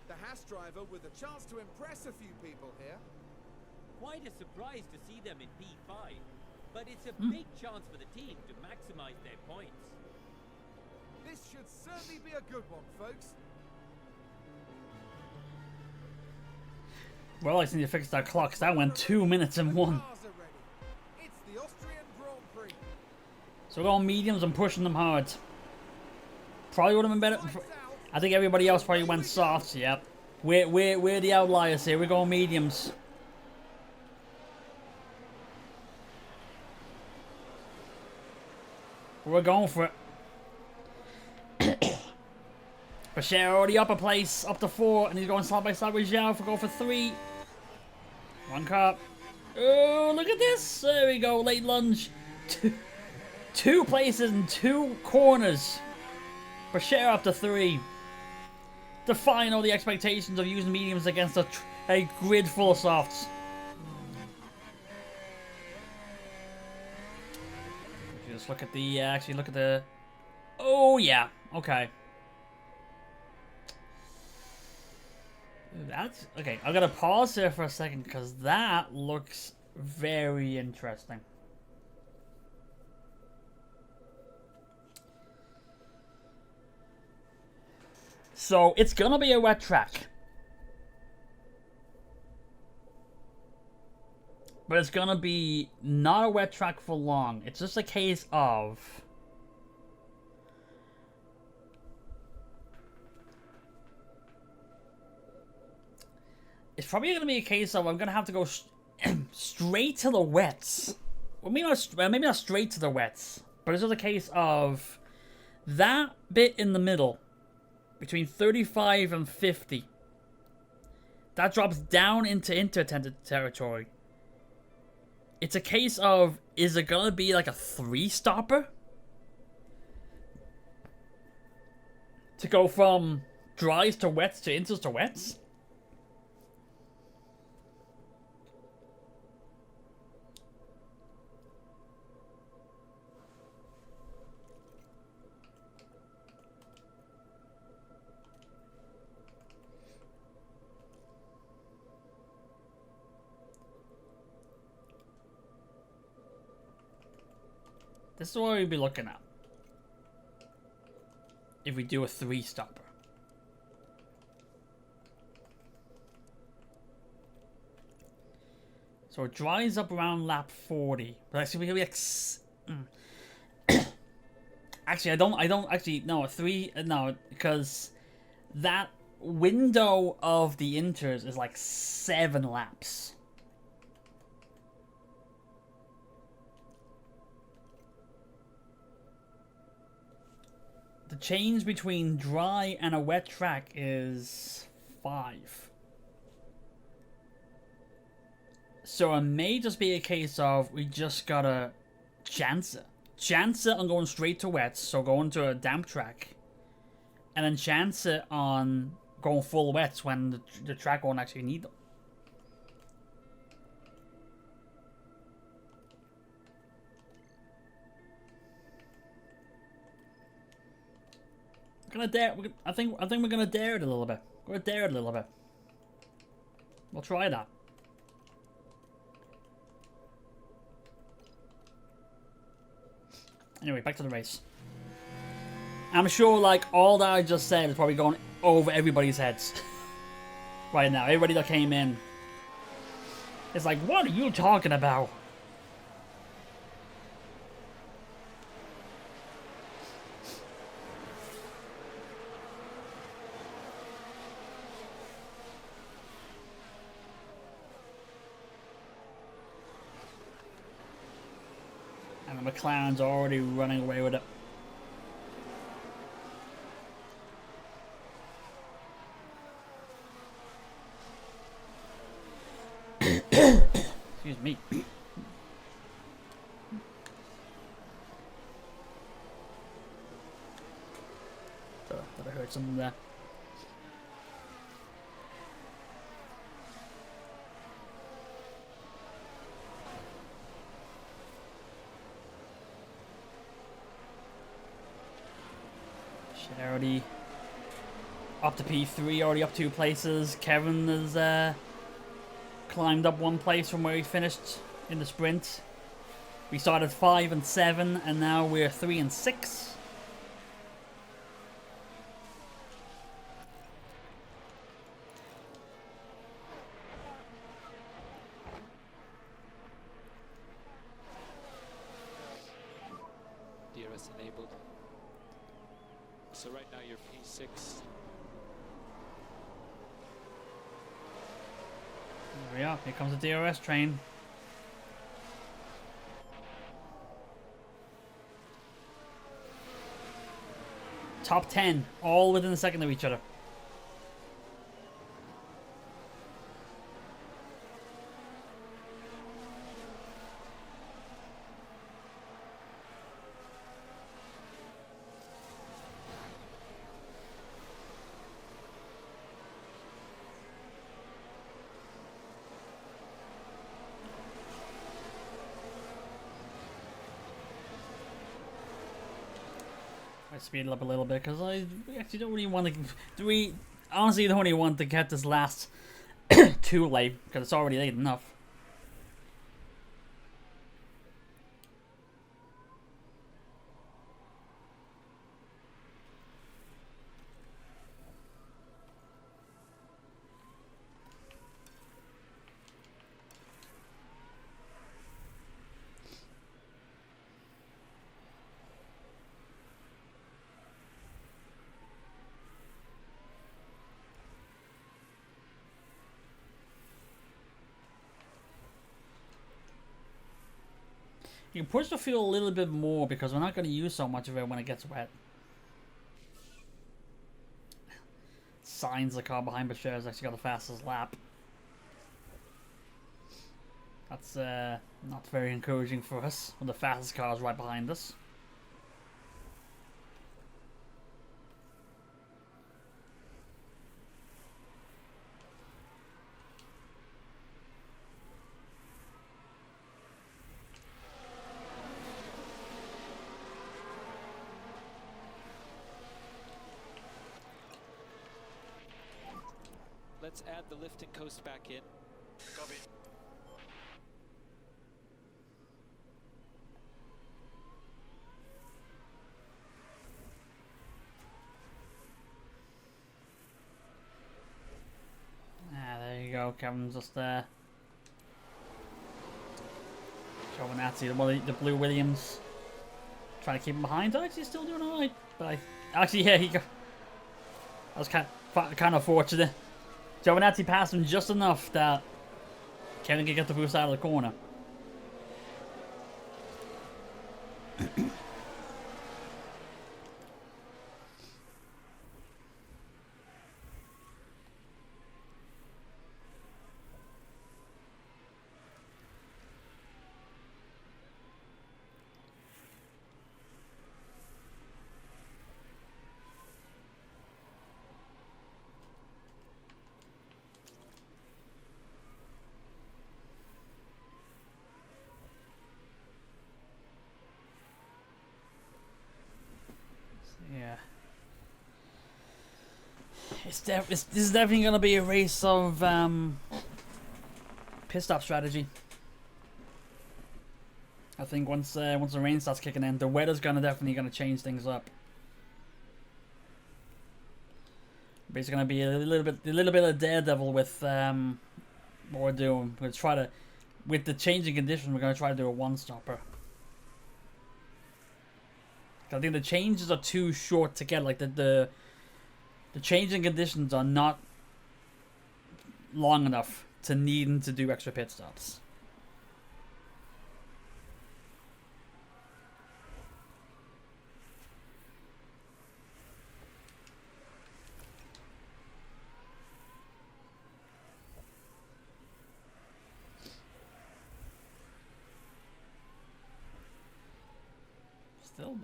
The Haas driver with a chance to impress a few people here. Quite a surprise to see them in P5, but it's a big chance for the team to maximize their points. This should certainly be a good one, folks. well, I just need to fix that clock. 'Cause that went 2 minutes and 1. Cars are ready. It's the Austrian Grand Prix. So we're going mediums and pushing them hard. Probably would have been better. I think everybody else probably went soft. Yep. We're the outliers here. We're going mediums. We're going for it. Bashir already up a place, up to 4, and he's going side by side with Zhao for go for 3. One car. Oh, look at this. There we go. Late lunge. Two places and 2 corners. Bashir up to 3. Defying all the expectations of using mediums against a grid full of softs. Just look at the, actually look at the, oh yeah, okay. That's, okay, I'm gonna pause there for a second because that looks very interesting. So, it's gonna be a wet track. But it's gonna be not a wet track for long. It's just a case of... It's probably gonna be a case of I'm gonna have to go straight to the wets. Well, maybe not straight to the wets. But it's just a case of that bit in the middle. Between 35 and 50. That drops down into interdicted territory. It's a case of, is it gonna be like a 3-stopper? To go from dries to wets to inters to wets? This is what we'd be looking at. If we do a 3-stopper. So it dries up around lap 40. But actually we can be like... Actually, I don't actually... No, no, because that window of the inters is like 7 laps. The change between dry and a wet track is 5. So it may just be a case of we just gotta chance it. Chance it on going straight to wets, so going to a damp track. And then chance it on going full wets when the track won't actually need them. We're gonna dare. I think we're gonna dare it a little bit. We're gonna dare it a little bit. We'll try that. Anyway, back to the race. I'm sure, like, all that I just said is probably going over everybody's heads right now. Everybody that came in, it's like, what are you talking about? And the McLaren's already running away with it. Excuse me. Thought I heard something there. Already up to P3, already up 2 places. Kevin has climbed up 1 place from where he finished in the sprint. We started 5 and 7, and now we're 3 and 6. DRS enabled. So right now you're P6. There we are. Here comes the DRS train. Top 10, all within a second of each other. speed it up a little bit because we actually don't really want to. We honestly don't really want to get this last too late because it's already late enough. You can push the fuel a little bit more because we're not going to use so much of it when it gets wet. Signs the car behind Bashir has actually got the fastest lap. That's not very encouraging for us when the fastest car is right behind us. Let's add the lift and coast back in. Copy. Ah, there you go. Kevin's just Giovinazzi, the blue Williams, trying to keep him behind. Actually, still doing alright. But actually, yeah, that was kind of fortunate. Giovinazzi passed him just enough that Kevin could get the boost out of the corner. Yeah. This is definitely going to be a race of pit stop strategy. I think once the rain starts kicking in, the weather's definitely going to change things up. But it's going to be a little bit of daredevil with what we're doing. We'll try to, with the changing conditions, we're going to try to do a one-stopper. I think the changes are too short to get. Like the changing conditions are not long enough to needing to do extra pit stops.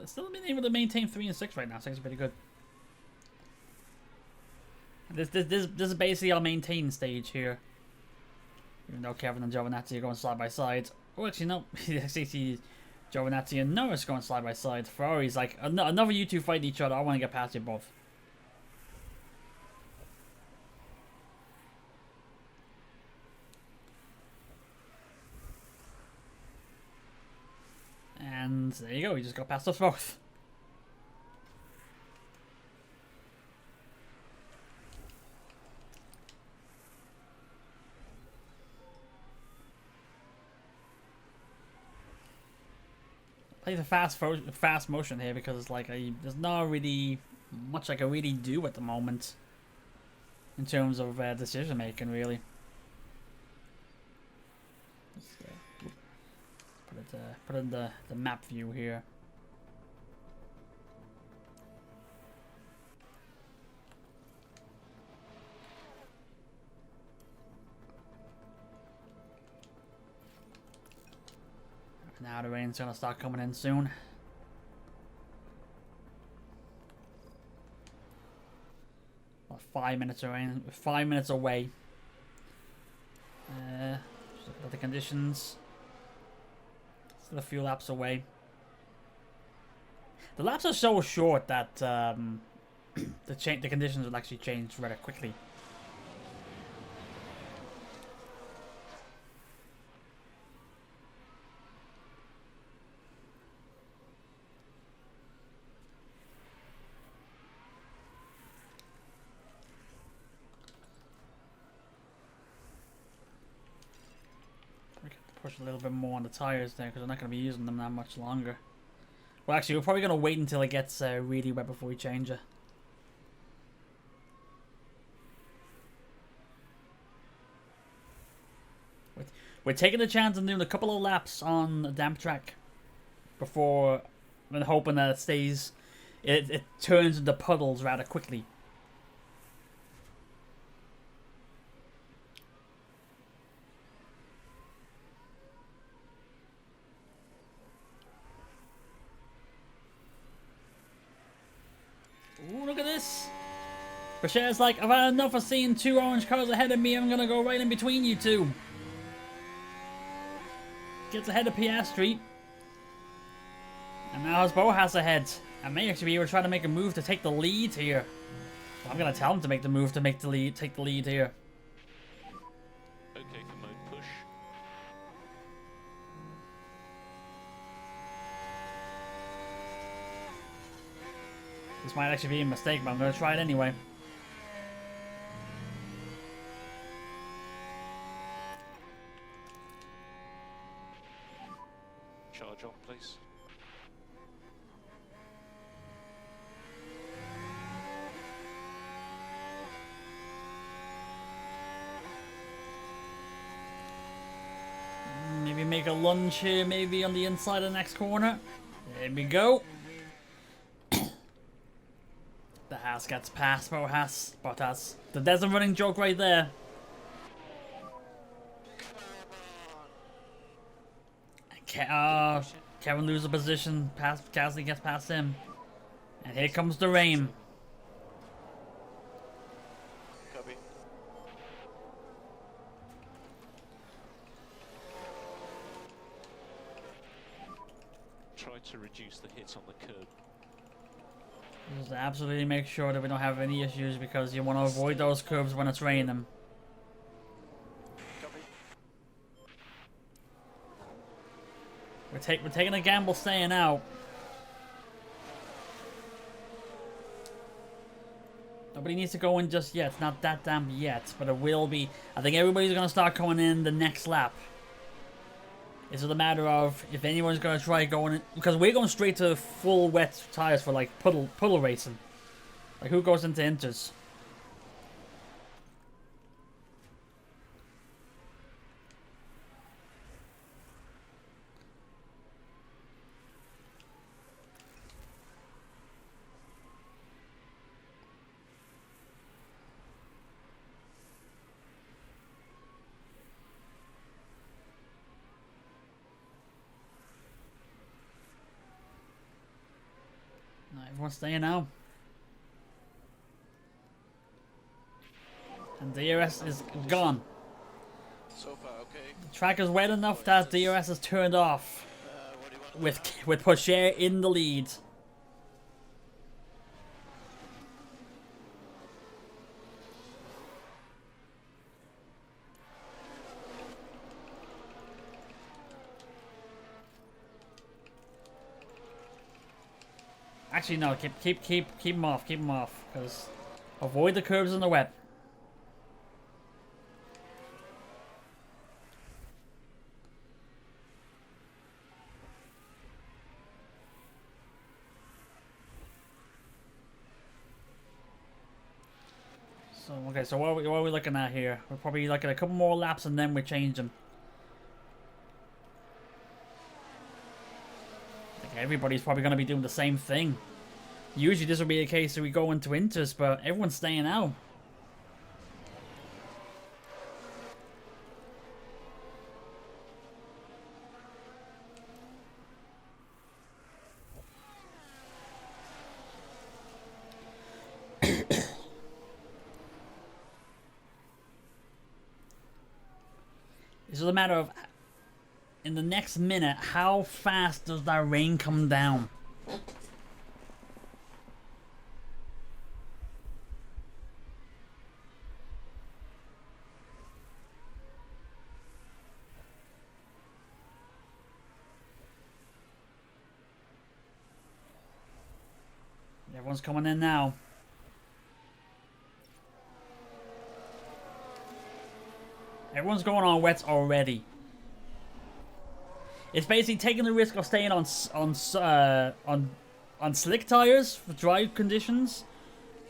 Still being able to maintain 3 and 6 right now. 6 is pretty good. This is basically our maintain stage here. Even though Kevin and Giovinazzi are going side by side. Oh, actually no. Actually, Giovinazzi and Norris going side by side. Ferrari's like another you two fighting each other. I want to get past you both. And there you go, we just got past us both. Play the fast motion here because it's like there's not really much I can really do at the moment in terms of decision making, really. Put in the map view here. Now the rain's gonna start coming in soon. About 5 minutes away. 5 minutes away. Just look at the conditions. Still a few laps away. The laps are so short that the conditions will actually change rather quickly. Push a little bit more on the tires there because I'm not going to be using them that much longer. Well, actually, we're probably going to wait until it gets really wet before we change it. We're taking the chance and doing a couple of laps on a damp track before, and hoping that it stays, it turns into puddles rather quickly. Ooh, look at this. Brashear's like, I've had enough of seeing 2 orange cars ahead of me. I'm going to go right in between you two. Gets ahead of Piastri. And now has Bottas ahead. And may actually be able to try to make a move to take the lead here. Well, I'm going to tell him to make the move to take the lead here. Okay for mode push. This might actually be a mistake, but I'm going to try it anyway. Charge on, please. Maybe make a lunge here, maybe on the inside of the next corner. There we go. The Haas gets past Bottas. There's a running joke right there. Kevin loses a position. Gasly gets past him. And here comes the rain. Copy. Try to reduce the hit on the curb. Just absolutely make sure that we don't have any issues because you want to avoid those curves when it's raining. Copy. We're taking a gamble staying out. Nobody needs to go in just yet. It's not that damp yet, but it will be. I think everybody's going to start coming in the next lap. It's just a matter of if anyone's going to try going in, because we're going straight to full wet tires for like puddle racing. Like who goes into inters? Everyone's staying now. And DRS is gone. So far, okay. The track is wet enough that DRS is turned off. What do you want? With Pourchaire in the lead. Actually, no. Keep him off. Keep him off. Because avoid the curves in the wet. So okay. So what are we looking at here? We're probably looking at a couple more laps and then we change them. Everybody's probably going to be doing the same thing. Usually this would be a case that we go into inters, but everyone's staying out. It's just a matter of, in the next minute, how fast does that rain come down? Everyone's coming in now. Everyone's going on wets already. It's basically taking the risk of staying on slick tires for dry conditions,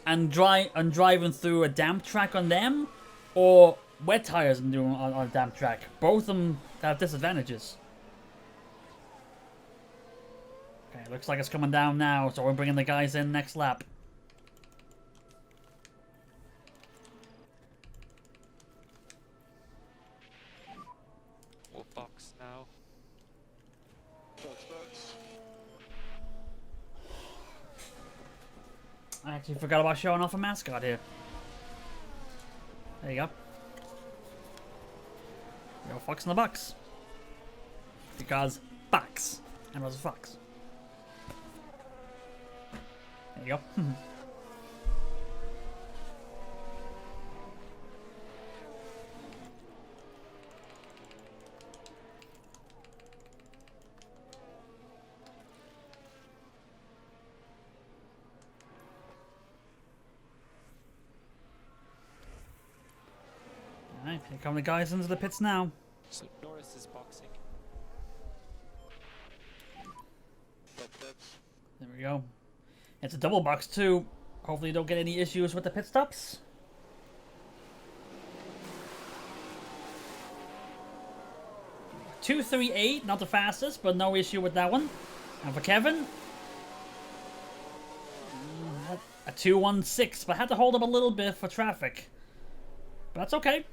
and driving through a damp track on them, or wet tires and doing on a damp track. Both of them have disadvantages. Okay, looks like it's coming down now, so we're bringing the guys in next lap. We'll box now. Box, box. I actually forgot about showing off a mascot here. There you go. Yo, Fox in the box. Because Fox. And it was a fox. There you go. Alright, here come the guys into the pits now. So Norris is boxing. That's There we go. It's a double box too. Hopefully you don't get any issues with the pit stops. .238, not the fastest, but no issue with that one. And for Kevin, a 216, but had to hold up a little bit for traffic. But that's okay.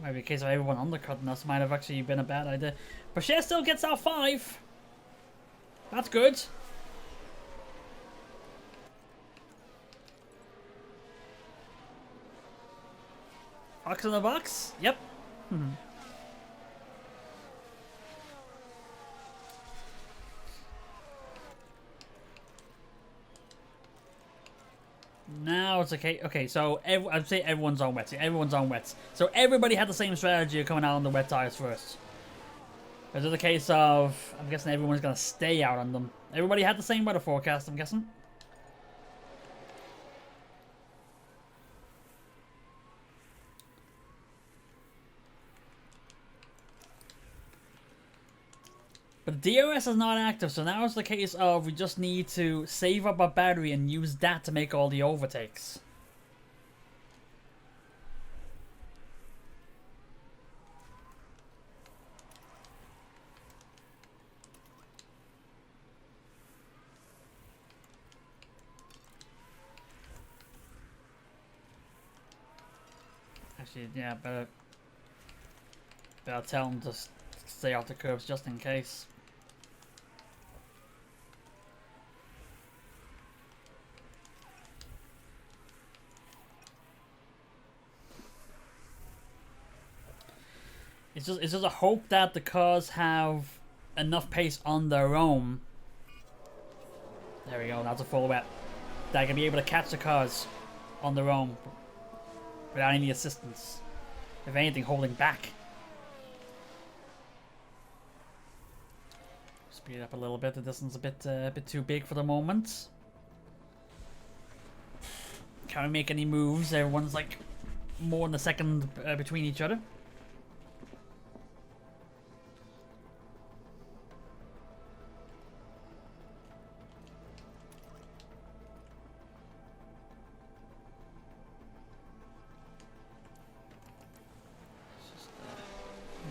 Maybe a case of everyone undercutting us might have actually been a bad idea. But Cher still gets out 5. That's good. Fox in the box? Yep. Now it's okay. Okay, so I'd say everyone's on wets. Everyone's on wets. So everybody had the same strategy of coming out on the wet tires first. Is it a case of, I'm guessing everyone's going to stay out on them. Everybody had the same weather forecast, I'm guessing. But the DRS is not active, so now it's the case of we just need to save up our battery and use that to make all the overtakes. Actually, yeah, better tell them to stay off the curbs just in case. It's just a hope that the cars have enough pace on their own. There we go, that's a full wet. That can be able to catch the cars on their own without any assistance. If anything, holding back. Speed up a little bit. The distance is a bit too big for the moment. Can't we make any moves? Everyone's like more in the second between each other.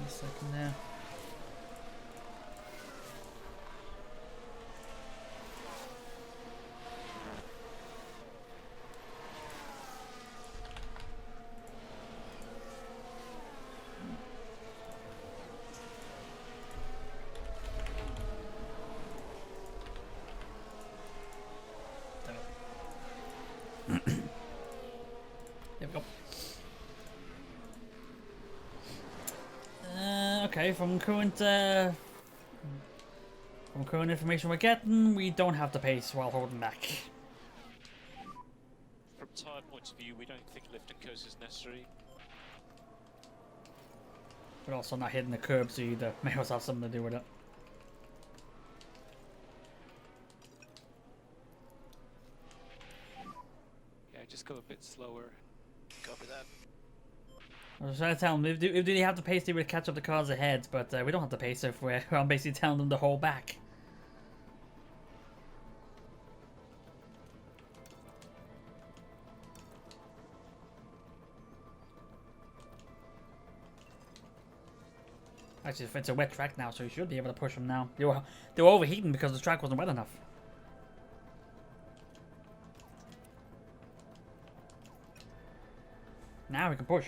Second there. There we go. Okay, from current information we're getting, we don't have the pace while holding back. From tyre point of view, we don't think lift and coast is necessary. We're also not hitting the curbs either. May also have something to do with it. just go a bit slower. Copy that. I was trying to tell them if they have the pace, they would catch up the cars ahead, but we don't have the pace if I'm basically telling them to hold back. Actually, it's a wet track now, so you should be able to push them now. They were overheating because the track wasn't wet enough. Now we can push.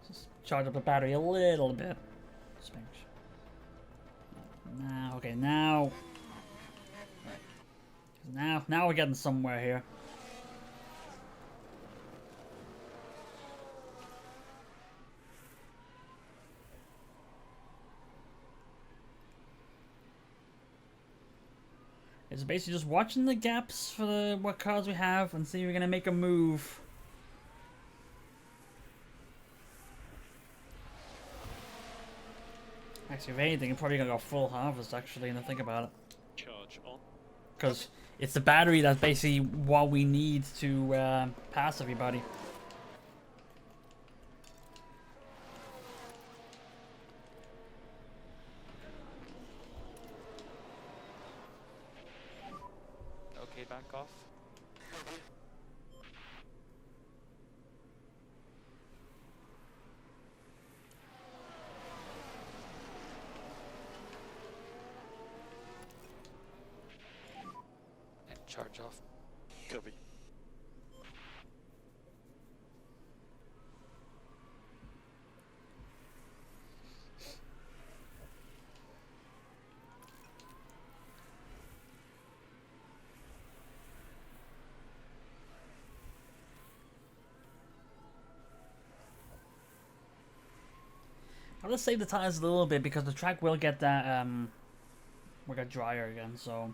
Just charge up the battery a little bit. Now, okay, now we're getting somewhere here. It's basically just watching the gaps for what cards we have and see if we're gonna make a move. Actually, if anything, I'm probably gonna go full harvest actually, and think about it. Charge on. Because it's the battery that's basically what we need to pass everybody. Okay, back off. And charge off. Copy. I'll just save the tires a little bit because the track will get that will get drier again, so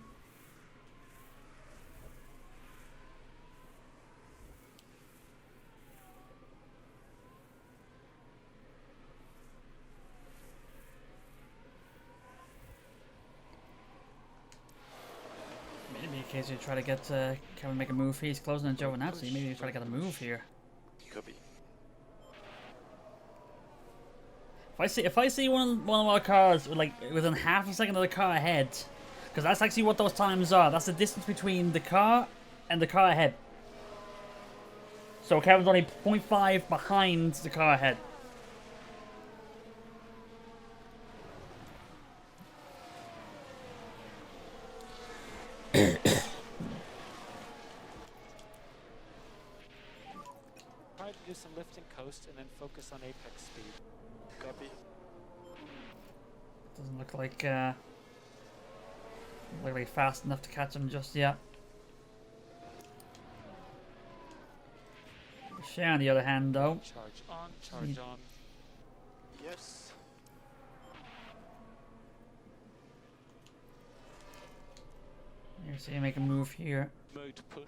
maybe in case you try to get Kevin make a move. He's closing on Giovinazzi. Maybe you try to get a move here. Copy. If I see one of our cars like within half a second of the car ahead, because that's actually what those times are. That's the distance between the car and the car ahead. So Kevin's only 0.5 behind the car ahead. Try to do some lift and coast and then focus on apex speed. Copy. Doesn't look like we're fast enough to catch him just yet. Shea, on the other hand, though, Charge on, charge on. Yes. you see him make a move here. Mode push.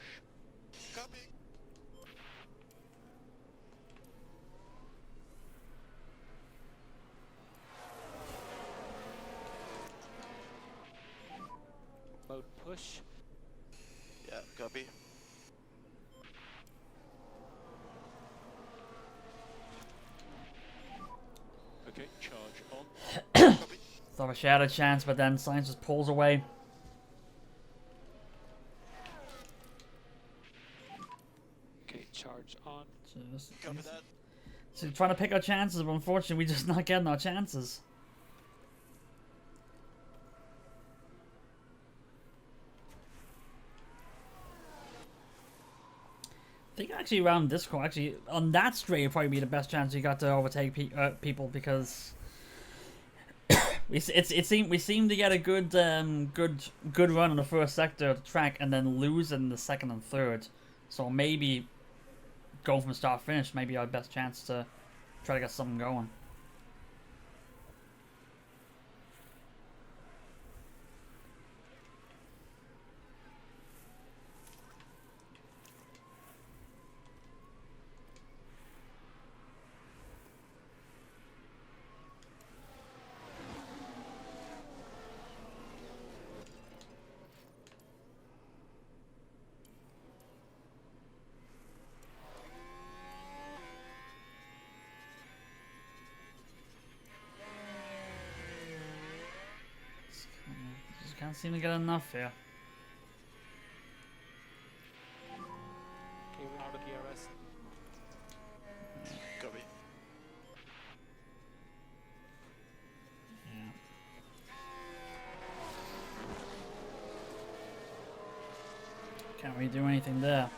Copy. Mode push. Yeah, copy. Okay, charge on. Copy. Thought Shea had a chance, but then Science just pulls away. Okay, charge on. Copy that. So trying to pick our chances, but unfortunately, we're just not getting our chances. I think actually around this corner, actually on that straight, would probably be the best chance you got to overtake people because we seem to get a good run on the first sector of the track and then lose in the second and third. So maybe going from start to finish may be our best chance to try to get something going. Can't seem to get enough here. Okay, we're out of DRS. Copy. Yeah. Can't really do anything there.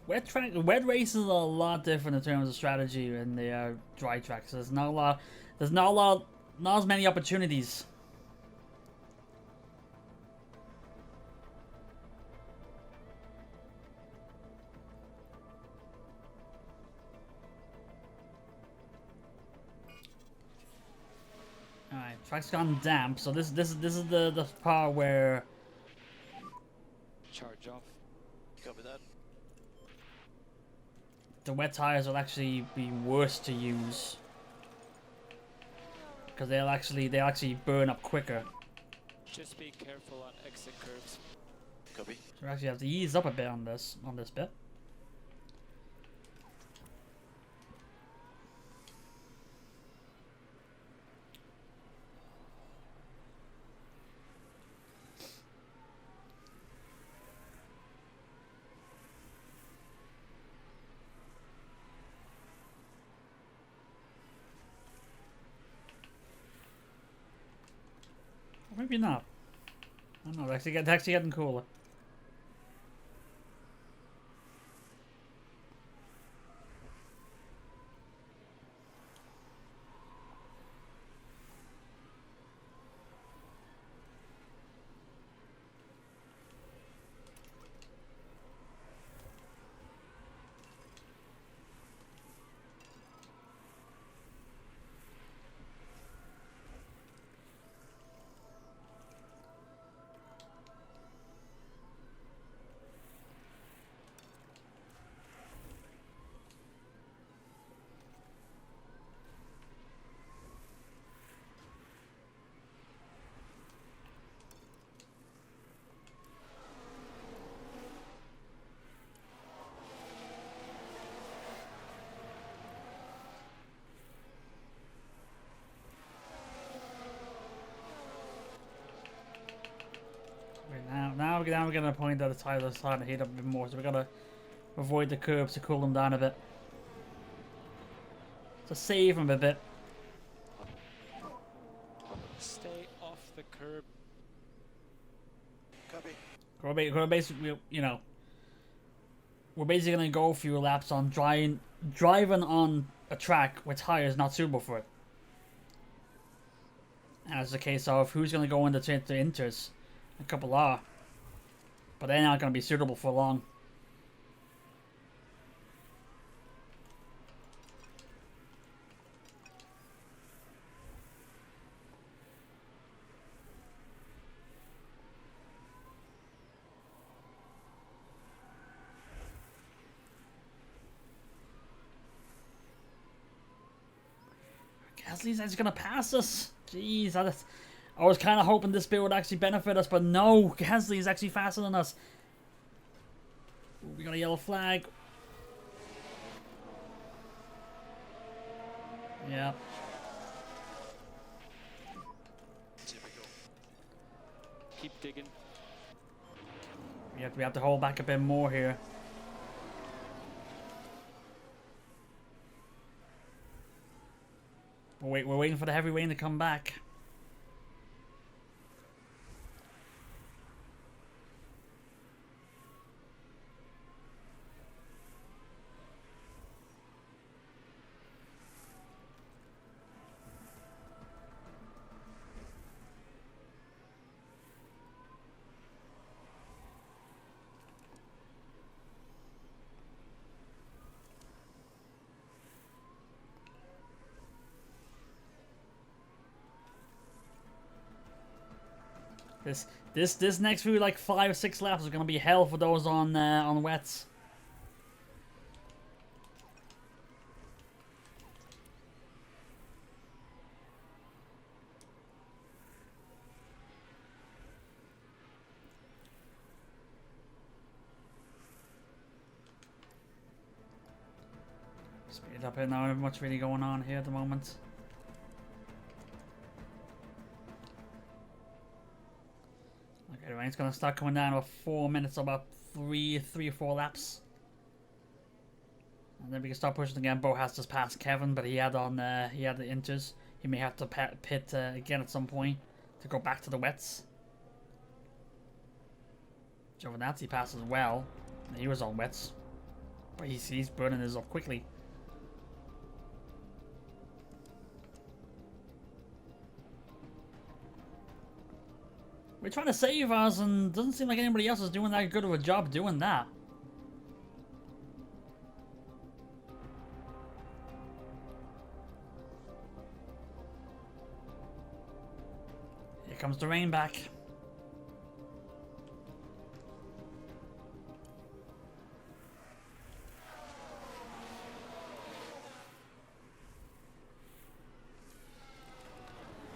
Wet races are a lot different in terms of strategy in the dry tracks. There's not a lot. Not as many opportunities. All right, track's gone damp. So this is the part where Charge off. Copy that. the wet tires will actually be worse to use because they'll actually burn up quicker. Just be careful on exit curves. Copy. So we actually have to ease up a bit on this bit. Maybe not. I don't know. It's actually getting cooler. Now we're gonna point that the tires are starting to heat up a bit more, so we gotta avoid the curbs to cool them down a bit. To save them a bit. Stay off the curb. Copy. We're basically, you know, we're basically gonna go a few laps on driving on a track with tires not suitable for it. And it's a case of who's gonna go into inters. A couple are, but they're not gonna be suitable for long. Gasly's actually gonna pass us. Jeez, I was kind of hoping this bit would actually benefit us, but no, Gasly is actually faster than us. Ooh, we got a yellow flag. Yeah. Typical. Keep digging. We have to hold back a bit more here. We're waiting for the heavy rain to come back. This next few like 5 or 6 laps is gonna be hell for those on wets. Speed it up here now. Not much really going on here at the moment. Okay, the rain's gonna start coming down about 4 minutes, so about three or four laps, and then we can start pushing again. Bo has just passed Kevin, but he had the inters. He may have to pit again at some point to go back to the wets. Giovinazzi passes well. He was on wets, but he's burning his up quickly. We're trying to save us, and doesn't seem like anybody else is doing that good of a job doing that. Here comes the rain back.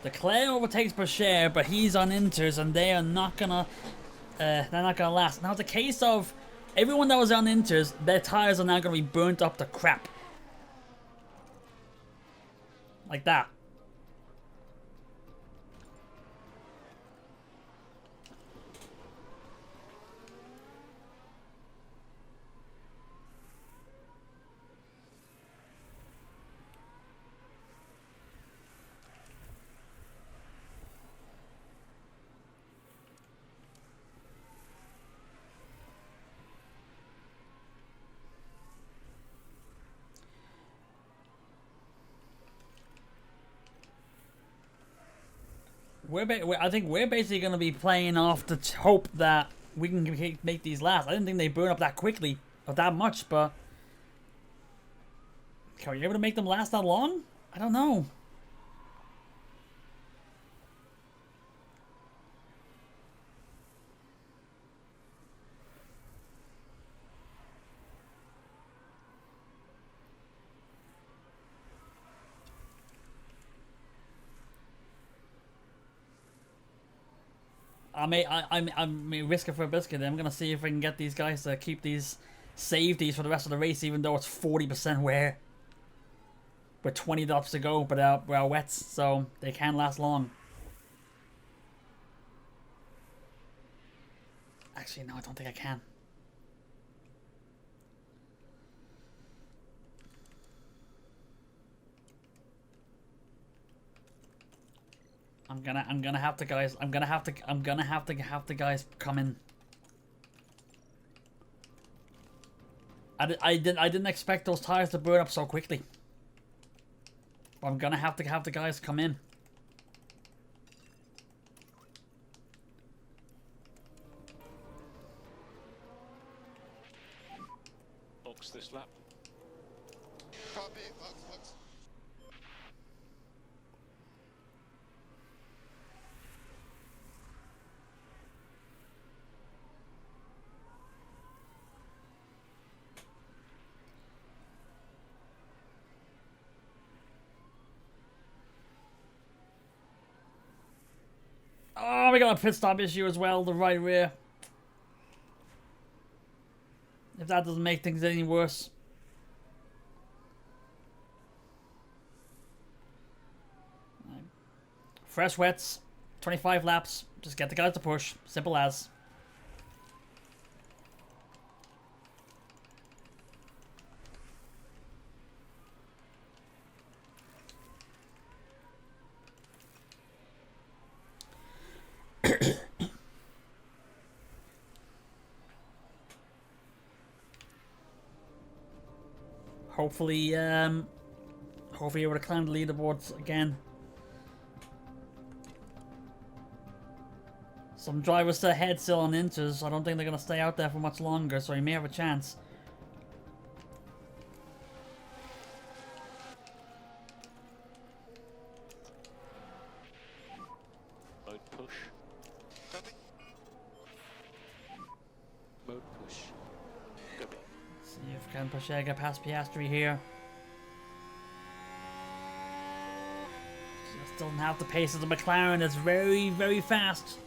Leclerc overtakes Bashir, but he's on inters, and they are not gonna. They're not gonna last. Now it's a case of everyone that was on inters, their tires are now gonna be burnt up to crap, like that. I think we're basically going to be playing off the hope that we can make these last. I didn't think they burn up that quickly, or that much, but are you able to make them last that long? I don't know. I may risk it for a biscuit. I'm gonna see if I can get these guys to keep these, save these for the rest of the race, even though it's 40% wear. With 20 laps to go, but we're wets, so they can last long. Actually, no, I don't think I can. I'm gonna have to have the guys come in. I didn't expect those tires to burn up so quickly. But I'm gonna have the guys come in. Box this lap. Copy, Fox. Oh, we got a pit stop issue as well, the right rear. If that doesn't make things any worse. Fresh wets, 25 laps, just get the guys to push, simple as. Hopefully, able to climb the leaderboards again. Some drivers still ahead, still on inters. I don't think they're going to stay out there for much longer, so he may have a chance. Mode push. Copy. Can Porsche get past Piastri here? Just doesn't have the pace of the McLaren. It's very, very fast.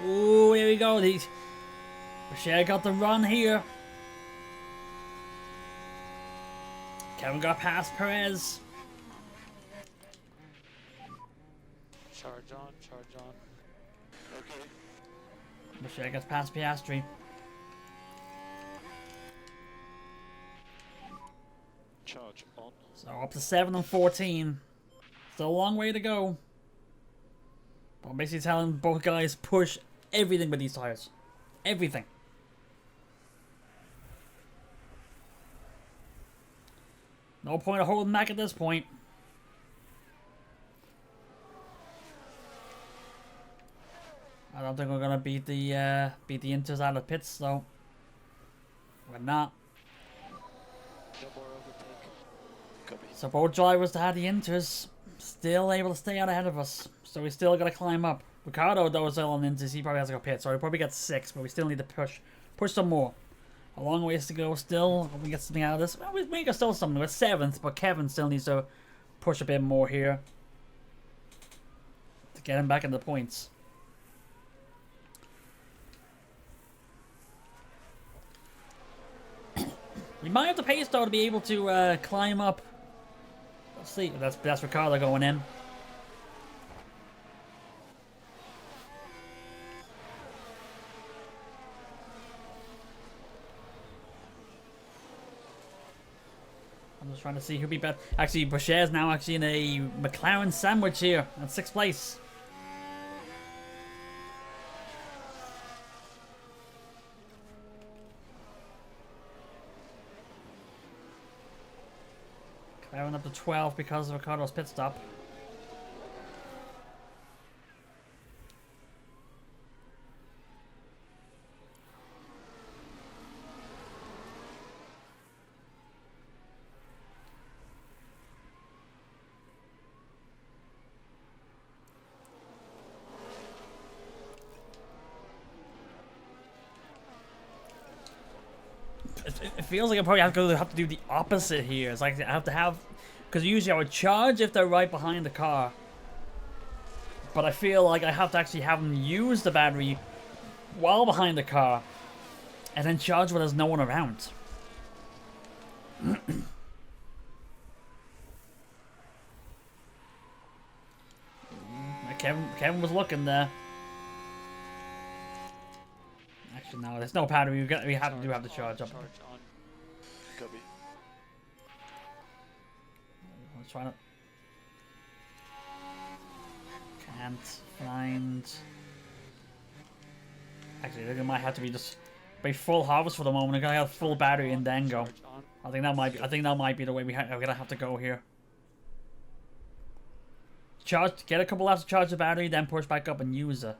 Ooh, here we go. Porsche got the run here. Kevin got past Perez. Charge on, charge on. Okay. Porsche gets past Piastri. Charge on. So up to 7 and 14. Still a long way to go. But I'm basically telling both guys push everything with these tires. Everything. No point of holding back at this point. I don't think we're gonna beat the Inters out of pits though. We're not. No more overtake. Copy. So both drivers that had the Inters still able to stay out ahead of us. So we still gotta climb up. Ricardo though is still on Inters. He probably has to go pit. So he probably gets 6, but we still need to push some more. A long ways to go still. Hope we get something out of this. Well, we can still something. We're 7th, but Kevin still needs to push a bit more here to get him back in the points. We might have the pace though to be able to climb up. Let's see. That's Ricardo going in. I'm just trying to see who'd be better. Actually, Boucher's now actually in a McLaren sandwich here at 6th place. McLaren up to 12 because of Ricardo's pit stop. It feels like I probably have to do the opposite here. It's like I have to have, because usually I would charge if they're right behind the car, but I feel like I have to actually have them use the battery while behind the car, and then charge when there's no one around. Kevin was looking there. Actually, no, there's no battery. We have to charge up. Charge on. Copy. I'm trying to. Can't find. Actually, I think it might have to be just by full harvest for the moment. I'm gonna have full battery and then go. Charge on. I think that might be the way we're gonna have to go here. Charge, get a couple laps to charge the battery, then push back up and use it.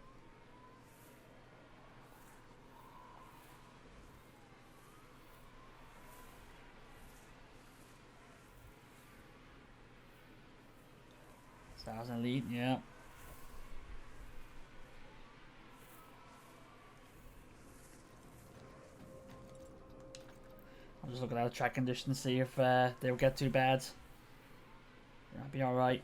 Stars and lead, yeah. I'm just looking at the track conditions, see if they'll get too bad. That'll be alright.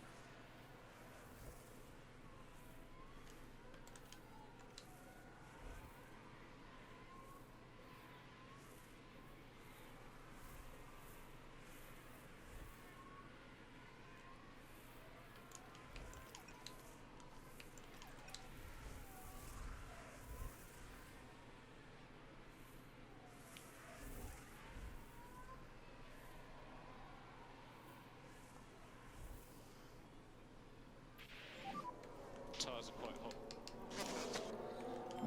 Tires are quite hot.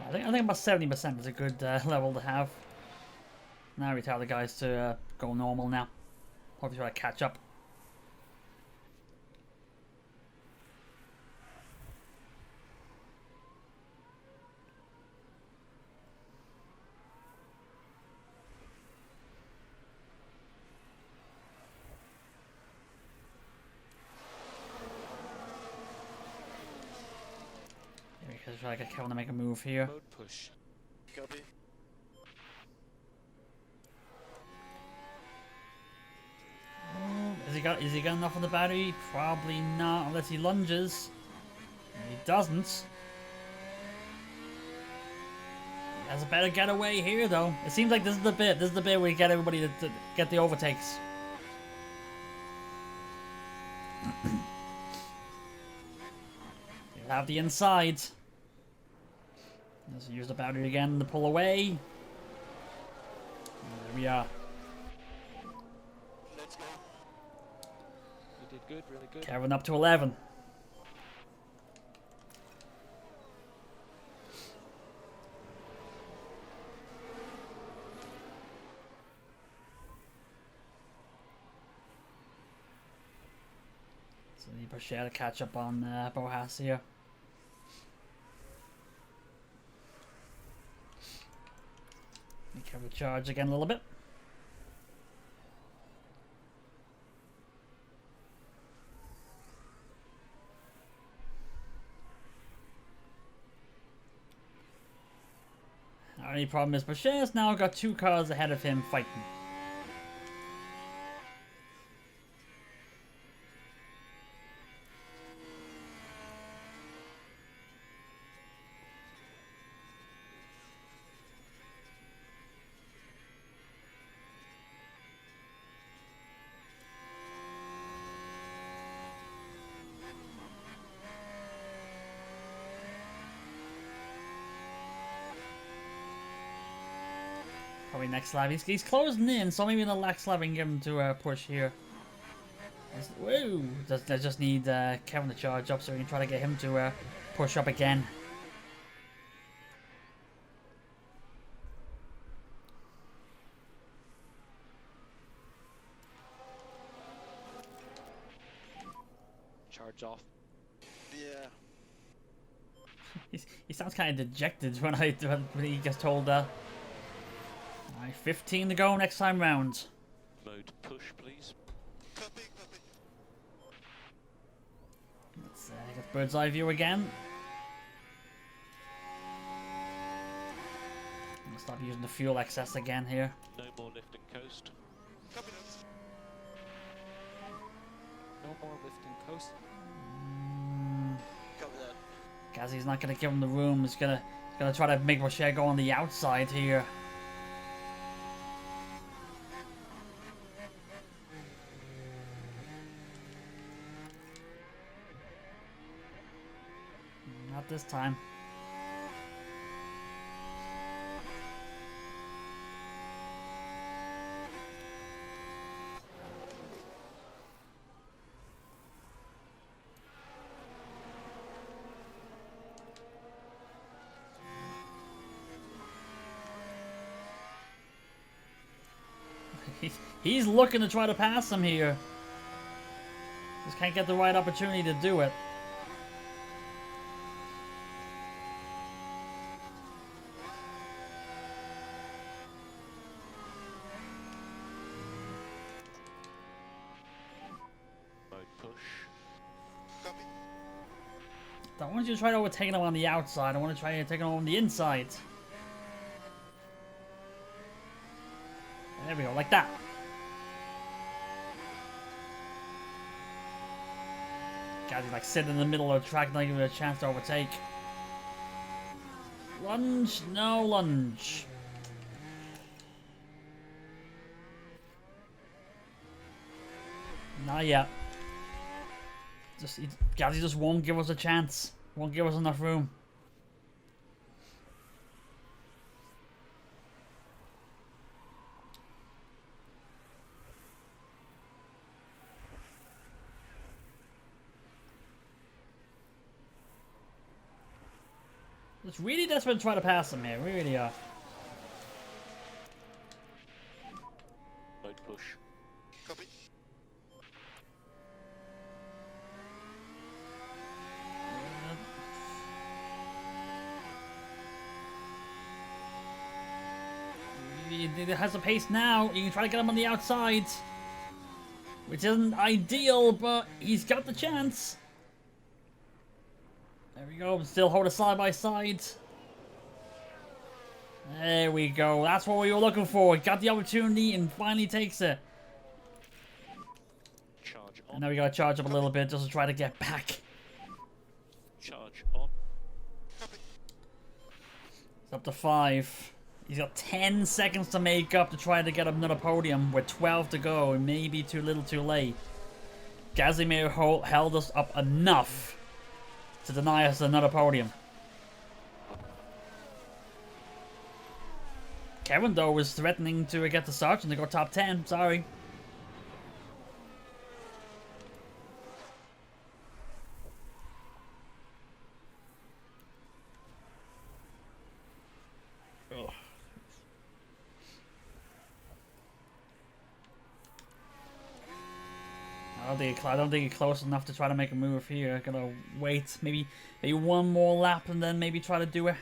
I think about 70% is a good level to have. Now we tell the guys to go normal now. Hopefully try to catch up. Gotta try to get Kevin to make a move here. Mode push. Copy. Is he got enough on the battery? Probably not, unless he lunges. He doesn't. He has a better getaway here, though. It seems like this is the bit. This is the bit where you get everybody to get the overtakes. He'll have the inside. Let's use the battery again to pull away. And there we are. Let's go. You did good, really good. Kevin up to 11. So need Bashir to catch up on Bohas here. Kevin charge again a little bit. Our only problem is Bashir's now got 2 cars ahead of him fighting. Probably next lap. He's closing in, so maybe in the next lap we can get him to push here. Woo! I just need Kevin to charge up so we can try to get him to push up again. Charge off. Yeah. He sounds kind of dejected when he gets told Alright, 15 to go next time round. Mode push, please. Copy, copy. Let's get bird's eye view again. I'll stop using the fuel excess again here. No more lift and coast. Copy that. No more lift and coast. Copy that. Gazzy's not gonna give him the room. He's gonna try to make Rocher go on the outside here. Not this time. He's looking to try to pass him here. Just can't get the right opportunity to do it. Mode push. Copy. Don't want you to try to overtake him on the outside. I want to try to take him on the inside. There we go, like that. God, he's like sitting in the middle of the track, not giving it a chance to overtake. Lunge, no lunge. Not yet. Gazzy just won't give us a chance. Won't give us enough room. It's really desperate to try to pass him here. We really are. Mode push. Copy. He has a pace now. You can try to get him on the outside. Which isn't ideal, but he's got the chance. There we go. Still hold it side by side. There we go. That's what we were looking for. Got the opportunity and finally takes it. Charge And on. now we gotta charge up a little bit just to try to get back. Charge on. It's up to 5. He's got 10 seconds to make up to try to get another podium with 12 to go. It may be too little too late. Casimir held us up enough to deny us another podium. Kevin, though, was threatening to get the Sergeant to go top 10. Sorry. Ugh. I don't think he's close enough to try to make a move here. Gotta wait, maybe one more lap and then maybe try to do it.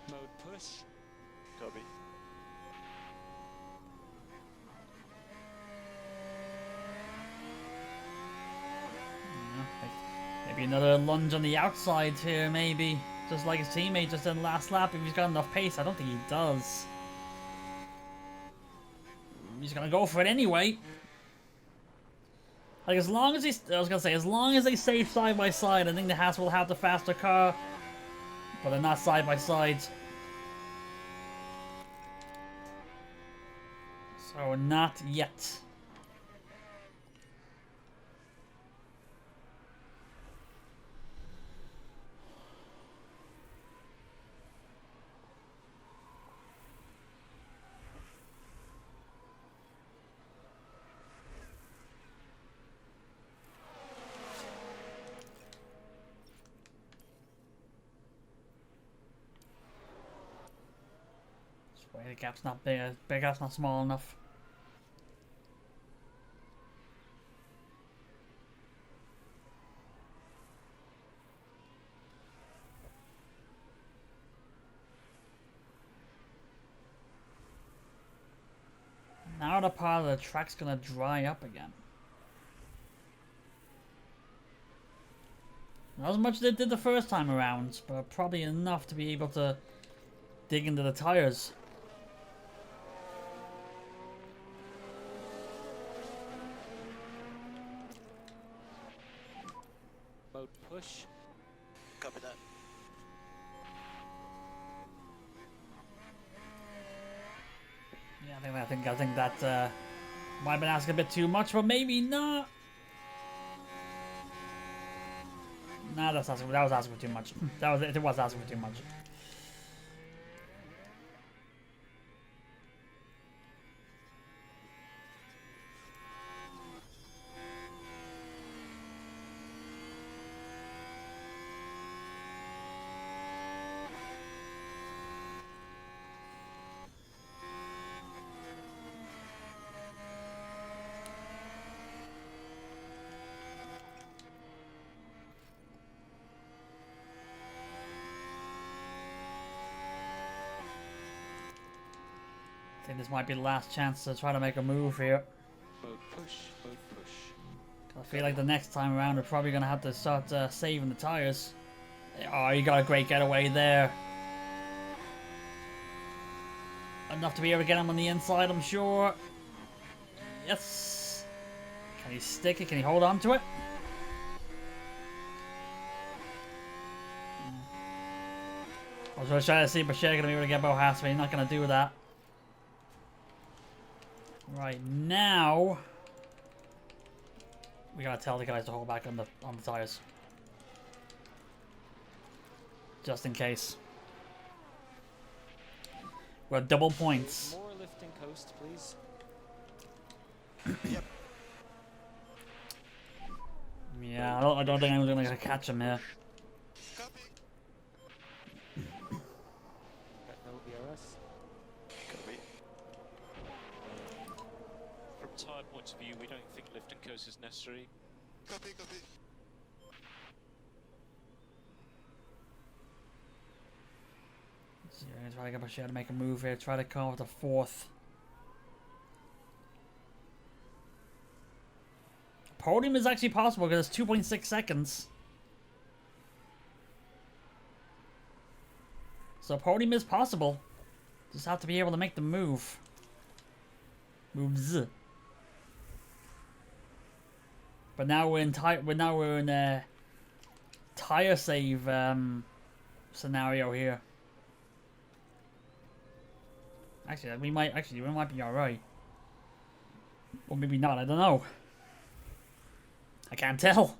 Mode push. Copy. Maybe another lunge on the outside here, maybe. Just like his teammate just in the last lap, if he's got enough pace. I don't think he does. He's gonna go for it anyway. Like, as long as as long as they stay side by side, I think the Haas will have the faster car. But they're not side by side. So, not yet. The gap's not big. The gap's not small enough. Now the part of the track's gonna dry up again. Not as much as it did the first time around, but probably enough to be able to dig into the tires. Mode push. Copy that. Yeah, I think that might have been asking a bit too much, but maybe not. Nah, that was asking for too much. It was asking for too much. I think this might be the last chance to try to make a move here. Mode push. Mode push. I feel like the next time around we're probably going to have to start saving the tires. Oh, you got a great getaway there. Enough to be able to get him on the inside, I'm sure. Yes. Can he stick it? Can he hold on to it? I was trying to see if Bashir going to be able to get Bohas, but he's not going to do that. Right now, we gotta tell the guys to hold back on the tires, just in case. We're at double points. More lifting coast, please. Yep. Yeah, I don't think anyone's gonna catch him here. Copy. Got no ERS. Copy. From tyre point of view, we don't think lift and coast is necessary. Copy, copy. So you're gonna try to get Bashir to make a move here, try to come up with a fourth. Podium is actually possible because it's 2.6 seconds. So podium is possible. Just have to be able to make the move. Moves. But now we're in tire save scenario here. Actually, we might be alright. Or maybe not, I don't know. I can't tell.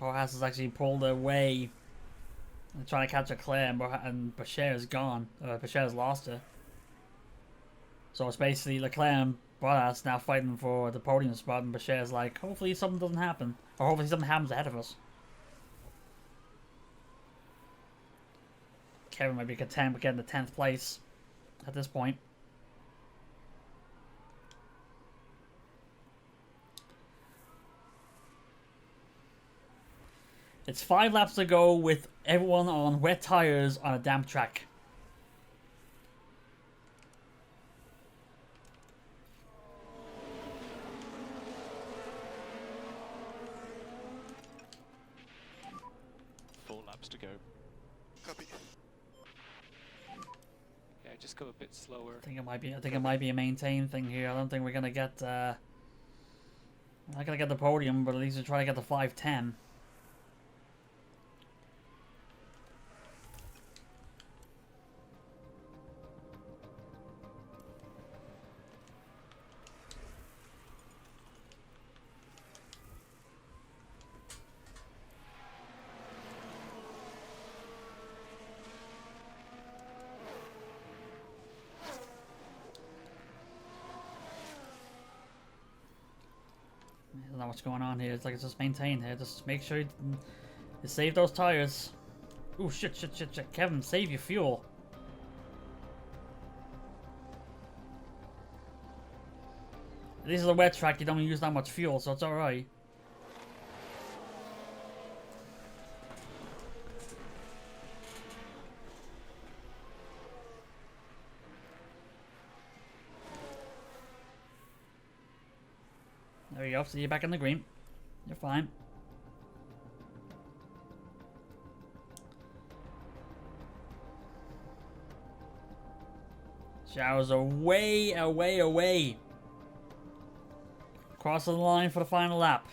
Bottas has actually pulled away. They're trying to catch Leclerc, and Bashir is gone. Bashir's lost her. So it's basically Leclerc and Bottas now fighting for the podium spot, and Bashir's like, hopefully something doesn't happen. Or hopefully something happens ahead of us. Kevin might be content with getting the 10th place at this point. It's 5 laps to go with everyone on wet tires on a damp track. Four laps to go. Copy. Yeah, just go a bit slower. I think it might be a maintain thing here. I don't think we're gonna get we're not gonna get the podium, but at least we'll try to get the 5:10. I don't know what's going on here. It's like it's just maintained here. Just make sure you save those tires. Ooh, shit. Kevin, save your fuel. This is a wet track. You don't use that much fuel, so it's alright. There you go, so you're back in the green. You're fine. Showers are way away. Crossing the line for the final lap.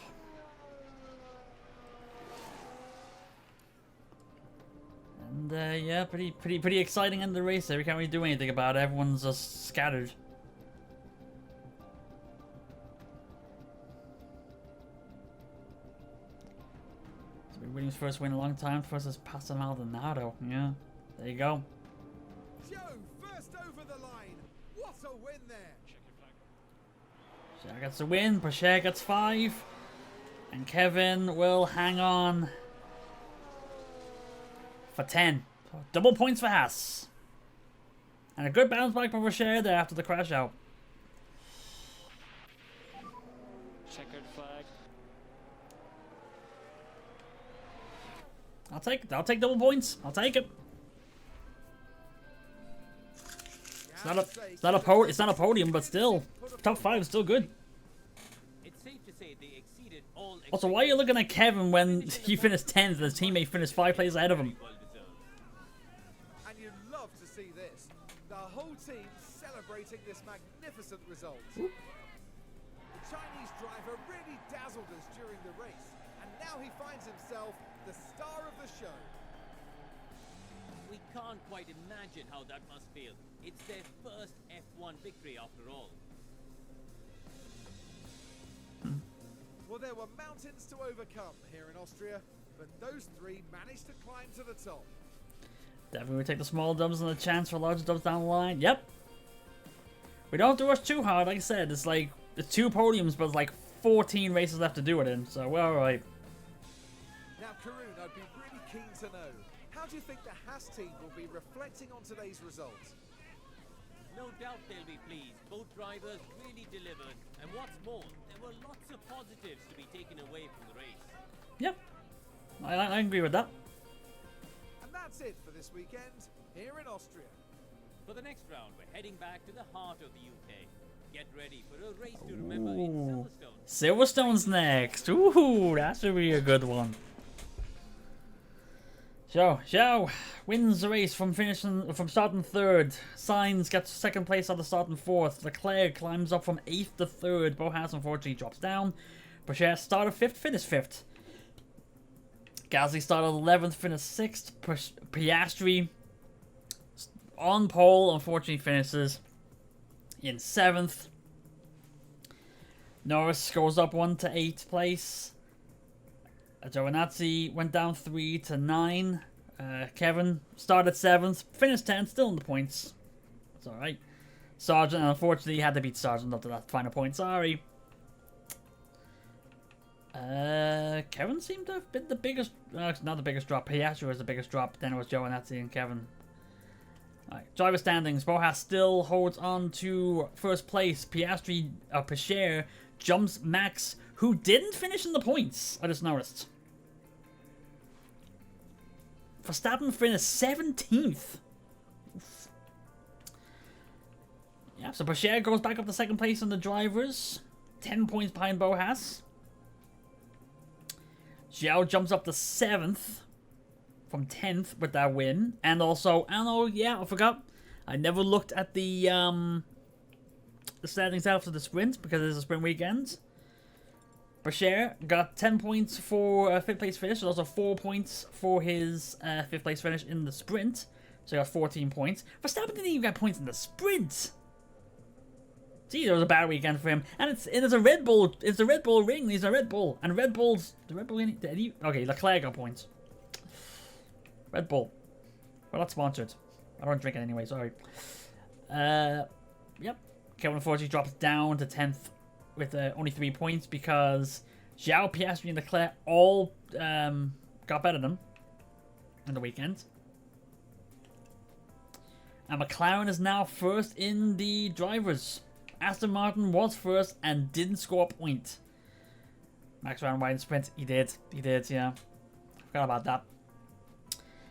And yeah, pretty exciting in the race there. We can't really do anything about it. Everyone's just scattered. Williams' first win in a long time versus Pastor Maldonado. Yeah, there you go. Joe, first over the line. What a win there. Bashir gets the win. Bashir gets 5. And Kevin will hang on for 10. Double points for Haas. And a good bounce back for Bashir there after the crash out. Checkered flag. I'll take double points. I'll take it. It's not a podium, but still, top 5 is still good. It's safe to say they exceeded all Also, why are you looking at Kevin when he finished 10th and his teammate finished 5 places ahead of him? And you'd love to see this. The whole team celebrating this magnificent result. The Chinese driver really dazzled us during the race, and now he finds himself the star of the show. We can't quite imagine how that must feel. It's their first F1 victory after all. Well, there were mountains to overcome here in Austria, but those three managed to climb to the top. Definitely we take the small dubs and the chance for large dubs down the line. Yep. We don't have to rush too hard. Like I said, it's like it's 2 podiums, but it's like 14 races left to do it in. So we're all right. Now, Karun, I'd be really keen to know, how do you think the Haas team will be reflecting on today's results? No doubt they'll be pleased. Both drivers really delivered. And what's more, there were lots of positives to be taken away from the race. Yep. I agree with that. And that's it for this weekend here in Austria. For the next round, we're heading back to the heart of the UK. Get ready for a race to remember in Ooh. Silverstone. Silverstone's next. Ooh, that should be a good one. Zhou wins the race from starting 3rd. Sainz gets 2nd place after starting 4th. Leclerc climbs up from 8th to 3rd. Bottas unfortunately drops down. Bottas started 5th, finished 5th. Gasly started 11th, finished 6th. Piastri on pole, unfortunately finishes in 7th. Norris goes up 1 to 8th place. Giovinazzi went down 3 to 9. Kevin started 7th, finished 10th, still in the points. It's alright. Sargent, unfortunately, had to beat Sargent up to that final point. Sorry. Kevin seemed to have been the biggest. Not the biggest drop. Piastri was the biggest drop. Then it was Giovinazzi and Kevin. Alright, driver standings. Bottas still holds on to 1st place. Piastri, Picher jumps Max, who didn't finish in the points. I just noticed. Verstappen finished 17th. Oof. Yeah, so Picher goes back up to 2nd place in the drivers. 10 points behind Bottas. Zhou jumps up to 7th from 10th with that win. And also, I forgot. I never looked at the standings after the sprint because it's a sprint weekend. Bashir got 10 points for 5th place finish. Also 4 points for his 5th place finish in the sprint. So he got 14 points. Verstappen didn't even get points in the sprint. See, it was a bad weekend for him. And it's a Red Bull. It's the Red Bull ring. He's a Red Bull. And Red Bull's... The Red Bull... Okay, Leclerc got points. Red Bull. We're not sponsored. I don't drink it anyway, sorry. Yep. Kevin unfortunately drops down to 10th with only 3 points because Zhou, Piastri, and Leclerc all got better than him in the weekend. And McLaren is now 1st in the drivers. Aston Martin was 1st and didn't score a point. Max ran wide in sprint. He did, yeah. Forgot about that.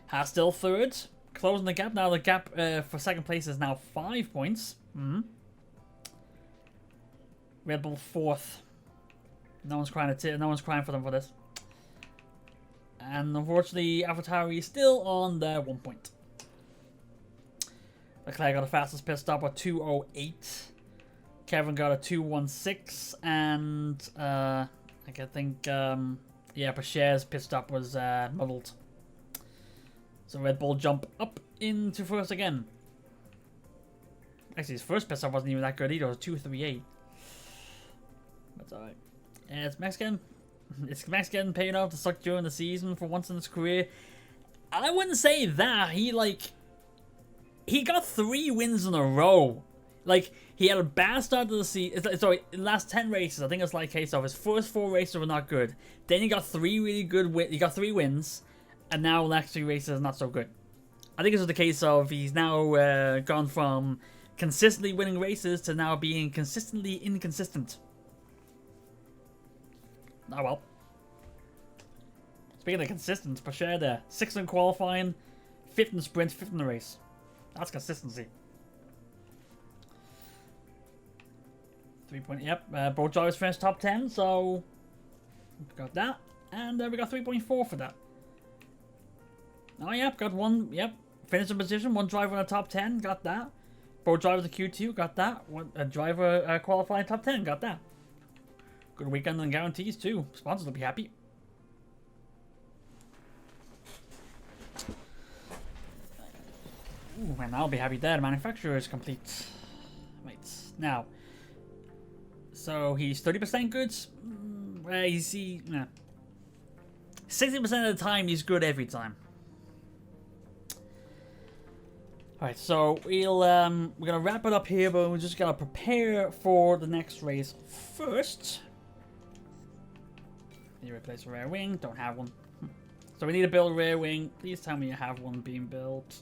Haas still 3rd. Closing the gap. Now the gap for 2nd place is now 5 points. Red Bull 4th. No one's crying for them for this. And unfortunately, AlphaTauri is still on the 1 point. Leclerc got the fastest pit stop at 2:08. Kevin got a 2:16, and I think Pacher's pit stop was muddled. So Red Bull jump up into 1st again. Actually, his first pit stop wasn't even that good either. It was 2:38. That's alright. And it's Mexican. It's Mexican paying off to suck during the season for once in his career. I wouldn't say that. He got 3 wins in a row. Like, he had a bad start to the season. Sorry, in the last 10 races, I think it's like case of his first 4 races were not good. Then he got 3 really good wins. He got 3 wins. And now the next 3 races are not so good. I think it's the case of he's now gone from consistently winning races to now being consistently inconsistent. Oh well. Speaking of consistent, Pacher there. 6th in qualifying, 5th in sprint, 5th in the race. That's consistency. 3 point. Yep. Both drivers finished top 10, so got that, and we got 3.4 for that. Oh yep, got 1. Yep, finished in position. 1 driver in the top 10, got that. Both drivers in Q2, got that. A driver qualifying top 10, got that. Good weekend and guarantees too. Sponsors will be happy. Ooh, and I'll be happy there. Manufacturer is complete. Wait, now. So he's 30% good. He's 60% of the time he's good every time. Alright, so we're gonna wrap it up here, but we're just gonna prepare for the next race first. Need to replace a rear wing, don't have one. So we need to build a rear wing. Please tell me you have one being built.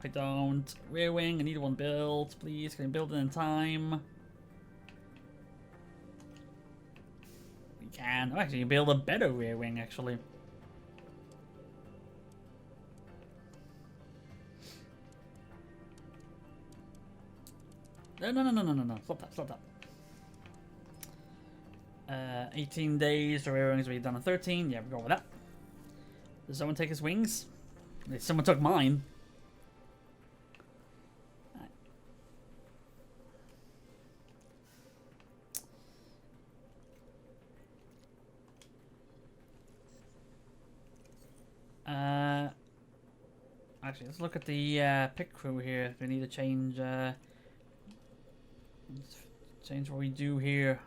I don't. Rear wing, I need one built. Please, can you build it in time? We can. Oh, actually, you build a better rear wing, actually. No. Stop that. 18 days, the rear wings will be done in 13. Yeah, we'll go with that. Did someone take his wings? Someone took mine. Actually, let's look at the pit crew here. We need to change what we do here.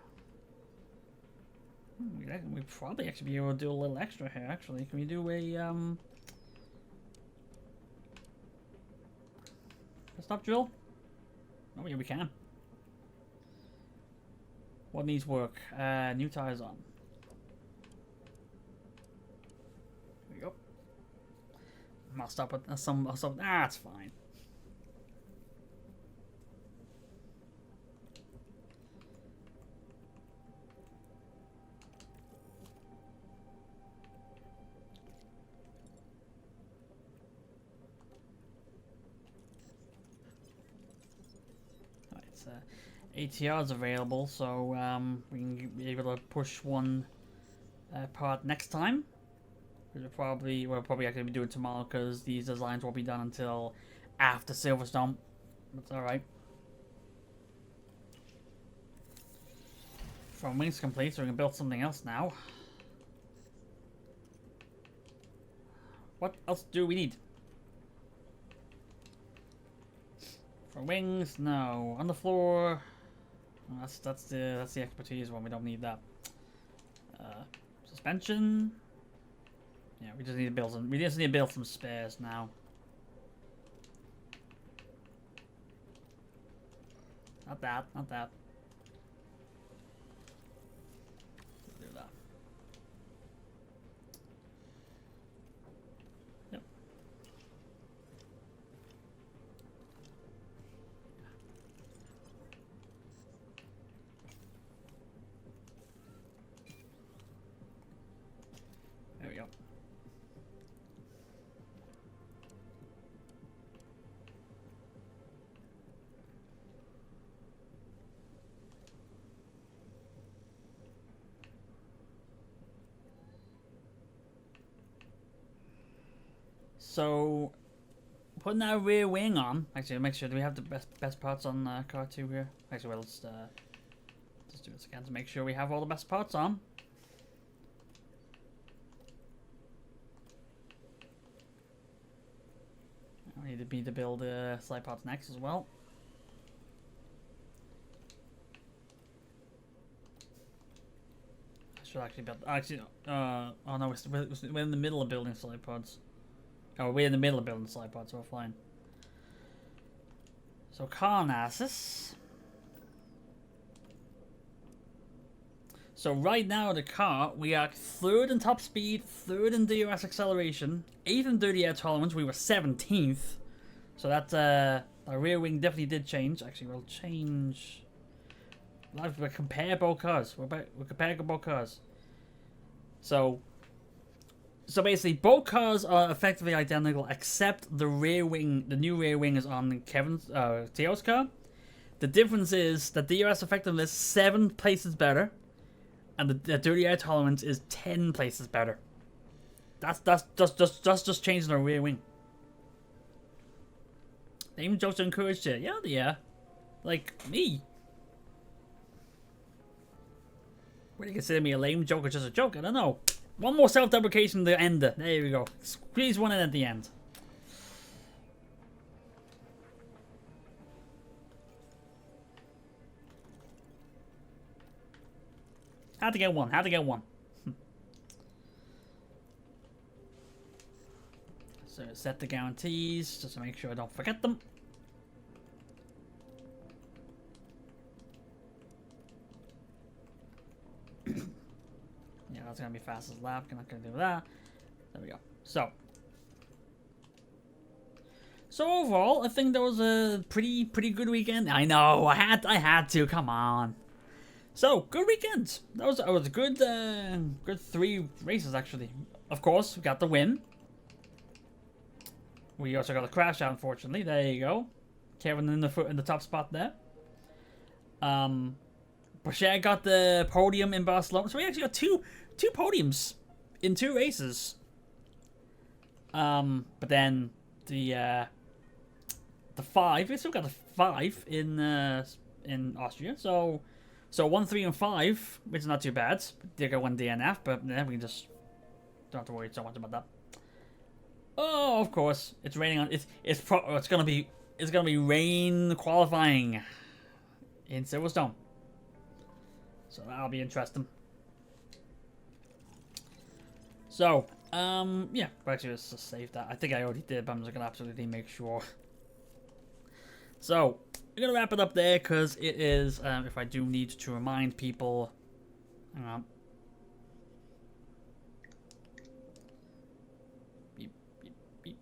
We probably actually be able to do a little extra here. Actually, can we do a stop drill? Oh yeah, we can. What needs work? New tires on. There we go. I'll stop at some. I'll stop. Ah, it's fine. ATR's available, so we can be able to push one part next time. We'll probably actually be doing tomorrow because these designs won't be done until after Silverstone. That's all right. From wings complete, so we can build something else now. What else do we need? For wings, no. On the floor. That's the expertise one. We don't need that. Suspension. Yeah, we just need to build some. We just need to build some spares now. Not that. Not that. Do that. Yep. There we go. So, putting that rear wing on. Actually, make sure, do we have the best parts on car 2 here? Actually, well, let's do this again to make sure we have all the best parts on. We need to build slide parts next as well. I should actually build. Actually, oh no, we're in the middle of building slide pods. Oh, we're in the middle of building slide pods, so we're fine. So car analysis. So right now the car, we are 3rd in top speed, 3rd in DRS acceleration, 8th in dirty air tolerance. We were 17th. So that our rear wing definitely did change. Actually, we'll change. We'll compare both cars. We'll compare both cars. So basically, both cars are effectively identical, except the rear wing. The new rear wing is on Kevin's Theo's car. The difference is that DRS effectiveness 7 places better, and the dirty air tolerance is 10 places better. That's just changing the rear wing. They even jokes to encourage it. Yeah, they are. Like me. Would you consider me a lame joke or just a joke? I don't know. One more self-deprecation to end it. There we go. Squeeze one in at the end. Had to get one. Had to get one. So set the guarantees just to make sure I don't forget them. Yeah, that's gonna be fastest lap. I'm not gonna do that. There we go. So overall, I think that was a pretty good weekend. I know, I had to. Come on. So good weekend. That was a good 3 races actually. Of course, we got the win. We also got a crash out, unfortunately. There you go. Kevin in the top spot there. Bashir got the podium in Barcelona. So we actually got two podiums in 2 races. But then the 5, we still got the 5 in Austria. So 1, 3, and 5, which is not too bad. Did get 1 DNF, but yeah, we can just don't have to worry so much about that. Oh, of course, it's raining on. It's gonna be rain qualifying in Silverstone. So that'll be interesting. So, yeah, actually, let's just save that. I think I already did, but I'm just gonna absolutely make sure. So, we're gonna wrap it up there because it is. If I do need to remind people, hang on. Beep, beep, beep.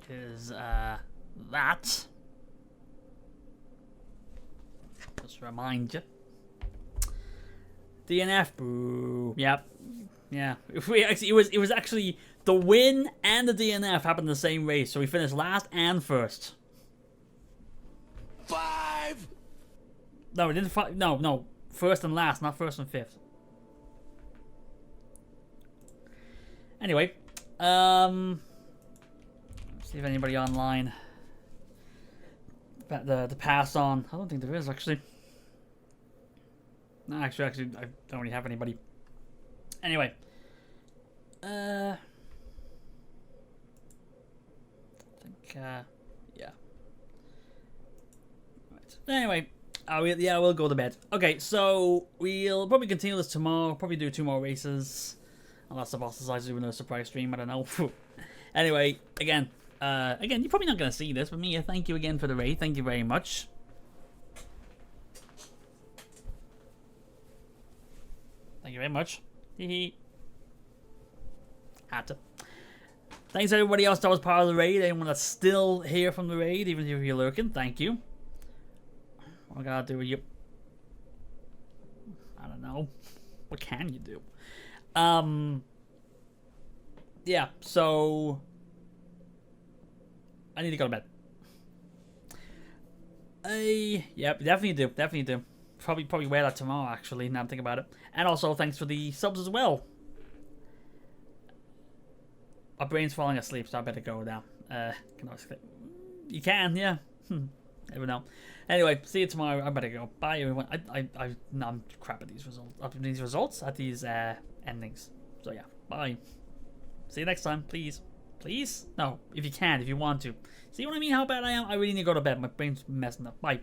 Is that? Just remind you. DNF, boo. Yep. Yeah. If we actually, it was actually the win and the DNF happened in the same race, so we finished last and first. 5. No, we didn't. No. First and last, not first and fifth. Anyway, let's see if anybody online. The pass on. I don't think there is actually. No, actually, I don't really have anybody. Anyway, I think, yeah. Right. Anyway, we'll go to bed. Okay, so we'll probably continue this tomorrow. Probably do 2 more races, unless the boss decides to do another surprise stream. I don't know. Anyway, again, you're probably not gonna see this, but Mia, thank you again for the raid. Thank you very much. Thank you very much. Had to. Thanks to everybody else that was part of the raid. Anyone that's still here from the raid, even if you're lurking, thank you. What I gotta do with you? I don't know. What can you do? Yeah, so I need to go to bed. Yep, definitely do. Probably wear that tomorrow, actually, now I'm thinking about it. And also, thanks for the subs as well. My brain's falling asleep, so I better go now. You can, yeah. Never know. Anyway, see you tomorrow. I better go. Bye, everyone. I'm crap at these results. At these endings. So yeah, bye. See you next time, please. Please? No, if you can, if you want to. See what I mean? How bad I am? I really need to go to bed. My brain's messing up. Bye.